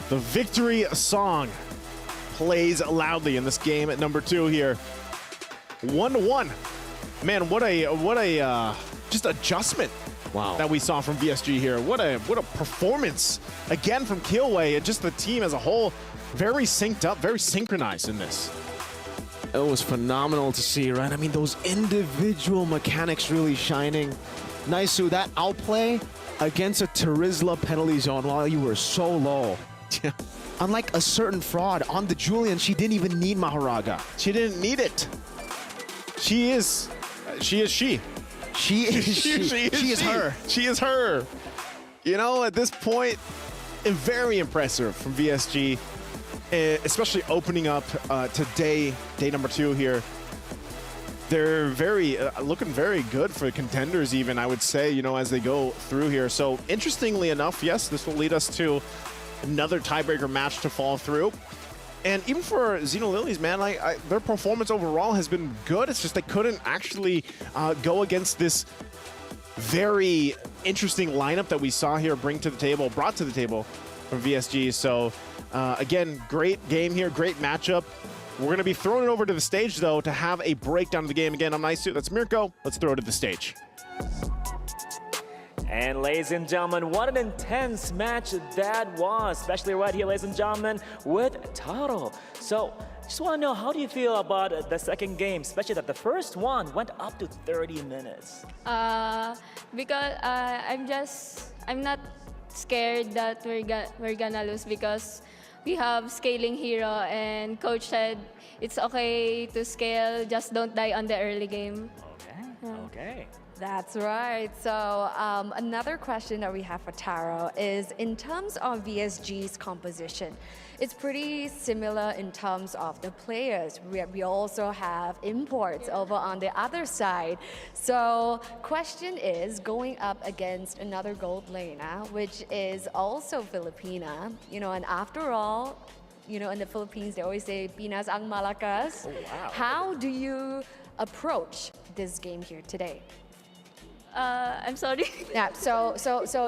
Speaker 10: The victory song plays loudly in this game at number 2 here. 1-1. Man, what a just adjustment.
Speaker 21: Wow.
Speaker 10: That we saw from VSG here. What a performance again from Killway, and just the team as a whole, very synced up, very synchronized in this.
Speaker 21: It was phenomenal to see, right? I mean, those individual mechanics really shining. Naisu, that outplay against a Terizla penalty zone while you were so low. Unlike a certain fraud on the Julian, she didn't even need Maharaga.
Speaker 10: She didn't need it. She is she.
Speaker 21: She is her.
Speaker 10: She is her. You know, at this point, very impressive from VSG, especially opening up to day number 2 here. They're very looking very good for contenders, even, I would say, you know, as they go through here. So interestingly enough, yes, this will lead us to another tiebreaker match to fall through. And even for Xeno Lilies, man, their performance overall has been good. It's just they couldn't actually go against this very interesting lineup that we saw here brought to the table from VSG. So again, great game here, great matchup. We're going to be throwing it over to the stage, though, to have a breakdown of the game. Again, I'm Naisu, that's Mirko. Let's throw it to the stage.
Speaker 3: And ladies and gentlemen, what an intense match that was, especially right here, ladies and gentlemen, with Taro. So, just want to know, how do you feel about the second game, especially that the first one went up to 30 minutes?
Speaker 18: Because I'm not scared that we're gonna lose because we have scaling hero, and coach said it's okay to scale, just don't die on the early game.
Speaker 3: Okay.
Speaker 6: That's right. So another question that we have for Taro is, in terms of VSG's composition, it's pretty similar in terms of the players. We also have imports over on the other side. So question is, going up against another gold laner, which is also Filipina, you know, and after all, you know, in the Philippines, they always say, Pinas ang malakas.
Speaker 3: Oh, wow.
Speaker 6: How do you approach this game here today?
Speaker 18: I'm sorry.
Speaker 6: Yeah, so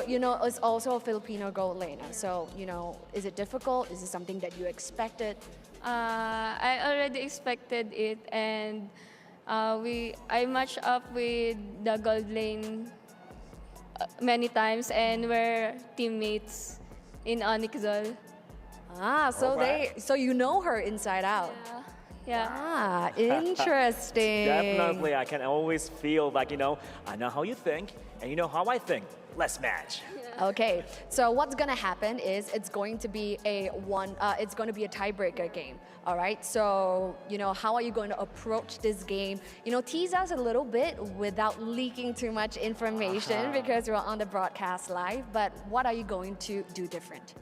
Speaker 6: you know, it's also a Filipino gold laner. So, you know, is it difficult? Is it something that you expected?
Speaker 18: I already expected it, and I matched up with the gold lane many times, and we're teammates in Onyxol.
Speaker 6: So you know her inside out.
Speaker 18: Yeah.
Speaker 6: Interesting.
Speaker 3: Definitely, I can always feel like, you know, I know how you think, and you know how I think. Let's match.
Speaker 6: Okay, so what's gonna happen is it's going to be a tiebreaker game. All right, so you know, how are you going to approach this game? You know, tease us a little bit without leaking too much information because we're on the broadcast live. But what are you going to do different?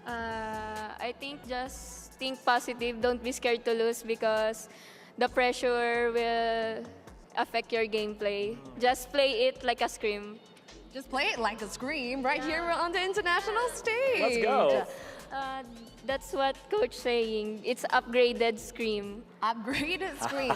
Speaker 18: I think just think positive. Don't be scared to lose because the pressure will affect your gameplay. Just play it like a scream.
Speaker 6: Just play it like a scream right here on the international stage.
Speaker 3: Let's go.
Speaker 18: That's what coach saying. It's upgraded scream.
Speaker 6: Upgraded scream.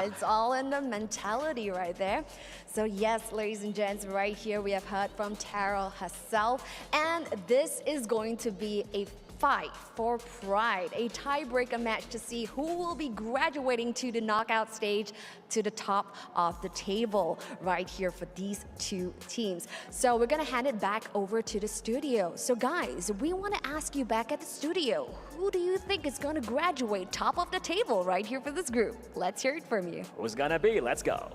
Speaker 6: It's all in the mentality right there. So yes, ladies and gents, right here we have heard from Taro herself, and this is going to be a fight for pride, a tiebreaker match to see who will be graduating to the knockout stage, to the top of the table right here for these two teams. So we're gonna hand it back over to the studio. So guys, we wanna ask you back at the studio, who do you think is gonna graduate top of the table right here for this group? Let's hear it from you.
Speaker 3: Who's gonna be? Let's go.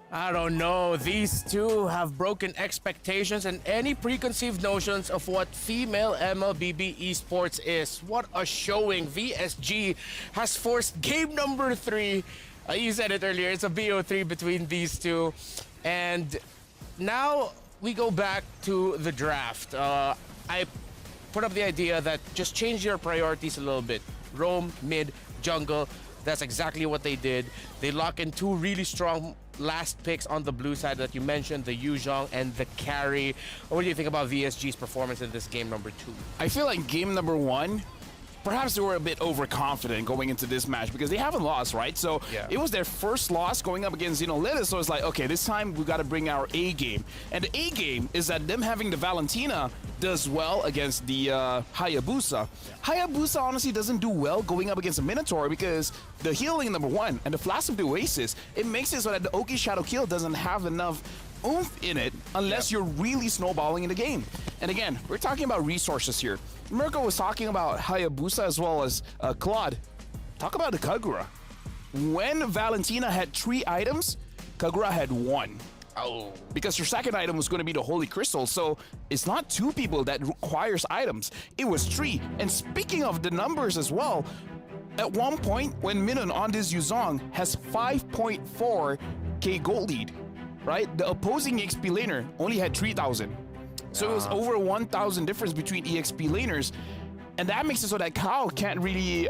Speaker 1: I don't know. These two have broken expectations and any preconceived notions of what female MLBB esports is. What a showing. VSG has forced game number 3. You said it earlier. It's a BO3 between these two. And now we go back to the draft. I put up the idea that just change your priorities a little bit. Roam, mid, jungle. That's exactly what they did. They lock in 2 really strong last picks on the blue side that you mentioned, the Yuzhong and the carry. What do you think about VSG's performance in this game number 2?
Speaker 4: I feel like game number 1, perhaps they were a bit overconfident going into this match because they haven't lost, right? So it was their first loss going up against Xenolithis. So it's like, okay, this time we got to bring our A game. And the A game is that them having the Valentina does well against the Hayabusa. Hayabusa honestly doesn't do well going up against a Minotaur because the healing number 1 and the Flash of the Oasis, it makes it so that the Oki Shadow Kill doesn't have enough oomph in it unless you're really snowballing in the game. And again, we're talking about resources here. Mirko was talking about Hayabusa as well as Claude. Talk about the Kagura. When Valentina had 3 items, Kagura had 1. Oh. Because your second item was going to be the Holy Crystal, so it's not 2 people that requires items. It was 3. And speaking of the numbers as well, at one point when Minon on this Yuzong has 5.4k gold lead, right? The opposing EXP laner only had 3,000. So it was over 1,000 difference between EXP laners. And that makes it so that Kao can't really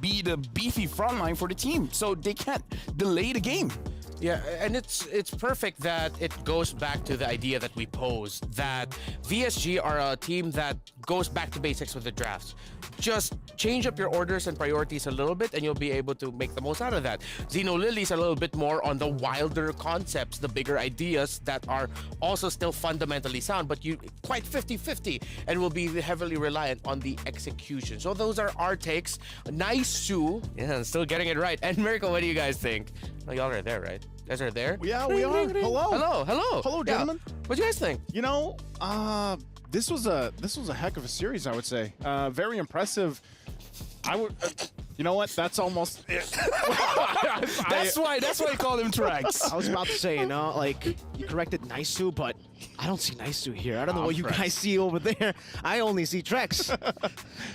Speaker 4: be the beefy frontline for the team. So they can't delay the game.
Speaker 1: Yeah, and it's perfect that it goes back to the idea that we posed, that VSG are a team that goes back to basics with the drafts. Just change up your orders and priorities a little bit and you'll be able to make the most out of that. Xenolili's a little bit more on the wilder concepts, the bigger ideas that are also still fundamentally sound, but you quite 50-50 and will be heavily reliant on the execution. So those are our takes. Nice Sue, yeah, still getting it right. And Mirko, what do you guys think? Oh, y'all are there, right? You guys are there?
Speaker 10: Yeah, we are. Hello.
Speaker 1: Hello, hello.
Speaker 10: Hello, gentlemen.
Speaker 1: Yeah. What do you guys think?
Speaker 10: You know, this was a heck of a series, I would say. Very impressive. I would. You know what? That's almost it.
Speaker 4: That's why I call him Trax.
Speaker 21: I was about to say, you know, like, you corrected Naisu, but I don't see Naisu here. I don't know what you guys see over there. I only see Trex.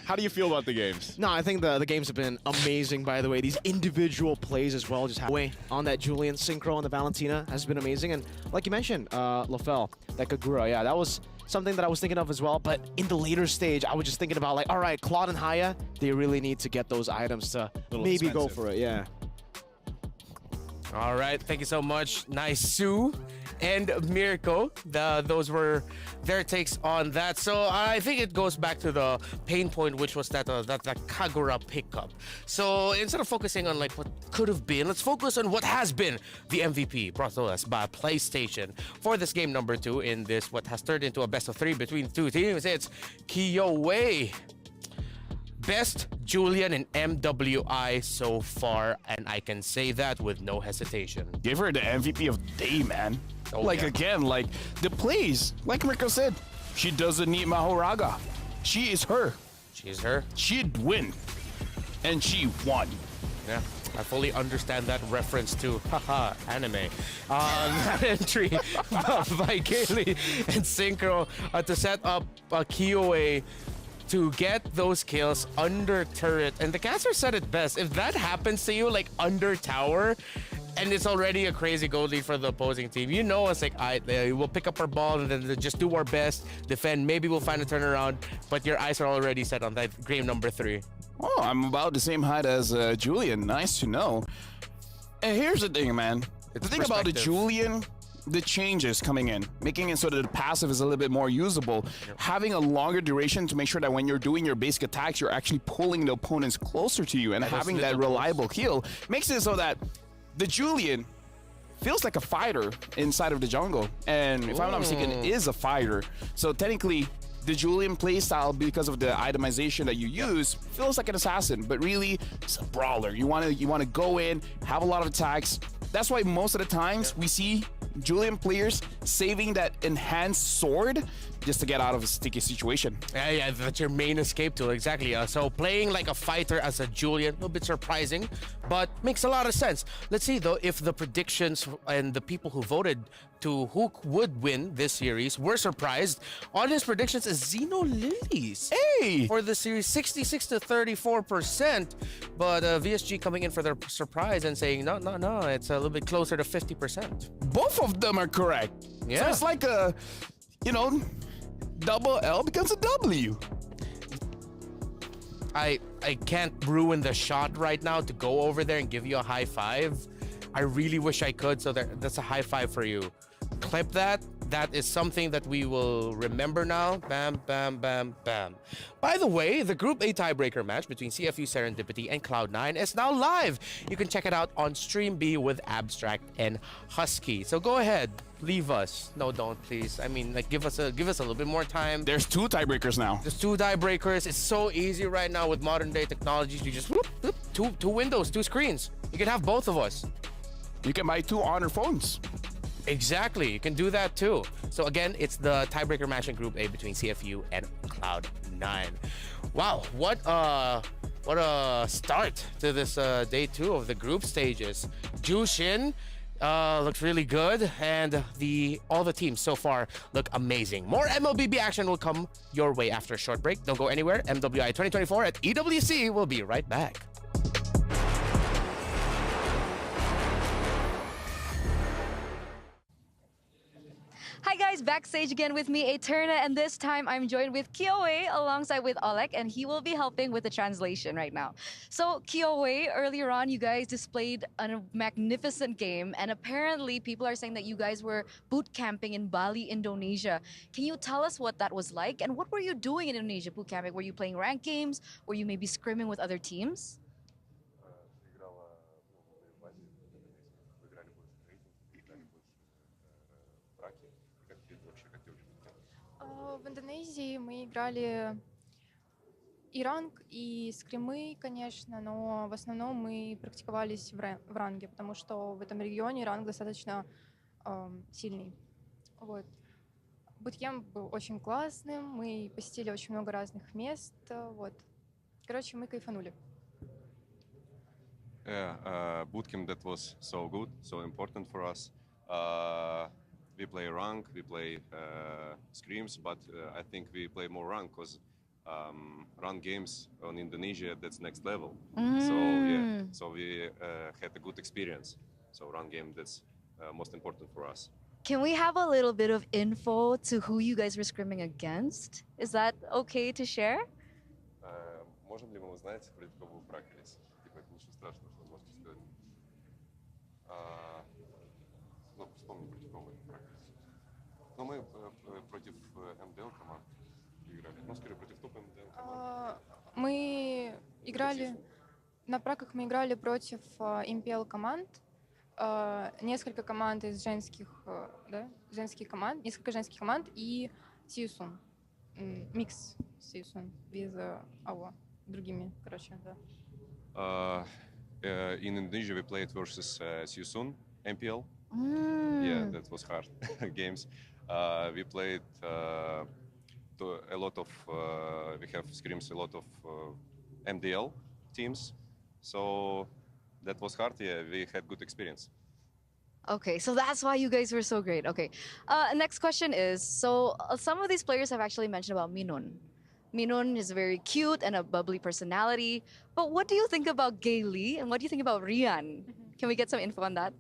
Speaker 10: How do you feel about the games?
Speaker 21: No, I think the games have been amazing, by the way. These individual plays as well, just halfway on that Julian synchro on the Valentina has been amazing. And like you mentioned, Lofel, that Kagura, yeah, that was something that I was thinking of as well. But in the later stage, I was just thinking about, like, all right, Claude and Haya, they really need to get those items to maybe go for it, yeah.
Speaker 1: All right, thank you so much, Naisu and Mirko. Those were their takes on that. So I think it goes back to the pain point, which was that Kagura pickup. So instead of focusing on like what could have been, let's focus on what has been the MVP brought to us by PlayStation for this game number 2 in this what has turned into a best of 3 between 2 teams. It's Kiyowei. Best Julian in MWI so far, and I can say that with no hesitation.
Speaker 4: Give her the MVP of the day, man. Oh, like, again, like, the plays, like Mirko said, she doesn't need Mahoraga. She is her.
Speaker 1: She is her.
Speaker 4: She'd win. And she won.
Speaker 1: Yeah, I fully understand that reference to haha anime. That entry by Kaylee and Synchro to set up Kiyowei to get those kills under turret. And the caster said it best. If that happens to you, like under tower, and it's already a crazy gold lead for the opposing team, you know it's like, we'll pick up our ball and then just do our best, defend. Maybe we'll find a turnaround, but your eyes are already set on that game number 3.
Speaker 4: Oh, I'm about the same height as Julian. Nice to know. And here's the thing, man. The thing about the Julian, the changes coming in, making it so that the passive is a little bit more usable, having a longer duration to make sure that when you're doing your basic attacks, you're actually pulling the opponents closer to you, and having that reliable heal makes it so that the Julian feels like a fighter inside of the jungle. And if I'm not mistaken, is a fighter. So technically, the Julian playstyle, because of the itemization that you use, feels like an assassin, but really it's a brawler. You want to go in, have a lot of attacks, That's why most of the times we see Julian players saving that enhanced sword just to get out of a sticky situation.
Speaker 1: Yeah, that's your main escape tool, exactly. So playing like a fighter as a Julian, a little bit surprising, but makes a lot of sense. Let's see though if the predictions and the people who voted to who would win this series were surprised. On his predictions is Zeno Lilies.
Speaker 4: Hey!
Speaker 1: For the series, 66 to 34%, but VSG coming in for their surprise and saying, no, it's a little bit closer to 50%.
Speaker 4: Both of them are correct.
Speaker 1: Yeah.
Speaker 4: So it's like a, double L becomes a W.
Speaker 1: I can't ruin the shot right now to go over there and give you a high five. I really wish I could, so that's a high five for you. Clip that. That is something that we will remember now. Bam, bam, bam, bam. By the way, the Group A tiebreaker match between CFU Serendipity and Cloud9 is now live. You can check it out on Stream B with Abstract and Husky. So go ahead, leave us. No, don't, please. I mean, like, give us a little bit more time.
Speaker 4: There's 2 tiebreakers now.
Speaker 1: There's 2 tiebreakers. It's so easy right now with modern day technologies. You just whoop, whoop, two windows, 2 screens. You can have both of us.
Speaker 4: You can buy 2 Honor phones.
Speaker 1: Exactly, you can do that too. So again, it's the tiebreaker match in Group A between CFU and Cloud9. Wow, what a start to this day 2 of the group stages. Jushin looks really good, and all the teams so far look amazing. More MLBB action will come your way after a short break. Don't go anywhere. MWI 2024 at EWC will be right back.
Speaker 2: Hi guys, backstage again with me, Eterna, and this time I'm joined with Kyoe alongside with Oleg, and he will be helping with the translation right now. So Kyoe, earlier on you guys displayed a magnificent game, and apparently people are saying that you guys were boot camping in Bali, Indonesia. Can you tell us what that was like, and what were you doing in Indonesia boot camping? Were you playing ranked games? Were you maybe scrimming with other teams?
Speaker 5: В Индонезии мы играли и ранг, и скримы, конечно, но в основном мы практиковались в ранге, потому что в этом регионе ранг достаточно сильный. Вот. Буткемп был очень классным, мы посетили очень много разных мест. Вот. Короче, мы кайфанули.
Speaker 22: Yeah, bootcamp that was so good, so important for us. We play rank, we play scrims, but I think we play more rank because rank games on Indonesia, that's next level. So yeah, so we had a good experience. So rank game, that's most important for us.
Speaker 2: Can we have a little bit of info to who you guys were scrimming against? Is that okay to share?
Speaker 22: Можем ли мы узнать, против кого вы практиковались? Типа, это ничего страшного, что вы можете сказать. Ну, вспомним, против кого мы практиковались. Ну, мы против МДЛ команд играли. Ну, скорее, против топ МДЛ команд.
Speaker 5: Мы играли, на праках мы играли против МПЛ команд. Несколько команд из женских, женских команд, несколько женских команд и Сиюсун. Микс Сиюсун без другими, короче, да.
Speaker 22: In Indonesia, we played versus Siyusun, MPL. Yeah, that was hard games. We played a lot of, we have scrims, a lot of MDL teams. So that was hard, yeah, we had good experience.
Speaker 2: Okay, so that's why you guys were so great. Okay, next question is, so some of these players have actually mentioned about Minun. Minun is very cute and a bubbly personality, but what do you think about Gay Lee and what do you think about Rian? Can we get some info on that?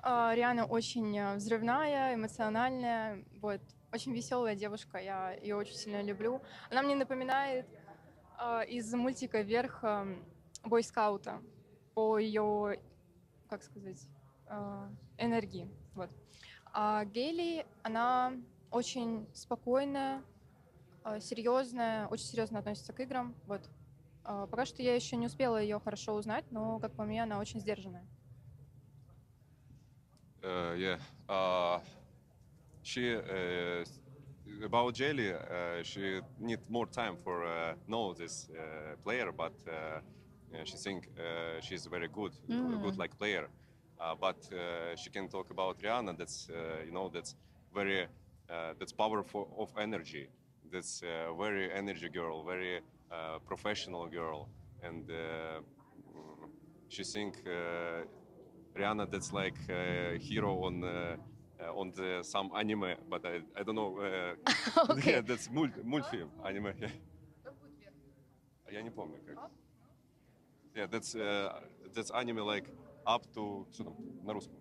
Speaker 5: Риана очень взрывная, эмоциональная, вот, очень веселая девушка, я ее очень сильно люблю. Она мне напоминает из мультика «Вверх» бойскаута по ее, как сказать, энергии, вот. А Гейли, она очень спокойная, серьезная, очень серьезно относится к играм, вот. Пока что я еще не успела ее хорошо узнать, но, как по мне, она очень сдержанная.
Speaker 22: Yeah, she about Jelly, she need more time for know this player, but she think she's very good, good like player. But she can talk about Rihanna. That's that's very that's powerful of energy. That's very energy girl, very professional girl, and she think Rihanna that's like hero on the some anime, but I don't know.
Speaker 2: Okay.
Speaker 22: Yeah, that's мультфильм, аниме. Я не помню как. Yeah, that's anime like up to что там на русском?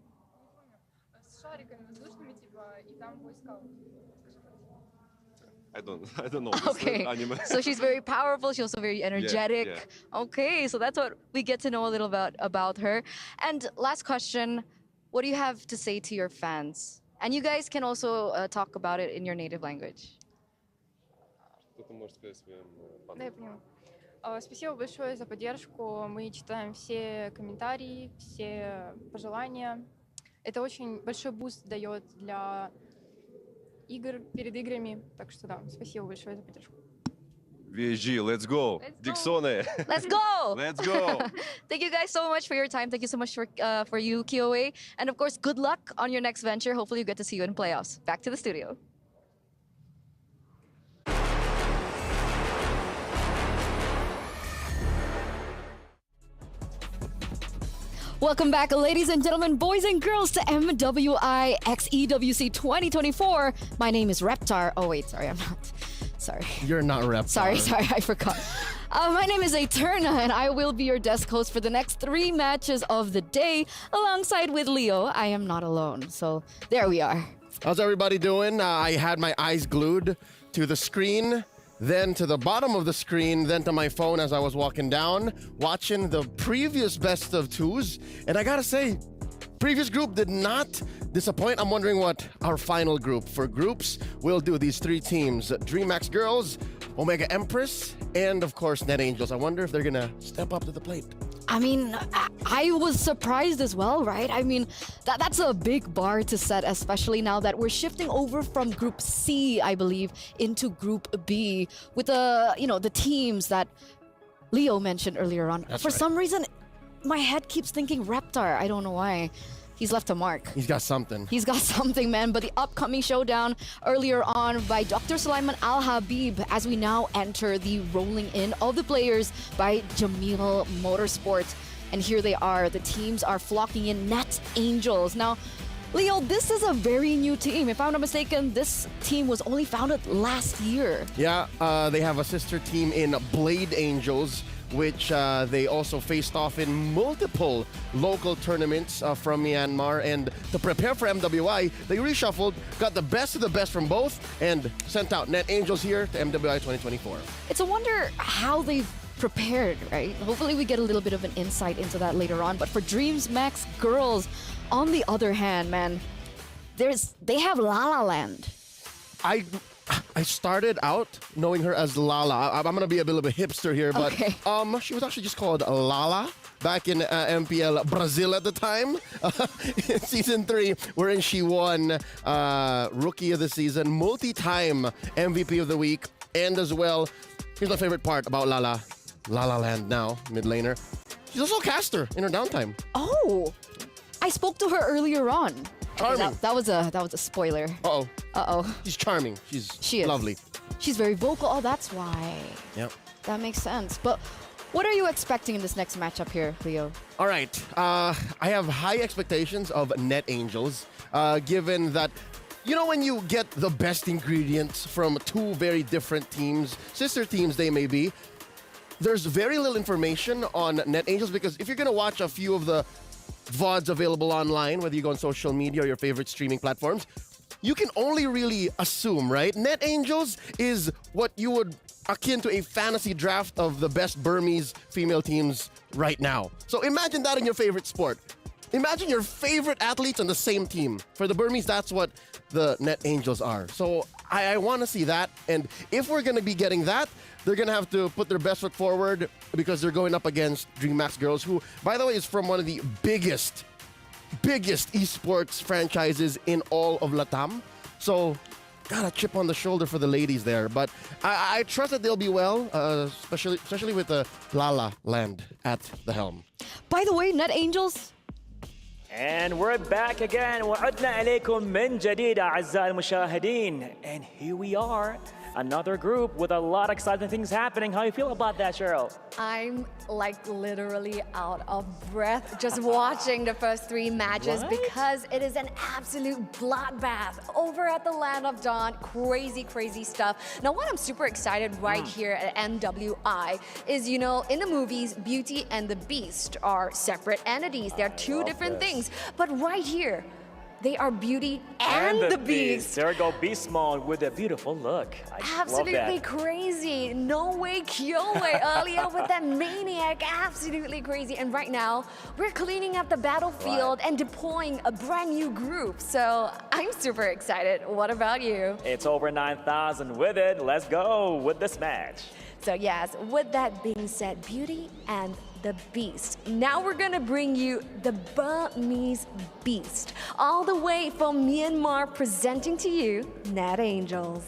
Speaker 5: С шариками воздушными, типа, и там бойскаут.
Speaker 22: I don't know.
Speaker 2: Okay,
Speaker 22: Anime.
Speaker 2: so she's very powerful. She's also very energetic.
Speaker 22: yeah.
Speaker 2: Okay, so that's what we get to know a little about her. And last question, what do you have to say to your fans? And you guys can also talk about it in your native language.
Speaker 22: Что ты можешь сказать своим
Speaker 5: Да, я поняла. Спасибо большое за поддержку. Мы читаем все комментарии, все пожелания. Это очень большой буст дает для игр, перед играми. Так что да, спасибо большое за поддержку.
Speaker 22: VSG, let's go. Dixone.
Speaker 2: Let's go!
Speaker 22: Let's go.
Speaker 2: Thank you guys so much for your time. Thank you so much for you, KOA. And of course, good luck on your next venture. Hopefully you get to see you in playoffs. Back to the studio. Welcome back, ladies and gentlemen, boys and girls, to MWI XEWC 2024. My name is Reptar. Oh, wait, sorry, I'm not. Sorry.
Speaker 1: You're not Reptar.
Speaker 2: Sorry, I forgot. My name is Eterna, and I will be your desk host for the next 3 matches of the day, alongside with Leo. I am not alone, so there we are.
Speaker 1: How's everybody doing? I had my eyes glued to the screen, then to the bottom of the screen, then to my phone as I was walking down, watching the previous best of 2s. And I gotta say, previous group did not disappoint. I'm wondering what our final group for groups will do. These 3 teams, DreamHack Girls, Omega Empress, and of course Net Angels. I wonder if they're gonna step up to the plate.
Speaker 2: I mean, I was surprised as well, right? I mean, that's a big bar to set, especially now that we're shifting over from Group C, I believe, into Group B with the teams that Leo mentioned earlier on.
Speaker 1: That's
Speaker 2: For
Speaker 1: right.
Speaker 2: some reason, my head keeps thinking Reptar. I don't know why. He's left a mark.
Speaker 1: He's got something.
Speaker 2: He's got something, man. But the upcoming showdown earlier on by Dr. Sulaiman Al Habib, as we now enter the rolling in of the players by Jamil Motorsport. And here they are. The teams are flocking in. Net Angels. Now, Leo, this is a very new team. If I'm not mistaken, this team was only founded last year.
Speaker 1: Yeah, they have a sister team in Blade Angels, which they also faced off in multiple local tournaments from Myanmar. And to prepare for MWI, they reshuffled, got the best of the best from both, and sent out Net Angels here to MWI 2024.
Speaker 2: It's a wonder how they've prepared, right? Hopefully we get a little bit of an insight into that later on. But for DreamHack Girls, on the other hand, man, they have La La Land.
Speaker 1: I started out knowing her as Lala. I'm gonna be a bit of a hipster here, but
Speaker 2: Okay.
Speaker 1: She was actually just called Lala back in MPL Brazil at the time. In Season 3, wherein she won Rookie of the Season, multi-time MVP of the week, and as well, here's my favorite part about Lala. La La Land now, mid laner. She's also a caster in her downtime.
Speaker 2: Oh, I spoke to her earlier on.
Speaker 1: Charming.
Speaker 2: That was a spoiler.
Speaker 1: Uh-oh.
Speaker 2: Uh-oh.
Speaker 1: She's charming.
Speaker 2: She is
Speaker 1: lovely.
Speaker 2: She's very vocal. Oh, that's why.
Speaker 1: Yep.
Speaker 2: That makes sense. But what are you expecting in this next matchup here, Leo?
Speaker 1: All right. I have high expectations of Net Angels, given that, when you get the best ingredients from 2 very different teams, sister teams they may be, there's very little information on Net Angels, because if you're going to watch a few of the VODs available online, whether you go on social media or your favorite streaming platforms, you can only really assume, right? Net Angels is what you would akin to a fantasy draft of the best Burmese female teams right now. So imagine that in your favorite sport. Imagine your favorite athletes on the same team. For the Burmese, that's what the Net Angels are. So I want to see that. And if we're going to be getting that, they're going to have to put their best foot forward, because they're going up against DreamHack Girls, who, by the way, is from one of the biggest esports franchises in all of Latam. So
Speaker 9: got a chip on the shoulder for the ladies there. But I trust that they'll be well, especially with the Lala Land at the helm.
Speaker 2: By the way, Net Angels.
Speaker 3: And we're back again. وعدنا إليكم من جديد أعزائي المشاهدين. And here we are. Another group with a lot of exciting things happening. How you feel about that, Cheryl?
Speaker 6: I'm like literally out of breath just watching the first 3 matches because it is an absolute bloodbath over at the Land of Dawn. Crazy, crazy stuff. Now, what I'm super excited right here at MWI is, you know, in the movies, Beauty and the Beast are separate entities. They're two different things. But right here, they are Beauty and the Beast.
Speaker 3: There we go, Beast Mode with a beautiful look. I
Speaker 6: Absolutely
Speaker 3: love that.
Speaker 6: crazy. No way, Kyoe earlier with that maniac. Absolutely crazy. And right now, we're cleaning up the battlefield and deploying a brand new group. So I'm super excited. What about you?
Speaker 3: It's over 9,000 with it. Let's go with this match.
Speaker 6: So yes, with that being said, Beauty and the Beast. Now we're gonna bring you the Burmese Beast, all the way from Myanmar, presenting to you Net Angels.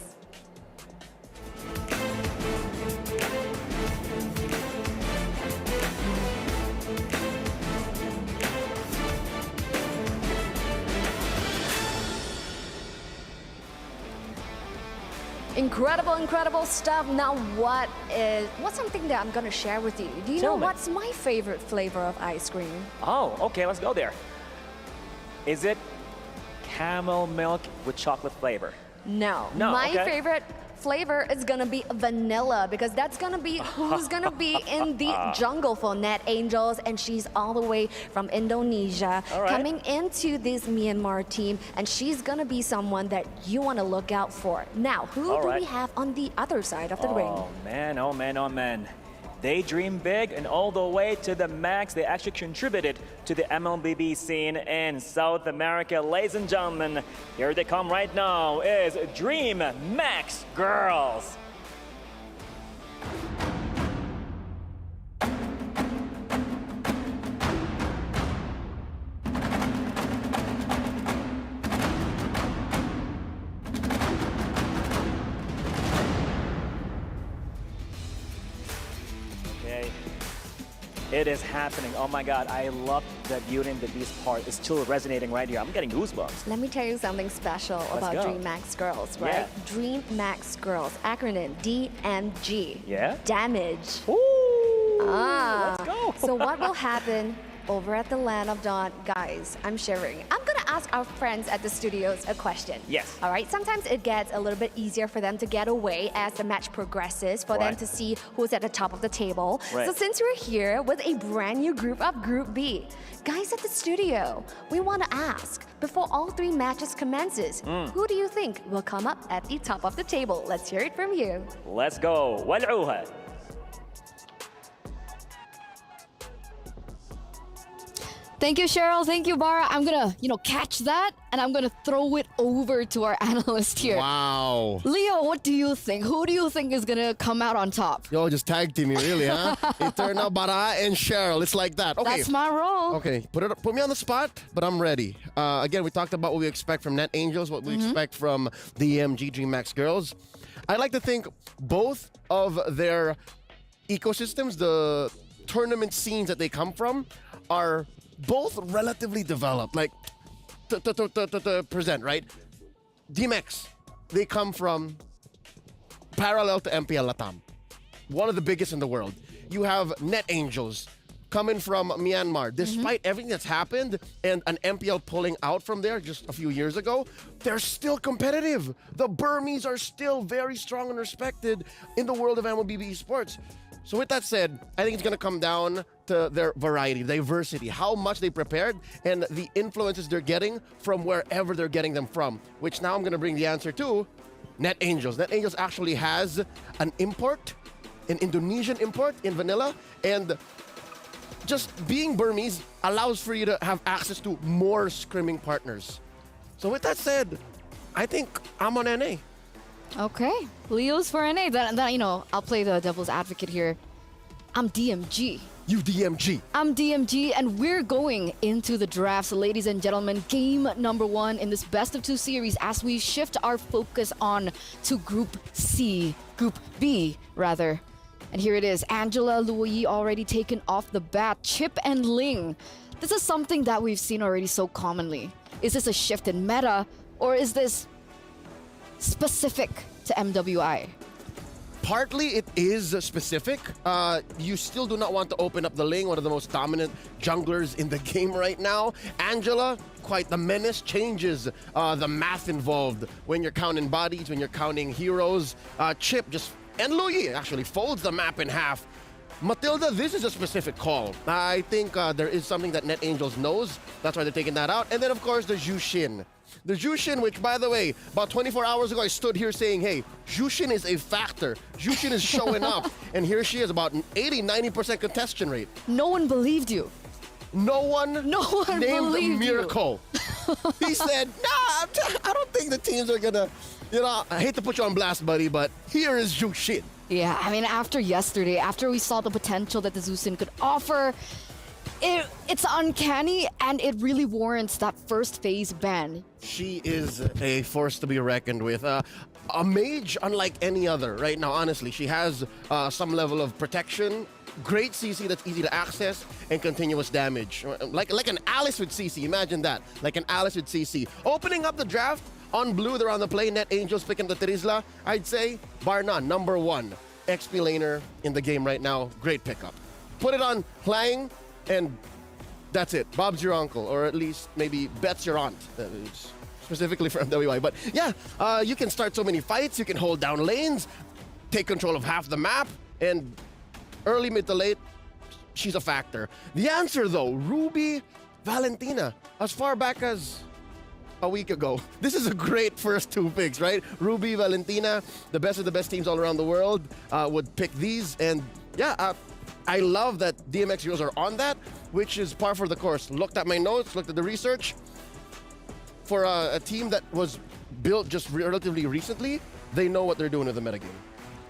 Speaker 6: Incredible, incredible stuff. Now what's something that I'm gonna share with you? Do you know what's my favorite flavor of ice cream?
Speaker 3: Oh, okay, let's go there. Is it caramel milk with chocolate flavor?
Speaker 6: No.
Speaker 3: No,
Speaker 6: My
Speaker 3: okay.
Speaker 6: favorite flavor is gonna be vanilla because that's gonna be who's gonna be in the jungle for Net Angels, and she's all the way from Indonesia coming into this Myanmar team, and she's gonna be someone that you want to look out for. Now, who do we have on the other side of the ring?
Speaker 3: Oh man, oh man, oh man. They dream big and all the way to the max. They actually contributed to the MLBB scene in South America. Ladies and gentlemen, here they come right now is Dream Max Girls. It is happening. Oh my God, I love the Beauty and the Beast part. It's still resonating right here. I'm getting goosebumps.
Speaker 6: Let me tell you something special about
Speaker 3: go.
Speaker 6: Dream Max Girls, right?
Speaker 3: Yeah.
Speaker 6: Dream Max Girls, acronym DMG.
Speaker 3: Yeah?
Speaker 6: Damage.
Speaker 3: Ooh,
Speaker 6: let's
Speaker 3: go.
Speaker 6: So what will happen over at the Land of Dawn? Guys, I'm sharing. I'm gonna ask our friends at the studios a question.
Speaker 3: Yes.
Speaker 6: All right, sometimes it gets a little bit easier for them to get away as the match progresses, for them to see who's at the top of the table. So since we're here with a brand new group of Group B, guys at the studio, we want to ask, before all 3 matches commences, who do you think will come up at the top of the table? Let's hear it from you.
Speaker 3: Let's go. ولعوها.
Speaker 2: Thank you, Cheryl. Thank you, Bara. I'm gonna, catch that and I'm gonna throw it over to our analyst here.
Speaker 9: Wow.
Speaker 2: Leo, what do you think? Who do you think is gonna come out on top?
Speaker 9: Yo, just tag team me, really, huh? Eternal, Bara, and Cheryl. It's like that. Okay.
Speaker 2: That's my role.
Speaker 9: Okay, put me on the spot, but I'm ready. Again, we talked about what we expect from Net Angels, what we expect from the EMG Dream Max Girls. I like to think both of their ecosystems, the tournament scenes that they come from, are both relatively developed, like to present, right? DMX, they come from parallel to MPL Latam, one of the biggest in the world. You have Net Angels coming from Myanmar. Despite everything that's happened and an MPL pulling out from there just a few years ago, they're still competitive. The Burmese are still very strong and respected in the world of MLBB Esports. So with that said, I think it's going to come down to their variety, diversity, how much they prepared, and the influences they're getting from wherever they're getting them from, which now I'm going to bring the answer to Net Angels. Net Angels actually has an import, an Indonesian import in vanilla, and just being Burmese allows for you to have access to more scrimming partners. So with that said, I think I'm on NA.
Speaker 2: Okay, Leo's for NA. Then I'll play the devil's advocate here. I'm DMG.
Speaker 9: You DMG.
Speaker 2: I'm DMG, and we're going into the drafts, ladies and gentlemen. Game number 1 in this best of 2 series as we shift our focus on to Group B, rather. And here it is, Angela, Luo Yi already taken off the bat. Chip and Ling. This is something that we've seen already so commonly. Is this a shift in meta, or is this specific to MWI?
Speaker 9: Partly it is specific. You still do not want to open up the Ling, one of the most dominant junglers in the game right now. Angela, quite the menace, changes the math involved when you're counting bodies, when you're counting heroes. Chip and Luo Yi actually folds the map in half. Matilda, this is a specific call. I think there is something that NetAngels knows. That's why they're taking that out. And then, of course, the Jushin. The Jushin, which, by the way, about 24 hours ago, I stood here saying, hey, Jushin is a factor. Jushin is showing up. And here she is, about 80-90% contestation rate.
Speaker 2: No one believed you.
Speaker 9: No one named
Speaker 2: believed
Speaker 9: Miracle. He said, nah, I don't think the teams are going to, I hate to put you on blast, buddy, but here is Jushin.
Speaker 2: Yeah, I mean, after yesterday, after we saw the potential that the Jushin could offer, it's uncanny, and it really warrants that first phase ban.
Speaker 9: She is a force to be reckoned with. A mage unlike any other right now, honestly. She has some level of protection, great CC that's easy to access, and continuous damage. Like an Alice with CC, imagine that. Like an Alice with CC. Opening up the draft, on blue, they're on the play. NetAngels picking the Terizla. I'd say, bar none, number 1 XP laner in the game right now. Great pickup. Put it on Hlang, and that's it. Bob's your uncle, or at least maybe Bet's your aunt, specifically for MWI. But yeah, you can start so many fights. You can hold down lanes, take control of half the map, and early, mid to late, she's a factor. The answer, though, Ruby, Valentina, as far back as a week ago. This is a great first 2 picks, right? Ruby, Valentina, the best of the best teams all around the world would pick these. And yeah, I love that DMX Heroes are on that, which is par for the course. Looked at my notes, looked at the research. For a team that was built just relatively recently, they know what they're doing with the metagame.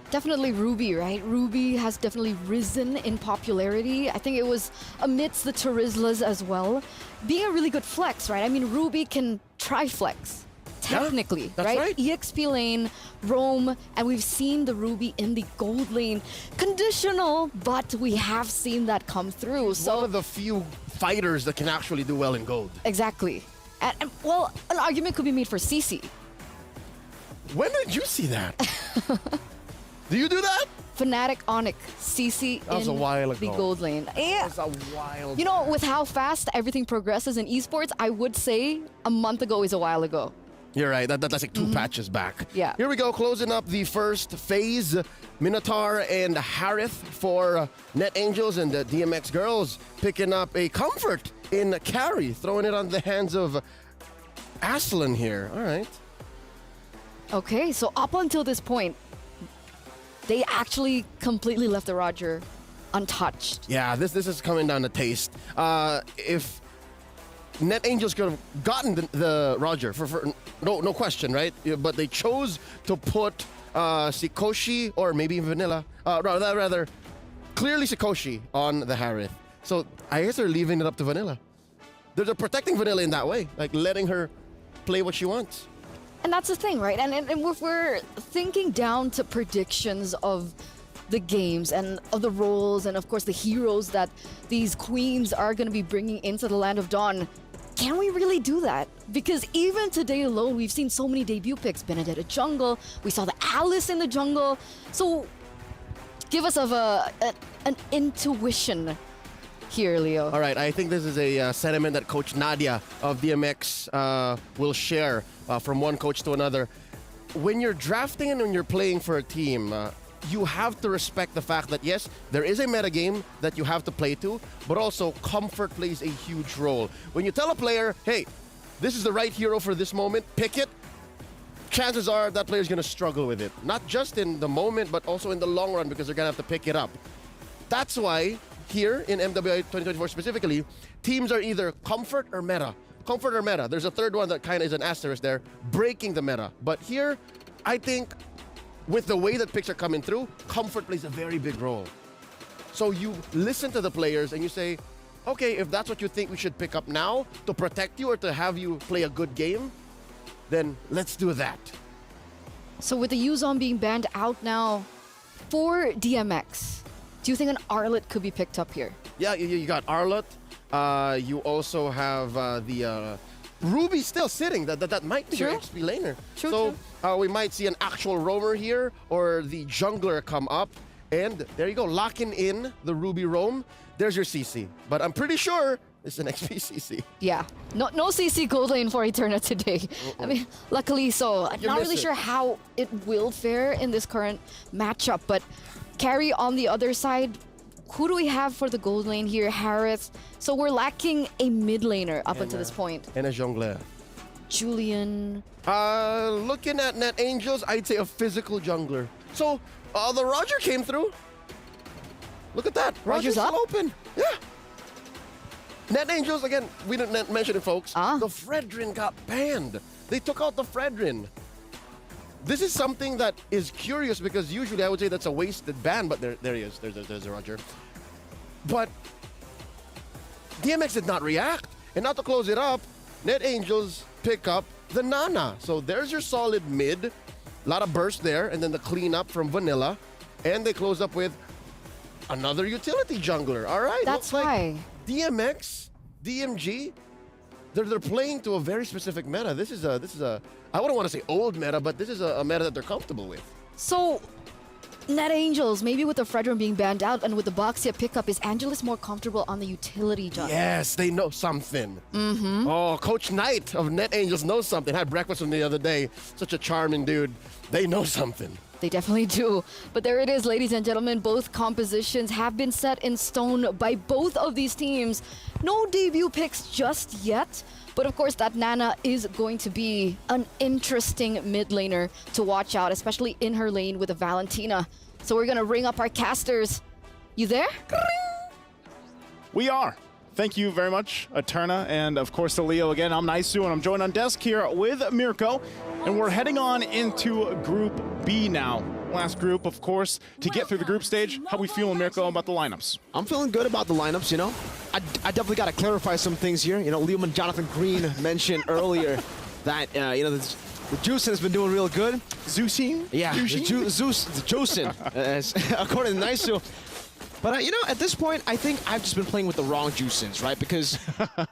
Speaker 2: Definitely Ruby, right? Ruby has definitely risen in popularity. I think it was amidst the Terizlas as well. Being a really good flex, right? I mean, Ruby can tri-flex, technically,
Speaker 9: yeah, that's right?
Speaker 2: EXP lane, roam, and we've seen the Ruby in the gold lane. Conditional, but we have seen that come through.
Speaker 9: So one of the few fighters that can actually do well in gold.
Speaker 2: Exactly. And well, an argument could be made for CC.
Speaker 9: When did you see that? Do you do that?
Speaker 2: Fnatic Onyx, CC
Speaker 9: that was a while ago.
Speaker 2: The gold lane. Yeah.
Speaker 9: That was a while ago.
Speaker 2: You know, with how fast everything progresses in esports, I would say a month ago is a while ago.
Speaker 9: You're right. That's like 2 patches back.
Speaker 2: Yeah.
Speaker 9: Here we go, closing up the first phase. Minotaur and Harith for NetAngels, and the DMX girls picking up a comfort in carry, throwing it on the hands of Aslan here. All right.
Speaker 2: Okay, so up until this point, they actually completely left the Roger untouched.
Speaker 9: Yeah, this is coming down to taste. If NetAngels could have gotten the Roger for no question, right? Yeah, but they chose to put Sikoshi, or maybe even Vanilla, rather clearly Sikoshi on the Harith. So I guess they're leaving it up to Vanilla. They're protecting Vanilla in that way, like letting her play what she wants.
Speaker 2: And that's the thing, right? And if we're thinking down to predictions of the games and of the roles and, of course, the heroes that these queens are going to be bringing into the Land of Dawn, can we really do that? Because even today alone, we've seen so many debut picks. Benedetta jungle, we saw the Alice in the jungle. So give us an intuition here, Leo.
Speaker 9: All right, I think this is a sentiment that Coach Nadia of DMX will share from one coach to another. When you're drafting and when you're playing for a team, you have to respect the fact that, yes, there is a metagame that you have to play to, but also comfort plays a huge role. When you tell a player, hey, this is the right hero for this moment, pick it, chances are that player's going to struggle with it. Not just in the moment, but also in the long run, because they're going to have to pick it up. That's why here in MWI 2024 specifically, teams are either comfort or meta. Comfort or meta. There's a third one that kind of is an asterisk there, breaking the meta. But here, I think with the way that picks are coming through, comfort plays a very big role. So you listen to the players and you say, okay, if that's what you think we should pick up now to protect you or to have you play a good game, then let's do that.
Speaker 2: So with the Yuzon being banned out now for DMX, do you think an Arlet could be picked up here?
Speaker 9: Yeah, you got Arlet. You also have the Ruby still sitting. That might be your XP laner.
Speaker 2: True.
Speaker 9: We might see an actual roamer here or the jungler come up. And there you go, locking in the Ruby roam. There's your CC. But I'm pretty sure it's an XP CC.
Speaker 2: Yeah, no CC gold lane for Eterna today. I mean, luckily so. I'm not really sure how it will fare in this current matchup, but carry on the other side, who do we have for the gold lane here? Harris. So we're lacking a mid laner up until this point.
Speaker 9: And a jungler.
Speaker 2: Julian.
Speaker 9: Looking at Net Angels, I'd say a physical jungler. So the Roger came through. Look at that.
Speaker 2: Roger's
Speaker 9: still
Speaker 2: up?
Speaker 9: open. Yeah. Net Angels, again, we didn't mention it, folks. The Fredrin got banned. They took out the Fredrin. This is something that is curious because usually I would say that's a wasted ban, but there he is. There's a Roger. But DMX did not react. And now to close it up, Net Angels pick up the Nana. So there's your solid mid. A lot of burst there, and then the cleanup from Vanilla. And they close up with another utility jungler. All right.
Speaker 2: That's why.
Speaker 9: DMX, DMG, they're playing to a very specific meta. This is a I wouldn't want to say old meta, but this is a meta that they're comfortable with.
Speaker 2: So, Net Angels, maybe with the Fredrin being banned out and with the Boxia pickup, is Angelus more comfortable on the utility jungle?
Speaker 9: Yes, they know something. Oh, Coach Knight of Net Angels knows something. Had breakfast with him the other day. Such a charming dude. They know something.
Speaker 2: They definitely do. But there it is, ladies and gentlemen. Both compositions have been set in stone by both of these teams. No debut picks just yet. But of course, that Nana is going to be an interesting mid laner to watch out, especially in her lane with a Valentina. So we're going to ring up our casters. You there?
Speaker 10: We are. Thank you very much, Eterna, and of course to Leo again. I'm Naisu, and I'm joined on desk here with Mirko, and we're heading on into Group B now. Last group, of course, to get through the group stage. How we feeling, Mirko, about the lineups?
Speaker 21: I'm feeling good about the lineups, you know. I definitely got to clarify some things here. You know, Liam and Jonathan Green mentioned earlier that, you know, the Juicin has been doing real good.
Speaker 10: Juicin?
Speaker 21: Yeah, the Juicin, according to Naisu. But, you know, at this point, I think I've just been playing with the wrong Juicins, right? Because,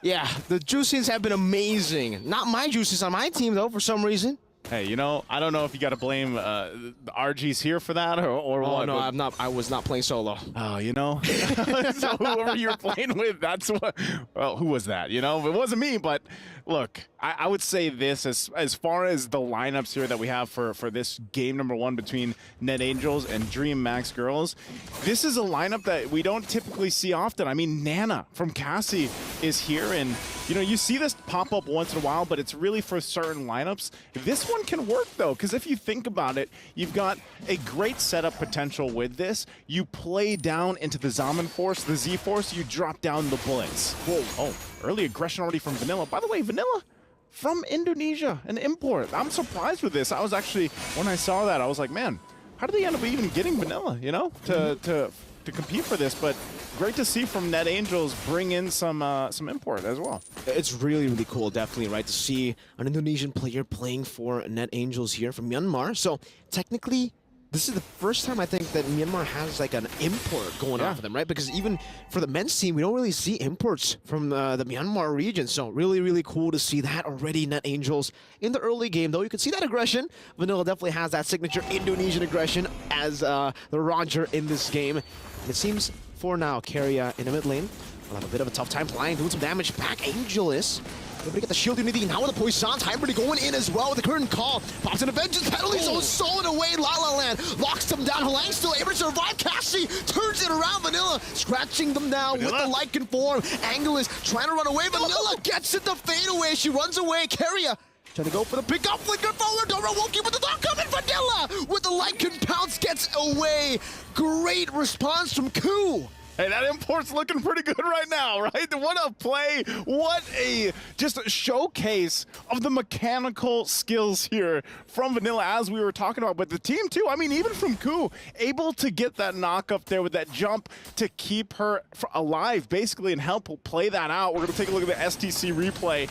Speaker 21: yeah, the Juicins have been amazing. Not my Juicins on my team, though, for some reason.
Speaker 10: Hey, you know, I don't know if you got to blame the RGs here for that or what.
Speaker 21: Oh, no, I'm not. I was not playing solo.
Speaker 10: Oh, you know? So whoever you're playing with, that's what... Well, who was that, you know? It wasn't me, but look, I would say this as far as the lineups here that we have for this game number one between Net Angels and Dream Max Girls, this is a lineup that we don't typically see often. I mean, Nana from Cassie is here, and, you know, you see this pop up once in a while, but it's really for certain lineups. This one can work, though, because if you think about it, you've got a great setup potential with this. You play down into the Zaman Force, the Z Force, you drop down the Blitz. Whoa, oh, early aggression already from Vanilla. By the way, Vanilla from Indonesia, an import. I'm surprised with this. I was actually, when I saw that, I was like, man, how did they end up even getting Vanilla, you know, to compete for this? But great to see from Net Angels bring in some import as well.
Speaker 21: It's really, really cool, definitely, right, to see an Indonesian player playing for Net Angels here from Myanmar. So technically, this is the first time I think that Myanmar has like an import going on for them, right? Because even for the men's team, we don't really see imports from the Myanmar region. So really, really cool to see that already. Net Angels in the early game, though. You can see that aggression. Vanilla definitely has that signature Indonesian aggression as the Roger in this game. And it seems for now, Keria in the mid lane will have a bit of a tough time flying, doing some damage back. Angelus able to get the shield unity. Now with the Poisson's hybrid going in as well with the current call. Pops in a vengeance penalty, so stolen away. La La Land locks them down. Halang still able to survive. Cassie turns it around. Vanilla scratching them down with the Lycan form. Angelus trying to run away. Vanilla gets it, the fade away. She runs away. Keria trying to go for the pick up. Flicker forward. Dora won't keep with the dog coming. Vanilla with the Lycan pounce gets away. Great response from Ku.
Speaker 10: Hey, that import's looking pretty good right now, right? What a play. What a just a showcase of the mechanical skills here from Vanilla, as we were talking about. But the team, too, I mean, even from Ku, able to get that knock up there with that jump to keep her alive, basically, and help play that out. We're going to take a look at the STC replay.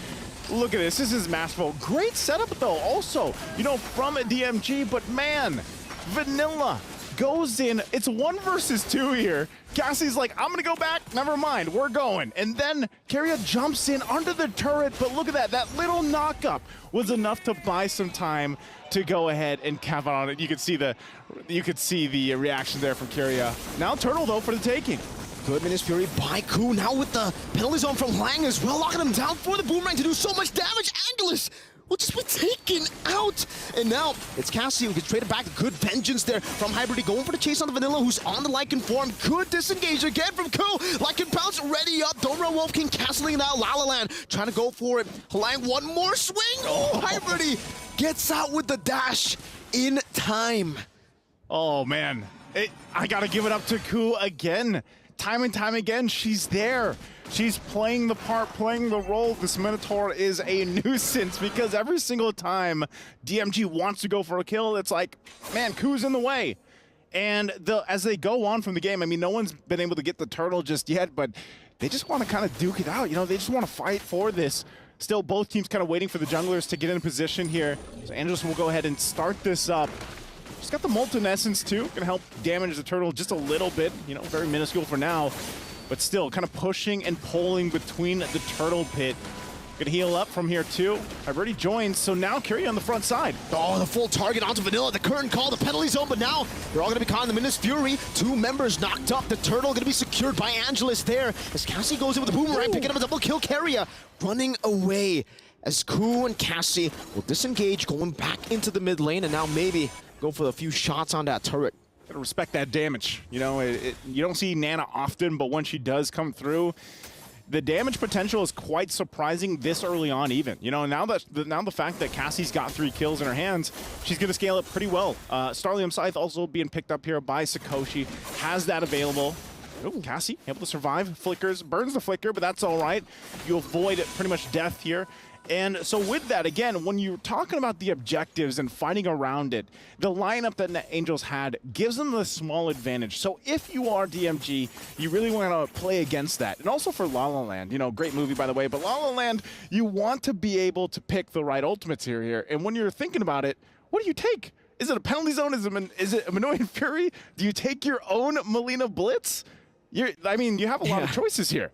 Speaker 10: Look at this. This is masterful. Great setup, though, also, you know, from a DMG. But, man, Vanilla goes in. It's 1 versus 2 here. Cassie's like, I'm going to go back. Never mind. We're going. And then Keria jumps in under the turret. But look at that. That little knock-up was enough to buy some time to go ahead and cap on it. You could see the reaction there from Keria. Now Turtle, though, for the taking.
Speaker 21: Good Menace Fury by Ku, now with the penalty zone from Lang as well, locking him down for the boomerang to do so much damage. Angelus will just be taken out. And now it's Cassie who gets traded back. Good vengeance there from Hybrid, going for the chase on the Vanilla, who's on the Lycan form. Good disengage again from Ku. Lycan pounce ready up. Donra Wolf King castling it out. La La Land trying to go for it. Lang, one more swing. Oh, Hybrid gets out with the dash in time.
Speaker 10: Oh, man. I got to give it up to Ku again. Time and time again, she's there. She's playing the part, playing the role. This Minotaur is a nuisance because every single time DMG wants to go for a kill, it's like, man, Ku's in the way. And as they go on from the game, I mean, no one's been able to get the turtle just yet, but they just want to kind of duke it out. You know, they just want to fight for this. Still, both teams kind of waiting for the junglers to get in position here. So Angelus will go ahead and start this up. She's got the Molten Essence too, gonna help damage the turtle just a little bit, you know, very minuscule for now, but still kind of pushing and pulling between the turtle pit. Gonna heal up from here too. I've already joined, so now Keria on the front side.
Speaker 21: Oh, the full target onto Vanilla, the current call, the penalty zone, but now they're all gonna be caught in the Menace Fury. 2 members knocked up, the turtle gonna be secured by Angelus there, as Cassie goes in with the boomerang, picking up a double kill. Keria running away, as Ku and Cassie will disengage, going back into the mid lane, and now maybe go for a few shots on that turret.
Speaker 10: Gotta respect that damage. You know, you don't see Nana often, but when she does come through, the damage potential is quite surprising this early on even. You know, now the fact that Cassie's got 3 kills in her hands, she's gonna scale up pretty well. Starlium Scythe also being picked up here by Sakoshi, has that available. Oh, Cassie able to survive. Flickers, burns the flicker, but that's all right. You avoid pretty much death here. And so with that, again, when you're talking about the objectives and fighting around it, the lineup that Net Angels had gives them the small advantage. So if you are DMG, you really want to play against that. And also for La La Land, you know, great movie, by the way, but La La Land, you want to be able to pick the right ultimates here. And when you're thinking about it, what do you take? Is it a penalty zone? Is it a Minoan Fury? Do you take your own Melina Blitz? I mean, you have a lot of choices here.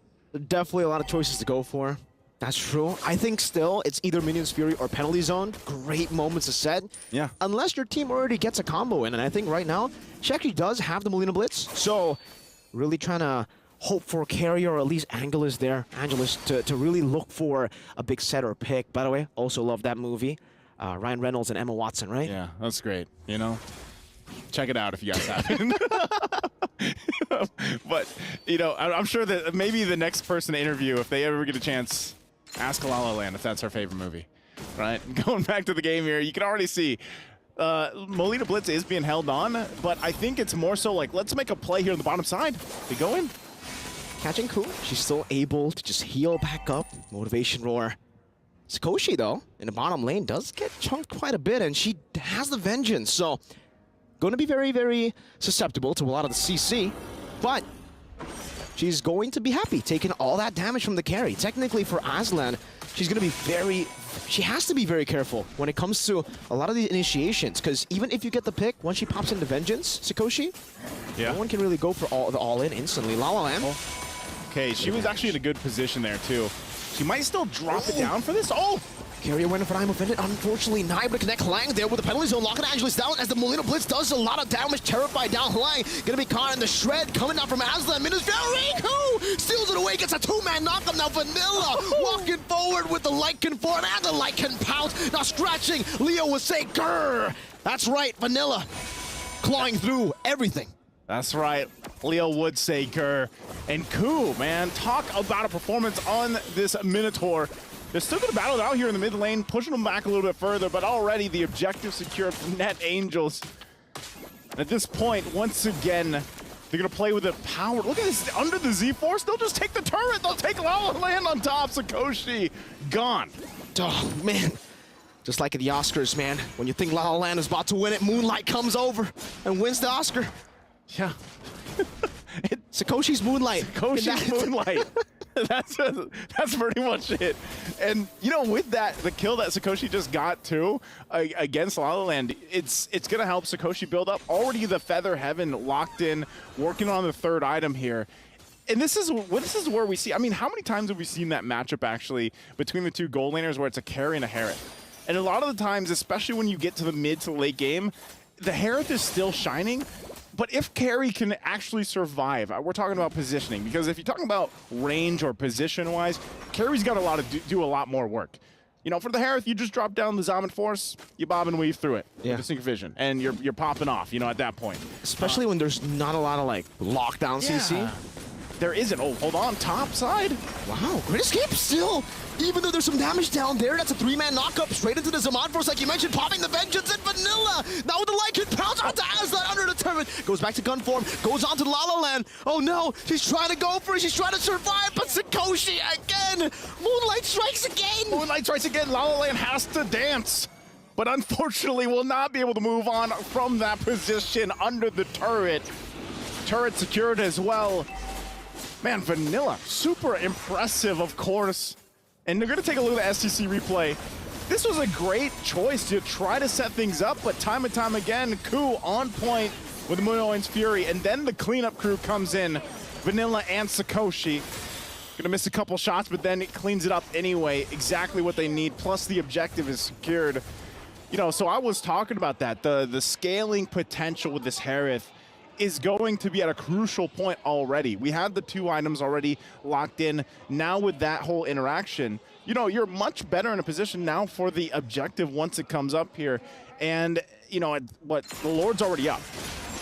Speaker 21: Definitely a lot of choices to go for. That's true. I think still it's either Minions Fury or Penalty Zone. Great moments to set.
Speaker 10: Yeah.
Speaker 21: Unless your team already gets a combo in, and I think right now she actually does have the Melina Blitz. So really trying to hope for Carrier or at least Angelus there. Angelus to really look for a big set or pick. By the way, also love that movie. Ryan Reynolds and Emma Watson, right?
Speaker 10: Yeah, that's great. You know, check it out if you guys haven't. But, you know, I'm sure that maybe the next person to interview, if they ever get a chance, ask La La Land if that's her favorite movie, right? Going back to the game here, you can already see Melina Blitz is being held on, but I think it's more so like, let's make a play here on the bottom side. They go in.
Speaker 21: Catching Ku, she's still able to just heal back up. Motivation Roar. Sakoshi, though, in the bottom lane, does get chunked quite a bit, and she has the Vengeance, so going to be very, very susceptible to a lot of the CC, but she's going to be happy taking all that damage from the carry. Technically for Aslan, she's going to be she has to be very careful when it comes to a lot of the initiations, because even if you get the pick, once she pops into Vengeance, Sakoshi, no one can really go for the all-in instantly. La La Land.
Speaker 10: Okay, she was actually in a good position there too. She might still drop it down for this. Oh!
Speaker 21: Carrier went for I'm offended. Unfortunately, not able to connect Lang there with the penalty zone, locking Angelus down as the Melina Blitz does a lot of damage. Terrified down Lang, gonna be caught in the shred coming down from Aslan. Minas Valrico steals it away, gets a 2-man knockup. Now Vanilla walking forward with the Lycan forward and the Lycan pounce. Now scratching, Leo would say, grrr. That's right, Vanilla clawing through everything.
Speaker 10: That's right, Leo would say grrr. And Ku, man, talk about a performance on this Minotaur. They're still going to battle it out here in the mid lane, pushing them back a little bit further, but already the objective secured for Net Angels. At this point, once again, They're going to play with it power. Look at this, under the Z-Force, they'll just take the turret. They'll take La La Land on top. Sakoshi, gone.
Speaker 21: Oh, man. Just like at the Oscars, man. When you think La La Land is about to win it, Moonlight comes over and wins the Oscar.
Speaker 10: Yeah.
Speaker 21: Sakoshi's Moonlight.
Speaker 10: Sakoshi's Moonlight. That's pretty much it. And, you know, with that, the kill that Sakoshi just got, too, against La La Land, it's going to help Sakoshi build up. Already the Feather Heaven locked in, working on the third item here. And this is where we see, I mean, how many times have we seen that matchup, actually, between the two gold laners where it's a carry and a Hereth? And a lot of the times, especially when you get to the mid to late game, the Hereth is still shining. But if carry can actually survive, we're talking about positioning, because if you're talking about range or position-wise, carry's got to do a lot more work. You know, for the Hereth, you just drop down the Zaman Force, you bob and weave through it.
Speaker 21: Yeah.
Speaker 10: With the Synchrovision, and you're popping off, you know, at that point.
Speaker 21: Especially when there's not a lot of, like, lockdown CC.
Speaker 10: There isn't. Oh, hold on, top side.
Speaker 21: Wow, great escape still. Even though there's some damage down there, that's a 3-man knockup straight into the Zaman Force, like you mentioned, popping the Vengeance and Vanilla. Now with the light hit, pounds onto Aslan under the turret. Goes back to gun form, goes on to La La Land. Oh no, she's trying to go for it, she's trying to survive, but Sakoshi again. Moonlight strikes again.
Speaker 10: Moonlight strikes again. La La Land has to dance, but unfortunately will not be able to move on from that position under the turret. Turret secured as well. Man, Vanilla, super impressive, of course. And they're going to take a look at the STC replay. This was a great choice to try to set things up, but time and time again, Ku on point with Munoin's Fury, and then the cleanup crew comes in, Vanilla and Sakoshi. Going to miss a couple shots, but then it cleans it up anyway. Exactly what they need, plus the objective is secured. You know, so I was talking about that. The scaling potential with this Hereth is going to be at a crucial point already. We have the 2 items already locked in. Now with that whole interaction, you know, you're much better in a position now for the objective once it comes up here. And, you know, the Lord's already up.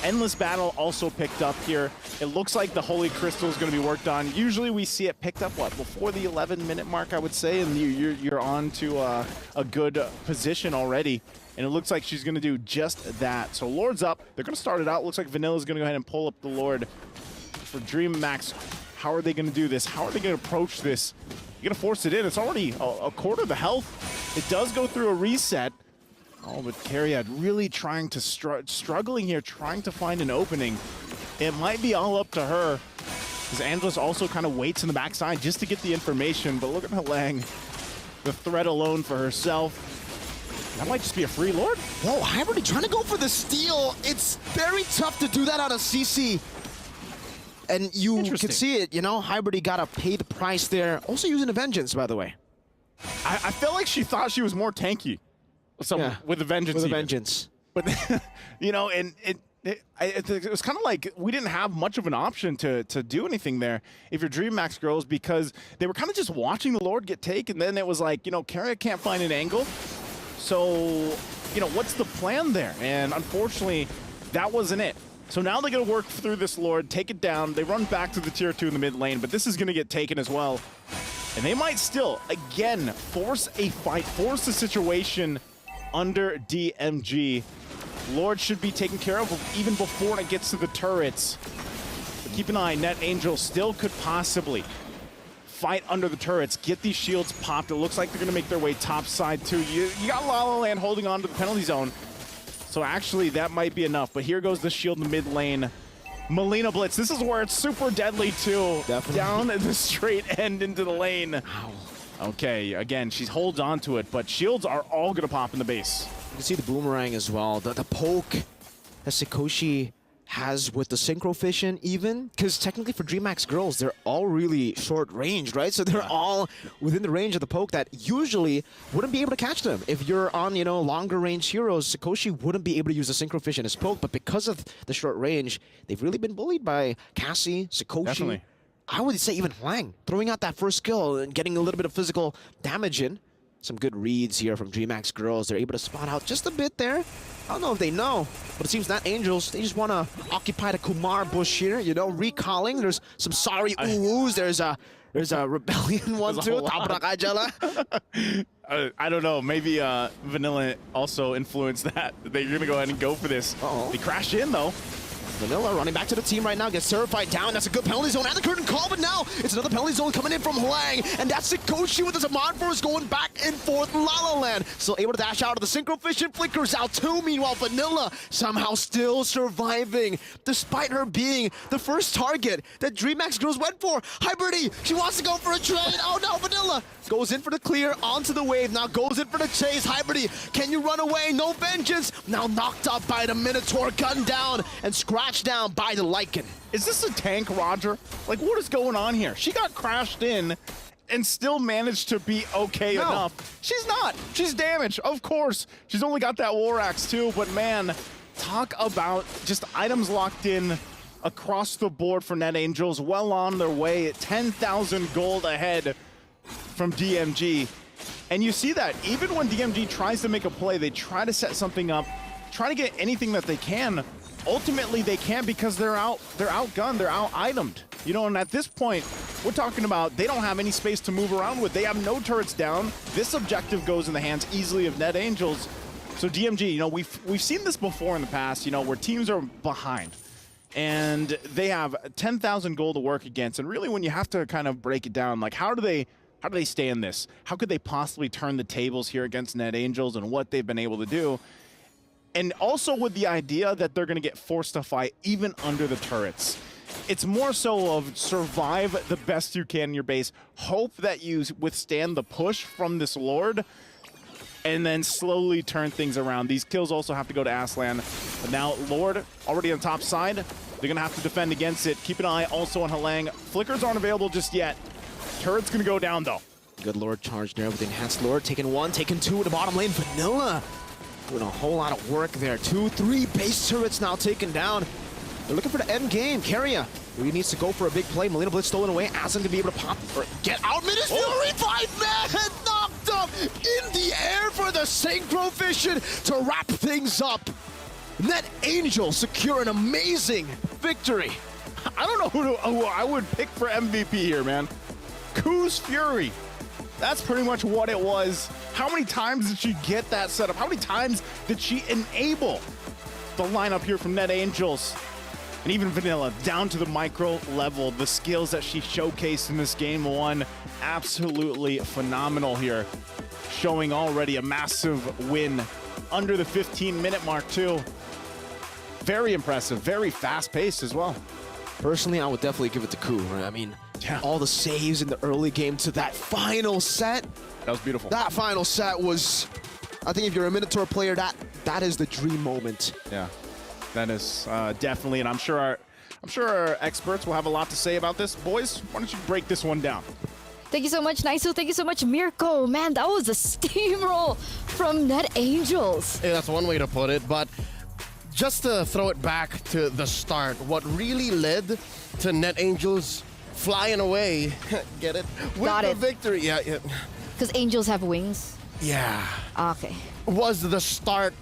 Speaker 10: Endless Battle also picked up here. It looks like the Holy Crystal is going to be worked on. Usually we see it picked up, what, before the 11-minute mark, I would say, and you're on to a good position already. And it looks like she's going to do just that. So Lord's up. They're going to start it out. Looks like Vanilla's going to go ahead and pull up the Lord for Dream Max. How are they going to do this? How are they going to approach this? You're going to force it in. It's already a quarter of the health. It does go through a reset. Oh, but Cariad really trying to struggling here, trying to find an opening. It might be all up to her, because Angelus also kind of waits in the backside just to get the information. But look at Halang, the threat alone for herself. That might just be a free Lord.
Speaker 21: Whoa, Hybrid trying to go for the steal. It's very tough to do that on a CC. And you can see it, you know, Hybrid got to pay the price there. Also using a Vengeance, by the way.
Speaker 10: I felt like she thought she was more tanky with the Vengeance.
Speaker 21: With a Vengeance.
Speaker 10: But, you know, and it was kind of like we didn't have much of an option to do anything there if you're Dream Max girls, because they were kind of just watching the Lord get taken. Then it was like, you know, Carrier can't find an angle. So, you know, what's the plan there? And unfortunately, that wasn't it. So now they're going to work through this Lord, take it down. They run back to the tier 2 in the mid lane, but this is going to get taken as well. And they might still, again, force a fight, force a situation under DMG. Lord should be taken care of even before it gets to the turrets. But keep an eye, Net Angel still could possibly fight under the turrets, get these shields popped. It looks like they're going to make their way top side too. You got La La Land holding on to the penalty zone. So actually that might be enough. But here goes the shield in the mid lane. Melina Blitz, this is where it's super deadly too.
Speaker 21: Definitely.
Speaker 10: Down the straight end into the lane.
Speaker 21: Wow.
Speaker 10: Okay, again, she holds on to it, but shields are all going to pop in the base.
Speaker 21: You can see the boomerang as well. The poke that Sakoshi has with the Synchro Fission even, because technically for DreamHack's girls, they're all really short range, right? So they're all within the range of the poke that usually wouldn't be able to catch them. If you're on, you know, longer range heroes, Sakoshi wouldn't be able to use the Synchro Fission as poke, but because of the short range, they've really been bullied by Cassie, Sakoshi.
Speaker 10: Definitely.
Speaker 21: I would say even Hwang, throwing out that first skill and getting a little bit of physical damage in. Some good reads here from DreamHack's girls. They're able to spot out just a bit there. I don't know if they know, but it seems not Angels. They just want to occupy the Kumar bush here, you know, recalling. There's some sorry ooh-woos. There's a rebellion one too.
Speaker 10: I don't know. Maybe Vanilla also influenced that. They're going to go ahead and go for this. They crash in though.
Speaker 8: Vanilla running back to the team right now, gets certified down. That's a good penalty zone and the curtain call, but now it's another penalty zone coming in from Hwang, and that's Sikoshi with the Zaman Force going back and forth. La La Land still able to dash out of the Synchro Vision, flickers out too. Meanwhile, Vanilla somehow still surviving, despite her being the first target that DreamHack girls went for. Hybridy, she wants to go for a trade. Oh no, Vanilla goes in for the clear, onto the wave, now goes in for the chase. Hybridy, can you run away? No vengeance. Now knocked up by the Minotaur, gunned down and scratched down by the Lycan.
Speaker 10: Is this a tank, Roger? Like, what is going on here? She got crashed in and still managed to be okay enough. She's not. She's damaged, of course. She's only got that War Axe too, but man, talk about just items locked in across the board for NetAngels, well on their way at 10,000 gold ahead from DMG. And you see that even when DMG tries to make a play, they try to set something up, try to get anything that they can. Ultimately, they can't because they're outgunned, they're out-itemed. You know, and at this point, we're talking about they don't have any space to move around with. They have no turrets down. This objective goes in the hands easily of NetAngels. So DMG, you know, we've seen this before in the past, you know, where teams are behind and they have 10,000 gold to work against. And really, when you have to kind of break it down, like how do they stay in this? How could they possibly turn the tables here against NetAngels and what they've been able to do? And also with the idea that they're going to get forced to fight even under the turrets. It's more so of survive the best you can in your base, hope that you withstand the push from this Lord, and then slowly turn things around. These kills also have to go to Aslan. But now Lord already on top side. They're going to have to defend against it. Keep an eye also on Halang. Flickers aren't available just yet. Turret's going to go down though.
Speaker 8: Good Lord charge there with the enhanced Lord. Taking one, taking two in the bottom lane. Vanilla doing a whole lot of work there. 2, 3 base turrets now taken down. They're looking for the end game. Carrier really needs to go for a big play. Melina Blitz stolen away. Aslan can be able to pop or get out. Midas Fury 5-man knocked up in the air for the Synchro Vision to wrap things up. NetAngels secure an amazing victory.
Speaker 10: I don't know who I would pick for MVP here, man. Koo's Fury. That's pretty much what it was. How many times did she get that set up? How many times did she enable the lineup here from NetAngels? And even Vanilla, down to the micro level, the skills that she showcased in this game one, absolutely phenomenal here. Showing already a massive win under the 15-minute mark too. Very impressive, very fast-paced as well.
Speaker 8: Personally, I would definitely give it to Koo, right? I mean, all the saves in the early game to that final set.
Speaker 10: That was beautiful.
Speaker 8: That final set was, I think if you're a Minotaur player, that is the dream moment.
Speaker 10: Yeah, that is definitely, and I'm sure our experts will have a lot to say about this. Boys, why don't you break this one down?
Speaker 2: Thank you so much, Naisu. Thank you so much, Mirko. Man, that was a steamroll from NetAngels.
Speaker 9: Yeah, that's one way to put it, but just to throw it back to the start, what really led to NetAngels flying away, get it? With the victory. Yeah.
Speaker 2: Because angels have wings?
Speaker 9: Yeah.
Speaker 2: Okay.
Speaker 9: Was the start,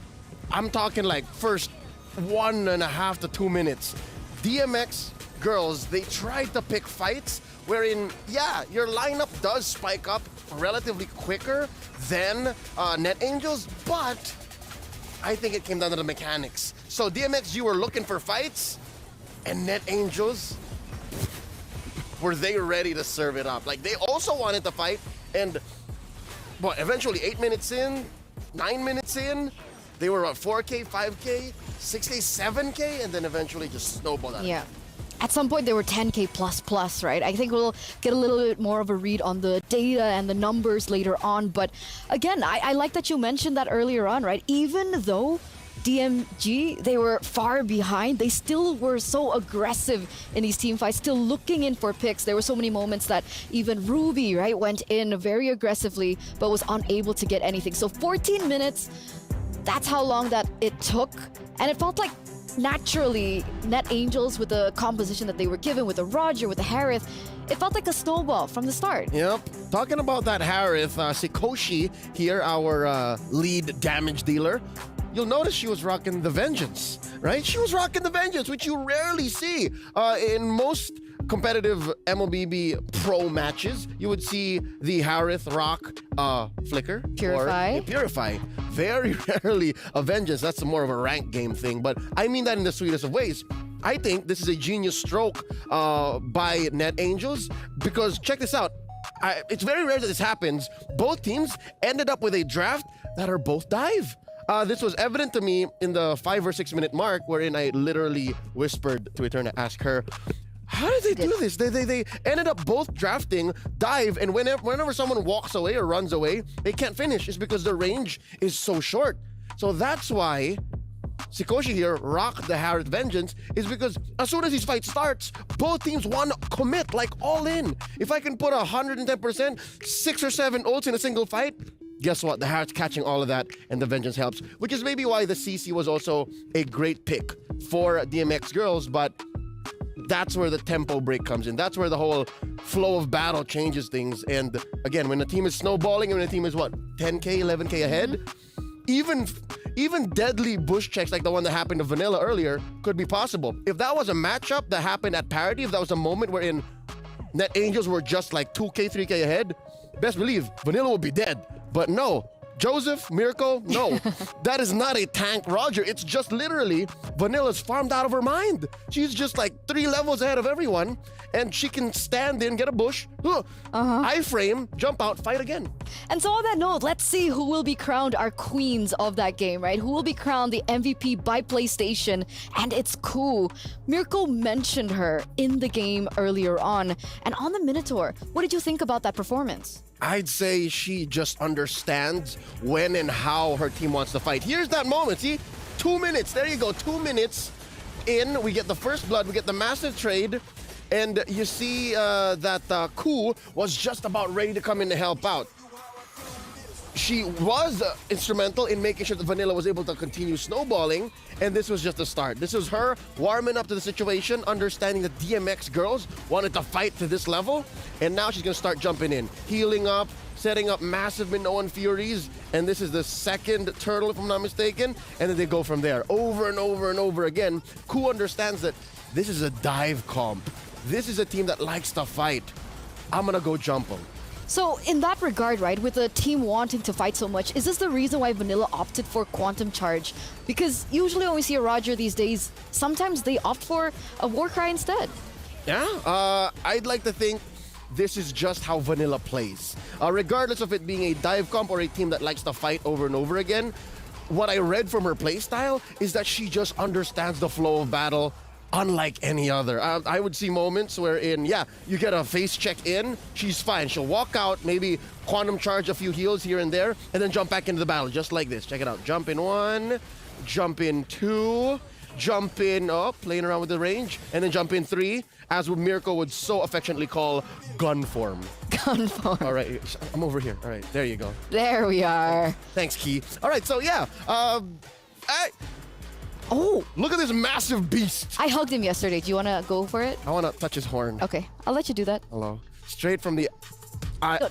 Speaker 9: I'm talking like first 1.5 to 2 minutes. DMX girls, they tried to pick fights wherein, yeah, your lineup does spike up relatively quicker than NetAngels, but I think it came down to the mechanics. So DMX, you were looking for fights, and NetAngels, were they ready to serve it up? Like, they also wanted to fight, and eventually 8 minutes in, 9 minutes in, they were at 4K, 5K, 6K, 7K, and then eventually just snowballed out.
Speaker 2: Yeah. At some point, they were 10K plus, right? I think we'll get a little bit more of a read on the data and the numbers later on. But again, I like that you mentioned that earlier on, right? Even though DMG, they were far behind, they still were so aggressive in these team fights, still looking in for picks. There were so many moments that even Ruby, right, went in very aggressively, but was unable to get anything. So 14 minutes, that's how long that it took. And it felt like naturally, NetAngels, with the composition that they were given, with the Roger, with the Harith, it felt like a snowball from the start.
Speaker 9: Yep. Talking about that Harith, Sikoshi here, our lead damage dealer, you'll notice she was rocking the Vengeance, right? She was rocking the Vengeance, which you rarely see in most competitive MLBB pro matches. You would see the Harith rock Flicker.
Speaker 2: Purify.
Speaker 9: Or Purify. Very rarely a Vengeance. That's more of a rank game thing, but I mean that in the sweetest of ways. I think this is a genius stroke by Net Angels because check this out. It's very rare that this happens. Both teams ended up with a draft that are both dive. This was evident to me in the 5 or 6 minute mark wherein I literally whispered to Eterna to ask her, how did they do this? They ended up both drafting dive, and whenever someone walks away or runs away, they can't finish. It's because the range is so short. So that's why Sikoshi here rocked the Harrod Vengeance, is because as soon as his fight starts, both teams want to commit, like all in. If I can put 110%, 6 or 7 ults in a single fight, guess what? The Harrod's catching all of that, and the Vengeance helps, which is maybe why the CC was also a great pick for DMX girls, but that's where the tempo break comes in. That's where the whole flow of battle changes things. And again, when a team is snowballing and when a team is 10K, 11K ahead, even deadly bush checks like the one that happened to Vanilla earlier could be possible. If that was a matchup that happened at parity, if that was a moment wherein Net Angels were just like 2K, 3K ahead, best believe Vanilla would be dead. But no, Joseph, Mirko, no. That is not a tank Roger. It's just literally Vanilla's farmed out of her mind. She's just like 3 levels ahead of everyone, and she can stand in, get a bush, iframe, jump out, fight again.
Speaker 2: And so on that note, let's see who will be crowned our queens of that game, right? Who will be crowned the MVP by PlayStation, and it's cool. Mirko mentioned her in the game earlier on. And on the Minotaur, what did you think about that performance?
Speaker 9: I'd say she just understands when and how her team wants to fight. Here's that moment, see? 2 minutes, there you go, 2 minutes in, we get the first blood, we get the massive trade, and you see that Ku was just about ready to come in to help out. She was instrumental in making sure that Vanilla was able to continue snowballing, and this was just the start. This was her warming up to the situation, understanding that DMX girls wanted to fight to this level, and now she's gonna start jumping in, healing up, setting up massive Minoan Furies, and this is the second turtle, if I'm not mistaken, and then they go from there, over and over and over again. Ku understands that this is a dive comp. This is a team that likes to fight. I'm gonna go jump them.
Speaker 2: So in that regard, right, with the team wanting to fight so much, is this the reason why Vanilla opted for Quantum Charge? Because usually when we see a Roger these days, sometimes they opt for a Warcry instead.
Speaker 9: Yeah, I'd like to think this is just how Vanilla plays. Regardless of it being a dive comp or a team that likes to fight over and over again, what I read from her playstyle is that she just understands the flow of battle unlike any other. I would see moments wherein, yeah, you get a face check in, she's fine. She'll walk out, maybe Quantum Charge a few heals here and there, and then jump back into the battle, just like this. Check it out. Jump in 1, jump in 2, jump in, playing around with the range, and then jump in 3, as what Mirko would so affectionately call gun form.
Speaker 2: Gun form.
Speaker 9: All right, I'm over here. All right, there you go.
Speaker 2: There we are.
Speaker 9: Thanks, Key. All right, so yeah, oh, look at this massive beast.
Speaker 2: I hugged him yesterday. Do you want to go for it?
Speaker 9: I want to touch his horn.
Speaker 2: Okay, I'll let you do that.
Speaker 9: Hello. Straight from the...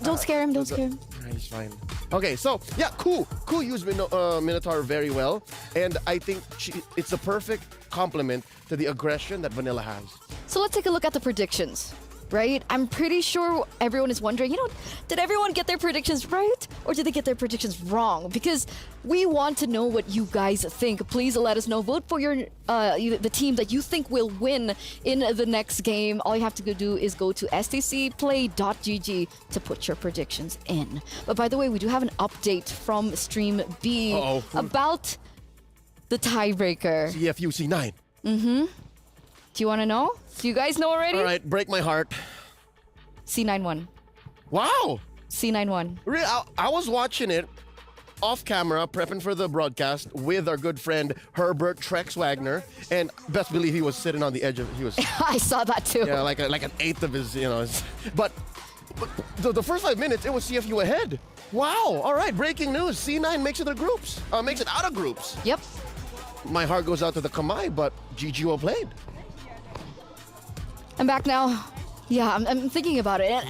Speaker 2: Don't scare him, don't scare him.
Speaker 9: He's fine. Okay, so, yeah, Ku used Minotaur very well, and I think it's the perfect complement to the aggression that Vanilla has.
Speaker 2: So let's take a look at the predictions, right? I'm pretty sure everyone is wondering, did everyone get their predictions right? Or did they get their predictions wrong? Because we want to know what you guys think. Please let us know. Vote for the team that you think will win in the next game. All you have to do is go to stcplay.gg to put your predictions in. But by the way, we do have an update from Stream B about the tiebreaker.
Speaker 9: CFU C9.
Speaker 2: Mm-hmm. Do you want to know? Do you guys know already?
Speaker 9: All right, break my heart.
Speaker 2: C9-1.
Speaker 9: Wow!
Speaker 2: C9-1.
Speaker 9: Really, I was watching it off camera, prepping for the broadcast with our good friend Herbert Trex Wagner, and best believe he was sitting on the edge of. He was.
Speaker 2: I saw that too.
Speaker 9: Yeah, like an eighth of his, But the first 5 minutes, it was CFU ahead. Wow! All right, breaking news: C9 makes it to groups. Makes it out of groups.
Speaker 2: Yep.
Speaker 9: My heart goes out to the Kamai, but GG well played.
Speaker 2: I'm back now. Yeah, I'm thinking about it.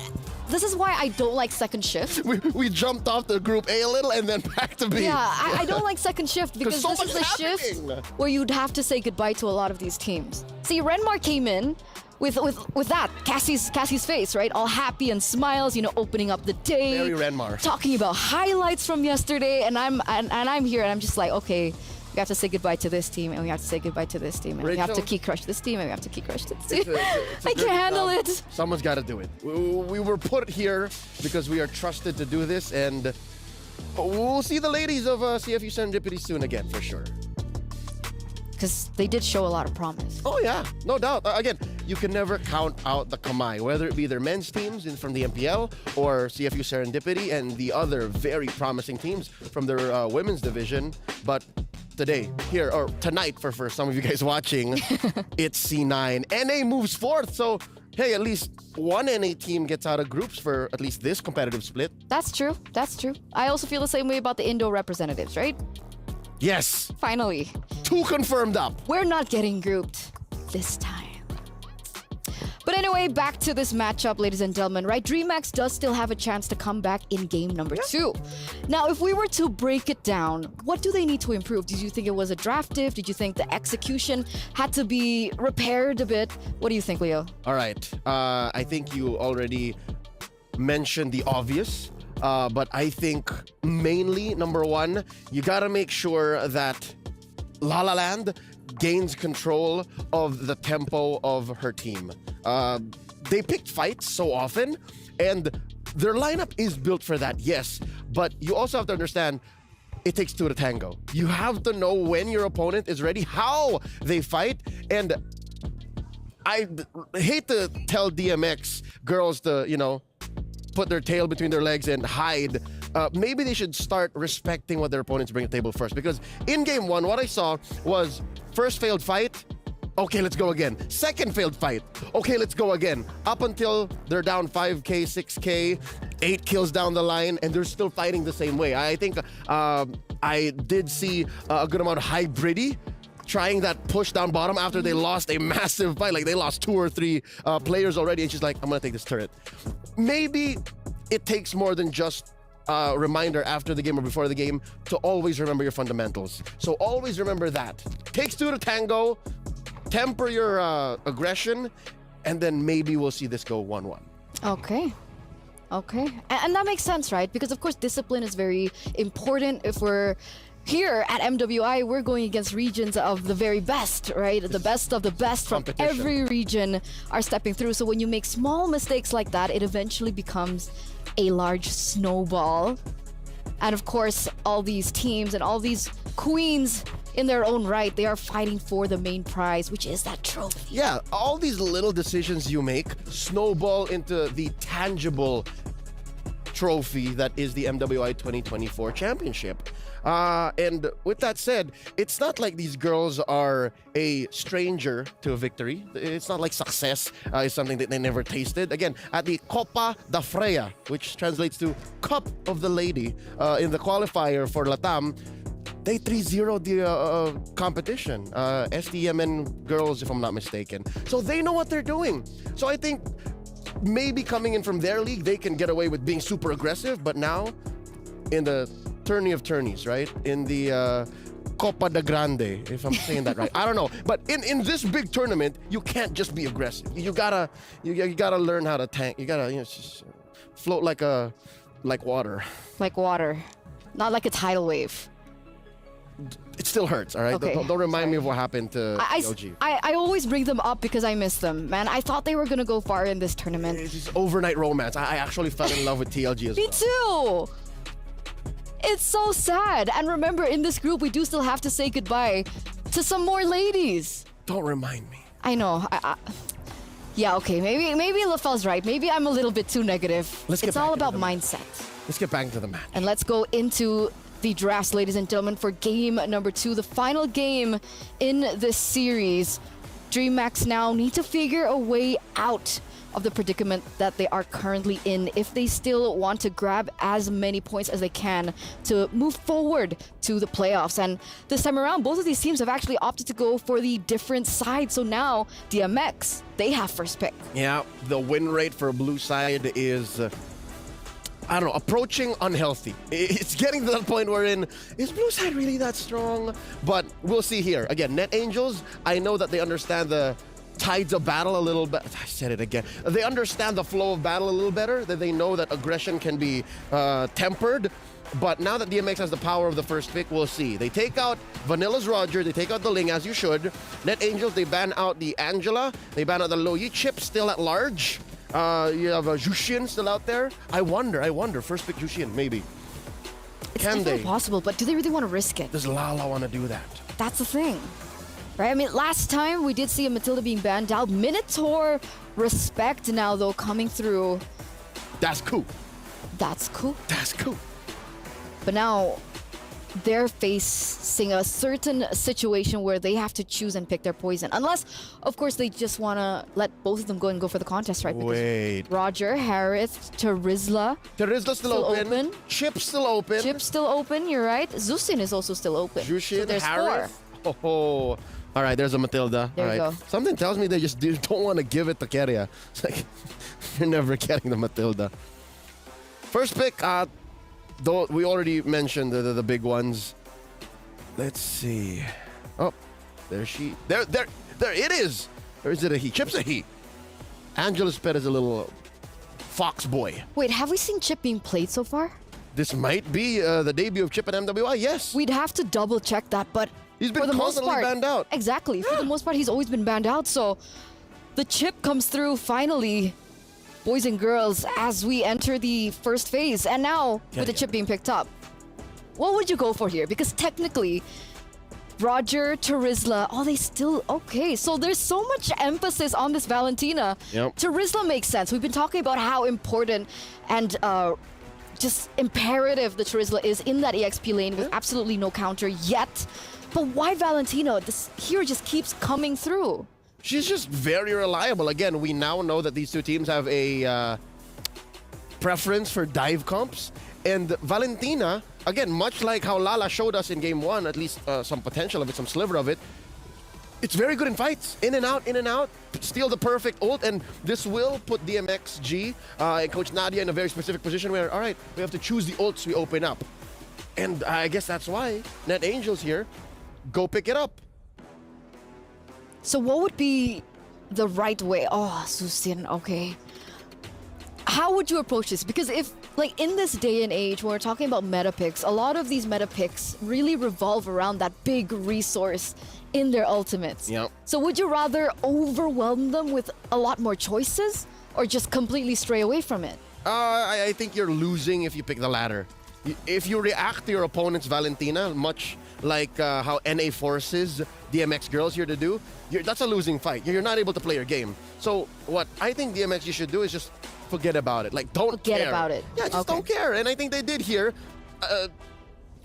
Speaker 2: This is why I don't like second shift.
Speaker 9: We jumped off the group A a little and then back to B.
Speaker 2: Yeah, I don't like second shift because
Speaker 9: so
Speaker 2: this is the shift where you'd have to say goodbye to a lot of these teams. See, Renmar came in with that Cassie's face, right? All happy and smiles, opening up the day.
Speaker 9: Very Renmar.
Speaker 2: Talking about highlights from yesterday, and I'm here and I'm just like, okay, We have to say goodbye to this team, and we have to say goodbye to this team, and we have to key crush this team, and we have to key crush this team. I can't handle it.
Speaker 9: Someone's got to do it. We were put here because we are trusted to do this, and we'll see the ladies of CFU Serendipity soon again, for sure.
Speaker 2: Because they did show a lot of promise.
Speaker 9: Oh, yeah. No doubt. Again, you can never count out the Kamai, whether it be their men's teams from the MPL or CFU Serendipity and the other very promising teams from their women's division. But today, here, or tonight for some of you guys watching, it's C9. NA moves forth, so hey, at least one NA team gets out of groups for at least this competitive split.
Speaker 2: That's true. That's true. I also feel the same way about the Indo representatives, right?
Speaker 9: Yes.
Speaker 2: Finally.
Speaker 9: 2 confirmed up.
Speaker 2: We're not getting grouped this time. But anyway, back to this matchup, ladies and gentlemen, right? DreamHack does still have a chance to come back in game number 2. Now, if we were to break it down, what do they need to improve? Did you think it was a draft diff? Did you think the execution had to be repaired a bit? What do you think, Leo?
Speaker 9: All right. I think you already mentioned the obvious. But I think mainly, number one, you gotta make sure that La La Land gains control of the tempo of her team. They picked fights so often, and their lineup is built for that, yes. But you also have to understand, it takes 2 to tango. You have to know when your opponent is ready, how they fight, and I hate to tell DMX girls to, put their tail between their legs and hide. Maybe they should start respecting what their opponents bring to the table first. Because in game 1, what I saw was first failed fight, okay, let's go again. Second failed fight, okay, let's go again. Up until they're down 5K, 6K, 8 kills down the line, and they're still fighting the same way. I think I did see a good amount of hybridity trying that push down bottom after they lost a massive fight. Like, they lost 2 or 3 players already, and she's like, I'm gonna take this turret. Maybe it takes more than just a reminder after the game or before the game to always remember your fundamentals. So always remember that. Takes 2 to tango, temper your aggression, and then maybe we'll see this go 1-1.
Speaker 2: Okay. Okay. And that makes sense, right? Because, of course, discipline is very important. If we're here at MWI, we're going against regions of the very best, right? The best of the best from every region are stepping through. So when you make small mistakes like that, it eventually becomes a large snowball. And of course, all these teams and all these queens in their own right, they are fighting for the main prize, which is that trophy.
Speaker 9: Yeah, all these little decisions you make snowball into the tangible trophy that is the MWI 2024 championship. And with that said, it's not like these girls are a stranger to a victory. It's not like success is something that they never tasted. Again, at the Copa da Freya, which translates to Cup of the Lady, in the qualifier for Latam, they 3-0'd the competition. STMN girls, if I'm not mistaken. So they know what they're doing. So I think maybe coming in from their league, they can get away with being super aggressive, but now in the tourney of tourneys, right? In the Copa da Grande, if I'm saying that right. I don't know. But in this big tournament, you can't just be aggressive. You gotta learn how to tank. You gotta just float like water.
Speaker 2: Like water. Not like a tidal wave.
Speaker 9: It still hurts, all right?
Speaker 2: Okay.
Speaker 9: Don't remind me of what happened to TLG.
Speaker 2: I always bring them up because I miss them, man. I thought they were gonna go far in this tournament.
Speaker 9: It's just overnight romance. I actually fell in love with TLG as well.
Speaker 2: Me too! It's so sad. And remember, in this group, we do still have to say goodbye to some more ladies.
Speaker 9: Don't remind me.
Speaker 2: I know. Yeah, okay. Maybe LaFell's right. Maybe I'm a little bit too negative. It's all about mindset.
Speaker 9: Let's get back to the match.
Speaker 2: And let's go into the drafts, ladies and gentlemen, for game number 2, the final game in this series. DreamHack now need to figure a way out of the predicament that they are currently in if they still want to grab as many points as they can to move forward to the playoffs. And this time around, both of these teams have actually opted to go for the different side. So now DMX, they have first pick.
Speaker 9: Yeah, the win rate for blue side is I don't know, approaching unhealthy. It's getting to that point wherein, is blue side really that strong? But we'll see here. Again, Net Angels, I know that they understand the tides of battle a little bit. I said it again. They understand the flow of battle a little better. That they know that aggression can be tempered. But now that DMX has the power of the first pick, we'll see. They take out Vanilla's Roger. They take out the Ling, as you should. Net Angels, they ban out the Angela. They ban out the Loyi. Chip still at large. You have Jushin still out there. I wonder. First pick Jushin, maybe.
Speaker 2: It's
Speaker 9: Can
Speaker 2: definitely
Speaker 9: they?
Speaker 2: possible, but do they really want to risk it?
Speaker 9: Does Lala want to do that?
Speaker 2: That's the thing. Right? I mean, last time we did see a Matilda being banned out. Minotaur respect now, though, coming through.
Speaker 9: That's cool.
Speaker 2: That's cool.
Speaker 9: That's cool.
Speaker 2: But now they're facing a certain situation where they have to choose and pick their poison. Unless, of course, they just want to let both of them go and go for the contest, right? Because
Speaker 9: Wait.
Speaker 2: Roger, Harith, Terizla.
Speaker 9: Terizla's still open. Chip's still open.
Speaker 2: Chip's still open, you're right. Zusin is also still open.
Speaker 9: Jushin,
Speaker 2: so there's
Speaker 9: Harith.
Speaker 2: four.
Speaker 9: Oh. All right, there's a Matilda.
Speaker 2: There
Speaker 9: All
Speaker 2: you
Speaker 9: right.
Speaker 2: go.
Speaker 9: Something tells me they just don't want to give it to Keria. It's like, you're never getting the Matilda. First pick, though we already mentioned the big ones. Let's see. Oh, there it is. Or is it a he? Chip's a he. Angela's pet is a little fox boy.
Speaker 2: Wait, have we seen Chip being played so far?
Speaker 9: This might be the debut of Chip at MWI, yes.
Speaker 2: We'd have to double check that, but
Speaker 9: he's been
Speaker 2: for the most
Speaker 9: constantly
Speaker 2: part,
Speaker 9: banned out.
Speaker 2: Exactly. For the most part, he's always been banned out. So the Chip comes through finally, boys and girls, as we enter the first phase. And now, with the Chip being picked up, what would you go for here? Because technically, Roger, Terizla, they still okay. So there's so much emphasis on this Valentina.
Speaker 9: Yep.
Speaker 2: Terizla makes sense. We've been talking about how important and just imperative the Terizla is in that EXP lane with absolutely no counter yet. But why Valentina? This hero just keeps coming through.
Speaker 9: She's just very reliable. Again, we now know that these two teams have a preference for dive comps. And Valentina, again, much like how Lala showed us in Game 1, at least some potential of it, some sliver of it, it's very good in fights. In and out, steal the perfect ult, and this will put DMXG and Coach Nadia in a very specific position where, all right, we have to choose the ults we open up. And I guess that's why Net Angels here, go pick it up.
Speaker 2: So what would be the right way? Oh, Susin, okay. How would you approach this? Because if, like, in this day and age, when we're talking about meta picks, a lot of these meta picks really revolve around that big resource in their ultimates.
Speaker 9: Yep.
Speaker 2: So would you rather overwhelm them with a lot more choices or just completely stray away from it?
Speaker 9: I think you're losing if you pick the latter. If you react to your opponent's Valentina, much like how NA forces DMX girls here to do, that's a losing fight. You're not able to play your game. So what I think DMX you should do is just forget about it. Like, don't care.
Speaker 2: Forget about it.
Speaker 9: Yeah, just don't care. And I think they did here,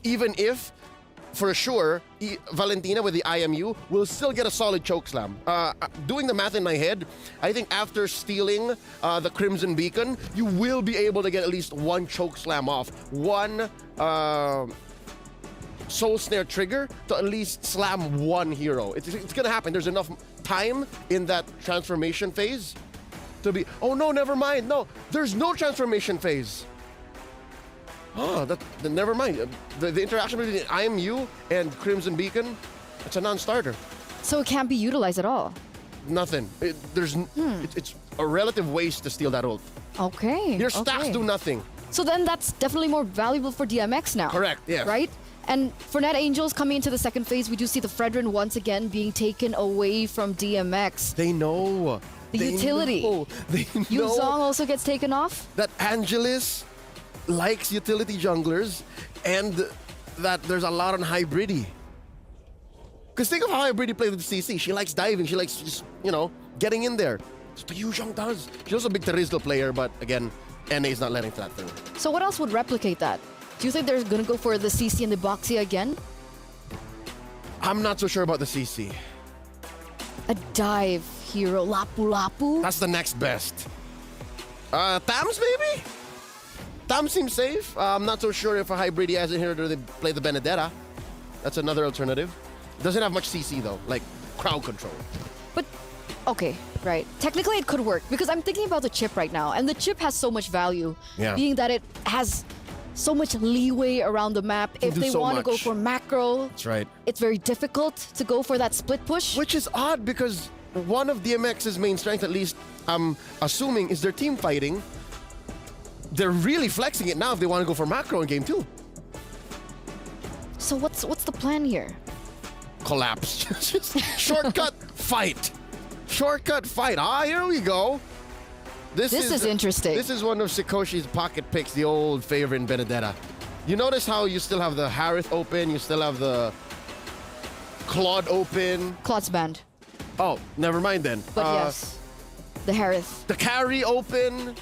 Speaker 9: even if, for sure, Valentina with the IMU will still get a solid chokeslam. Doing the math in my head, I think after stealing the Crimson Beacon, you will be able to get at least one chokeslam off. One Soul Snare trigger to at least slam one hero. It's going to happen. There's enough time in that transformation phase to be... Oh, no, never mind. No, there's no transformation phase. Oh, then never mind. The interaction between IMU and Crimson Beacon, it's a non-starter.
Speaker 2: So it can't be utilized at all?
Speaker 9: Nothing. It's a relative waste to steal that ult.
Speaker 2: Okay.
Speaker 9: Your stacks do nothing.
Speaker 2: So then that's definitely more valuable for DMX now.
Speaker 9: Correct, yes.
Speaker 2: Right? And for Net Angels coming into the second phase, we do see the Fredrin once again being taken away from DMX.
Speaker 9: They know.
Speaker 2: The utility.
Speaker 9: They know.
Speaker 2: Yuzong also gets taken off.
Speaker 9: That Angelis likes utility junglers and that there's a lot on Hybridi. Because think of how Hybridi plays with CC. She likes diving. She likes just, getting in there. That's what Yuzong does. She's also a big Terizla player, but again, NA is not letting that through.
Speaker 2: So what else would replicate that? Do you think they're going to go for the CC and the Boxia again?
Speaker 9: I'm not so sure about the CC.
Speaker 2: A dive hero, Lapu Lapu?
Speaker 9: That's the next best. Tams maybe? Tams seems safe. I'm not so sure if a Hybridi has in here to play the Benedetta. That's another alternative. Doesn't have much CC though, like crowd control.
Speaker 2: But, okay, right. Technically it could work because I'm thinking about the chip right now, and the chip has so much value, being that it has so much leeway around the map. If they want to go for macro,
Speaker 9: that's right.
Speaker 2: It's very difficult to go for that split push.
Speaker 9: Which is odd because one of DMX's main strengths, at least I'm assuming, is their team fighting. They're really flexing it now if they want to go for macro in game 2.
Speaker 2: So what's the plan here?
Speaker 9: Collapse. Just shortcut fight. Shortcut fight. Ah, here we go.
Speaker 2: This is interesting.
Speaker 9: This is one of Sakoshi's pocket picks, the old favorite in Benedetta. You notice how you still have the Harith open, you still have the Claude open.
Speaker 2: Claude's banned.
Speaker 9: Oh, never mind then.
Speaker 2: But yes, the Harith.
Speaker 9: The carry open,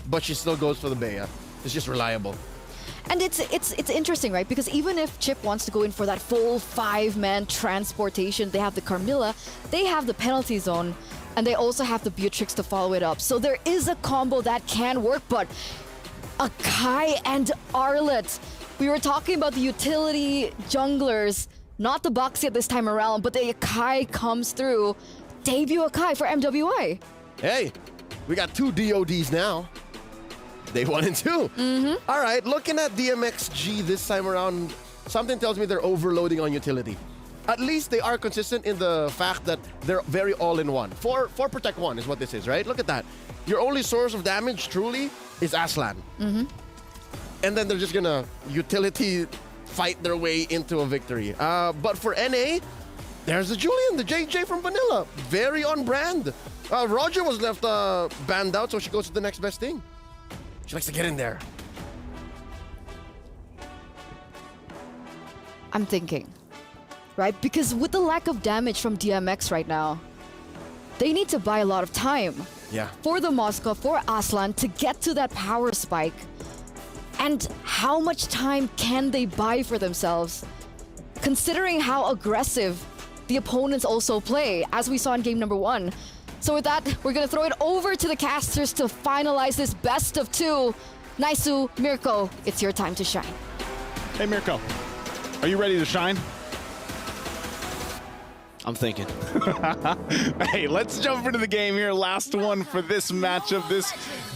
Speaker 9: but she still goes for the Bea. It's just reliable.
Speaker 2: And it's interesting, right? Because even if Chip wants to go in for that full 5-man transportation, they have the Carmilla, they have the penalty zone, and they also have the Beatrix to follow it up. So there is a combo that can work, but Akai and Arlet. We were talking about the utility junglers, not the Boxy at this time around, but the Akai comes through. Debut Akai for MWI.
Speaker 9: Hey, we got 2 DODs now. Day 1 and 2.
Speaker 2: Mm-hmm.
Speaker 9: All right, looking at DMXG this time around, something tells me they're overloading on utility. At least they are consistent in the fact that they're very all-in-one. 4 protect 1 is what this is, right? Look at that. Your only source of damage, truly, is Aslan.
Speaker 2: Mm-hmm.
Speaker 9: And then they're just gonna utility fight their way into a victory. But for NA, there's the Julian, the JJ from Vanilla. Very on brand. Roger was left banned out, so she goes to the next best thing. She likes to get in there.
Speaker 2: I'm thinking, right? Because with the lack of damage from DMX right now, they need to buy a lot of time.
Speaker 9: Yeah.
Speaker 2: For the Moscow, for Aslan to get to that power spike. And how much time can they buy for themselves? Considering how aggressive the opponents also play, as we saw in game number 1. So with that, we're gonna throw it over to the casters to finalize this best of 2. Naisu, Mirko, it's your time to shine.
Speaker 10: Hey Mirko, are you ready to shine?
Speaker 21: I'm thinking.
Speaker 10: Hey, let's jump into the game here. Last one for this matchup, this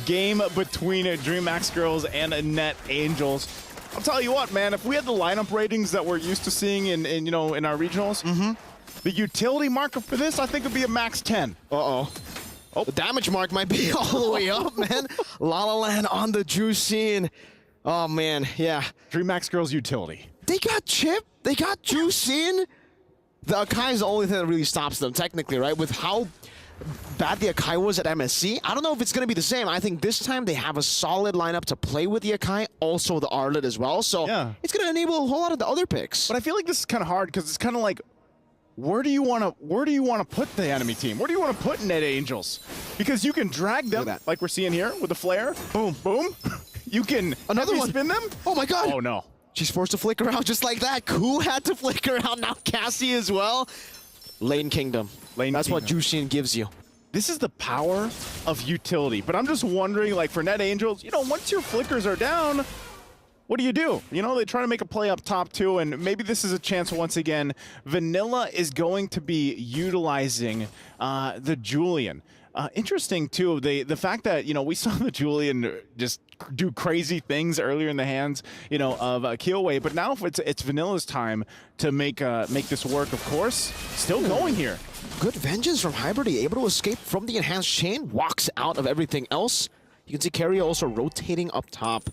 Speaker 10: game between DreamHack Girls and Net Angels. I'll tell you what, man, if we had the lineup ratings that we're used to seeing in our regionals, the utility marker for this, I think, would be a max 10.
Speaker 21: Oh, the damage mark might be all the way up, man. La La Land on the juice scene. Oh, man, yeah.
Speaker 10: DreamHack Girls utility.
Speaker 21: They got Chip. They got juice in. The Akai is the only thing that really stops them, technically, right? With how bad the Akai was at MSC, I don't know if it's going to be the same. I think this time they have a solid lineup to play with the Akai, also the Arlet as well. So it's going to enable a whole lot of the other picks.
Speaker 10: But I feel like this is kind of hard because it's kind of like, where do you want to put the enemy team? Where do you want to put Net Angels? Because you can drag them, like we're seeing here with the flare. Boom, boom. You can
Speaker 21: another one.
Speaker 10: Spin them.
Speaker 21: Oh my God.
Speaker 10: Oh no.
Speaker 21: She's forced to flicker out just like that. Ku had to flicker out. Now Cassie as well. Lane Kingdom. That's what Jushin gives you.
Speaker 10: This is the power of utility. But I'm just wondering, like for Net Angels, once your flickers are down, what do? They try to make a play up top too, and maybe this is a chance once again. Vanilla is going to be utilizing the Julian. Interesting too, the fact that we saw the Julian just do crazy things earlier in the hands of Killway, but now it's Vanilla's time to make this work. Of course, still going here.
Speaker 21: Good vengeance from Hybrid, able to escape from the enhanced chain, walks out of everything else. You can see Carrier also rotating up top.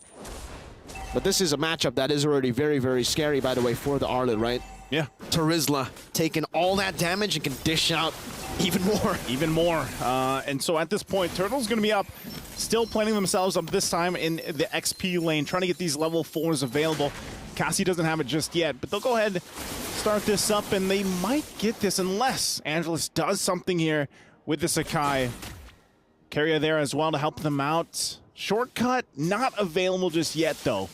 Speaker 21: But this is a matchup that is already very, very scary, by the way, for the Arlet, right?
Speaker 10: Yeah.
Speaker 21: Tarizla taking all that damage and can dish out even more.
Speaker 10: Even more. And so at this point, Turtle's going to be up, still planning themselves up this time in the XP lane, trying to get these level 4s available. Cassie doesn't have it just yet, but they'll go ahead, start this up, and they might get this unless Angelus does something here with the Sakai. Carrier there as well to help them out. Shortcut not available just yet, though.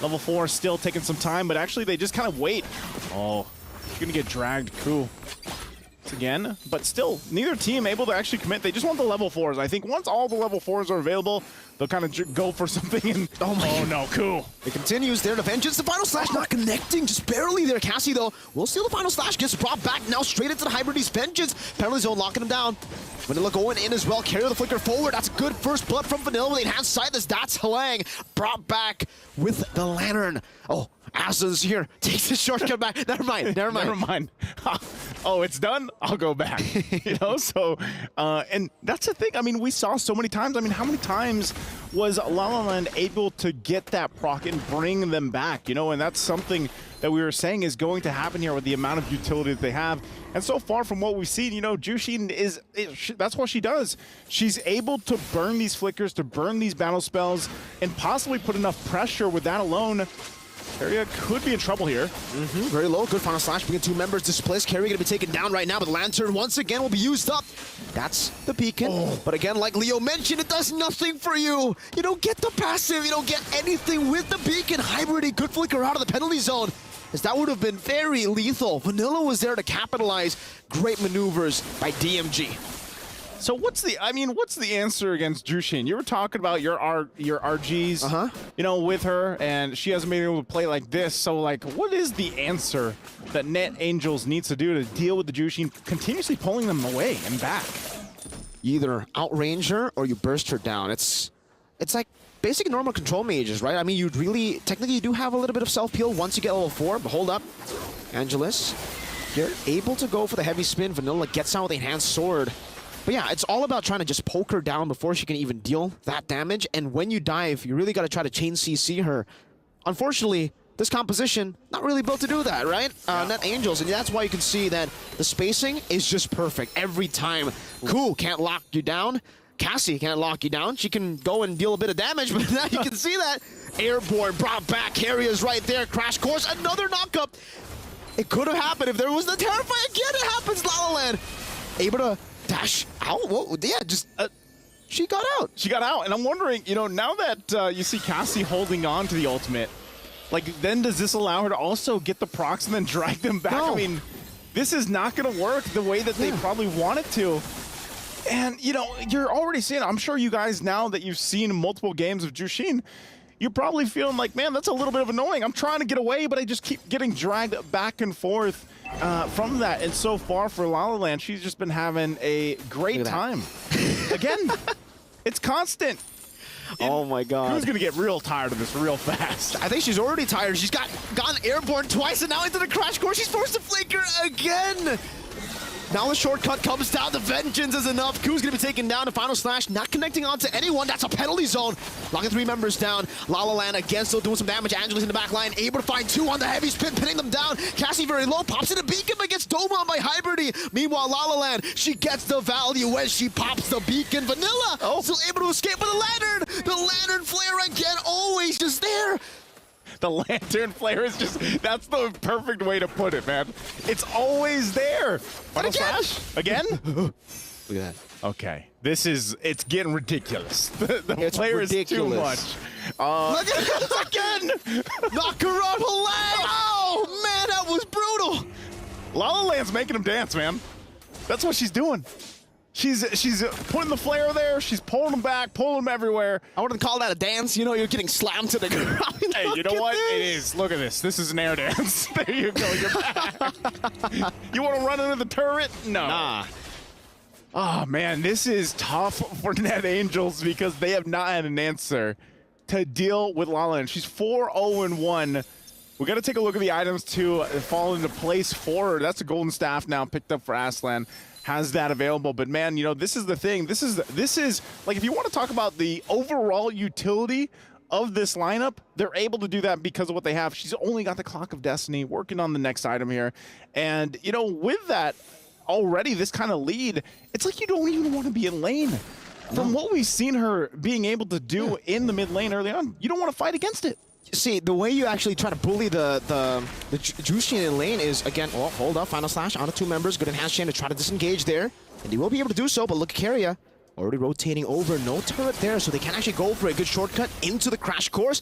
Speaker 10: Level 4 still taking some time, but actually they just kind of wait. Oh, you're gonna get dragged. Cool. Again, but still, neither team able to actually commit. They just want the level 4s. I think once all the level 4s are available, they'll kind of go for something and... Oh no, cool.
Speaker 21: It continues there. The Vengeance, the Final Slash not connecting, just barely there. Cassie, though, will steal the Final Slash, gets brought back now straight into the Hybridy's Vengeance. Penalty zone locking him down. Vanilla going in as well. Carry the flicker forward. That's good first blood from Vanilla with the enhanced sight. That's Halang brought back with the Lantern. Oh, Aslan's here. Takes his shortcut back. Never mind.
Speaker 10: Never mind. oh, it's done, I'll go back. You know, so, and that's the thing. I mean, we saw so many times. I mean, how many times was La La Land able to get that proc and bring them back? You know, and that's something that we were saying is going to happen here with the amount of utility that they have. And so far from what we've seen, you know, Jushin that's what she does. She's able to burn these flickers, to burn these battle spells, and possibly put enough pressure with that alone. Keria could be in trouble here.
Speaker 21: Very low. Good final slash. Bringing 2 members displaced. Keria going to be taken down right now, but Lantern once again will be used up. That's the beacon. But again, like Leo mentioned, it does nothing for you. You don't get the passive. You don't get anything with the beacon. Hybrid could flicker out of the penalty zone, as that would have been very lethal. Vanilla was there to capitalize. Great maneuvers by DMG.
Speaker 10: So what's the answer against Jushin? You were talking about your RGs, you know, with her, and she hasn't been able to play like this. So, like, what is the answer that Net Angels needs to do to deal with the Jushin continuously pulling them away and back?
Speaker 21: You either outrange her or you burst her down. It's like basic normal control mages, right? I mean, you'd really, technically you do have a little bit of self-heal once you get level 4, but hold up. Angelus, you're able to go for the heavy spin. Vanilla gets out with a enhanced sword. But yeah, it's all about trying to just poke her down before she can even deal that damage. And when you dive, you really got to try to chain CC her. Unfortunately, this composition, not really built to do that, right? Net Angels, and that's why you can see that the spacing is just perfect every time. Cool, can't lock you down. Cassie can't lock you down. She can go and deal a bit of damage, but now you can see that. Airborne brought back. Keria's right there. Crash course, another knockup. It could have happened if there was the Terrify again. It happens, La La Land. Able to dash out? Whoa, yeah, just she got out.
Speaker 10: She got out, and I'm wondering, you know, now that you see Cassie holding on to the ultimate, like, then does this allow her to also get the procs and then drag them back?
Speaker 21: No.
Speaker 10: I mean, this is not going to work the way that they probably want it to. And, you know, you're already seeing, I'm sure you guys, now that you've seen multiple games of Jushin, you're probably feeling like, man, that's a little bit of annoying. I'm trying to get away, but I just keep getting dragged back and forth from that. And so far for La La Land, she's just been having a great time. Again, it's constant.
Speaker 21: Oh my God.
Speaker 10: Who's going to get real tired of this real fast?
Speaker 21: I think she's already tired. She's gone airborne twice, and now into the crash course. She's forced to flicker again. Now the shortcut comes down. The vengeance is enough. Ku's going to be taken down. The final slash not connecting onto anyone. That's a penalty zone. Locking 3 members down. La La Land again still doing some damage. Angelus in the back line. Able to find 2 on the heavy spin, pinning them down. Cassie very low. Pops in a beacon, but gets dome on by Hybridy. Meanwhile, La La Land, she gets the value when she pops the beacon. Vanilla still able to escape with the lantern. The lantern flare again, always just there.
Speaker 10: The lantern flare is just, that's the perfect way to put it, man. It's always there. Final slash? Again?
Speaker 21: Look at that.
Speaker 10: Okay. This is, it's getting ridiculous. The flare is too much.
Speaker 21: Look at this again! Knock her on the leg! Oh, man, that was brutal!
Speaker 10: La La Land's making him dance, man. That's what she's doing. She's putting the flare there. She's pulling them back, pulling them everywhere.
Speaker 21: I wouldn't call that a dance. You know, you're getting slammed to the ground.
Speaker 10: Hey, you know what? It is. Look at this. This is an air dance. There you go. You're back. You want to run into the turret? No.
Speaker 21: Nah.
Speaker 10: Oh, man. This is tough for Net Angels because they have not had an answer to deal with La La Land. She's 4-0-1. We got to take a look at the items to fall into place for her. That's a golden staff now picked up for Aslan. Has that available, but man, you know, this is the thing. This is like, if you want to talk about the overall utility of this lineup, they're able to do that because of what they have. She's only got the Clock of Destiny, working on the next item here, and you know, with that already, this kind of lead, it's like you don't even want to be in lane. From what we've seen her being able to do in the mid lane early on, you don't want to fight against it.
Speaker 21: See, the way you actually try to bully the Jushin in lane is, again, oh, hold up, final slash onto 2 members. Good enhanced chain to try to disengage there. And he will be able to do so, but look at Keria. Already rotating over, no turret there, so they can actually go for a good shortcut into the crash course.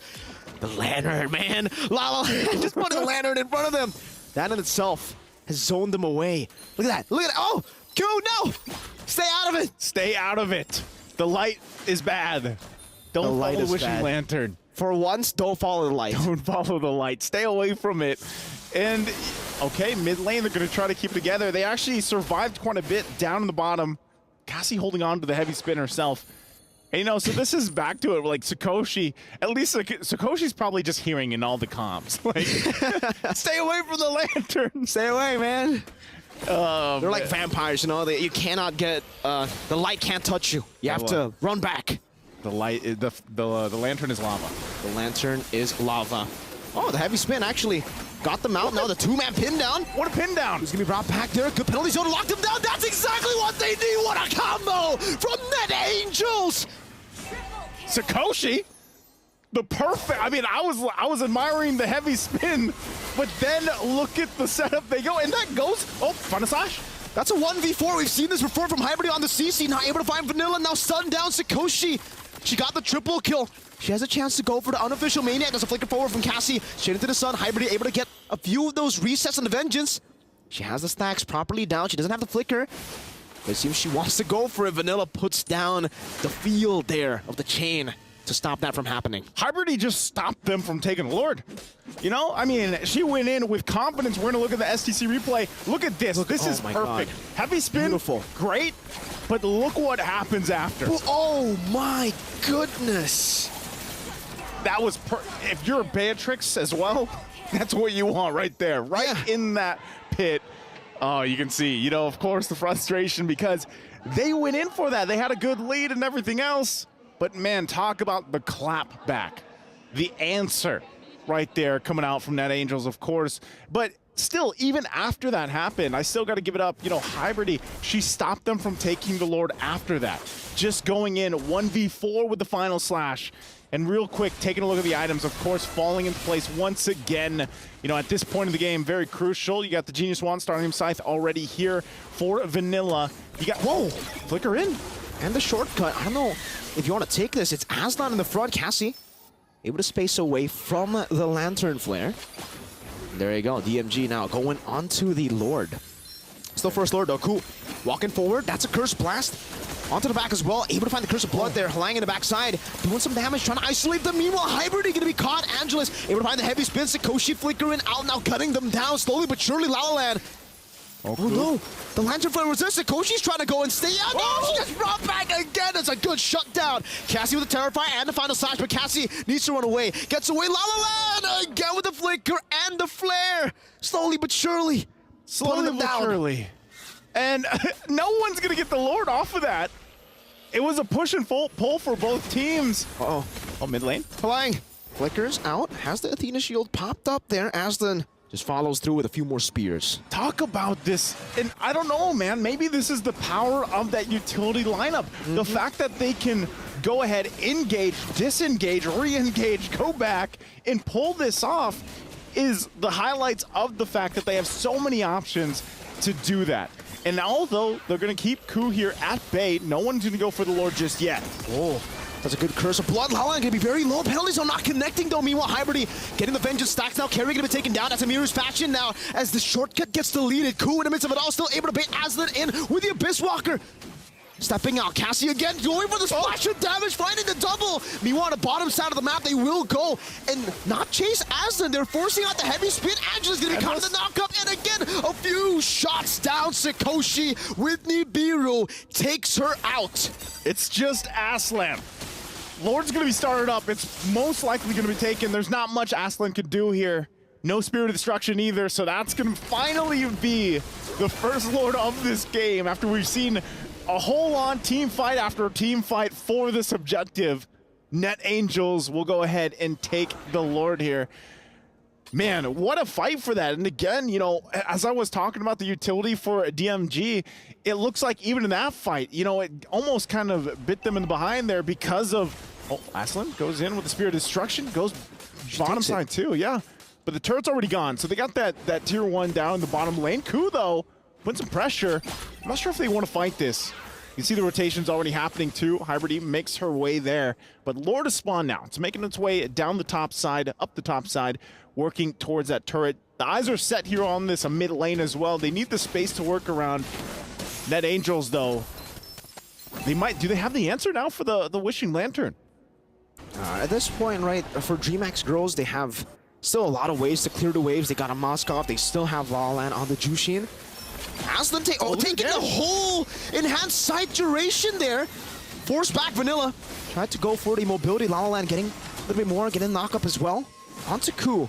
Speaker 21: The lantern, man. La La just put the lantern in front of them. That in itself has zoned them away. Look at that, look at that. Oh, Q, no! Stay out of it.
Speaker 10: Stay out of it. The light is bad. Don't follow the wishing lantern.
Speaker 21: For once, don't follow the light.
Speaker 10: Don't follow the light. Stay away from it. And, okay, mid lane, they're going to try to keep it together. They actually survived quite a bit down in the bottom. Cassie holding on to the heavy spin herself. And, you know, so this is back to it. Like, Sakoshi, at least Sakoshi's probably just hearing in all the comms. Like, stay away from the lantern.
Speaker 21: Stay away, man. They're like vampires, you know. You cannot get the light can't touch you. You have to run back.
Speaker 10: The light, the lantern is lava.
Speaker 21: The lantern is lava. Oh, the heavy spin actually got them out. Now the two-man pin down.
Speaker 10: What a pin down!
Speaker 21: He's gonna be brought back there. Good penalty zone to lock them down. That's exactly what they need. What a combo from Net Angels.
Speaker 10: Sakoshi, the perfect. I mean, I was admiring the heavy spin, but then look at the setup they go, and that goes. Oh, Funasash.
Speaker 21: That's a 1v4. We've seen this before from Hybrid on the CC. Not able to find Vanilla. Now stun down Sakoshi. She got the triple kill. She has a chance to go for the unofficial Maniac. There's a flicker forward from Cassie. Straight into the sun. Hybrid able to get a few of those resets on the Vengeance. She has the stacks properly down. She doesn't have the flicker. But it seems she wants to go for it. Vanilla puts down the field there of the chain to stop that from happening.
Speaker 10: Hybrid just stopped them from taking Lord. You know, I mean, she went in with confidence. We're going to look at the STC replay. Look at this. This is perfect.
Speaker 21: God.
Speaker 10: Heavy spin,
Speaker 21: Beautiful.
Speaker 10: Great. But look what happens after.
Speaker 21: Oh my goodness.
Speaker 10: That was, if you're Beatrix as well, that's what you want right there. Right in that pit. Oh, you can see, you know, of course, the frustration because they went in for that. They had a good lead and everything else. But man, talk about the clap back. The answer right there coming out from Net Angels, of course. But still, even after that happened, I still got to give it up. You know, Hybrid, she stopped them from taking the Lord after that. Just going in 1v4 with the final slash. And real quick, taking a look at the items, of course, falling into place once again. You know, at this point in the game, very crucial. You got the Genius Wand Starting Scythe already here for Vanilla. You got, whoa, flicker in.
Speaker 21: And the shortcut. I don't know if you want to take this. It's Aslan in the front. Cassie able to space away from the Lantern Flare. There you go. DMG now going onto the Lord. Still first Lord though. Cool. Walking forward. That's a Curse Blast. Onto the back as well. Able to find the Curse of Blood there. Halang in the backside. Doing some damage. Trying to isolate them. Meanwhile, Hybrid going to be caught. Angelus able to find the heavy spin. Sakoshi flickering out now. Cutting them down slowly but surely. La La Land. Oh no, the Lantern Flare was there. Sakoshi's trying to go and stay out. No, she gets brought back again. It's a good shutdown. Cassie with the Terrify and the final slash, but Cassie needs to run away. Gets away. La La Land again with the flicker and the flare. Slowly but surely.
Speaker 10: Slowly but surely. And no one's going to get the Lord off of that. It was a push and pull for both teams.
Speaker 21: Uh-oh.
Speaker 10: Oh, mid lane.
Speaker 21: Flying. Flickers out. Has the Athena shield popped up there. Aslan just follows through with a few more spears.
Speaker 10: Talk about this, and I don't know, man, maybe this is the power of that utility lineup. The fact that they can go ahead, engage, disengage, re-engage, go back, and pull this off is the highlights of the fact that they have so many options to do that. And although they're going to keep Ku here at bay, no one's going to go for the Lord just yet.
Speaker 21: Oh. That's a good Curse of Blood. Lala going to be very low. Penalties are not connecting though. Meanwhile, Hybrid getting the Vengeance stacks now. Carry going to be taken down. That's a Mirror's fashion now as the shortcut gets deleted. Ku in the midst of it all still able to bait Aslan in with the Abyss Walker. Stepping out. Cassie again going for the splash of damage, finding the double. Meanwhile, on the bottom side of the map, they will go and not chase Aslan. They're forcing out the heavy spin. Angela's going to be caught in the knockup. And again, a few shots down. Sakoshi with Nibiru takes her out.
Speaker 10: It's just Aslan. Lord's going to be started up. It's most likely going to be taken. There's not much Aslan could do here. No Spirit of Destruction either, so that's going to finally be the first Lord of this game after we've seen a whole-on team fight after team fight for this objective. Net Angels will go ahead and take the Lord here. Man, what a fight for that. And again, you know, as I was talking about the utility for DMG, it looks like even in that fight, you know, it almost kind of bit them in the behind there because of, oh, Aslan goes in with the Spirit of Destruction, goes bottom side too, yeah. But the turret's already gone, so they got that tier 1 down in the bottom lane. Ku, though, put some pressure. I'm not sure if they want to fight this. You see the rotations already happening too. Hybrid makes her way there. But Lord is spawned now. It's making its way down the top side, up the top side, working towards that turret. The eyes are set here on this mid lane as well. They need the space to work around. Net Angels, though, they might. Do they have the answer now for the Wishing Lantern?
Speaker 21: At this point, right, for DreamHack Girls, they have still a lot of ways to clear the waves. They got a Moskov. They still have La La Land on the Jushin. Aslan taking the whole enhanced sight duration there. Force back Vanilla. Tried to go for the mobility. La La Land getting a little bit more, getting knock up as well. Onto Ku.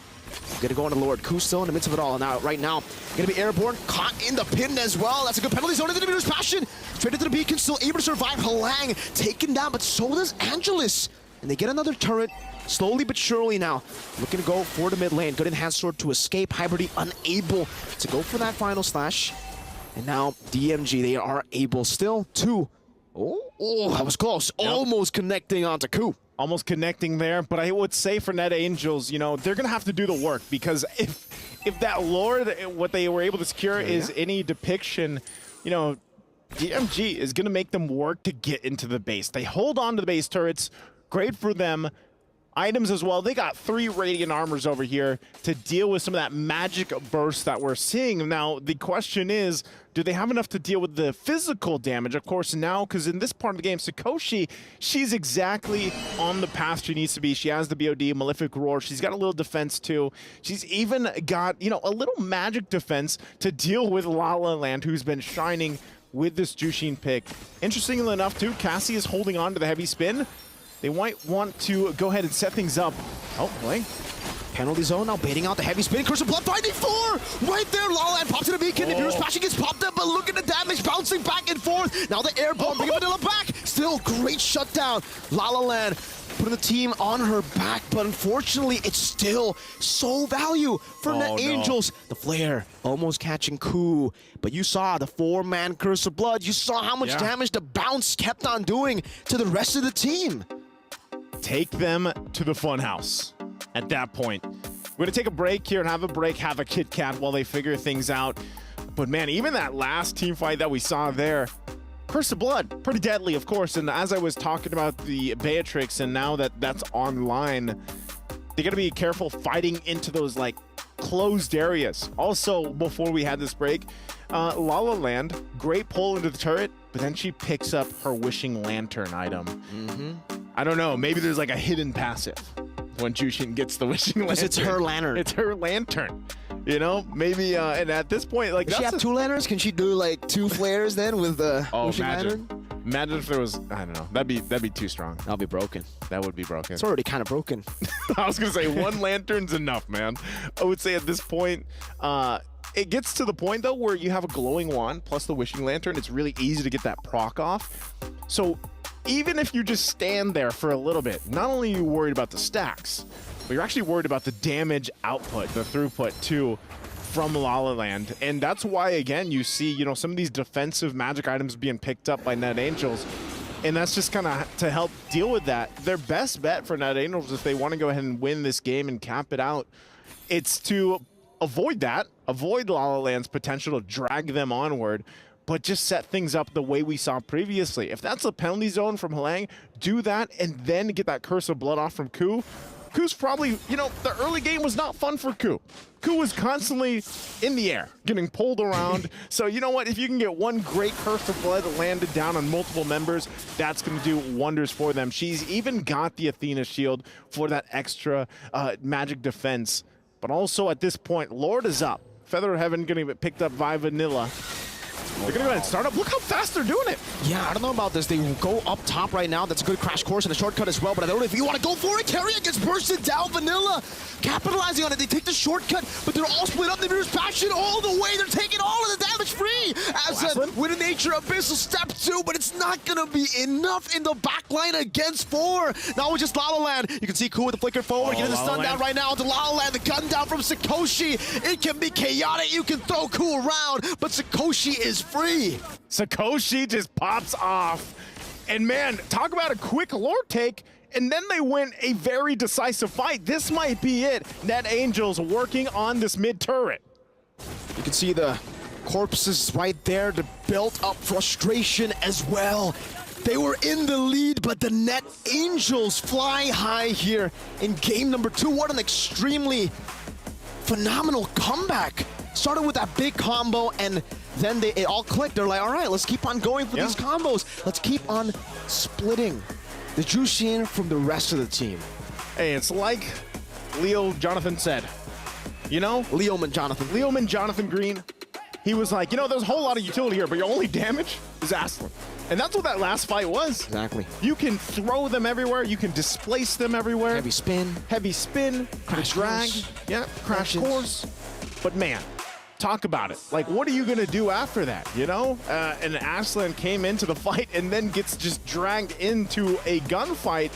Speaker 21: Gonna go on to Lord. Ku still in the midst of it all. And now, right now, gonna be airborne, caught in the pin as well. That's a good penalty zone into the Meteor's Passion. Straight into the beacon, still able to survive. Halang taken down, but so does Angelus. And they get another turret, slowly but surely now. Looking to go for the mid lane. Good enhanced sword to escape. Hybridy unable to go for that final slash. And now DMG, they are able still to... Oh, that was close. Yep. Almost connecting onto Ku.
Speaker 10: Almost connecting there, but I would say for Net Angels, you know, they're going to have to do the work, because if that Lord, what they were able to secure is any depiction, you know, DMG is going to make them work to get into the base. They hold on to the base turrets. Great for them. Items as well. They got 3 Radiant Armors over here to deal with some of that magic burst that we're seeing. Now, the question is, do they have enough to deal with the physical damage? Of course, now, because in this part of the game, Sakoshi, she's exactly on the path she needs to be. She has the BOD, Malefic Roar. She's got a little defense, too. She's even got, you know, a little magic defense to deal with La La Land, who's been shining with this Jushin pick. Interestingly enough, too, Cassie is holding on to the heavy spin. They might want to go ahead and set things up. Oh, boy.
Speaker 21: Penalty zone now baiting out the heavy spin. Curse of Blood finding 4! Right there, La La Land pops to the beacon. The Meteor's Passion gets popped up, but look at the damage bouncing back and forth. Now the airborne bringing Vanilla back. Still great shutdown. La La Land putting the team on her back, but unfortunately, it's still so value for Net Angels. The flare almost catching Ku, but you saw the 4-man Curse of Blood. You saw how much damage the bounce kept on doing to the rest of the team.
Speaker 10: Take them to the funhouse at that point. We're going to take a break here and have a Kit Kat while they figure things out. But man, even that last team fight that we saw there, Curse of Blood, pretty deadly, of course. And as I was talking about the Beatrix, and now that that's online, they got to be careful fighting into those like closed areas. Also, before we had this break, La La Land, great pull into the turret, but then she picks up her Wishing Lantern item. I don't know, maybe there's like a hidden passive when Jushin gets the Wishing Lantern.
Speaker 21: It's her lantern.
Speaker 10: It's her lantern. You know, maybe, and at this point, like,
Speaker 21: does she have 2 lanterns? Can she do like 2 flares then with the Wishing Lantern?
Speaker 10: Imagine if there was, I don't know, that'd be too strong.
Speaker 21: That'll be broken.
Speaker 10: That would be broken.
Speaker 21: It's already kind of broken.
Speaker 10: I was gonna say 1 lantern's enough, man. I would say at this point, it gets to the point though where you have a glowing wand plus the Wishing Lantern. It's really easy to get that proc off. So even if you just stand there for a little bit, not only are you worried about the stacks, but you're actually worried about the damage output, the throughput too, from La La Land. And that's why, again, you see, you know, some of these defensive magic items being picked up by Net Angels. And that's just kind of to help deal with that. Their best bet for Net Angels, if they want to go ahead and win this game and cap it out, it's to avoid that, avoid La La Land's potential to drag them onward, but just set things up the way we saw previously. If that's a penalty zone from Halang, do that and then get that Curse of Blood off from Ku. Ku's probably, you know, the early game was not fun for Ku. Ku was constantly in the air, getting pulled around. So you know what? If you can get 1 great Curse of Blood landed down on multiple members, that's going to do wonders for them. She's even got the Athena shield for that extra magic defense. But also at this point, Lord is up. Feather of Heaven going to get picked up by Vanilla. They're going to go ahead and start up. Look how fast they're doing it.
Speaker 21: Yeah, I don't know about this. They go up top right now. That's a good crash course and a shortcut as well, but I don't know if you want to go for it. Carrier gets bursted down. Vanilla capitalizing on it. They take the shortcut, but they're all split up. The Meteor's Passion all the way. They're taking all of the damage free. As with a nature Abyssal step 2, but it's not going to be enough in the back line against 4. Now it's just La La Land. You can see Ku with the flicker forward, getting the stun down right now to La La Land. The gun down from Sakoshi. It can be chaotic. You can throw Ku around, but Sakoshi is free.
Speaker 10: Sakoshi just pops off. And man, talk about a quick lore take, and then they win a very decisive fight. This might be it. Net Angels working on this mid turret.
Speaker 21: You can see the corpses right there to build up frustration as well. They were in the lead, but the Net Angels fly high here in game number 2. What an extremely phenomenal comeback. Started with that big combo, and then it all clicked. They're like, all right, let's keep on going for these combos. Let's keep on splitting the Jushin from the rest of the team.
Speaker 10: Hey, it's like Leo Jonathan said. You know?
Speaker 21: Leoman
Speaker 10: Jonathan Green. He was like, you know, there's a whole lot of utility here, but your only damage is Aslan. And that's what that last fight was.
Speaker 21: Exactly.
Speaker 10: You can throw them everywhere. You can displace them everywhere.
Speaker 21: Heavy spin.
Speaker 10: Heavy spin.
Speaker 21: Crash
Speaker 10: the drag.
Speaker 21: course.
Speaker 10: Yeah, crash course. But man, talk about it. Like, what are you going to do after that, you know? And Aslan came into the fight and then gets just dragged into a gunfight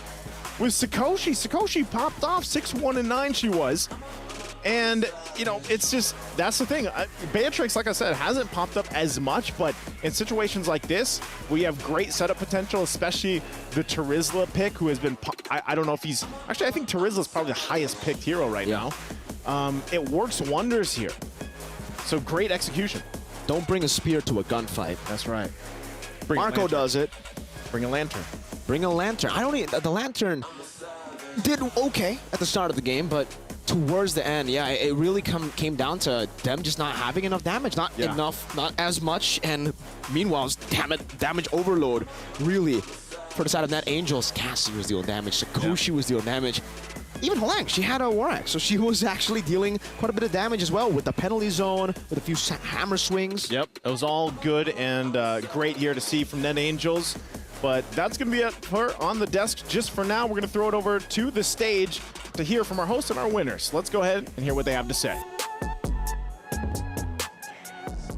Speaker 10: with Sakoshi. Sakoshi popped off 6-1 and 9 she was. And, you know, it's just, that's the thing. Beatrix, like I said, hasn't popped up as much, but in situations like this, we have great setup potential, especially the Terizla pick, who has been, I don't know if he's, actually, I think Terizla's probably the highest picked hero right now. It works wonders here. So great execution.
Speaker 21: Don't bring a spear to a gunfight.
Speaker 10: That's right.
Speaker 21: Marco does it.
Speaker 10: Bring a lantern.
Speaker 21: Bring a lantern. I don't even, the lantern did okay at the start of the game, but towards the end, yeah, it really came down to them just not having enough damage, not as much, and meanwhile, damage overload, really, for the side of Net Angels. Cassie was dealing damage, Sakoshi was dealing damage. Even Holang, she had a War Axe, so she was actually dealing quite a bit of damage as well with the penalty zone, with a few hammer swings.
Speaker 10: Yep, it was all good and great here to see from Net Angels. But that's going to be it for On the Desk just for now. We're going to throw it over to the stage to hear from our hosts and our winners. Let's go ahead and hear what they have to say.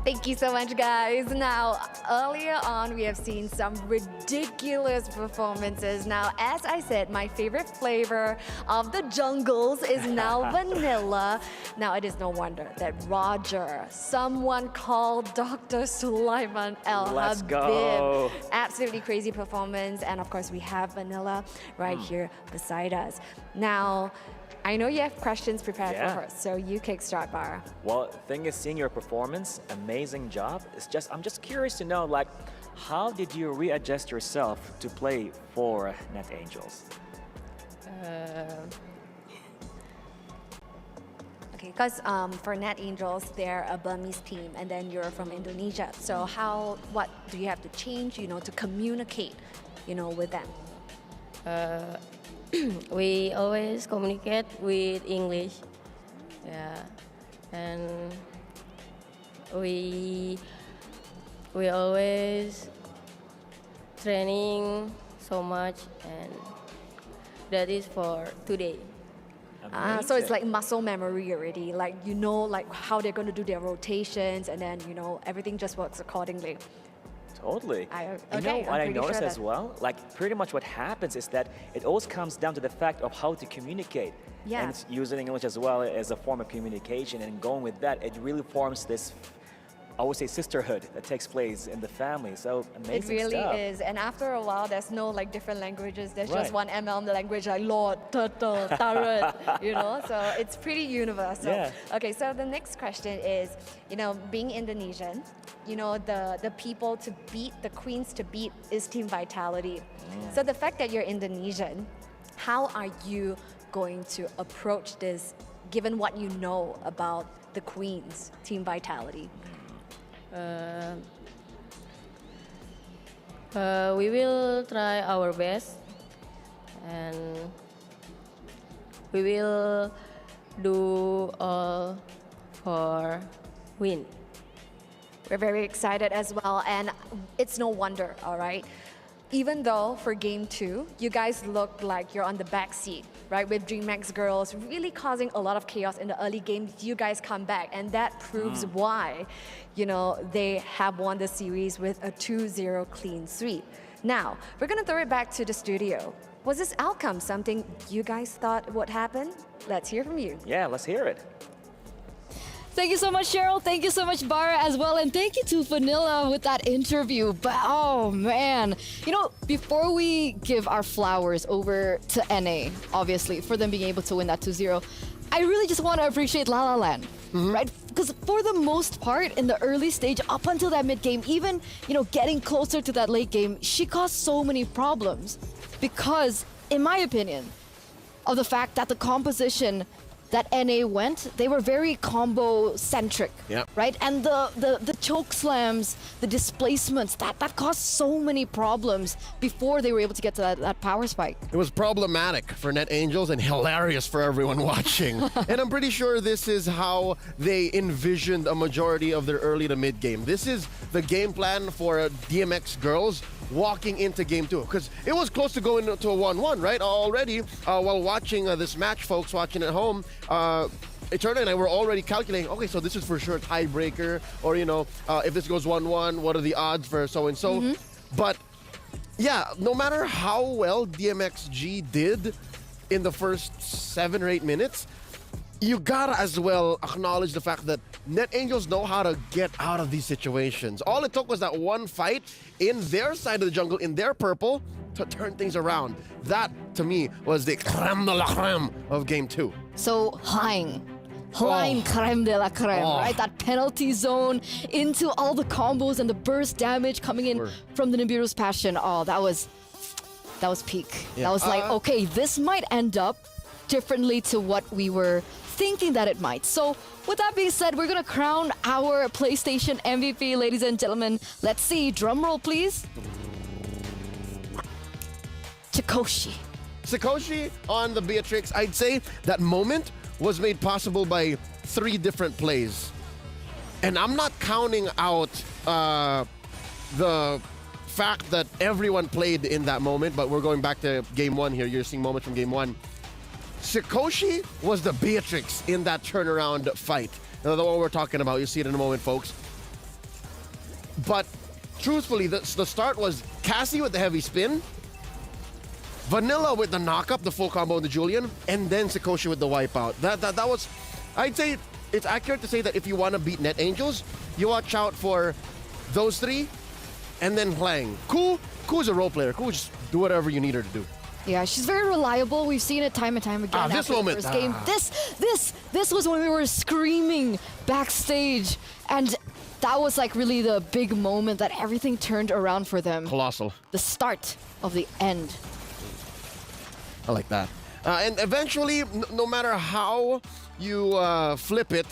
Speaker 6: Thank you so much, guys. Now, earlier on, we have seen some ridiculous performances. Now, as I said, my favorite flavor of the jungles is now vanilla. Now, it is no wonder that Roger, someone called Dr. Sulaiman El
Speaker 3: Let's
Speaker 6: Habib.
Speaker 3: go.
Speaker 6: Absolutely crazy performance. And of course, we have vanilla right here beside us. Now, I know you have questions prepared for her, so you kickstart, Bar.
Speaker 3: Well, thing is, seeing your performance, amazing job. I'm just curious to know, like, how did you readjust yourself to play for Net Angels?
Speaker 6: Okay, because for Net Angels, they're a Burmese team, and then you're from Indonesia. So what do you have to change, you know, to communicate, you know, with them?
Speaker 11: We always communicate with English, yeah, and we always training so much, and that is for today.
Speaker 6: So it's like muscle memory already, like you know, like how they're going to do their rotations, and then you know everything just works accordingly.
Speaker 3: Totally. You know
Speaker 6: Okay,
Speaker 3: what I
Speaker 6: I'm pretty
Speaker 3: noticed
Speaker 6: sure
Speaker 3: as
Speaker 6: that-
Speaker 3: well? Like, pretty much what happens is that it always comes down to the fact of how to communicate.
Speaker 6: Yeah.
Speaker 3: And it's using English as well as a form of communication, and going with that, it really forms this, I would say, sisterhood that takes place in the family. So
Speaker 6: It
Speaker 3: amazing
Speaker 6: really
Speaker 3: stuff.
Speaker 6: is, and after a while, there's no like different languages. There's
Speaker 3: Right.
Speaker 6: just one ML language, like Lord, Turtle, Turret, you know. So it's pretty universal.
Speaker 3: Yeah.
Speaker 6: Okay, so the next question is, you know, being Indonesian, you know, the people to beat, the queens to beat is Team Vitality. So the fact that you're Indonesian, how are you going to approach this, given what you know about the queens, Team Vitality?
Speaker 11: We will try our best, and we will do all for win.
Speaker 6: We're very excited as well, and it's no wonder, all right? Even though for game 2, you guys look like you're on the back seat, right? With DreamHack Girls really causing a lot of chaos in the early games, you guys come back, and that proves why, you know, they have won the series with a 2-0 clean sweep. Now, we're gonna throw it back to the studio. Was this outcome something you guys thought would happen? Let's hear from you.
Speaker 3: Yeah, let's hear it.
Speaker 2: Thank you so much, Cheryl. Thank you so much, Bara, as well. And thank you to Vanilla with that interview. But oh, man. You know, before we give our flowers over to NA, obviously, for them being able to win that 2-0, I really just want to appreciate La La Land, right? Because for the most part, in the early stage, up until that mid-game, even, you know, getting closer to that late game, she caused so many problems. Because, in my opinion, of the fact that the composition that NA went, they were very combo-centric, right? And the choke slams, the displacements, that caused so many problems before they were able to get to that power spike.
Speaker 9: It was problematic for Net Angels and hilarious for everyone watching. And I'm pretty sure this is how they envisioned a majority of their early to mid game. This is the game plan for DMX Girls walking into game 2? Because it was close to going to a 1-1, right? Already, while watching this match, folks watching at home, Eterna and I were already calculating, okay, so this is for sure a tiebreaker, or, if this goes 1-1, what are the odds for so-and-so? But, yeah, no matter how well DMXG did in the first 7 or 8 minutes, you gotta as well acknowledge the fact that Net Angels know how to get out of these situations. All it took was that one fight in their side of the jungle, in their purple, to turn things around. That, to me, was the creme de la creme of game 2.
Speaker 2: So, Hline creme de la creme, right? That penalty zone into all the combos and the burst damage coming in from the Nibiru's Passion. Oh, that was peak.
Speaker 9: Yeah.
Speaker 2: That was like, okay, this might end up differently to what we were thinking that it might. So, with that being said, we're gonna crown our PlayStation MVP, ladies and gentlemen. Let's see, drum roll, please.
Speaker 9: Sikoshi on the Beatrix. I'd say that moment was made possible by 3 different plays. And I'm not counting out the fact that everyone played in that moment, but we're going back to game 1 here. You're seeing moments from game 1. Sikoshi was the Beatrix in that turnaround fight. The one we're talking about. You'll see it in a moment, folks. But truthfully, the start was Cassie with the heavy spin, Vanilla with the knock-up, the full combo on the Julian, and then Sikoshi with the wipeout. That was, I'd say it's accurate to say that if you want to beat Net Angels, you watch out for those 3, and then Hlang. Ku's a role player. Ku just do whatever you need her to do.
Speaker 2: Yeah, she's very reliable. We've seen it time and time again.
Speaker 9: This moment.
Speaker 2: The first game. This was when we were screaming backstage, and that was like really the big moment that everything turned around for them.
Speaker 9: Colossal.
Speaker 2: The start of the end.
Speaker 9: I like that. And eventually, no matter how you flip it,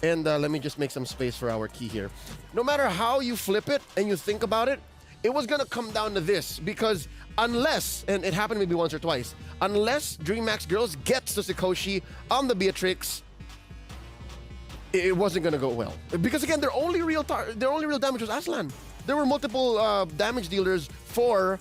Speaker 9: and let me just make some space for our key here. No matter how you flip it and you think about it, it was going to come down to this, because unless, and it happened maybe once or twice, unless DreamHack Girls gets to Sikoshi on the Beatrix, it wasn't going to go well. Because again, their only real damage was Aslan. There were multiple damage dealers for